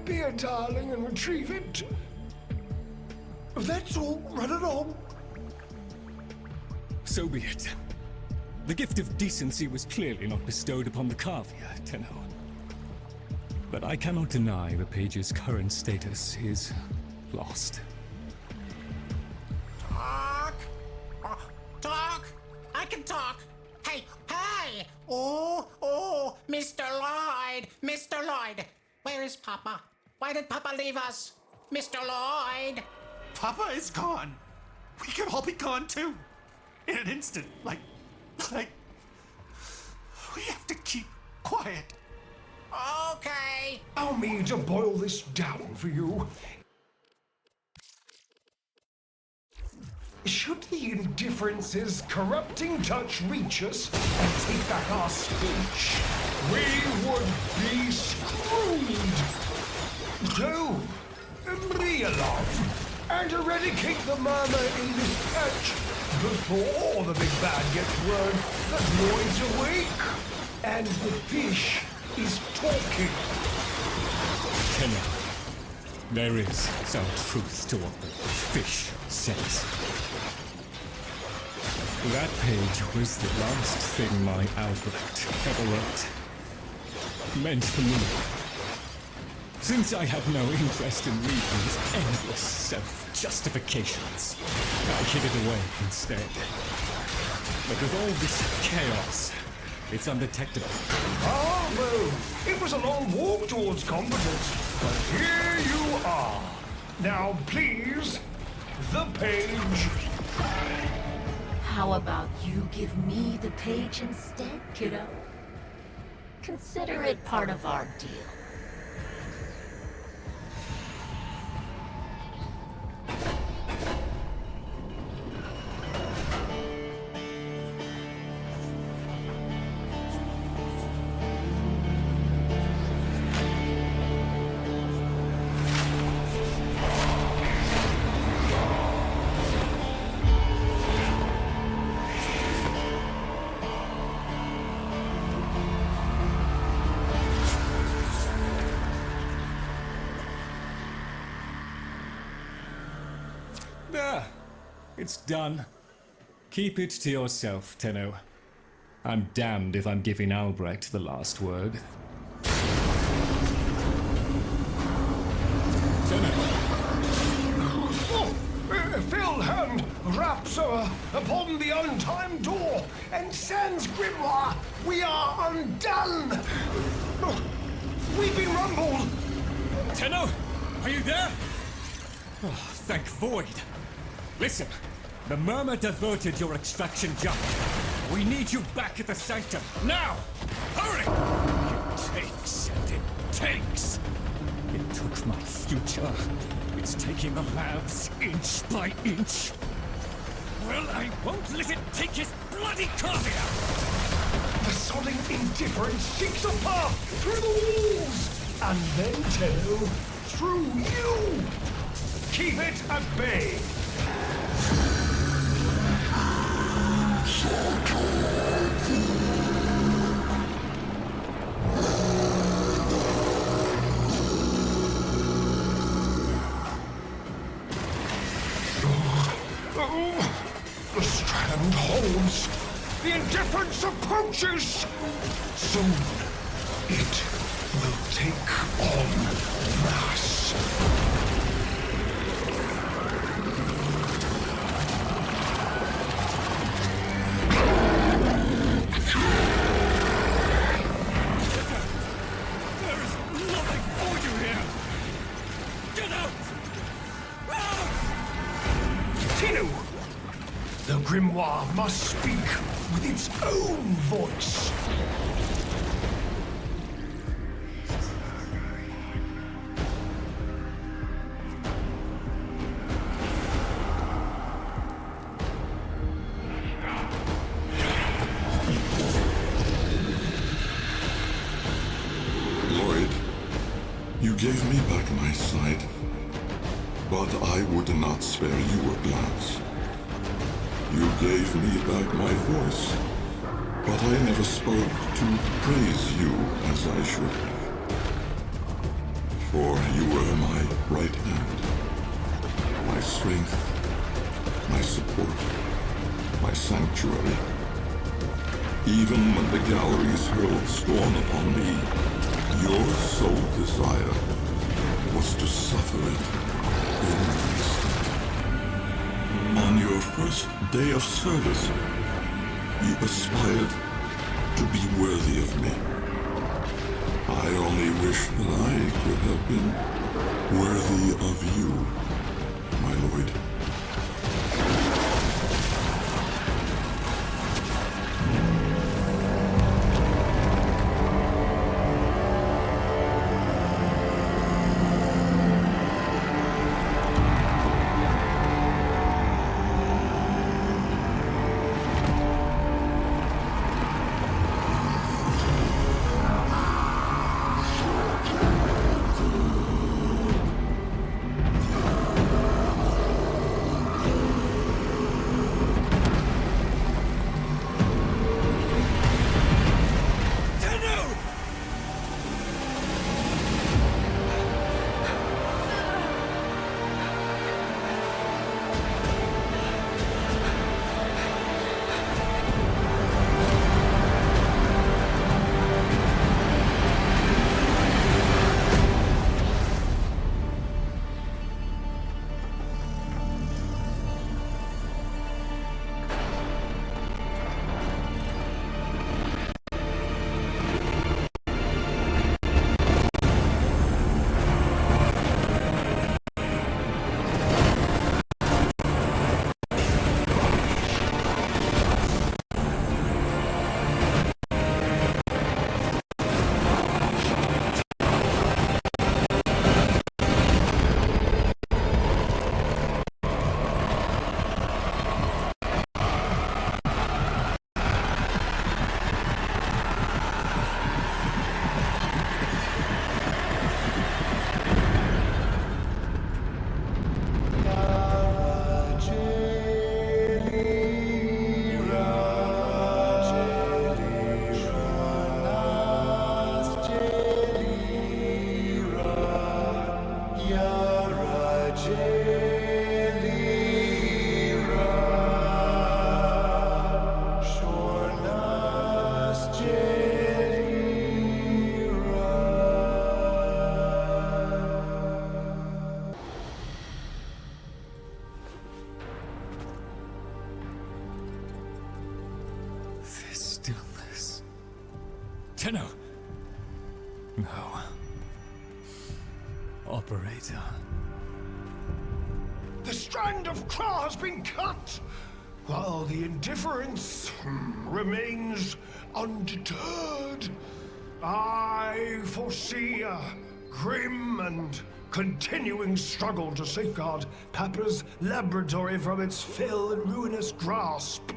B: Be a darling and retrieve it. That's all. Run along.
H: So be it. The gift of decency was clearly not bestowed upon the Cavia, Tenno. But I cannot deny the page's current status is lost.
M: Talk! Talk! I can talk! Hey, hey! Oh, Mr. Lloyd! Mr. Lloyd! Where is Papa? Why did Papa leave us? Mr. Lloyd!
V: Papa is gone. We could all be gone too. In an instant. Like, we have to keep quiet.
M: Okay.
B: Allow me to boil this down for you. Should the indifference's corrupting touch reach us and take back our speech, we would be screwed. So, Mia love, and eradicate the murmur in this patch before the big bad gets word that Lloyd's awake and the fish is talking.
H: Tenno, there is some truth to what the fish says. That page was the last thing my Albrecht ever wrote. Meant for me. Since I had no interest in reading his endless self-justifications, I hid it away instead. But with all this chaos, it's undetectable.
B: Ah, well, it was a long walk towards competence, but here you are. Now, please, the page.
A: How about you give me the page instead, kiddo? Consider it part of our deal.
H: There. It's done. Keep it to yourself, Tenno. I'm damned if I'm giving Albrecht the last word.
B: Fell hand raps upon the untimed door, and sans grimoire, we are undone! We've been rumbled!
H: Tenno, are you there? Oh, thank Void. Listen, the murmur diverted your extraction jump. We need you back at the sanctum, now! Hurry! It takes and it takes. It took my future. It's taking the labs inch by inch. Well, I won't let it take his bloody cardia!
B: The sodding indifference seeks a path through the walls! And then, Tenno, through you! Keep it at bay! The strand holds. The indifference approaches. Soon, it will take on mass. The grimoire must speak with its own voice.
E: Lloyd, you gave me back my sight, but I would not spare you a glance. You gave me back my voice, but I never spoke to praise you as I should have. For you were my right hand, my strength, my support, my sanctuary. Even when the galleries hurled scorn upon me, your sole desire was to suffer it in my stead. On your first day of service, you aspired to be worthy of me. I only wish that I could have been worthy of you, my lord.
H: Tenno. No. Operator.
B: The strand of claw has been cut, while the indifference remains undeterred. I foresee a grim and continuing struggle to safeguard Papa's laboratory from its fell and ruinous grasp.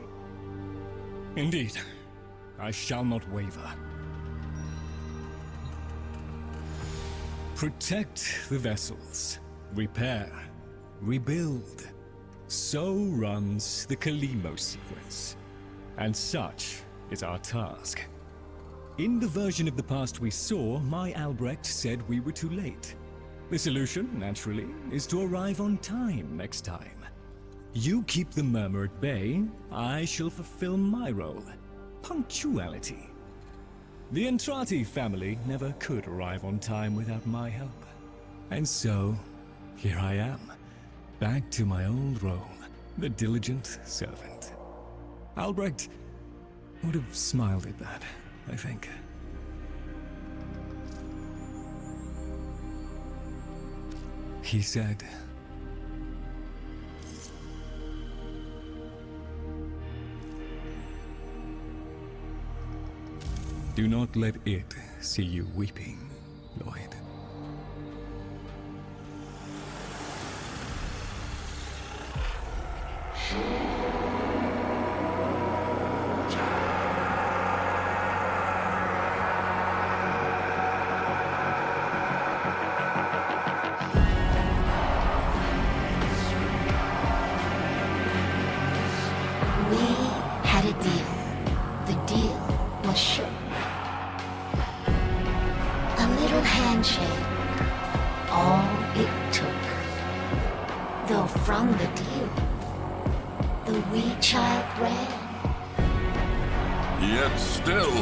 H: Indeed. I shall not waver. Protect the vessels. Repair. Rebuild. So runs the Kalimo sequence. And such is our task. In the version of the past we saw, my Albrecht said we were too late. The solution, naturally, is to arrive on time next time. You keep the murmur at bay, I shall fulfill my role. Punctuality. The Entrati family never could arrive on time without my help. And so, here I am, back to my old role, the diligent servant. Albrecht would have smiled at that, I think. He said, "Do not let it see you weeping, Lloyd."
E: Yet still,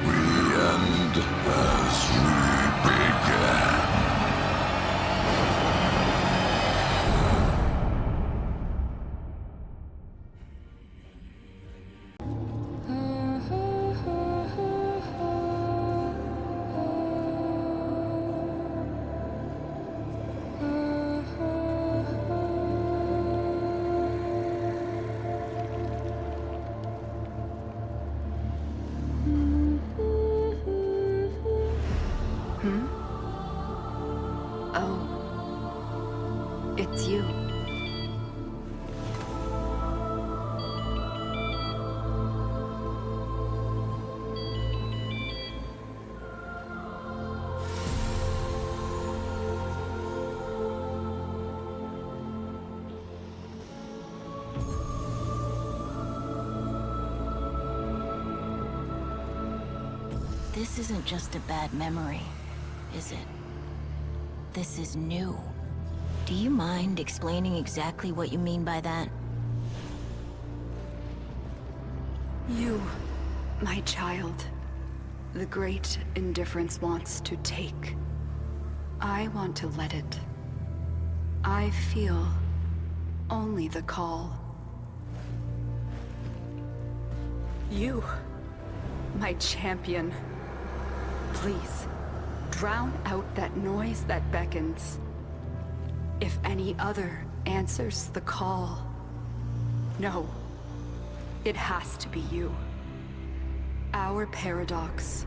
E: we end as we began.
I: It's you.
A: This isn't just a bad memory, is it? This is new. Do you mind explaining exactly what you mean by that?
I: You, my child, the great indifference wants to take. I want to let it. I feel only the call. You, my champion. Please, drown out that noise that beckons. If any other answers the call, no, it has to be you. Our paradox.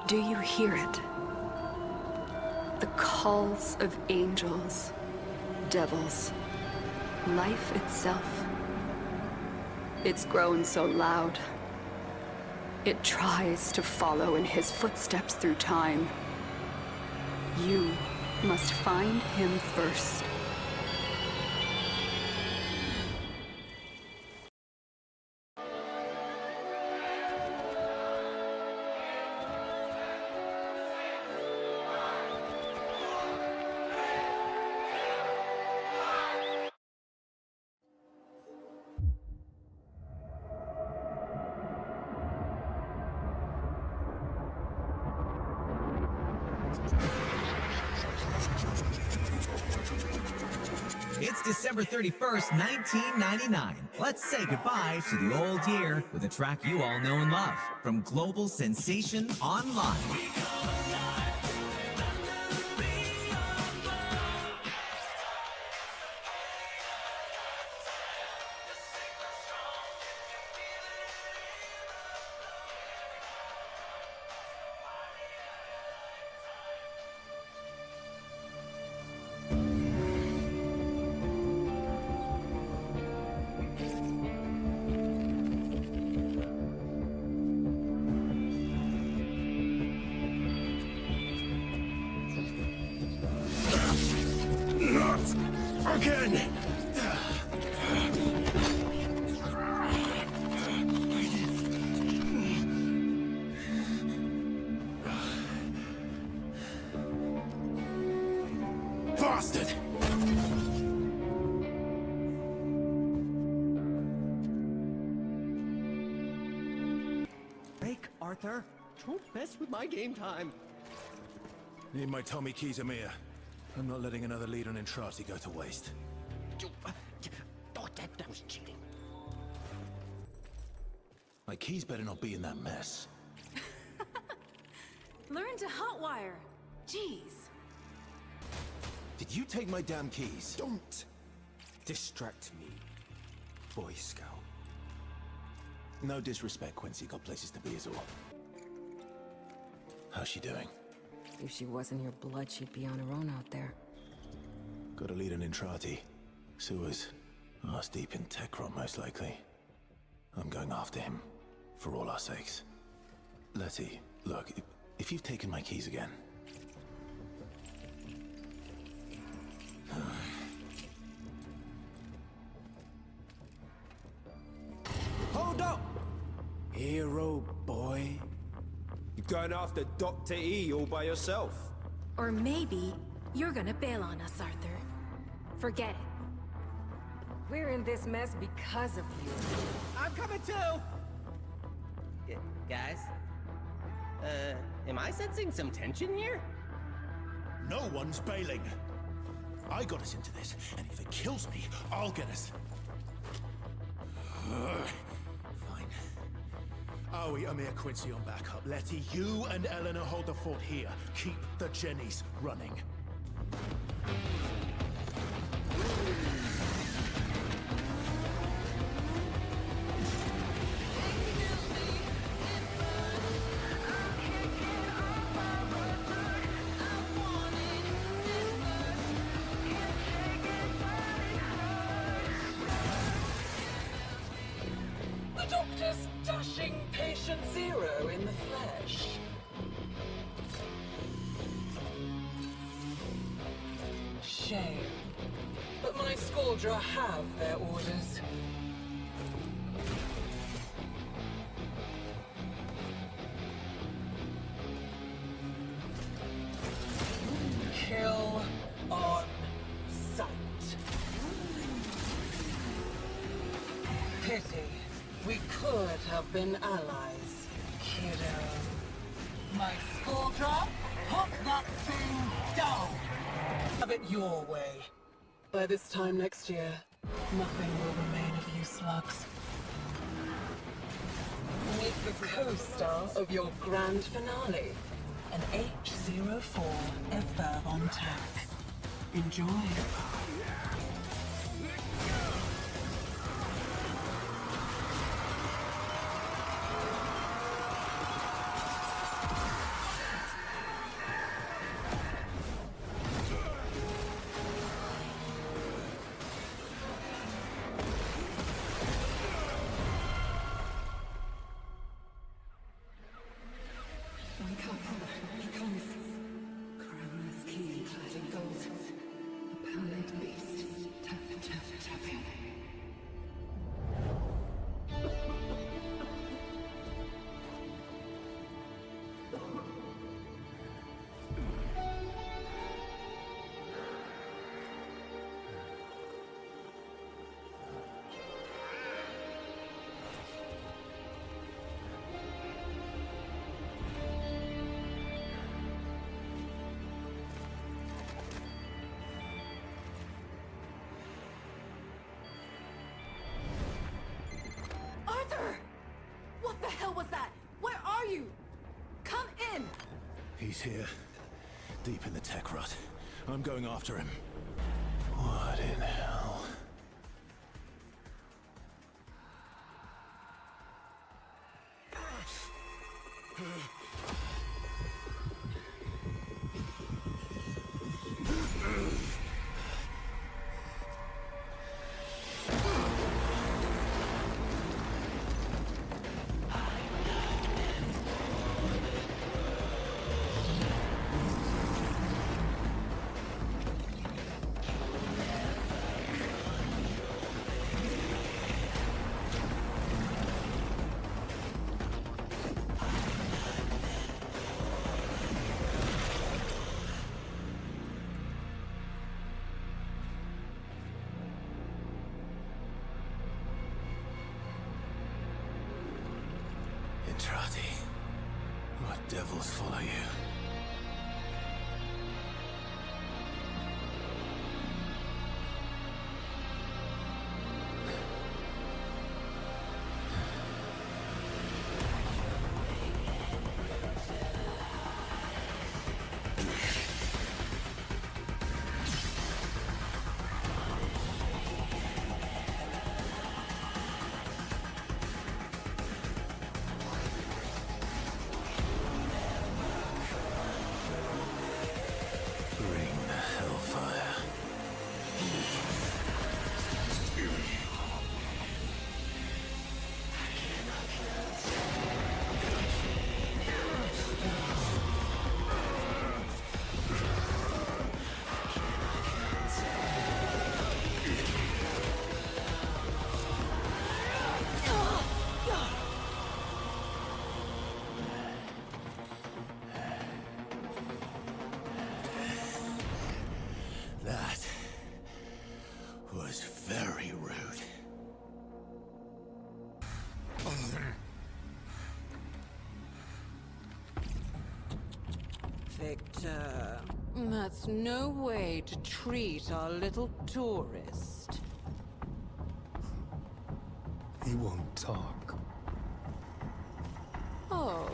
I: Do you hear it? The calls of angels, devils, life itself. It's grown so loud. It tries to follow in his footsteps through time. You must find him first.
Q: It's December 31st, 1999. Let's say goodbye to the old year with a track you all know and love from Global Sensation Online.
B: Again! Bastard!
R: Break, Arthur. Don't mess with my game time.
S: Need my Tommy keys, Amir. I'm not letting another lead on Entrati go to waste.
R: Oh, that was cheating.
S: My keys better not be in that mess.
X: Learn to hotwire. Jeez.
S: Did you take my damn keys?
R: Don't distract me, Boy Scout.
S: No disrespect, Quincy. Got places to be is all. How's she doing?
Y: If she wasn't your blood, she'd be on her own out there.
S: Got a lead on Entrati. Sewers. Arse deep in Techron, most likely. I'm going after him. For all our sakes. Letty, look, if you've taken my keys again...
R: Hold up! Hero boy. You're going after Dr. E all by yourself.
X: Or maybe you're gonna bail on us, Arthur. Forget it.
Y: We're in this mess because of you.
R: I'm coming too!
Z: Guys? Am I sensing some tension here?
S: No one's bailing. I got us into this, and if it kills me, I'll get us. Fine. Aoi, Amir, Quincy on backup. Letty, you and Eleanor hold the fort here. Keep the Jennies running.
G: The Doctor's dashing patient zero in the flesh. Shame. But my Scaldra have their orders. Kill on sight. Pity. We could have been allies, kiddo. My Scaldra, put that thing down! Have it your way. By this time next year, nothing will remain of you slugs. Meet the co-star of your grand finale, an H04 F5 on tack. Enjoy.
S: He's here, deep in the tech rut. I'm going after him. What in hell? What devils follow you?
C: Victor, that's no way to treat our little tourist.
D: He won't talk.
C: Oh,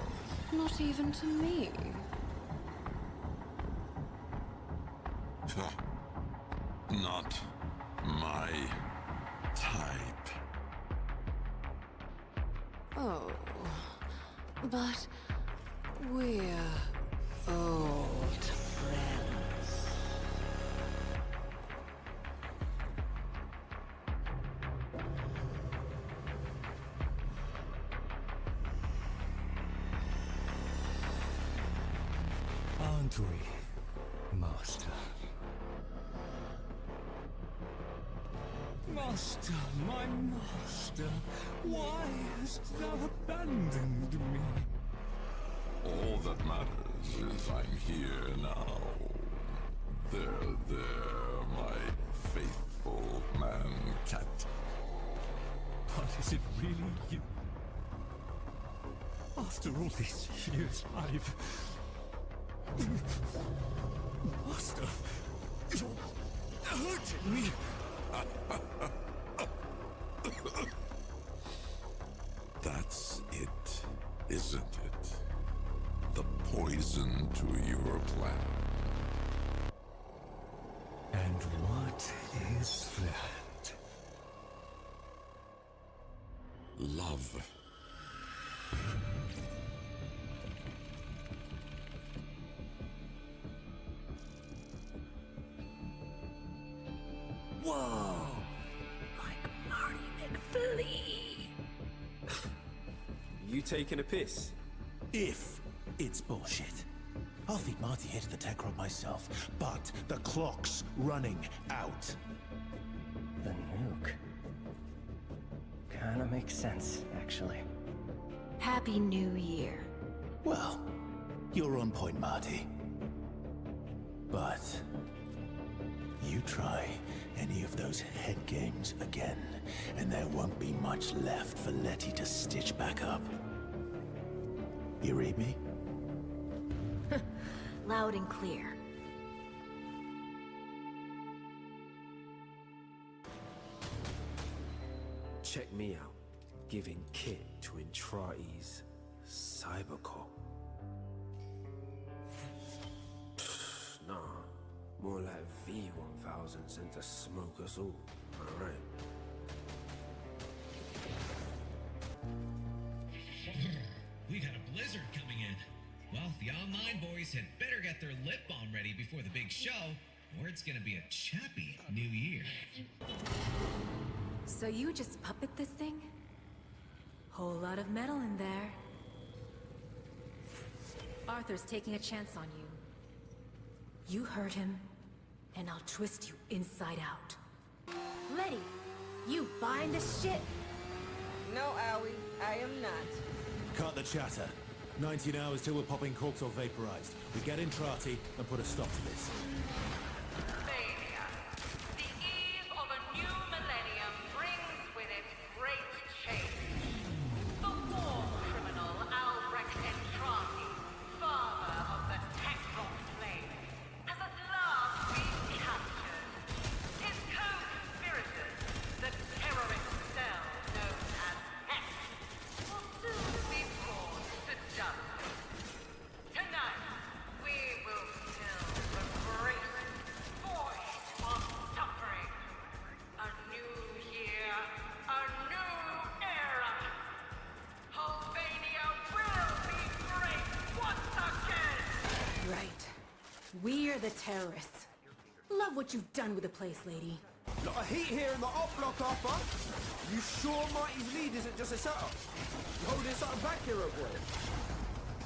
C: not even to me.
E: Not my type.
C: Oh, but we're old friends.
H: Aren't we, Master? Master, my master, why hast thou abandoned me?
E: All that matters is I'm here now. There, my faithful man-cat.
H: But is it really you? After all these years, I've... Master, you're hurting me.
E: That's it, isn't it? The poison to your plan.
H: And what is that?
E: Love.
V: Whoa! Like Marty McFlee. You taking a piss?
S: If it's bullshit. I'll feed Marty here to the tech rod myself, but the clock's running out.
J: The nuke. Kinda makes sense, actually.
A: Happy New Year.
S: Well, you're on point, Marty. But you try any of those head games again, and there won't be much left for Letty to stitch back up. You read me?
A: Loud and clear.
V: Check me out, giving kit to Intrati's Cybercop.
R: Nah, more like V1000 sent to smoke us all. Alright.
Q: We got a blizzard coming in. Well, the online boys had better get their lip balm ready before the big show, or it's gonna be a chappy new year.
X: So you just puppet this thing? Whole lot of metal in there. Arthur's taking a chance on you. You hurt him, and I'll twist you inside out. Letty, you buying this shit?
Z: No, Owie, I am not.
F: Cut the chatter. 19 hours till we're popping corks or vaporized. We get in Trati and put a stop to this.
K: Mania. The eve of a new millennium brings with it great change. The war criminal Albrecht Entrati, father of the Techron flame, has at last been captured. His co-conspirators, the terrorist cell known as Hex, will soon be brought to justice. Tonight, we will fill the great void of suffering. A new year, a new era. Albania will be great once again!
X: Right. We're the terrorists. Love what you've done with the place, lady.
R: Lot of heat here in the op block, Arthur. You sure Mighty's lead isn't just a setup? You holding something back, hero boy?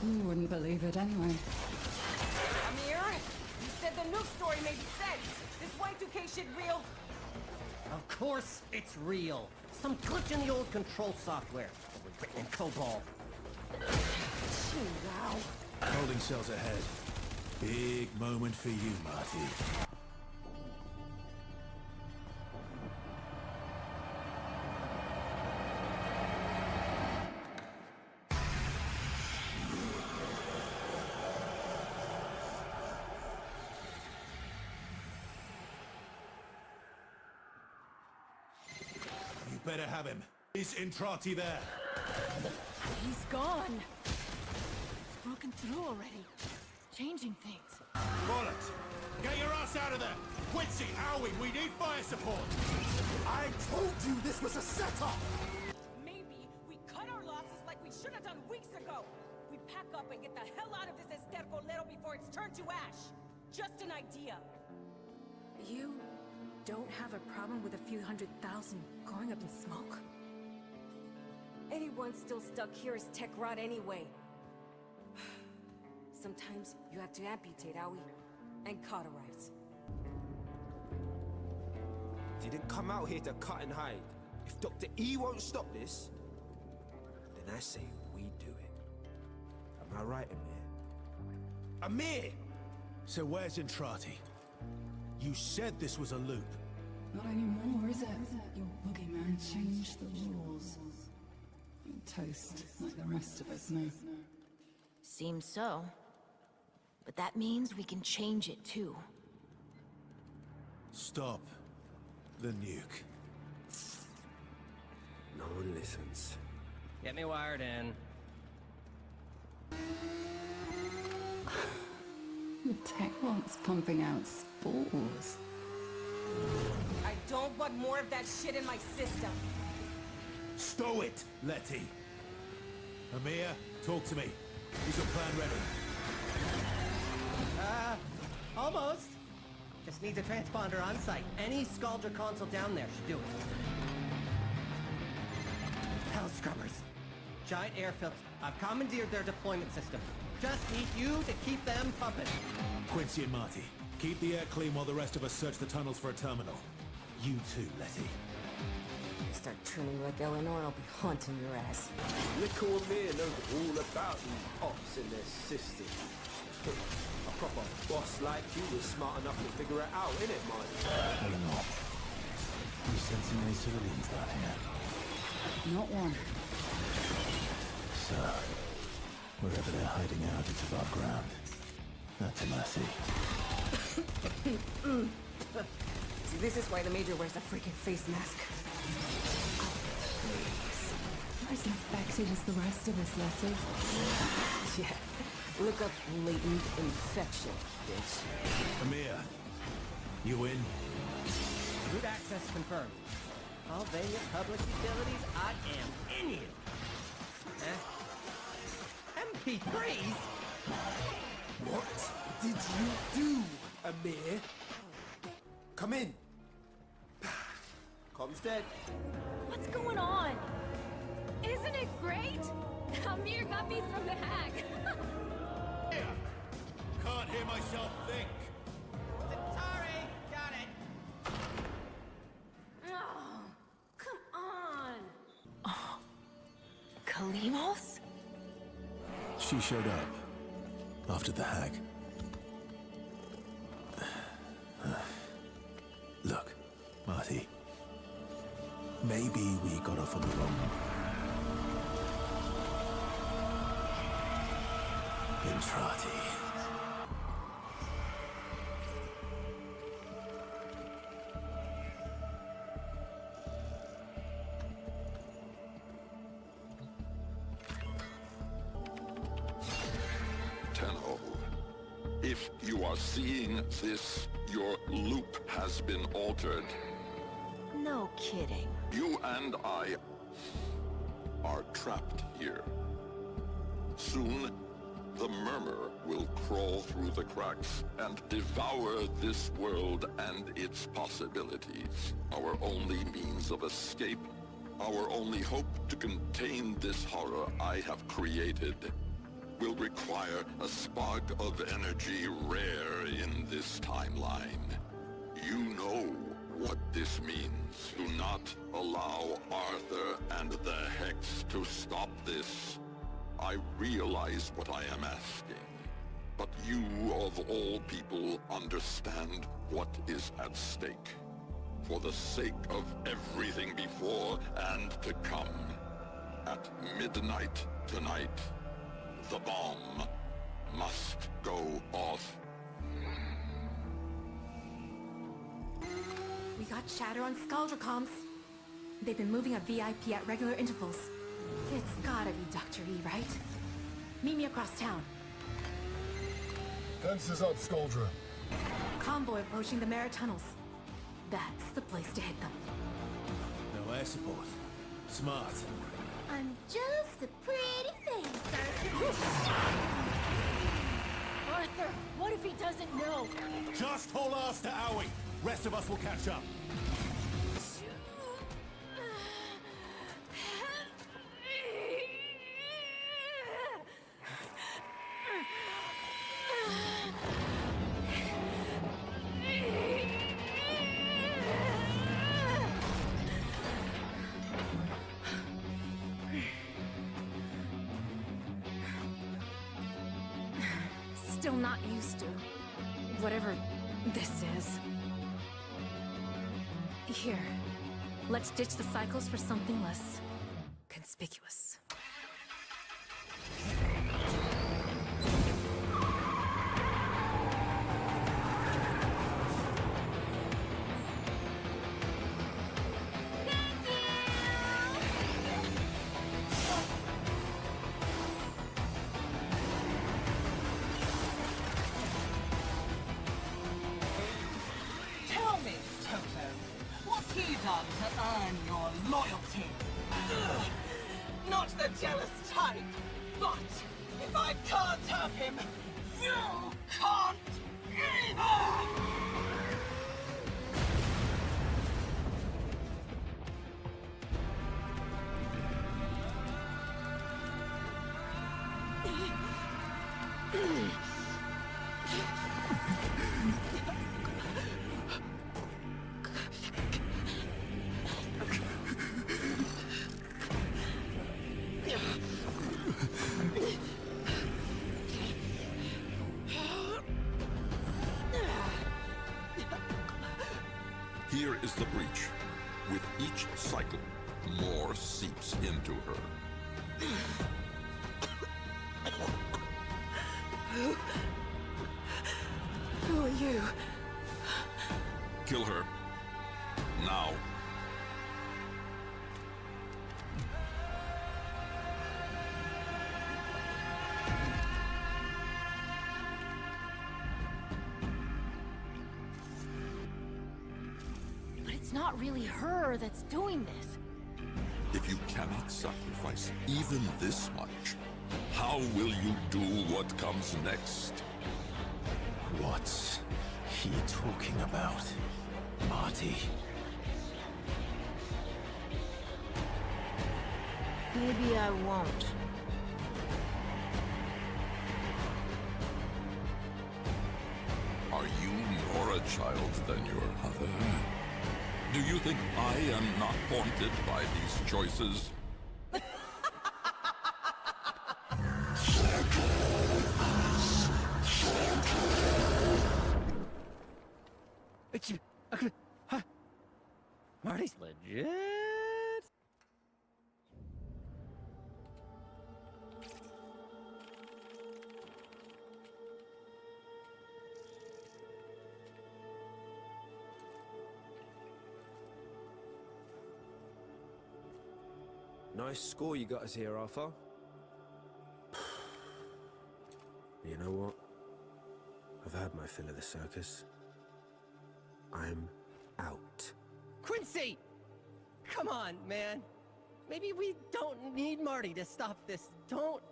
I: You wouldn't believe it anyway.
Y: Amir, you said the nuke story made sense. This Y2K shit real?
Z: Of course it's real. Some glitch in the old control software. Written in COBOL.
Y: Wow.
F: Holding cells ahead. Big moment for you, Marty. You better have him. Is Entrati there?
X: He's gone. He's broken through already. Changing things.
F: Bollocks! Get your ass out of there! Quincy, Owie, we need fire support!
R: I told you this was a setup!
Y: Maybe we cut our losses like we should have done weeks ago. We pack up and get the hell out of this estercolero before it's turned to ash. Just an idea.
X: You don't have a problem with a few 100,000 going up in smoke?
Y: Anyone still stuck here is tech rot anyway. Sometimes you have to amputate, Owie, and cauterize.
R: Didn't come out here to cut and hide. If Dr. E won't stop this, then I say we do it. Am I right, Amir? Amir!
F: So where's Entrati? You said this was a loop.
I: Not anymore, is it? Your boogeyman changed the rules. You're toast, like the rest of us now.
A: Seems so. But that means we can change it too.
F: Stop the nuke.
R: No one listens.
Z: Get me wired in.
I: The tech want's pumping out spores.
Y: I don't want more of that shit in my system.
F: Stow it, Letty. Amir, talk to me. Is your plan ready?
Z: Almost. Just needs a transponder on site. Any Scaldra console down there should do it. Hell scrubbers. Giant air filters. I've commandeered their deployment system. Just need you to keep them pumping.
F: Quincy and Marty, keep the air clean while the rest of us search the tunnels for a terminal. You too, Letty.
Y: Start turning like Eleanor, I'll be haunting your ass.
R: Little Amir knows all about the ops in their system. A proper boss like you was smart enough to figure it out, innit, Marty?
F: Eleanor, you sensing any civilians down here?
I: Not one.
F: Sir, wherever they're hiding out, it's above ground. That's a mercy.
Y: See, this is why the Major wears a freaking face mask.
I: Not as infected as the rest of us, Letty.
Y: Yeah, Look up latent infection, bitch.
F: Amir, you in?
Z: Root access confirmed. Albania Public Utilities, I am in you. MP3s?
R: What did you do, Amir? Come in. Com's dead.
X: What's going on? Isn't it great? Amir got these from the hack.
F: Can't hear myself think.
Z: Sorry, got it.
X: Oh, come on.
A: Oh, Kalimos?
S: She showed up after the hack. Look, Marty. Maybe we got off on the wrong Entrati.
B: Tenno, if you are seeing this, your loop has been altered.
A: No kidding.
B: You and I are trapped here. Soon, the Murmur will crawl through the cracks and devour this world and its possibilities. Our only means of escape, our only hope to contain this horror I have created, will require a spark of energy rare in this timeline. You know what this means. Do not allow Arthur and the Hex to stop this. I realize what I am asking, but you of all people understand what is at stake. For the sake of everything before and to come, at midnight tonight, the bomb must go off.
X: We got chatter on Scaldra comms. They've been moving a VIP at regular intervals. It's gotta be Dr. E, right? Meet me across town.
L: Fences up, Scaldra.
X: Convoy approaching the Mara tunnels. That's the place to hit them.
F: No air support. Smart.
X: I'm just a pretty face.
A: Arthur, what if he doesn't know?
F: Just haul ass to Owie. Rest of us will catch up.
X: Still not used to whatever this is. Here, let's ditch the cycles for something less conspicuous.
O: Tell me, Toto, what's he done to earn your loyalty? Not the jealous type, but if I can't have him, you can't either!
B: Here is the breach. With each cycle, more seeps into her.
X: Who are you?
B: Kill her. Now.
X: not really her that's doing this.
L: If you cannot sacrifice even this much, how will you do what comes next?
S: What's he talking about, Marty?
A: Maybe I won't.
L: Are you more a child than your mother? Do you think I am not haunted by these choices?
Z: Marty's legit?
R: Nice score you got us here, Arthur. You know what? I've had my fill of the circus. I'm out.
Z: Quincy! Come on, man. Maybe we don't need Marty to stop this. Don't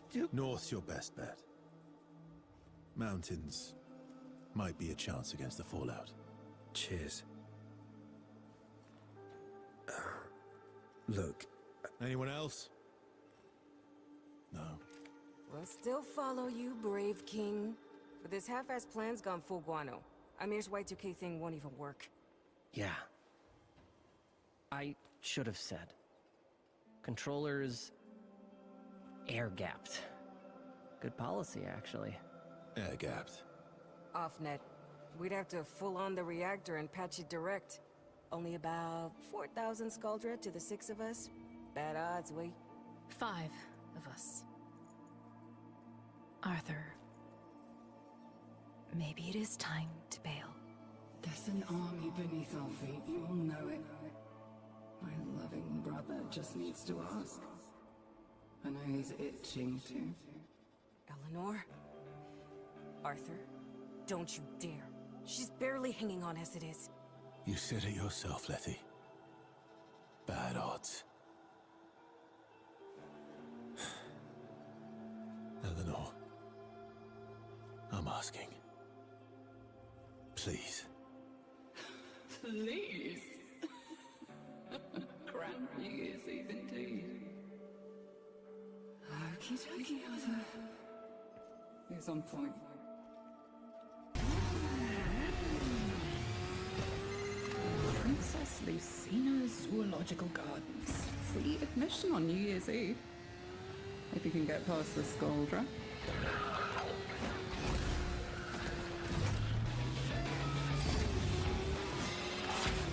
Z: do...
S: North's your best bet. Mountains might be a chance against the fallout.
R: Cheers. Look.
F: Anyone else?
S: No.
N: We'll still follow you, brave king. But this half-assed plan's gone full guano. Amir's Y2K thing won't even work.
Z: Yeah. I should have said. Controllers... air-gapped. Good policy, actually.
S: Air-gapped.
N: Off-net. We'd have to full-on the reactor and patch it direct. Only about 4,000 Skuldra to the 6 of us. Bad odds, we.
X: 5 of us. Arthur. Maybe it is time to bail.
I: There's an army beneath our feet, you all know it. My loving brother just needs to ask. I know he's itching to.
N: Eleanor? Arthur? Don't you dare. She's barely hanging on as it is.
S: You said it yourself, Letty. Bad odds. Eleanor. I'm asking. Please.
I: Please? Grand New Year's Eve indeed. Okie dokie, Arthur. He's on point. Princess Lucina's Zoological Gardens. Free admission on New Year's Eve. If you can get past the Skuldra.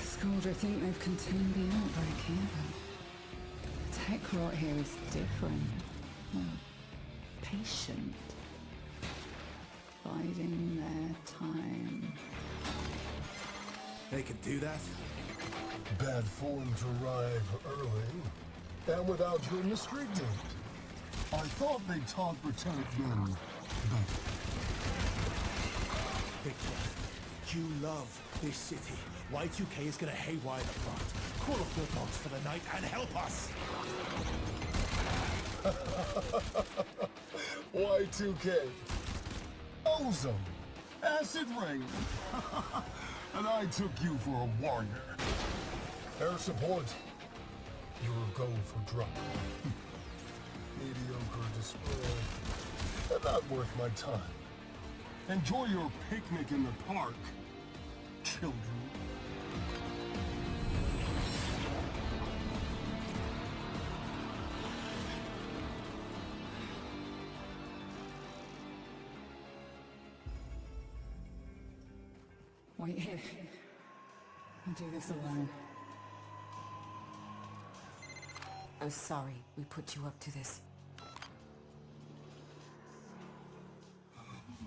I: Skuldra think they've contained the outbreak here, but tech rot here is different. Well, patient. Biding their time.
F: They can do that?
B: Bad form to arrive early, and without your mystery date. I thought they taught protect men better.
F: Victor, you love this city. Y2K is gonna haywire the plot. Call off your dogs for the night and help us!
B: Y2K. Ozone. Acid rain. And I took you for a warrior. Air support. You're a go for drop. Mediocre display. And not worth my time. Enjoy your picnic in the park, children.
I: Wait here. I'll do this alone.
N: I'm sorry we put you up to this.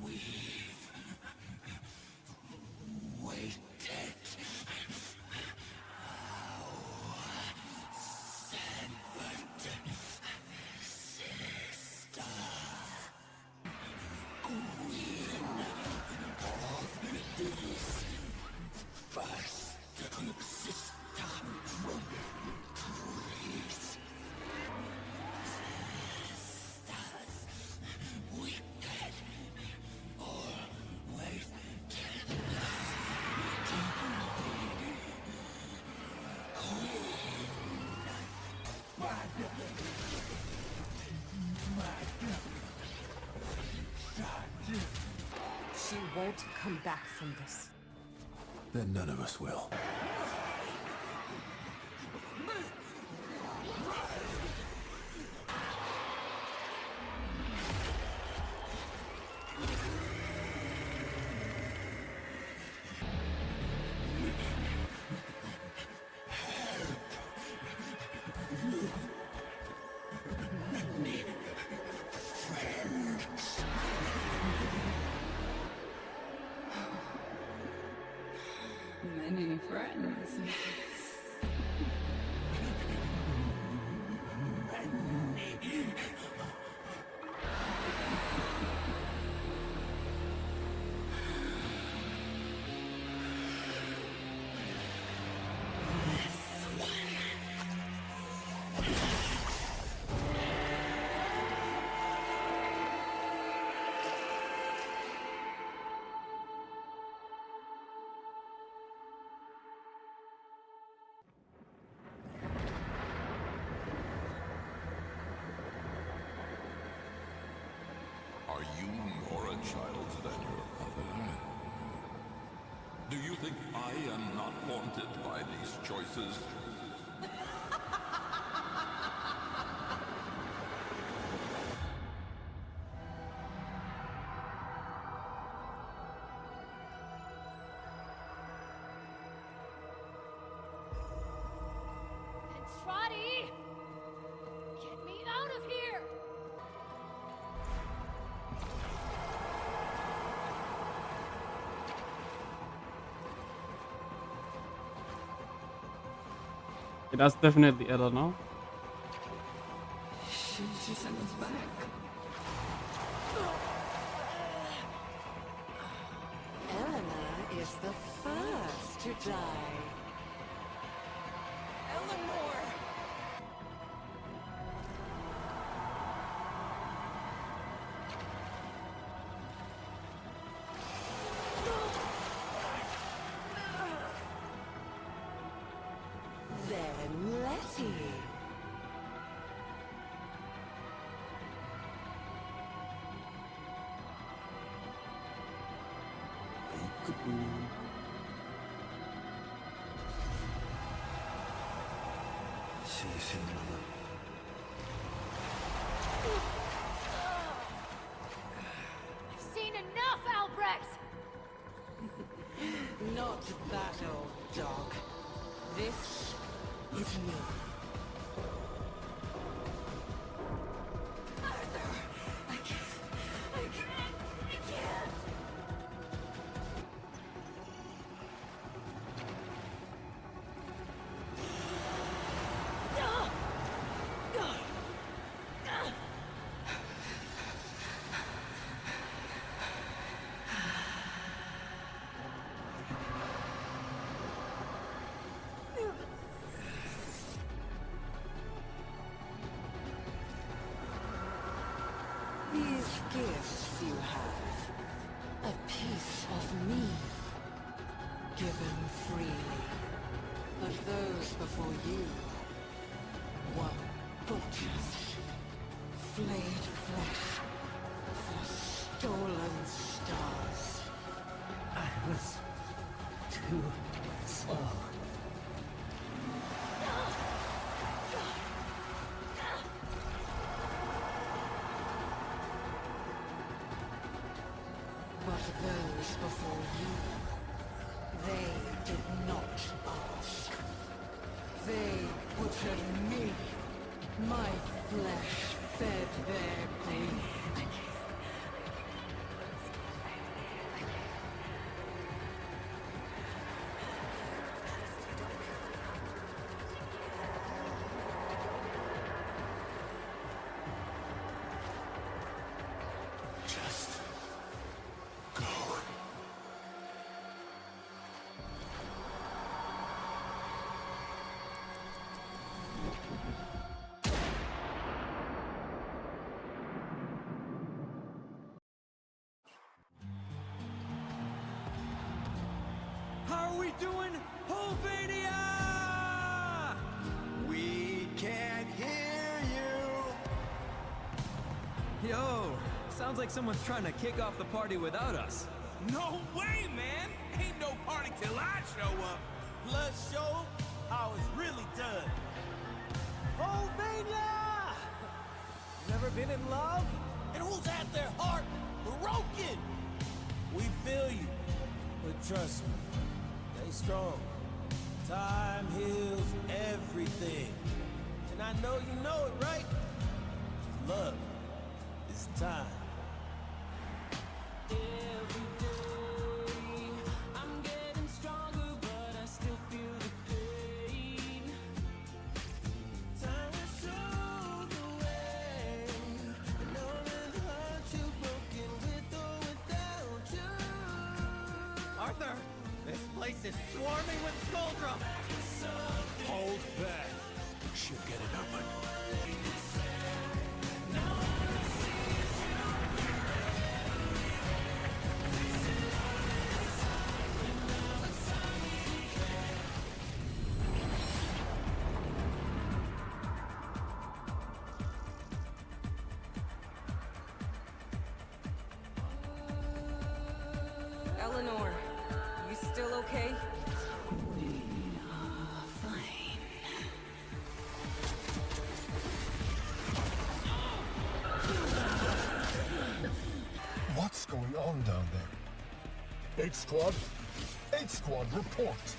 B: We've waited. First
N: won't come back from this.
S: Then none of us will.
I: Many friends.
L: Are you more a child than your mother? Do you think I am not haunted by these choices?
X: Trotty! Get me out of here!
G: That's definitely Ella now.
I: She sent us back.
C: Eleanor is the first to die.
Y: Eleanor!
C: Then Letty.
S: See you soon, Mama.
X: I've seen enough, Albrecht!
C: Not that old dog. This is me. These gifts you have, a piece of me, given freely. But those before you were butchers, flayed flesh for stolen stars.
V: I was too slow.
C: But those before you, they did not ask. They butchered me. My flesh fed their greed.
B: Just go.
R: How are we doing, Hovania? We can't hear you.
Z: Yo, sounds like someone's trying to kick off the party without us.
F: No way, man! Ain't no party till I show up.
R: Let's show how it's really done. Pennsylvania! Never been in love? And who's at their heart broken? We feel you, but trust me, stay strong. Time heals everything. And I know you know it, right? Love is time. Every day, I'm getting stronger, but I still feel the pain. Time will show the way. And knowing the heart you're broken with or without you.
Z: Arthur, this place is swarming with Skuldrum.
F: Hold back. Should get it open.
N: Eleanor, you still okay?
B: What's going on down there? 8 Squad? 8 Squad, report!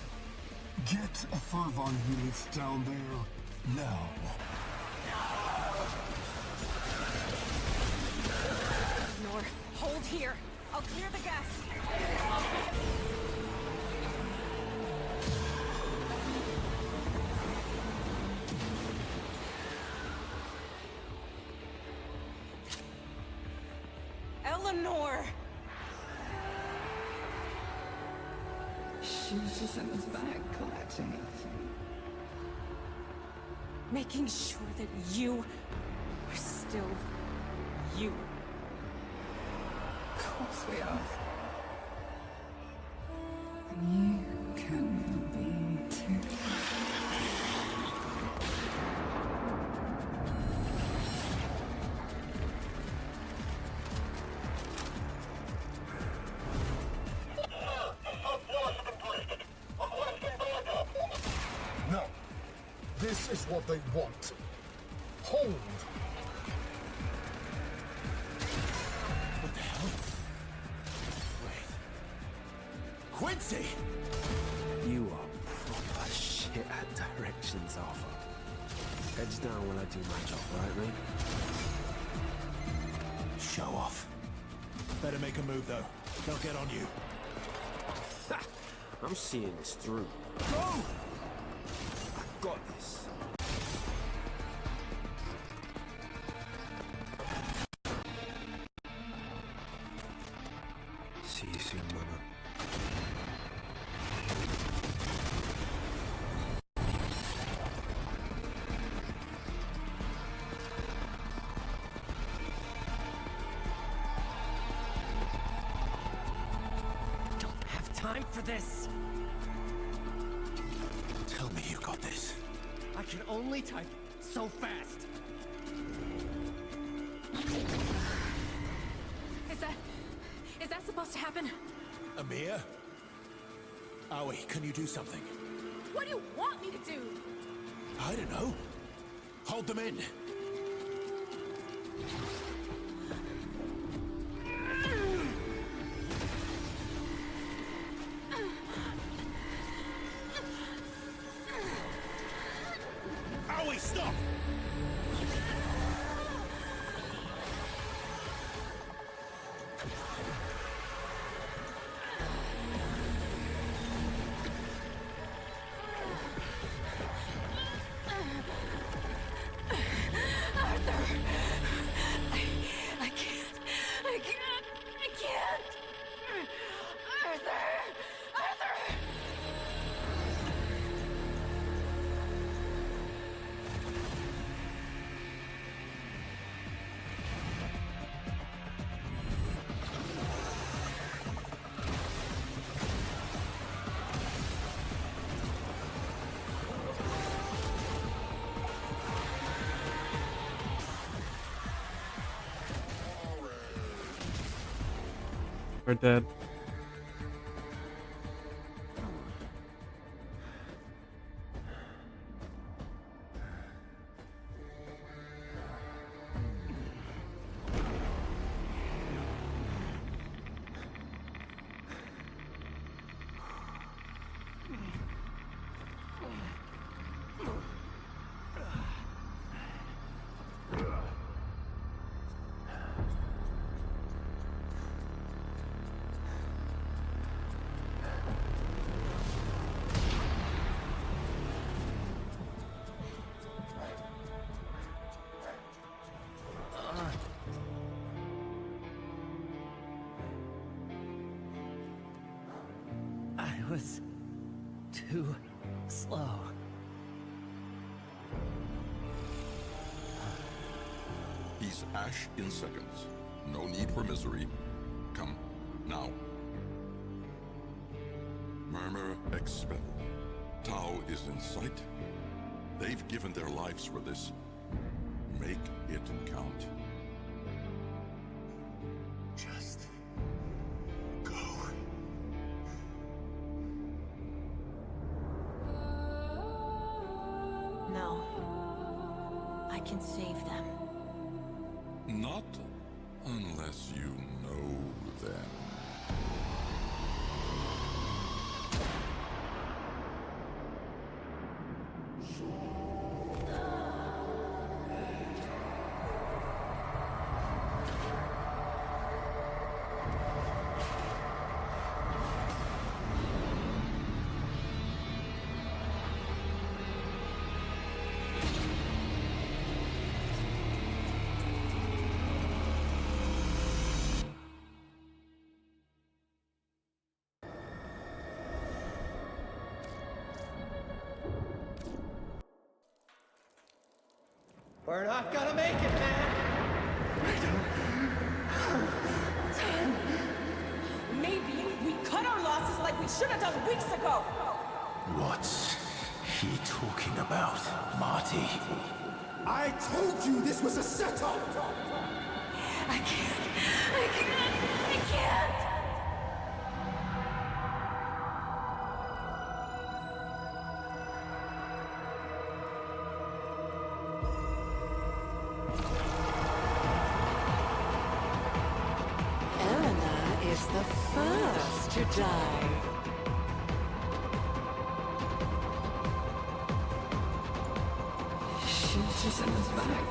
B: Get a Fervon unit down there, now.
N: Eleanor, hold here. I'll clear the gas. Eleanor!
I: She's just in his bag collecting it.
N: Making sure that you are still you.
I: Of course we are. And you can be too.
B: No. This is what they want. Hold!
F: What the hell? Wait. Quincy!
R: You are proper shit at directions, Arthur. Heads down when I do my job, right, mate?
F: Show off. Better make a move, though. They'll get on you.
R: I'm seeing this through.
F: Go!
R: I got this. See you soon, Mama.
Z: Don't have time for this.
F: Tell me you got this.
Z: I can only type so fast.
X: Is that supposed to happen?
F: Amir? Aoi, can you do something?
X: What do you want me to do?
F: I don't know. Hold them in. Aoi, stop!
G: We're dead.
Z: was too slow.
L: He's ash in seconds. No need for misery. Come, now. Murmur expelled. Tau is in sight. They've given their lives for this. Make it count.
B: Just go.
A: No. I can save them.
L: Not unless you know them.
Z: We're not gonna make it, man!
Y: Maybe we cut our losses like we should have done weeks ago!
S: What's he talking about, Marty?
F: I told you this was a setup!
Y: I can't!
C: Is the first to die.
I: Shoot us in his back.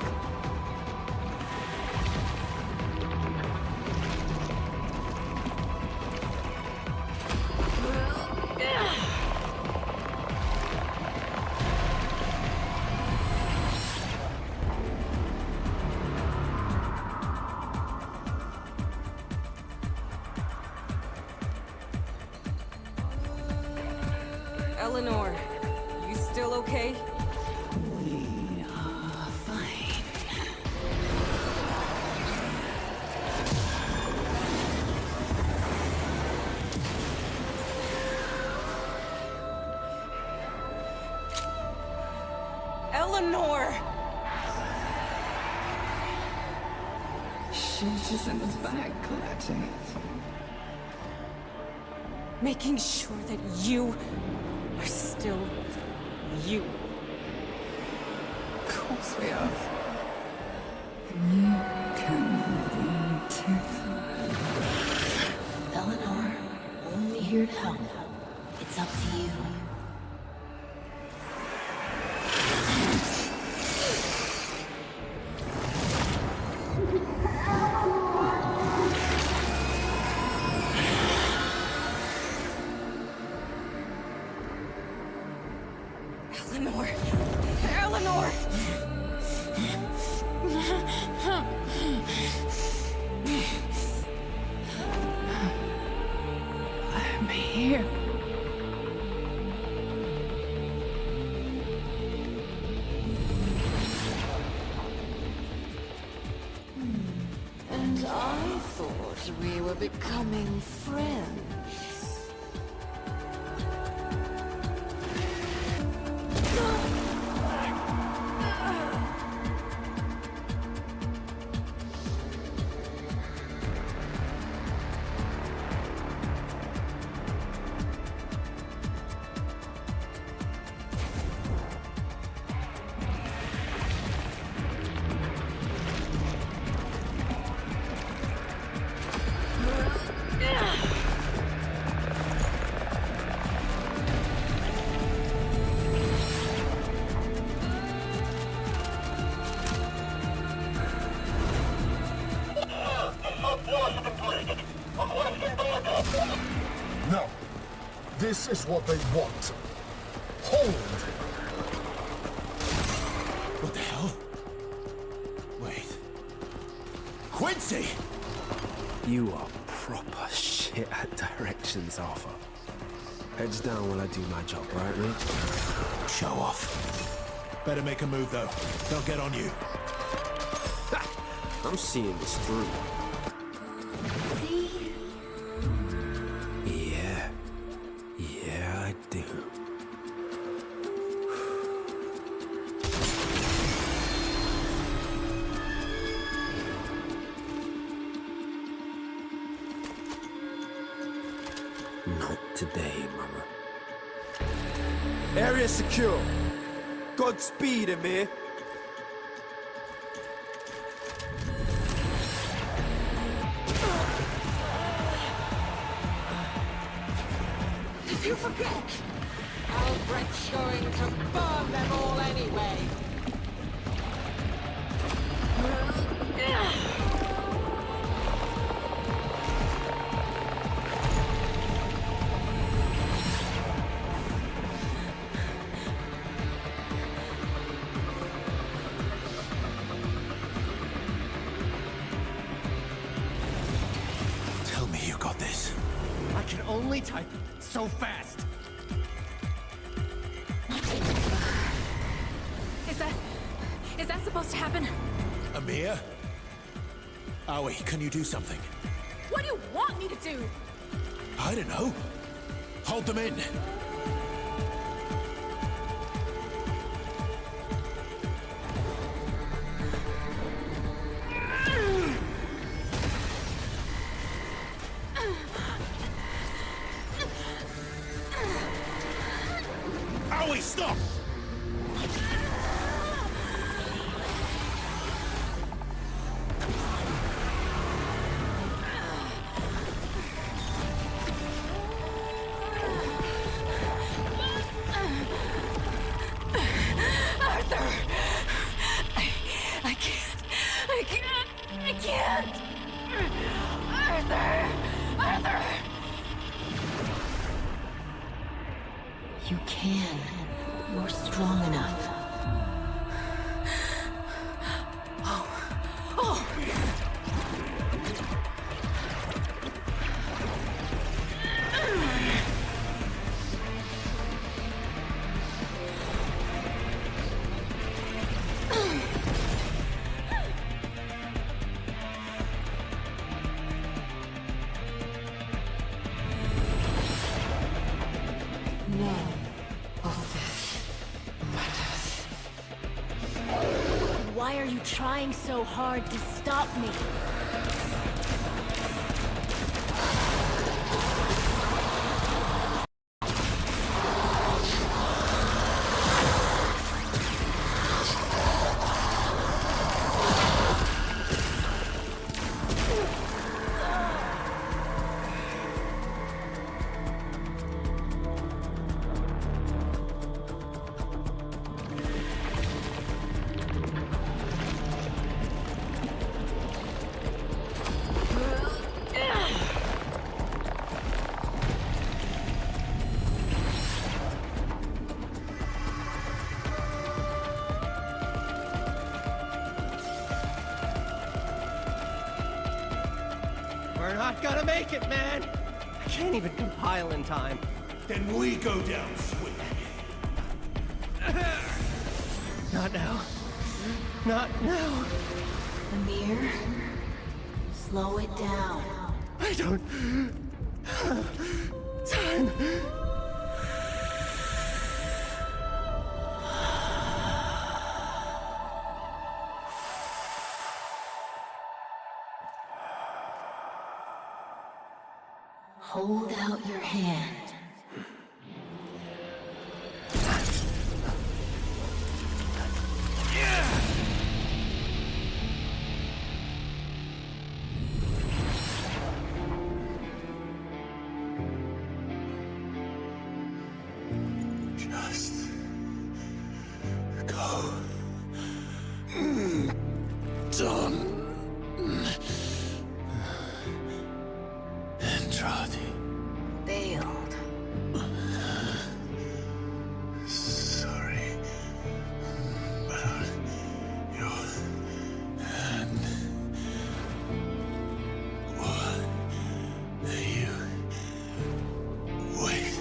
N: Eleanor, you still okay?
X: We are fine.
N: Eleanor!
I: Shoot us in his back, collecting it.
N: Making sure that you are still you.
I: Of course we are. And you can be too.
A: Eleanor, only here to help. It's up to you.
N: Eleanor! Eleanor!
I: I'm here.
C: And I thought we were becoming friends.
B: No. This is what they want. Hold!
F: What the hell? Wait. Quincy!
J: You are proper shit at directions, Arthur.
R: Heads down while I do my job, right, mate?
F: Show off. Better make a move, though. They'll get on you.
R: I'm seeing this through.
X: See?
R: Yeah. Yeah, I do. Not today, Mama.
V: Area secure. Godspeed, Amir.
Y: Did you forget? Albrecht's going to burn them all anyway.
F: Tell me you got this.
Z: I can only type so fast.
X: Is that supposed to happen?
F: Amir? Aoi, can you do something?
X: What do you want me to do?
F: I don't know. Hold them in. Aoi, stop!
X: I can't! Arthur! Arthur!
A: You can. You're strong enough. Why are you trying so hard to stop me?
Z: We're not gonna make it, man! I can't even compile in time.
F: Then we go down swiftly.
Z: Not now. Not now.
A: Amir, slow it down.
Z: I don't have time.
A: Hold out your hand.
E: Just go. Done. Andrade.
A: Failed.
E: Sorry about your hand. What? You wait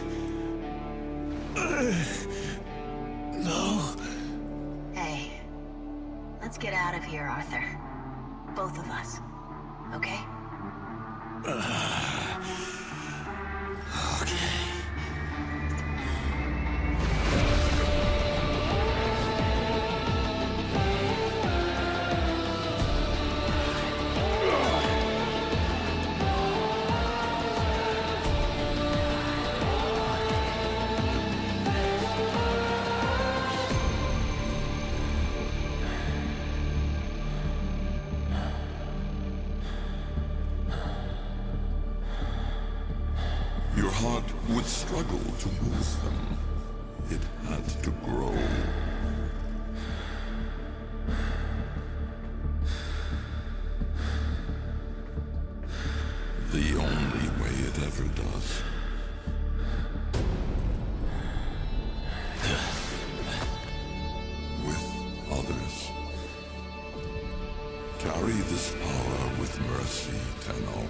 A: both of us. Okay?
L: Your heart would struggle to move them. It had to grow. The only way it ever does. With others. Carry this power with mercy, Tenno.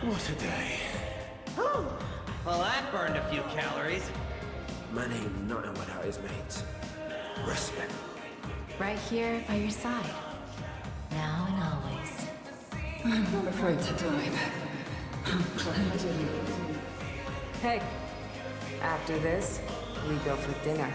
S: What a day.
Z: Well, that burned a few calories.
J: My name nothing without his mates. Respect.
X: Right here by your side. Now and always.
I: I'm not afraid to die. I'm glad you.
N: Hey, after this, we go for dinner.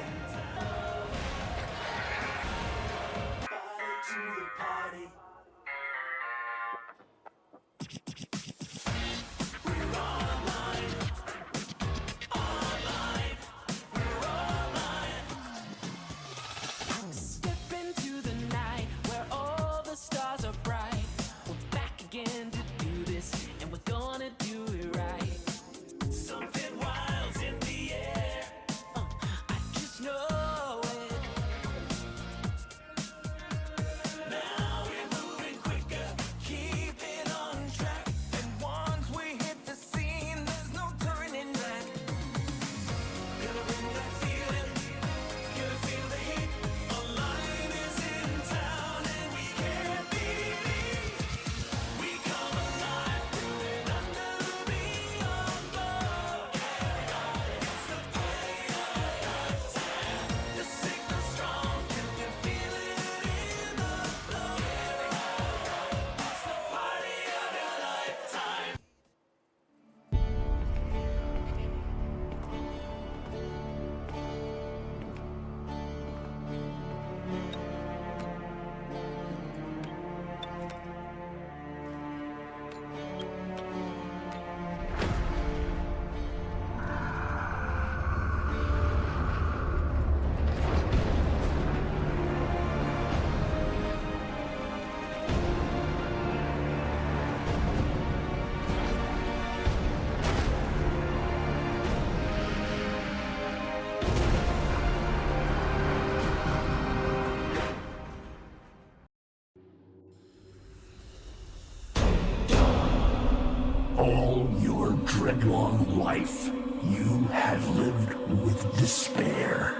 B: All your dreadlong life, you have lived with despair,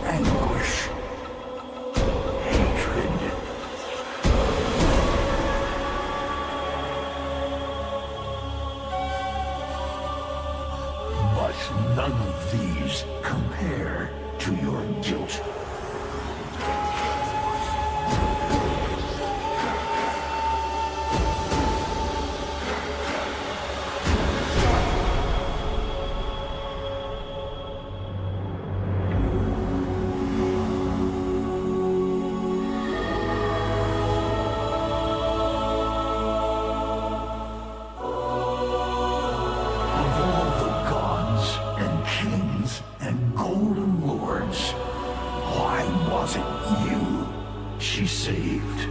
B: anguish, hatred. But none of these compare to your guilt. She saved.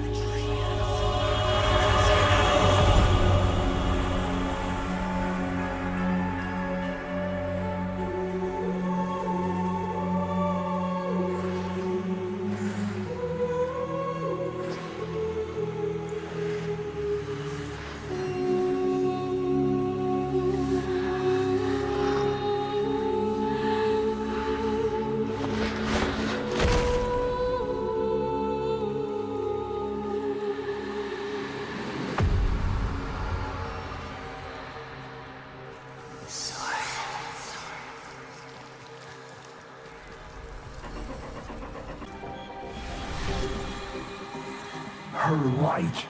E: Her light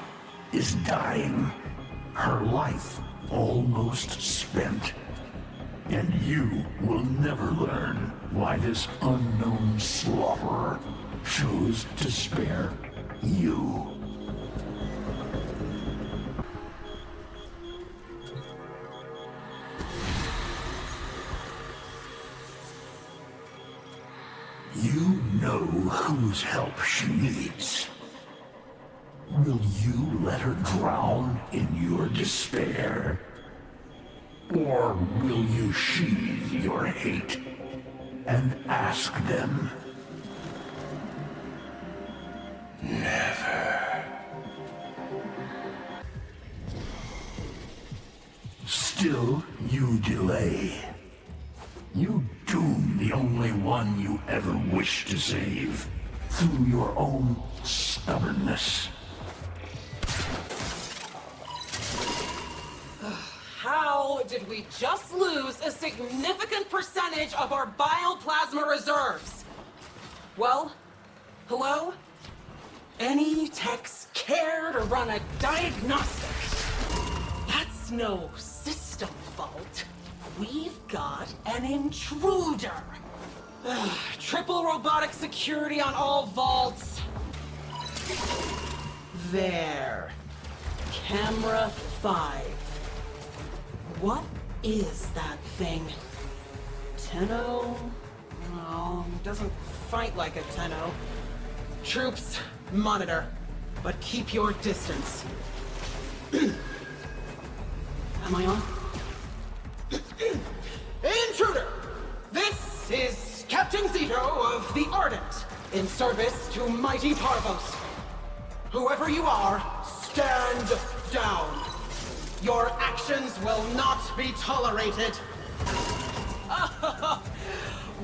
E: is dying. Her life almost spent. And you will never learn why this unknown slaughterer chose to spare you. You know whose help she needs. Will you let her drown in your despair? Or will you sheathe your hate and ask them? Never. Still, you delay. You doom the only one you ever wished to save through your own stubbornness.
O: How did we just lose a significant percentage of our bioplasma reserves? Well, hello? Any techs care to run a diagnostic? That's no system fault. We've got an intruder. Triple robotic security on all vaults. There. Camera 5. What is that thing? Tenno? No, doesn't fight like a Tenno. Troops, monitor, but keep your distance. Am I on? Intruder! This is Captain Zito of the Ardent, in service to mighty Parvos. Whoever you are, stand down. Your actions will not be tolerated.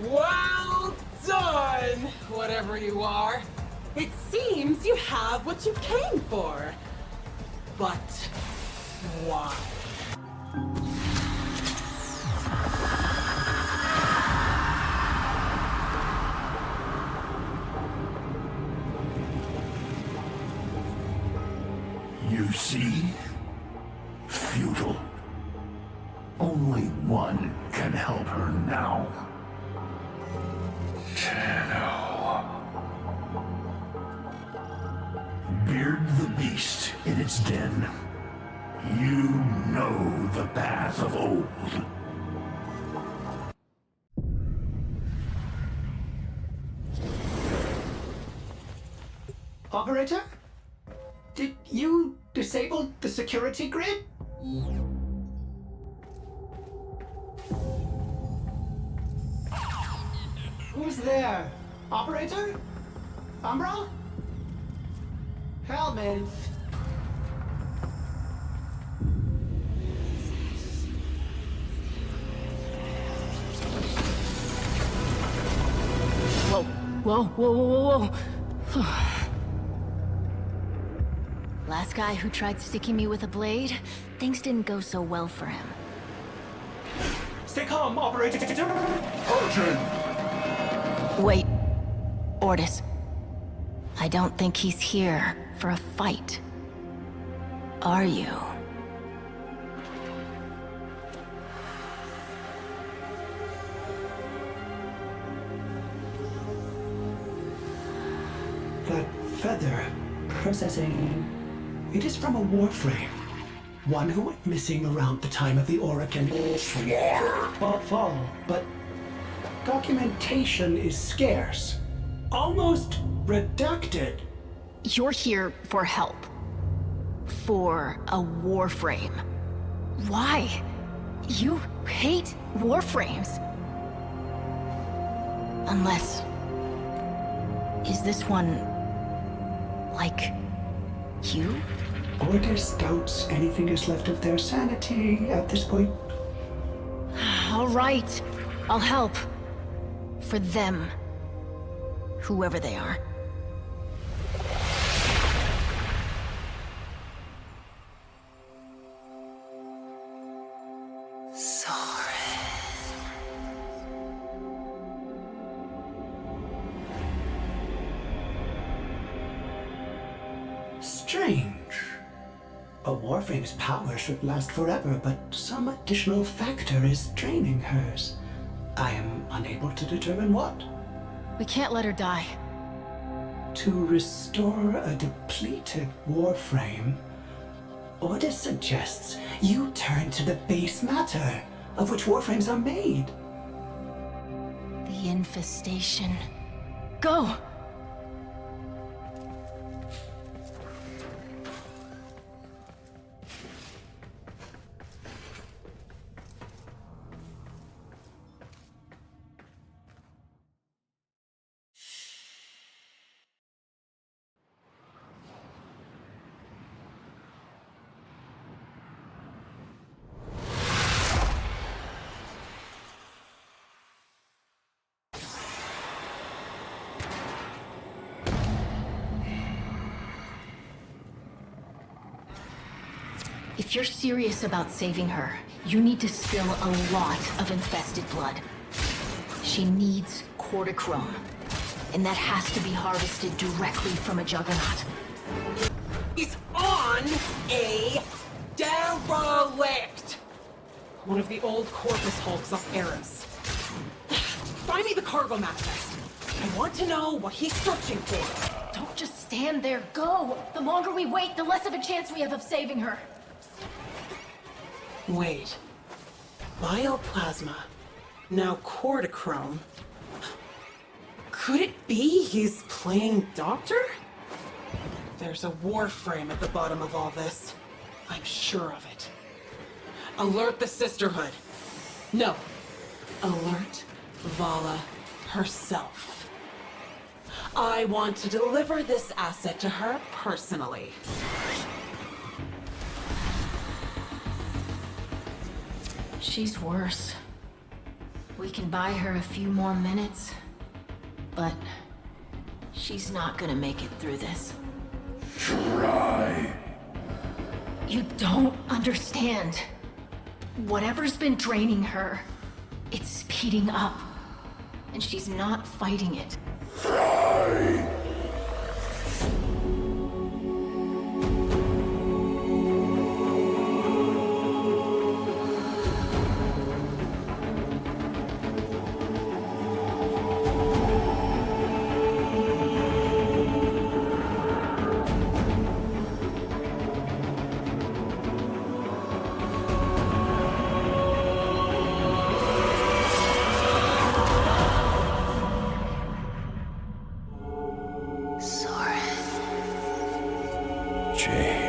O: Well done, whatever you are. It seems you have what you came for. But why?
E: You see? Futile. Only one can help her now. Tenno. Beard the beast in its den. You know the path of old.
V: Operator? Did you disable the security grid? Who's there? Operator? Umbra? Helminth?
A: Whoa, whoa, whoa, whoa, whoa. Last guy who tried sticking me with a blade, things didn't go so well for him.
V: Stay calm, Operator!
B: Urgent!
A: Wait. Ordis. I don't think he's here for a fight. Are you?
V: That feather. Processing. It is from a Warframe. One who went missing around the time of the Oracle fall, but documentation is scarce. Almost redacted.
A: You're here for help. For a Warframe. Why? You hate Warframes. Unless... Is this one... like... you?
V: Ordis doubts anything is left of their sanity at this point.
A: All right. I'll help. For them. Whoever they are.
V: Strange. A Warframe's power should last forever, but some additional factor is draining hers. I am unable to determine what.
A: We can't let her die.
V: To restore a depleted Warframe, Order suggests you turn to the base matter of which Warframes are made.
A: The infestation. Go! If you're serious about saving her, you need to spill a lot of infested blood. She needs cortichrome, and that has to be harvested directly from a juggernaut.
O: He's on a derelict! One of the old Corpus hulks off Eris. Find me the cargo manifest. I want to know what he's searching for.
A: Don't just stand there, go! The longer we wait, the less of a chance we have of saving her.
O: Wait. Bioplasma. Now cortichrome. Could it be he's playing doctor? There's a Warframe at the bottom of all this. I'm sure of it. Alert the Sisterhood. No. Alert Vala herself. I want to deliver this asset to her personally.
A: She's worse. We can buy her a few more minutes, but she's not gonna make it through this.
B: Try.
A: You don't understand. Whatever's been draining her, it's speeding up, and she's not fighting it.
B: Try.
E: Jade.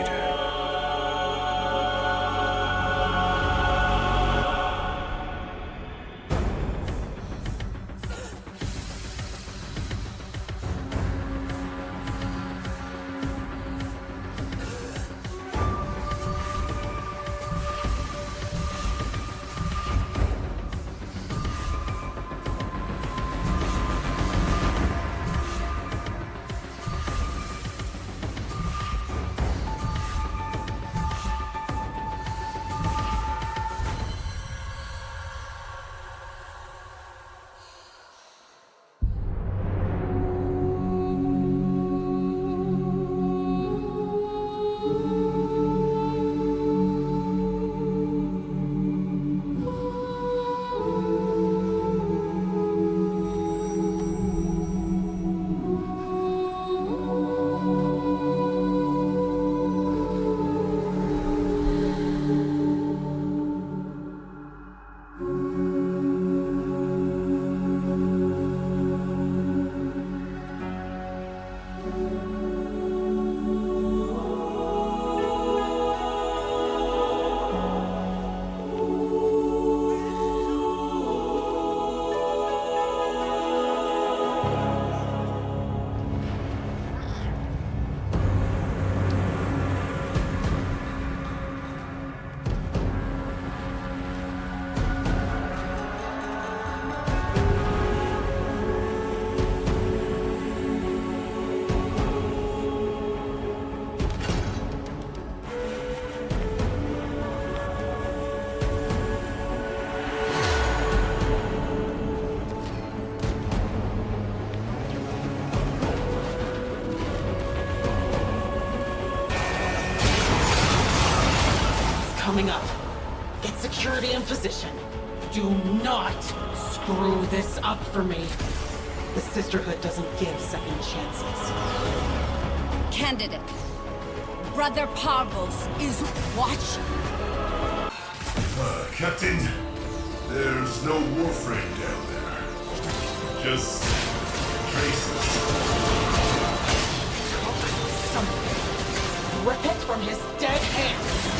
O: coming up. Get security in position. Do not screw this up for me. The Sisterhood doesn't give second chances.
X: Candidate, Brother Parvos is watching.
B: Captain, there's no Warframe down there. Just traces.
O: Something. Rip it from his dead hands.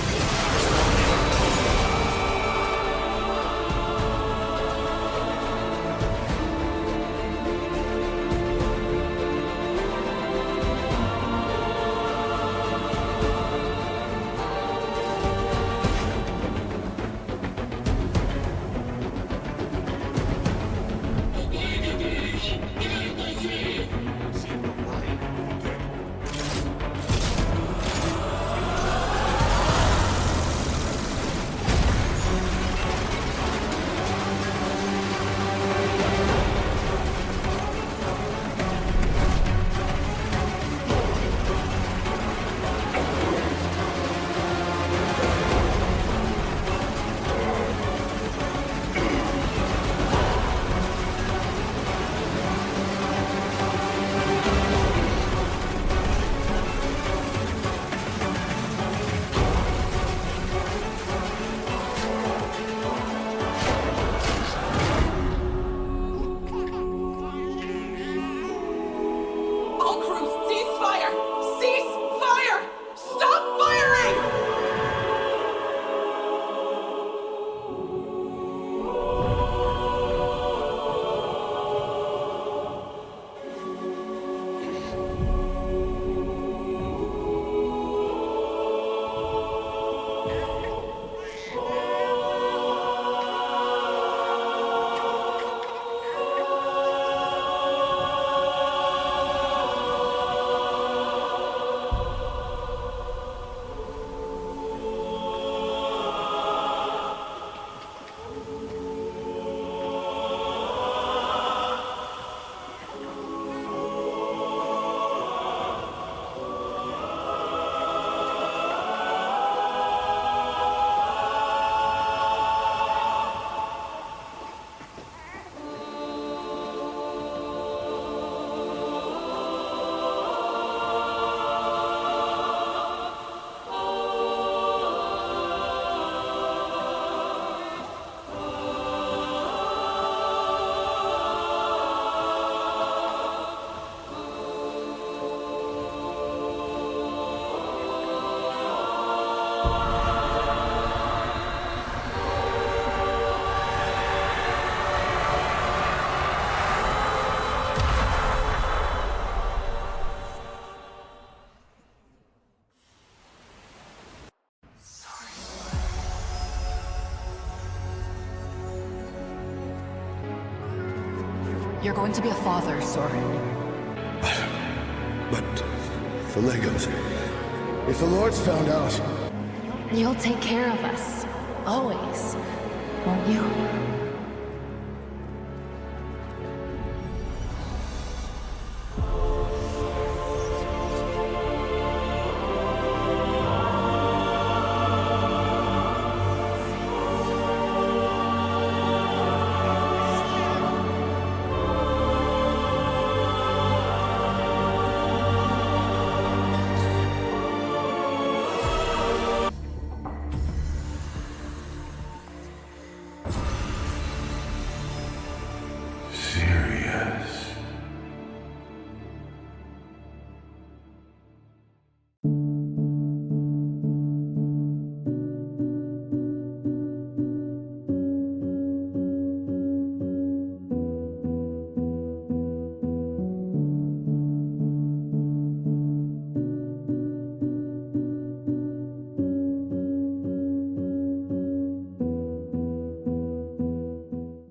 X: You're going to be a father, Soren.
D: But... Phlegums... If the Lord's found out...
A: You'll take care of us. Always. Won't you?